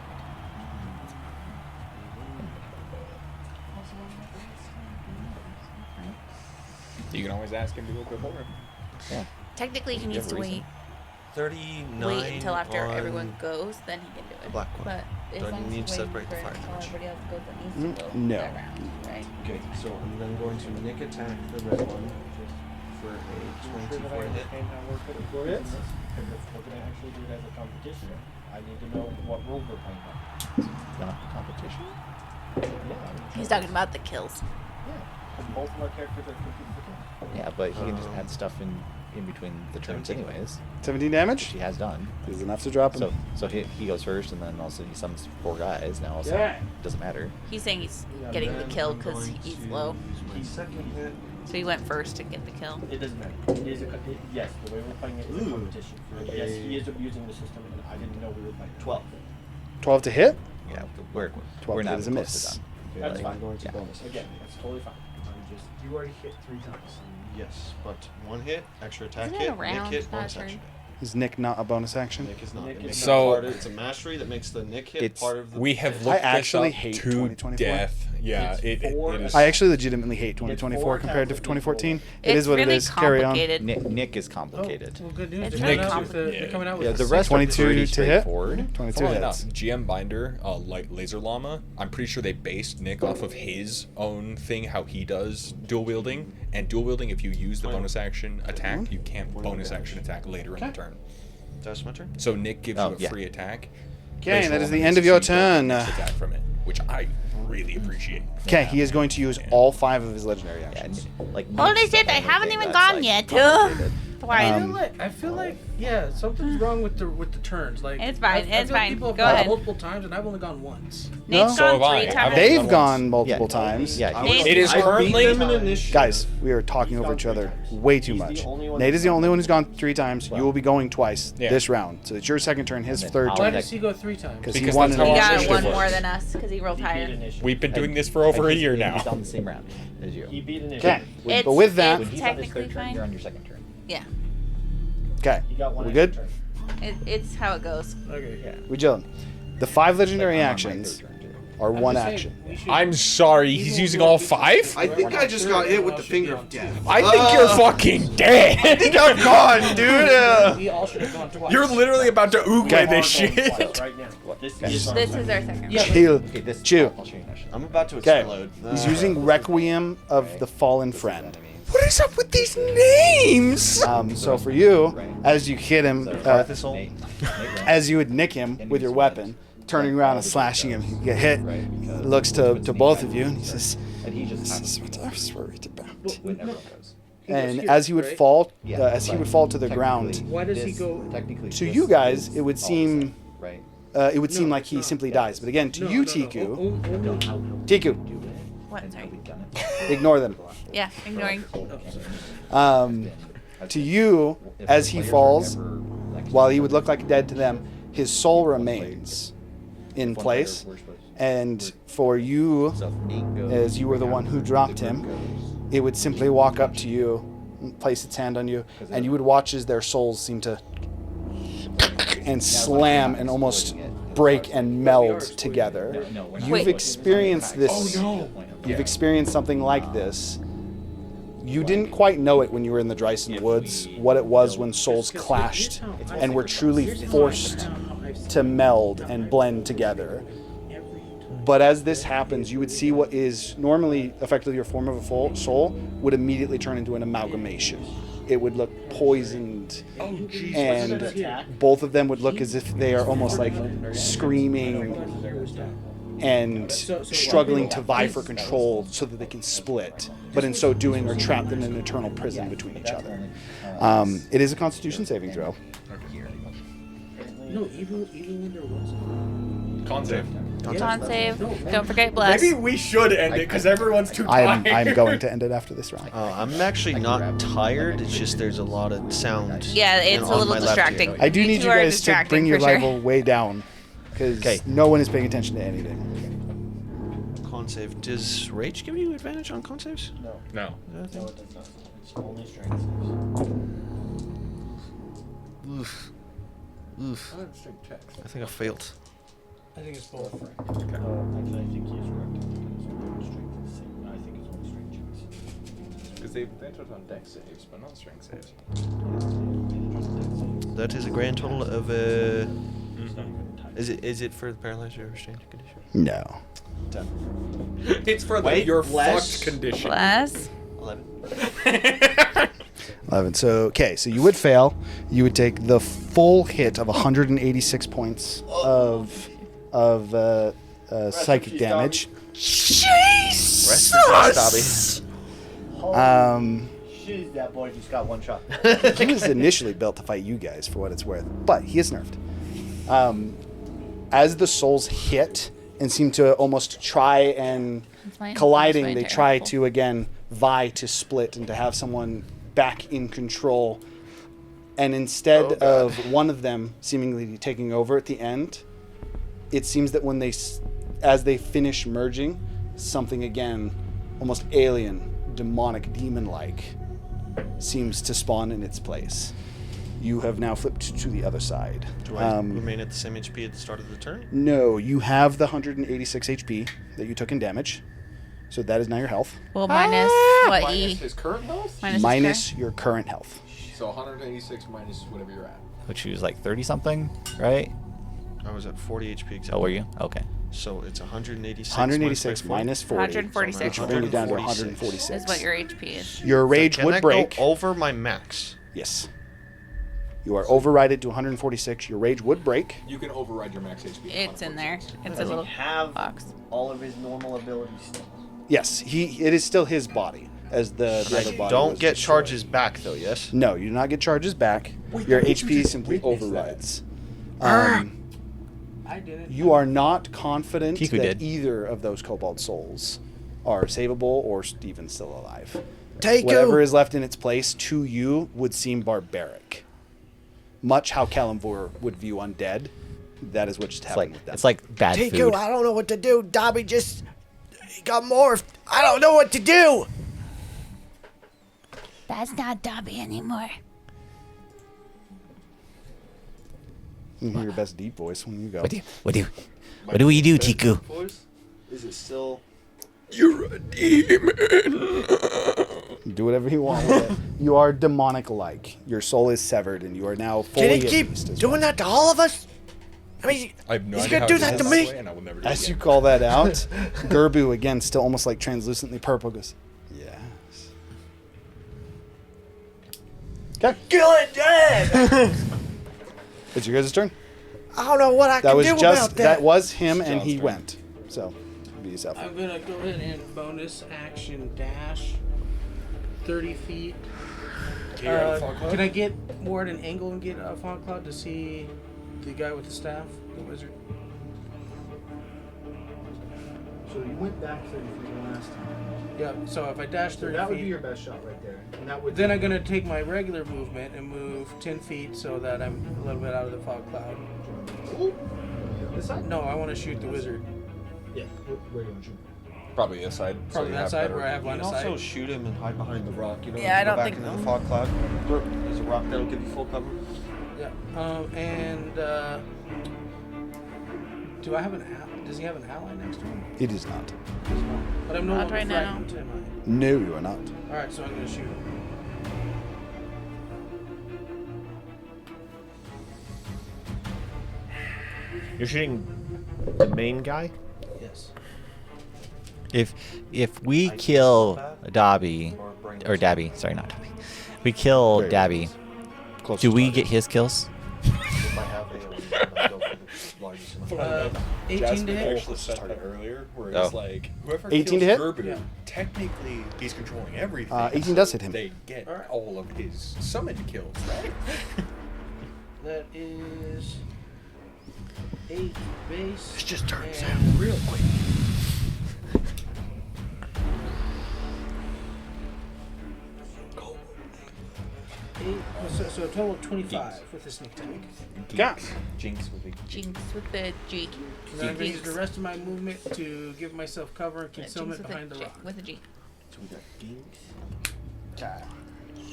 You can always ask him to go before him. yeah. Technically, he You needs have to a reason. wait. 39. Wait until after on everyone goes, then he can do it. the black one. But as Do I long as need he's to waiting separate the for fire until damage? everybody else goes, that needs to go No. that round, right? Okay, so I'm then going to nick attack the red one for a 24 hit. We're in this, because if we're gonna actually do it as a competition, I need to know what rule we're playing by. Not competition. Yeah, He's talking about the kills. because both of our characters are competing for kills. Yeah, but he can just add stuff in between the turns 17. anyways, 17 which damage he has done. is enough to drop him. So he goes first, and then also he summons 4 guys. Now also Yeah. doesn't matter. He's saying he's Yeah, getting the Then kill I'm because going he's to low. use my second hit. So he went first to get the kill. It doesn't matter. It is yes, the way we're playing it is a competition. Yes, he is abusing the system, and I didn't know we were playing 12. 12 to hit. Yeah, we're 12 we're to hit not is a even miss. close to done. That's Like, fine. I'm going to Yeah. bonus action. Again, that's totally fine. I'm just. You already hit 3 times. Yes, but 1 hit, extra attack Isn't it hit, a round, nick hit, not a bonus turn? action. Is Nick not a bonus action? Nick is not. Nick It is makes not. it part of, it's a mastery that makes the nick hit It's part of the. we have hit. looked I actually this up hate to 2024. death. Yeah, It's it four- is. I actually legitimately hate 2024 4 compared to times 2014. It It's is what really it is. Carry on. complicated. Nick is complicated. Well, good news. It's They're really coming out with complicated. they're coming out with Yeah, a the six- rest are 22 pretty to hit. straightforward. 22 Funnily hits. enough, GM Binder, like Laser Llama, I'm pretty sure they based Nick off of his own thing, how he does dual wielding. And dual wielding, if you use the bonus action attack, you can't bonus action attack later in the turn. That's my turn. So Nick gives Oh, you a yeah. free attack. Okay, Laser that is Llama the end makes of your it so you don't turn. get attack from it, which I really appreciate. Okay, he is going to use all 5 of his legendary Yeah, actions. like Holy Nick's shit, I the only haven't thing even that's, gone like, yet. complicated. Twice. I feel like yeah, something's wrong with the turns. Like It's fine, I it's feel like fine. People have Go gone ahead. multiple times, and I've only gone once. Nate's No? gone 3 times. They've gone multiple times. Yeah, It is currently. Guys, we are talking over each other way too much. Nate is the only one who's gone 3 times. You will be going twice this round. So it's your second turn, his third Why turn. does he go 3 times? Because he Because won that's an how He our got initiative one more works. than us because he rolled higher. We've been doing this for over a year now. He's on the same round as you. He beat an Okay, It's- but with that, it's He's on his technically third turn, fine. you're on your second turn. Yeah, okay, He got one we extra good? turn. it's how it goes. Okay. Yeah. We chilling. The 5 legendary I'm on my actions third turn, too. are I'm one just saying, action. we should- I'm sorry, he's using all 5? I think I just got hit with the finger of death. I think you're fucking dead. I think I'm gone, dude. We all should have gone twice. You're literally about to oogle Okay. this shit. Right now. This Okay. is This is our second. Yeah, Chill. Okay, this Chill. I'll show you next. I'm about to Okay. explode. He's using Requiem of the Fallen Friend. What is up with these names? So for you, as you hit him, Arthasol. Nate, as you would nick him with your weapon, turning around and slashing him, you get hit. Looks to both of you, and he says, and he just "This is what I was worried about." when everyone goes. And as he would fall, Yeah, as he would fall to the ground, Why does he This- go? Technically, to this you guys, is it would all seem, the same, right? it would seem like he simply dies. But again, to you, Tiku, What? Sorry. ignore them. Yeah, ignoring. To you, as he falls, while he would look like dead to them, his soul remains in place. And for you, as you were the one who dropped him, it would simply walk up to you, and place its hand on you, and you would watch as their souls seem to and slam and almost break and meld together. You've experienced this. You've experienced something like this. You didn't quite know it when you were in the Dryson Woods, what it was when souls clashed and were truly forced to meld and blend together. But as this happens, you would see what is normally effectively your form of a full soul would immediately turn into an amalgamation. It would look poisoned, and both of them would look as if they are almost like screaming and struggling to vie for control so that they can split, but in so doing are trapped in an eternal prison between each other. It is a Constitution saving throw. No, even when there was. Con save. Con save. Don't forget bless. Maybe we should end it because everyone's too tired. I'm going to end it after this round. I'm actually not tired. It's just there's a lot of sound. Yeah, it's a on little my left distracting. ear. I do You need two you are guys to distracting bring your for sure. level way down, because no one is paying attention to anything. Con save. Does rage give you advantage on con saves? No. No. No, it does not. It's only strength saves. Oof. Oof. I think I failed. I think it's both. Actually, I think he is correct. I think it's only strength checks. Because they've advantage on dex saves, but not strength saves. That is a grand total of Is it for the paralyzed or restrained condition? No. 10. It's for the you're fucked condition. Bless. 11. 11. So, okay, so you would fail. You would take the full hit of 186 points of psychic damage. Jesus! Jeez, that boy just got one shot. He was initially built to fight you guys, for what it's worth, but he is nerfed. As the souls hit and seem to almost try and colliding, they try to again vie to split and to have someone back in control. And instead of one of them seemingly taking over at the end, it seems that when as they finish merging, something again, almost alien, demonic, demon-like, seems to spawn in its place. You have now flipped to the other side. Do I remain at the same HP at the start of the turn? No, you have the 186 HP that you took in damage. So that is now your health. Well, minus what? Minus his current health? Minus your current health. So 186 minus whatever you're at. Which was like 30 something, right? I was at 40 HP exactly. Oh, were you? Okay. So it's 186. 186 minus 40. 146. Which will bring you down to 146. Is what your HP is. Your rage Can would that break. go over my max? Yes. You are overrided to 146. Your rage would break. You can override your max HP. It's in there. It's a Does little he have box. all of his normal abilities still? Yes, it is still his body. as the other body Don't was get destroyed. charges back though. Yes. No, you do not get charges back. Your HP simply overrides. I didn't. You are not confident Tiku that did. either of those kobold souls are savable or even still alive. Tiku! Whatever is left in its place to you would seem barbaric. Much how Kalimvor would view undead. That is what just happened with them. It's like bad Tiku, food. I don't know what to do. Dobby just he got morphed. I don't know what to do. That's not Dobby anymore. You can hear your best deep voice when you go. What do we do, Tiku? Is it still? You're a demon. Do whatever you want with it. You are demonic-like. Your soul is severed, and you are now fully Can he at keep peace as doing that to all of us? I mean, I have no he's idea gonna how do that to this me. way, and I will never do it As you again. call that out, Gerbu, again, still almost like translucently purple, goes, yes. Okay. Kill it dead. It's your guys' turn. I don't know what I That can was do just, about that. that was him, and John's he turn. went. So, be yourself. I'm gonna go ahead and bonus action dash 30 feet. Can I get more at an angle and get a fog cloud to see the guy with the staff, the wizard? So you went back 30 feet the last time. Yeah. So if I dash 30 that would feet, be your best shot right there. And that would then I'm gonna take my regular movement and move 10 feet so that I'm a little bit out of the fog cloud. This side? No, I want to shoot the wizard. Yeah. Where do you want to shoot? Probably this side. Probably you that have side better- where I have You line can of also sight. shoot him and hide behind the rock. You don't Yeah, I have to don't go back think into the so. fog cloud. There's a rock that'll give you full cover. Yeah. Do I have an does he have an ally next to him? He does not. But I'm no Not longer right now. frightened, am No, you are not. I? Alright, so I'm gonna shoot him. You're shooting the main guy. Yes. If we kill Dobby, or Dabby, sorry, not Dobby. We kill Very Dabby. Close Do to we target. get his kills? If I have AoE, I go for the largest amount. 18 Jasmine to hit. actually said that earlier, where it's Oh. like whoever 18 kills to hit? Gerbu, Yeah. technically he's controlling everything. 18 does hit him. They get Alright. all of his summoned kills, right? That is 8 base. This just turns and out real quick. 8, so a total of 25 with the sneak attack. Yeah. Jinx would be. Jinx with the G. And then I'm going to use the rest of my movement to give myself cover and Yeah, concealment Jinx behind the with a G. rock. With a G. So we got Jinx.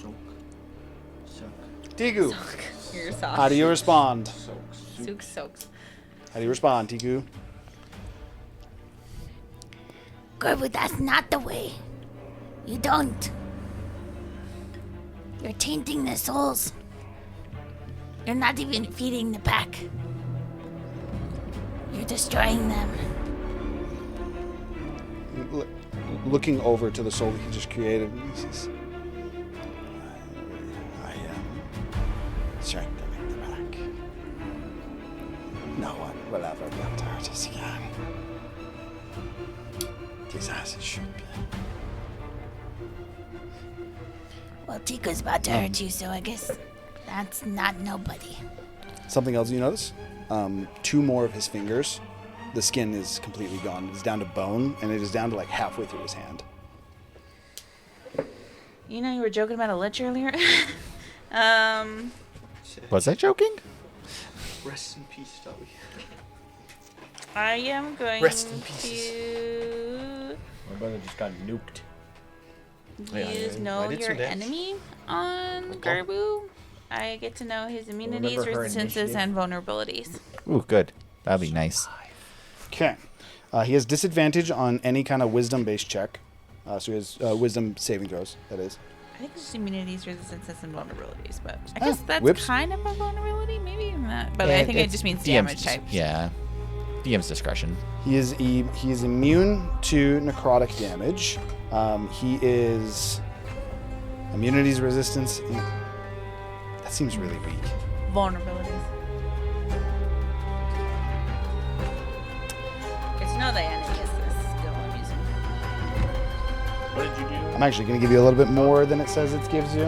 Soak. Suck. Tiku, You're soft. how do you respond? Soaks. How do you respond, Tiku? Gerbu, that's not the way. You don't. You're tainting the souls. You're not even feeding the pack. You're destroying them. Looking over to the soul that he just created, he says, I am strengthening the back. No one will ever be able to hurt us again. It is as it should be. Well, Tiku's about to hurt you, so I guess that's not nobody. Something else you notice? 2 more of his fingers. The skin is completely gone. It's down to bone, and it is down to like halfway through his hand. You know you were joking about a lich earlier? Was I joking? Rest in peace, Dobby. I am going Rest in pieces. to My brother just got nuked. use I know did your some damage. enemy on Gerbu. I get to know his immunities, remember her resistances, initiative? and vulnerabilities. Ooh, good. That'd be nice. Okay. He has disadvantage on any kind of wisdom-based check. So he has wisdom saving throws, that is. I think it's just immunities, resistances, and vulnerabilities, but I Ah, guess that's whips. kind of a vulnerability, maybe not. But I think it just means damage type. Yeah. DM's discretion. He is immune to necrotic damage. He is immunities resistance. That seems really weak. Vulnerabilities. It's know the enemy is this skill I'm using. What did you do? I'm actually going to give you a little bit more than it says it gives you,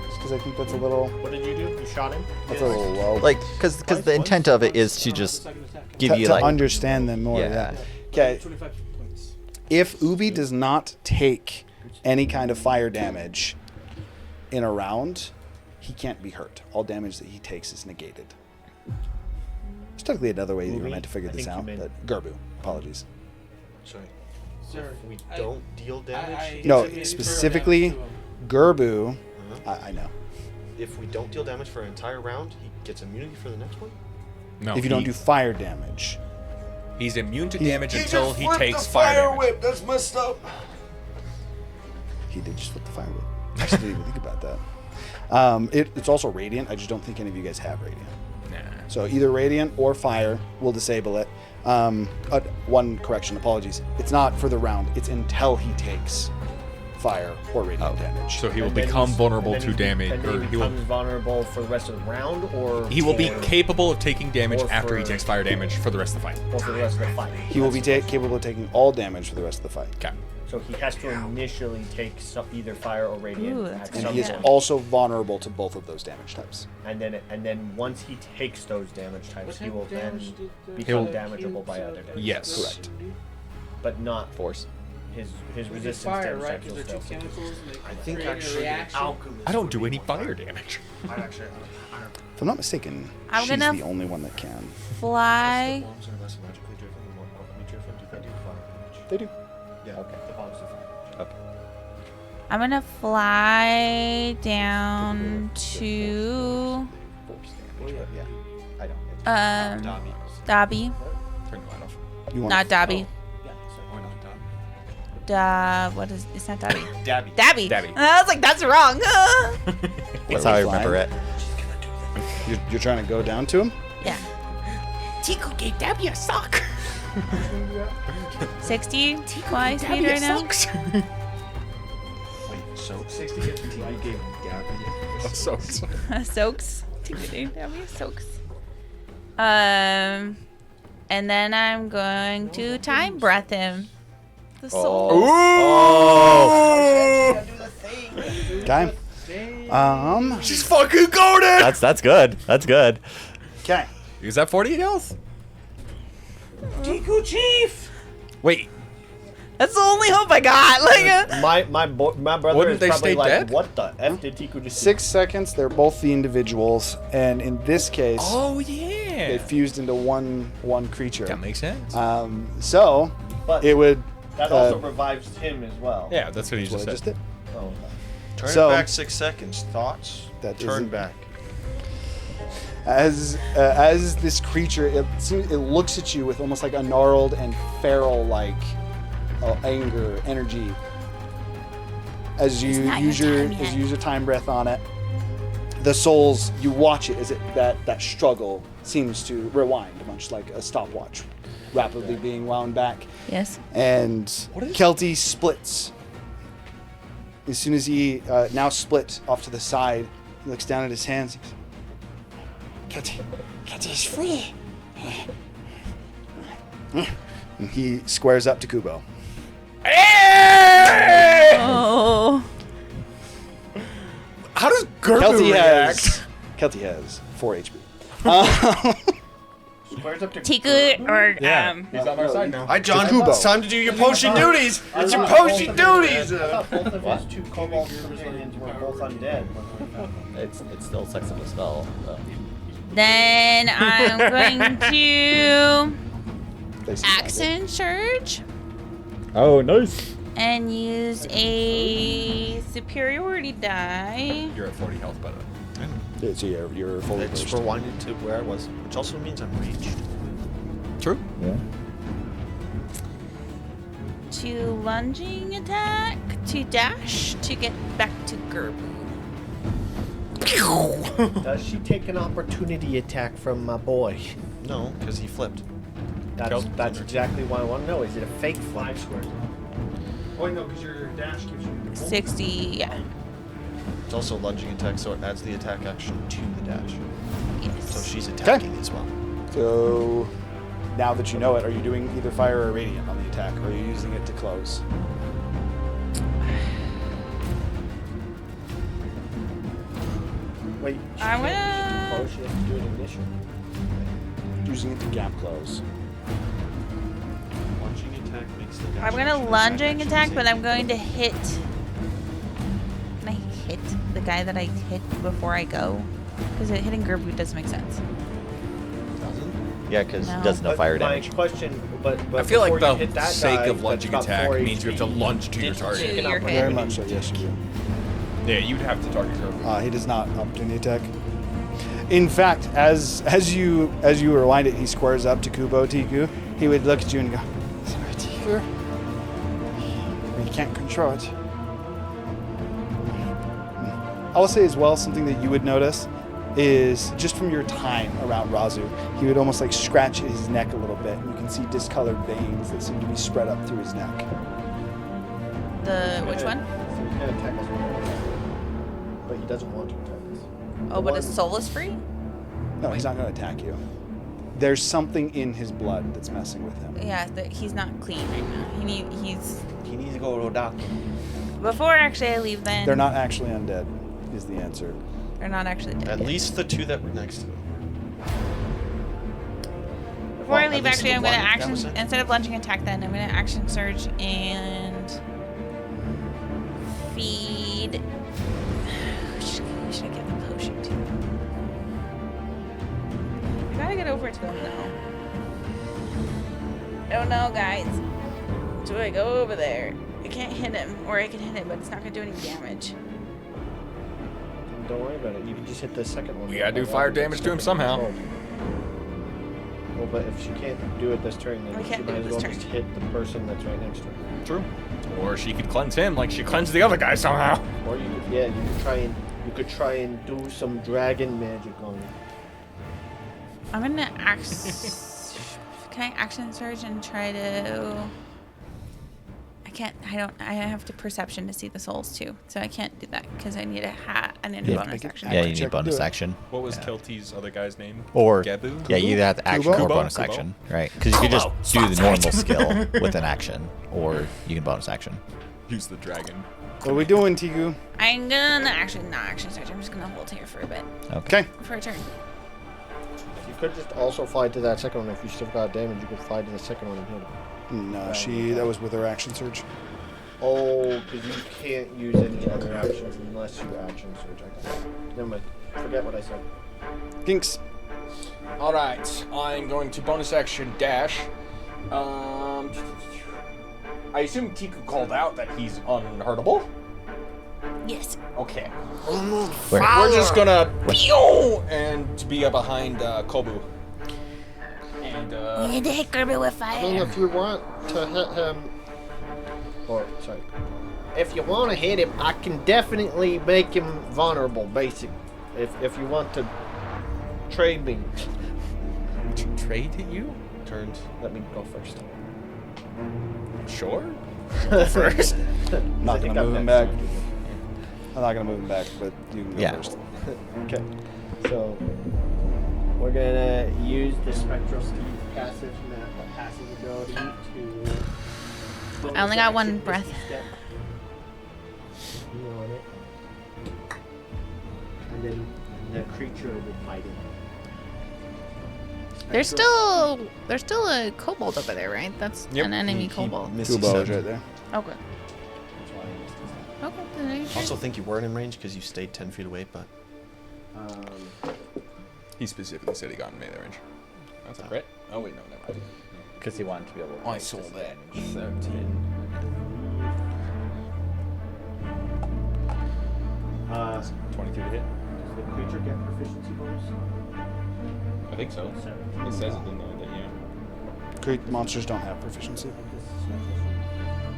just because I think that's a little. What did you do? You shot him? That's a little low. Like, because the intent of it is to just give you to like understand them more. Yeah. Okay. 25 points. If Ubi does not take any kind of fire damage in a round, he can't be hurt. All damage that he takes is negated. There's technically another way you were meant to figure this out, but Gerbu, apologies. Sorry. Sir, If we don't deal damage. No, specifically Gerbu. I know. If we don't deal damage for an entire round, he gets immunity for the next one. No. If you don't do fire damage, he's immune to damage until he takes fire damage. Whip. That's messed up. he did just flip the fire whip. I actually didn't even think about that. It's also radiant. I just don't think any of you guys have radiant. Nah. So either radiant or fire will disable it. One correction, apologies. It's not for the round. It's until he takes fire or radiant damage. So he will become vulnerable to damage. And then he becomes vulnerable for the rest of the round, or he will be capable of taking damage after he takes fire damage for the rest of the fight. Or for the rest of the fight. He will be capable of taking all damage for the rest of the fight. Okay. So he has to initially take either fire or radiant. Ooh, at And some he is point. also vulnerable to both of those damage types. And then once he takes those damage types, he will then He'll- become damageable by other damage. Yes. Correct. But not force. His We did resistance fire, damage right? types Because will they're two still chemicals and they I think create a actually reaction. I don't do any fire damage. If I'm not mistaken, I'm she's gonna the only one that can. Fly. Bombs are less magically driven and more alchemy driven. Do they do fire damage? They do. Yeah. Okay. The bombs do fire. Okay. I'm gonna fly down to Force damage, but yeah, I don't. Dobby. Turn the light off. You want Not Dobby. Why not What is? It's not Dobby. Dabby. Dabby. Dabby. And I was like, that's wrong. That's how I remember it. You're trying to go down to him? Yeah. Tico gave Dabby a sock. 60 fly speed right now. Wait, so 60 gets you gave Dabby. Soaks. Soaks. Dabby soaks. And then I'm going to time breath him. The soul. Okay. She's fucking goated. That's good. That's good. Okay. Use that 48 health. Tico Chief! Wait. That's the only hope I got. Like, my brother Wouldn't is they probably stay like, dead? what the f did Tiku just 6 seconds. They're both the individuals, and in this case, Oh yeah. they fused into one creature. That makes sense. So But it would. that also revives him as well. Yeah, that's what he That's what just I said. just did. Oh, okay. Turn So- it back 6 seconds. Thoughts? That Turn isn't- back. As this creature, it looks at you with almost like a gnarled and feral-like anger, energy. As you use your time breath on it, the souls, you watch it as that struggle seems to rewind, much like a stopwatch, rapidly being wound back. yes. And Kelty splits. As soon as he now split off to the side, he looks down at his hands. He goes, Kelty is free. And he squares up to Kubo. Oh. How does Gerbu react? Kelty has 4 HP. Squares up to Tiku or He's on our side now. Hi, John. Kubo. It's time to do your potion duties. It's your potion duties. I thought both of his two cobalt companions were both undead. It's still a sexable spell. So. Then I'm going to Basically, action surge Oh, nice. and use a superiority die. You're at 40 health, by the way. yeah, so you're fully It's burst. rewinded to where I was, which also means I'm raged. True. Yeah. To lunging attack, to dash, to get back to Gerbu. Does she take an opportunity attack from my boy? No, because he flipped. That's exactly what I want to know. Is it a fake flip? Oh, no, because your dash gives you 60, yeah. It's also lunging attack, so it adds the attack action to the dash. So Yes. she's attacking as well. So now that you know it, are you doing either fire or radiant on the attack, or are you using it to close? Wait, I'm she gonna. close. She has to do an initial. Using it to gap close. Lunging attack makes the I'm gonna lunging attack, but I'm going to hit. Can I hit the guy that I hit before I go? Because hitting Gerbu doesn't make sense. Yeah, because No. it does no But fire my damage. question, but I feel like before you hit the that sake guy, of lunging that's got attack 4 means you have to HP. lunge to your target. To your Very hit. much so, yes you do. Yeah, you'd have to target her. He does not opportunity attack. In fact, as you rewind it, he squares up to Kubo Tiku. He would look at you and go, "Sorry, Tiku. We can't control it." I will say as well, something that you would notice is just from your time around Razu, he would almost like scratch his neck a little bit, and you can see discolored veins that seem to be spread up through his neck. Which one? So he can attack us, but he doesn't want to attack us. Oh, but his soul is free? No, he's not going to attack you. There's something in his blood that's messing with him. Yeah, he's not clean right now. He needs to go to a doctor. Before actually I leave then. They're not actually undead, is the answer. They're not actually dead. At yet. least the 2 that were next to him. Before I Well, leave, at least actually, the I'm going to one that action, was it. instead of lunging attack then, I'm going to action surge and feed. Who should I give the potion to? I gotta get over to him now. I don't know, guys. Do I go over there? I can't hit him, or I can hit him, but it's not going to do any damage. Don't worry about it. You can just hit the second one. We gotta do fire damage to him somehow. Well, but if she can't do it this turn, then We she can't do might it as well this just turn. hit the person that's right next to her. True. Or she could cleanse him like she cleansed the other guy somehow. Or you could try and do some dragon magic on it. I'm gonna can I action surge and try to? I have to perception to see the souls too, so I can't do that because I need a hat and a bonus action. Yeah, you need bonus action. What was Kelty's other guy's name? Or Gerbu? yeah, you either have to action Kubo? or bonus Kubo? action, right? Because you could just do the normal skill with an action, or you can bonus action. Use the dragon. What are we doing, Tigu? I'm gonna actually not action surge. I'm just gonna hold here for a bit. Okay. For a turn. You could just also fly to that second one. If you still got damage, you could fly to the second one and hit it. No, that was with her action surge. Oh, because you can't use any other actions unless you action surge. Never mind. Forget what I said. Ginks. Alright, I'm going to bonus action dash. I assume Tiku called out that he's unhurtable? Yes. Okay. Where? We're just gonna pew and be behind Kobu. And We need to hit Gerbu with I mean, fire. if you want to hit him, or sorry, if you want to hit him, I can definitely make him vulnerable. Basic, if you want to trade me. Trade you? Turned. Let me go first. Sure. First. I Not think gonna I'm move him next. back. I'm not gonna move him back, but you can go Yeah. first. Okay. So we're gonna use the Spectral Steed passive ability to. I only got one breath. You on it. And then the creature will bite it. There's still a kobold over there, right? That's an enemy kobold. Kubo is right there. Okay. Okay. Then are you I sure? also think you weren't in range because you stayed 10 feet away, but He specifically said he got in melee range. That's a crit? Oh wait, no, never mind. Because he wanted to be able to. I saw that. 13. 23 to hit. Does the creature get proficiency bonus? I think so. It says it in there, yeah. Great monsters don't have proficiency.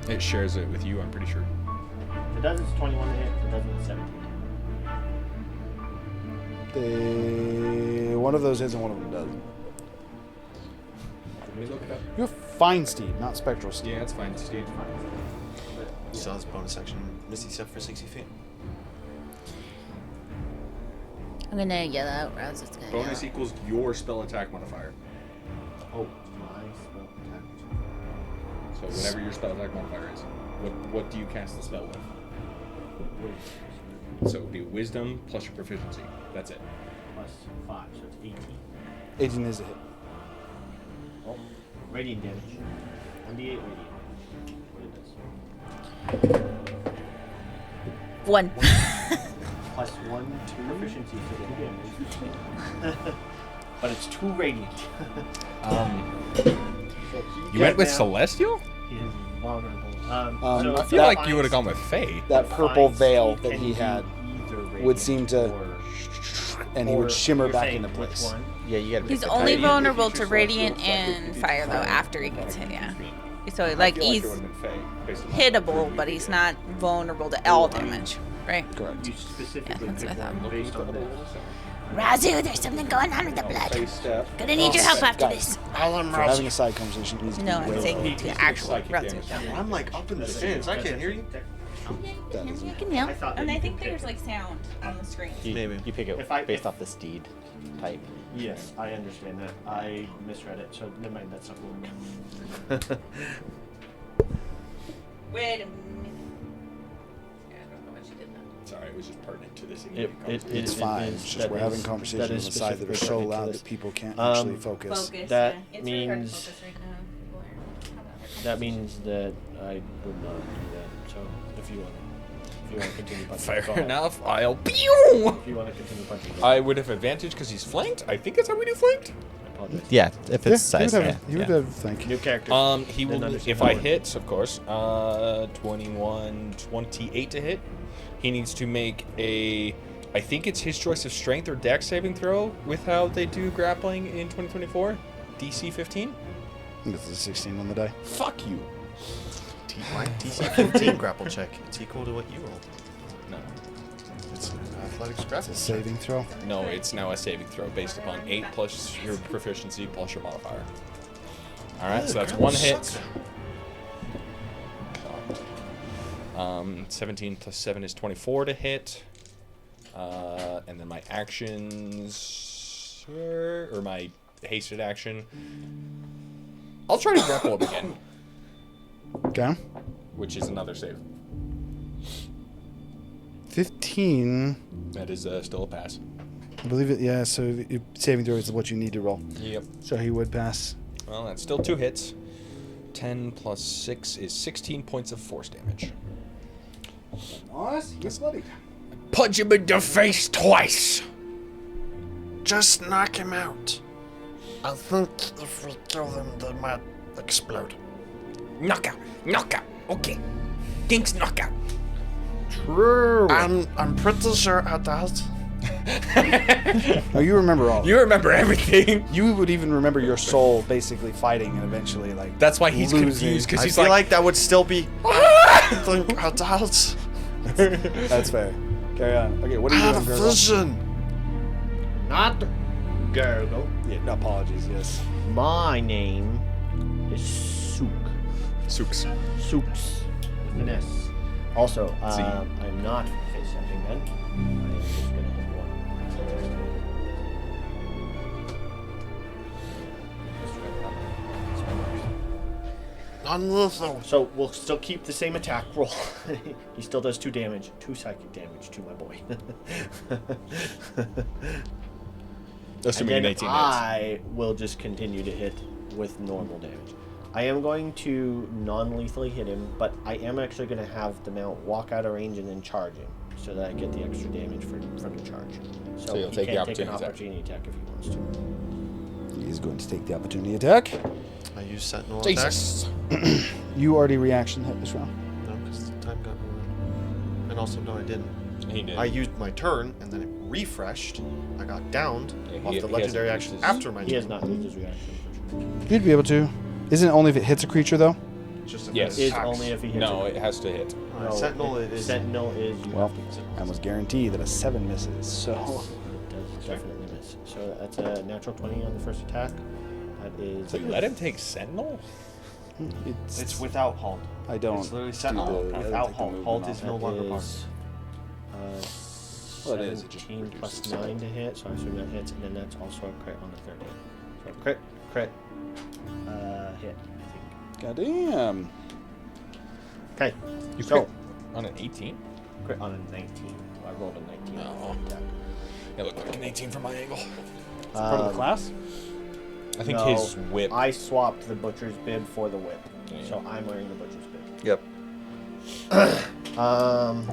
It shares it with you, I'm pretty sure. If it does, it's 21 to hit. If it doesn't, it's 17. One of those hits and one of them doesn't. Let me look it up. You're Fine Steed, not Spectral Steed. Yeah, it's fine, Steed. still has bonus action Misty Step for 60 feet. I'm gonna yell out Rouse. It's gonna Bonus equals your spell attack modifier. Oh, my spell attack. So whatever your spell attack modifier is. What do you cast the spell with? So it would be wisdom plus your proficiency. That's it. Plus 5, so it's 18. 18 is a hit. Oh, radiant damage. 1d8 radiant. What it does. 1. Plus 1, 2 proficiency, so 2 damage. But it's 2 radiant. You went with Celestial? He is vulnerable. So I feel like you would have gone with Fae. That purple veil that he had would seem to, and he would shimmer back into place. Yeah, you gotta. He's only vulnerable to radiant and fire though after he gets hit. Yeah. So like he's hittable, but he's not vulnerable to all damage, right? Correct. You specifically that's what I thought. based on this. Razu, there's something going on with the blood. Gonna need your help after this. For having a side conversation, he's No, I'm saying to actual Razu. I'm like up in the stands. I can't hear you. You can yell. And I think there's like sound on the screen. Maybe you pick it based off the steed type. Yes, I understand that. I misread it, so never mind. That's not working. Wait a minute. Yeah, I don't know why she did that. Sorry, it was just pertinent to this. It's fine. It's just we're having conversations on the side that are so loud that people can't actually focus. That It's really hard to means focus right now. People are- that means that I would not do that. So if you want to continue punching, Fair go ahead. enough. I'll. If you want to continue punching, go I would have advantage because he's flanked. I think that's how we do flanked. I apologize. Yeah, if it's size. He would have thank New character. He will. If I hit, of course. 21, 28 to hit. He needs to make a. I think it's his choice of strength or dex saving throw with how they do grappling in 2024. DC 15. I think it's a 16 on the die. Fuck you. DC 15 grapple check. It's equal to what you rolled. No. It's an athletics grapple. It's a saving throw. No, it's now a saving throw based upon 8 plus your proficiency plus your modifier. All right, so that's one hit. 17 plus 7 is 24 to hit. And then my actions, or my hasted action. I'll try to grapple him again. Okay. Which is another save. 15. That is still a pass. I believe it. Yeah. So saving throw is what you need to roll. Yep. So he would pass. Well, that's still 2 hits. 10 plus 6 is 16 points of force damage. Nice. Yes, buddy. Punch him in the face twice. Just knock him out. I think if we kill them, they might explode. Knockout. Knockout. Okay. King's knockout. True. I'm pretty sure I died. No, you remember all. You remember everything. You would even remember your soul basically fighting and eventually like. That's why he's losing. confused because I he's feel like, like that would still be. I think I died. That's fair. Carry on. Okay, what are I you had a doing, Gerbu? vision. Not Gerbu. Yeah, no, apologies. Yes. My name is Sook. Souks. Souks with an S. Also, See. I'm not face hunting then. I am just gonna hit one. Non-lethal. So we'll still keep the same attack roll. He still does 2 damage, 2 psychic damage to my boy. Assuming and an then 18 hits. I will just continue to hit with normal damage. I am going to non-lethally hit him, but I am actually going to have the mount walk out of range and then charge him, so that I get the extra damage from the charge. So you'll he take the can take an opportunity attack. opportunity attack if he wants to. He is going to take the opportunity attack. I use sentinel Jesus. attack. You already reaction hit this round. No, because the time got ruined. And also, no, I didn't. He did. I used my turn, and then it refreshed. I got downed Yeah, off he the hasn't legendary used action his- after my turn. He has not used his reaction. You'd be able to. Isn't it only if it hits a creature though? Just Yes. It's attacks. only if he hits. No, it. it has to hit. Alright, sentinel is. Sentinel is. You Well, have to use it. I almost guarantee that a 7 misses. So. It does definitely miss. So that's a natural 20 on the first attack. That is. So you let him take Sentinel? It's without halt. I don't. It's literally do sentinel the- I don't without take the halt. movement Halt off is it. no longer part. Is, Well, it is, it just 17 plus reduces 9 to hit, so I assume that hits, and then that's also a crit on the third hit. So crit, hit, I think. Goddamn. Okay, You so crit on an 18? crit on a 19. I rolled a 19 on the attack. It looked like an 18 from my angle. Part of the class? I think no, his whip. I swapped the butcher's bib for the whip, Yeah. so I'm wearing the butcher's bib. Yep. I'm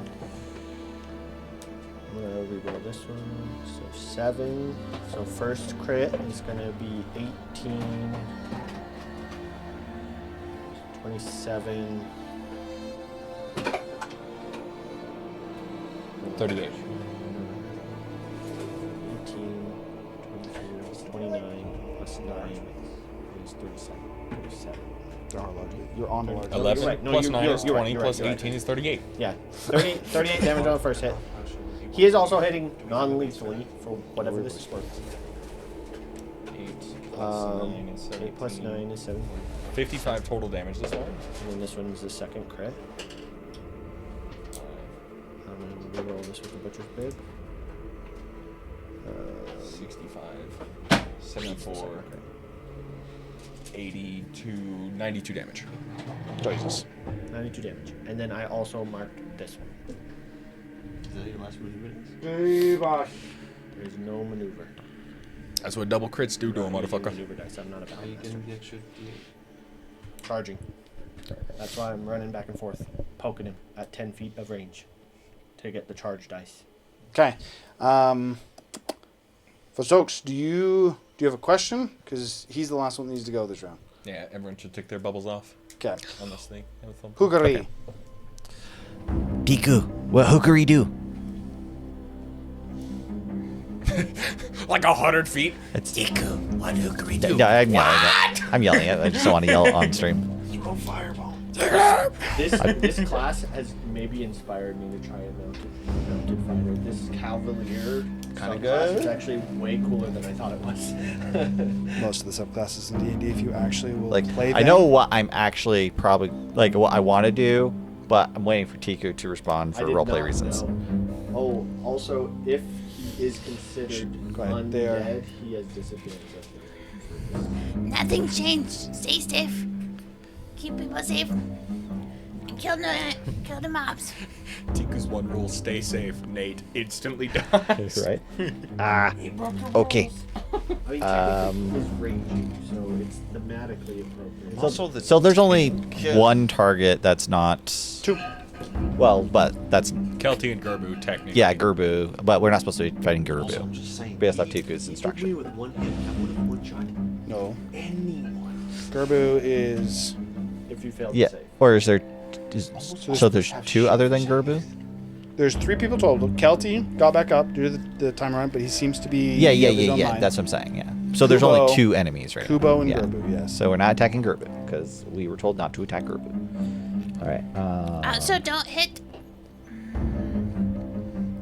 gonna reroll this one. So 7. So first crit is gonna be 18, 27, 30 damage. 18, 22, 29 plus 9 is 37. 37. You're on the large. 11 You're right. No, plus you're- 9 you're- is you're 20 right, plus you're right. 18 is 38. Yeah, 38 damage on the first hit. He is also hitting non-lethally for whatever this is worth. 8 plus 9 is 17. 8 plus 9 is 7. 55 total damage this one. And then this one is the second crit. I'm going to reroll this with the butcher's bib. 65, 74, 82, 92 damage. Jesus. 92 damage. And then I also marked this one. Is that your last maneuver? There is no maneuver. That's what double crits do to a motherfucker. Maneuver dice. I'm not about How are you getting the extra charging. That's why I'm running back and forth, poking him at 10 feet of range to get the charge dice. Okay. For Stokes, do you have a question? Because he's the last one that needs to go this round. Yeah, everyone should take their bubbles off. Okay. On this thing. Hookery. Tiku, what hookery do? Like 100 feet. It's Tiku, what hookery do? No, I'm yelling. I'm yelling. I just don't want to yell on stream. Throw fireball. This class has maybe inspired me to try a mounted fighter. This Cavalier Kinda subclass good. is actually way cooler than I thought it was. Most of the subclasses in D&D, if you actually will Like, play them. I know what I'm actually probably like what I want to do, but I'm waiting for Tiku to respond I for did roleplay not reasons. know. Oh, also, if he is considered Go ahead, undead, there. he has disadvantage. Nothing changed. Stay safe. Keep people safe. And kill the mobs. Tiku's one rule: stay safe. Nate instantly dies. Right? Okay. I mean, technically it's ranging, so it's thematically appropriate. So there's only one target that's not. 2. Well, but that's Kelty and Gerbu, technically. yeah, Gerbu, but we're not supposed to be fighting Gerbu. Also, I'm just saying. Based off he- Tiku's he instruction. took me with one hit. That would have one-shot No. anyone. Gerbu is... If you fail Yeah, to save. or is there? So there's two other than Gerbu? There's 3 people total. Kelty got back up due to the time run, but he seems to be... Yeah. online. That's what I'm saying. Yeah. So there's Kubo- only 2 enemies, right? Kubo and yeah. Gerbu, yes. So we're not attacking Gerbu because we were told not to attack Gerbu. All right. So don't hit.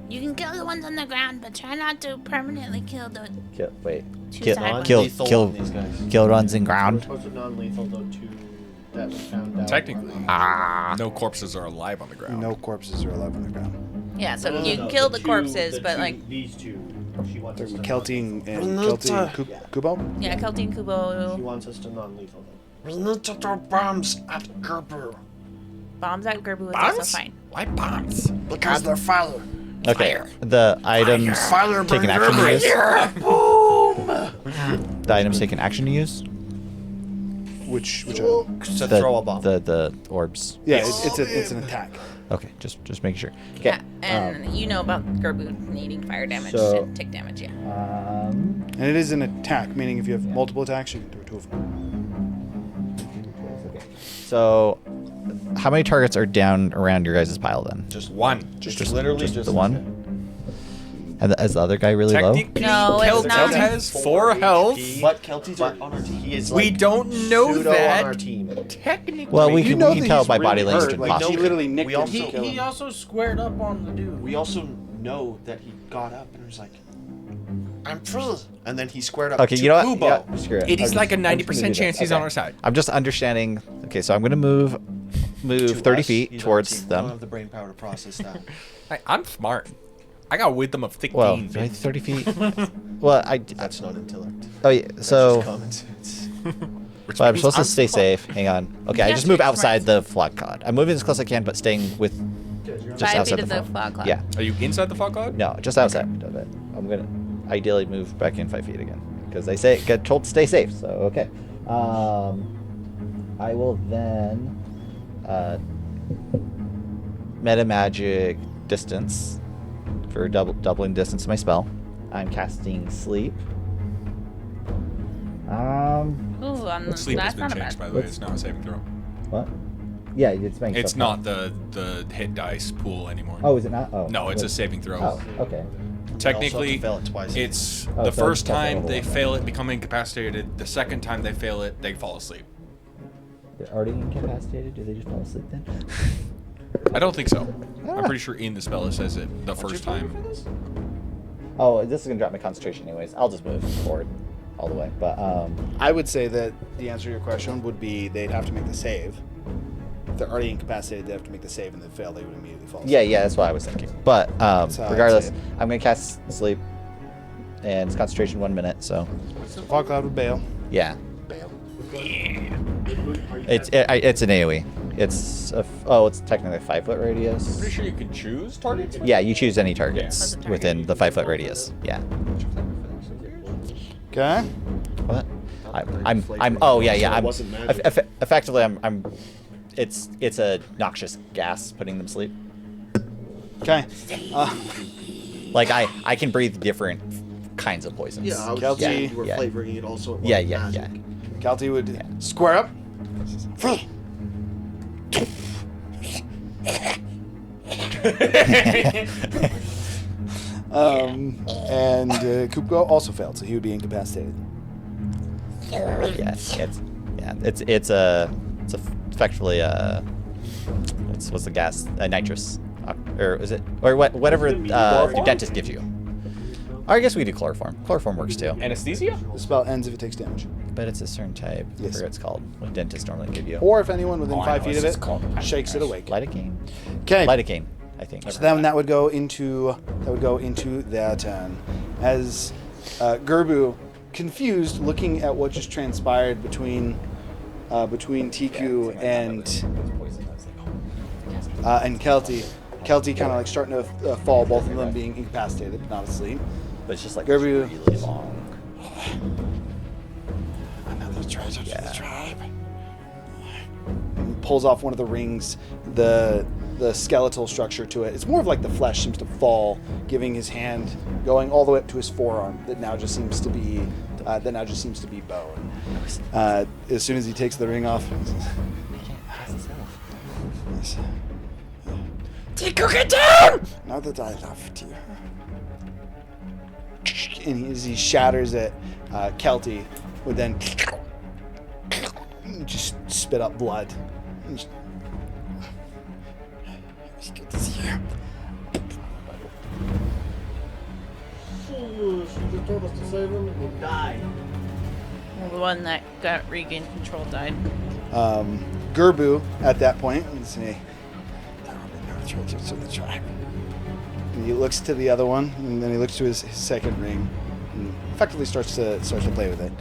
You can kill the ones on the ground, but try not to permanently kill the. Kill Non-lethal kill on these guys. kill runs in We're ground. supposed to non-lethal though too. That we found out. Technically, no corpses are alive on the ground. No corpses are alive on the ground. Yeah, so you No, kill the two- corpses, the but two- like these two. She wants There's us to Kelty and non-lethal. Kelty and Kubo? yeah, Kelty and She Kubo. wants us to non-lethal. We need to throw bombs at Gerbu. Bombs at Gerbu is also fine. Why bombs? Because they're fire. Okay. The items Fire take an burn action to use. Boom! The items take an action to use. Which the, throw a bomb. The orbs. Yeah, it's an attack. Okay, just making sure. Okay. Yeah, and you know about Gerbu needing fire damage So- to take damage, yeah. And it is an attack, meaning if you have multiple attacks, you can do 2 of them. So, how many targets are down around your guys' pile then? Just one. Just literally just just the one. And is the other guy really low? Technically, No, it's Kelty not. has 4 health. But Kelty's are on our team. He is We like don't know pseudo that. on our team. Technically, Well, we You can, know we can that tell he's by body really language hurt, and like, posture. he literally nicked We him also- to kill He him. also squared up on the dude. We also know that he got up and was like, I'm free. And then he squared up Okay, to you know what? Kubo. Yeah, screw it. It is I'm like a just- I'm just 90% gonna do chance this. he's Okay. on our side. I'm just understanding. Okay, so I'm gonna move To 30 us, feet he's on our towards team. We don't them. have the brain power to process that. I'm smart. I got wisdom of 16. Well, 30 feet. Well, That's not intellect. Oh yeah. That's So, just common sense. Which well, I'm means supposed to stay smart. safe. Hang on. Okay, I Yeah, just move you're outside the fog cloud. I'm moving as close as I can, but staying with just 5 outside feet of the fog. fog cloud. Yeah. Are you inside the fog cloud? No, just outside of it. I'm gonna ideally move back in 5 feet again because they say get told to stay safe. So okay. I will then meta magic distance for doubling distance of my spell. I'm casting sleep. Ooh, Sleep has that's been not a changed, bad. by the way. It's now a saving throw. What? Yeah, it's making. It's stuff not the hit dice pool anymore. Oh, is it not? Oh. No, it's a saving throw. Oh, okay. Technically, fail it twice. it's Oh, the so first that's time level they one. fail it, become incapacitated. The second time they fail it, they fall asleep. They're already incapacitated. Do they just fall asleep then? I don't think so. I'm pretty sure in the spell it says it the first time. Oh, this is gonna drop my concentration anyways. I'll just move forward all the way. But I would say that the answer to your question would be they'd have to make the save. If they're already incapacitated, they have to make the save, and they fail, they would immediately fall asleep. yeah, that's what I was thinking. But how I'd regardless, say it. I'm gonna cast sleep, and it's concentration 1 minute. So Fog Cloud would bail. yeah, it's an AOE. It's it's technically a 5 foot radius. Pretty sure you can choose targets. Yeah, you choose any targets within the 5 foot radius. Yeah. Okay. What? I'm. Oh yeah. I'm. wasn't magic. Effectively, I'm. It's a noxious gas putting them to sleep. Okay. Like I can breathe different kinds of poisons. Yeah, I was Kelty. saying you were flavoring it also. It Yeah, wasn't yeah, magic. yeah. Kelty would square up. And Kupko also failed, so he would be incapacitated. It's effectively what's the gas? Nitrous, or is it or whatever your dentist gives you? Or I guess we do chloroform. Chloroform works too. Anesthesia? The spell ends if it takes damage. But it's a certain type. I forget what it's called. What dentists normally give you. Or if anyone within I 5 know, feet it's of just it called shakes it awake. Lidocaine. Okay. Lidocaine, I think. So then that would go into their turn. As Gerbu, confused, looking at what just transpired between Tiku and Kelty. Kelty kind of like starting to fall, both of them being incapacitated, but not asleep. But it's just like Gerbu. really long. Another treasure to the tribe. He pulls off one of the rings, the skeletal structure to it. It's more of like the flesh seems to fall, giving his hand going all the way up to his forearm. That now just seems to be bone. As soon as he takes the ring off, Tiku, get down! Now that I loved you. And as he shatters it, Kelty would then just spit up blood. It's good to see you. She just told us to save him and we'll die. Well, the one that got regained control died. Gerbu, at that point, would say, "There will be no treasures to the tribe." And he looks to the other one, and then he looks to his second ring, and effectively starts to play with it.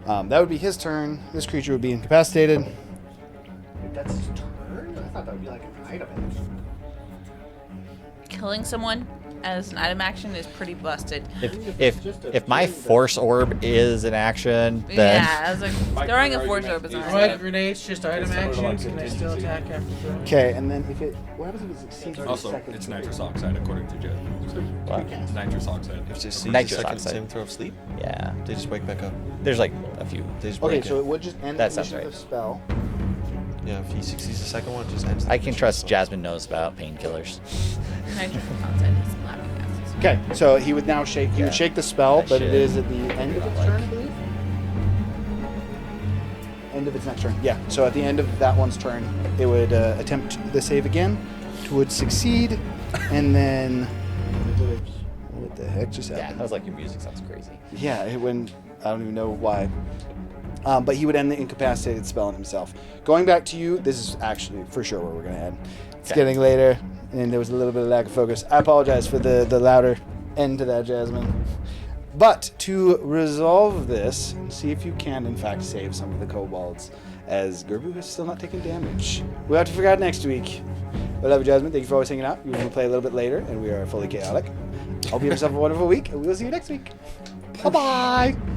That would be his turn. This creature would be incapacitated. Wait, that's his turn? I thought that would be like an item. Killing someone as an item action is pretty busted. If my force orb is an action, then Yeah, I was like, throwing a force orb is an My item. grenade's just item action. Can I still attack after throwing? Okay, and then if it, what happens if it succeeds for the Also, second it's throw? nitrous oxide according to Jed. What? Nitrous oxide. If they see Nitrous the second oxide. saving throw of sleep, yeah, they just wake back up. there's like a few. They just Okay, break so it. it would just end That the sounds initiative right. spell. Yeah, if he succeeds the second one, it just ends. I can trust Jasmine knows about painkillers. Nitrous oxide is laughing gas. Okay, so he would now shake. He Yeah. would shake the spell, I but it should. is at the end of its turn, I believe. End of its next turn. Yeah. So at the end of that one's turn, it would attempt the save again. It would succeed, and then what the heck just Yeah, happened? I was like, your music sounds crazy. Yeah, it wouldn't. I don't even know why. But he would end the incapacitated spell on himself. Going back to you, this is actually for sure where we're gonna end. It's Okay. getting later, and there was a little bit of lack of focus. I apologize for the louder end to that, Jasmine. But to resolve this, see if you can in fact save some of the kobolds, as Gerbu is still not taking damage. We'll have to figure out next week. But love you, Jasmine. Thank you for always hanging out. We're gonna play a little bit later, and we are fully chaotic. Hope you have yourself a wonderful week, and we will see you next week. Bye bye.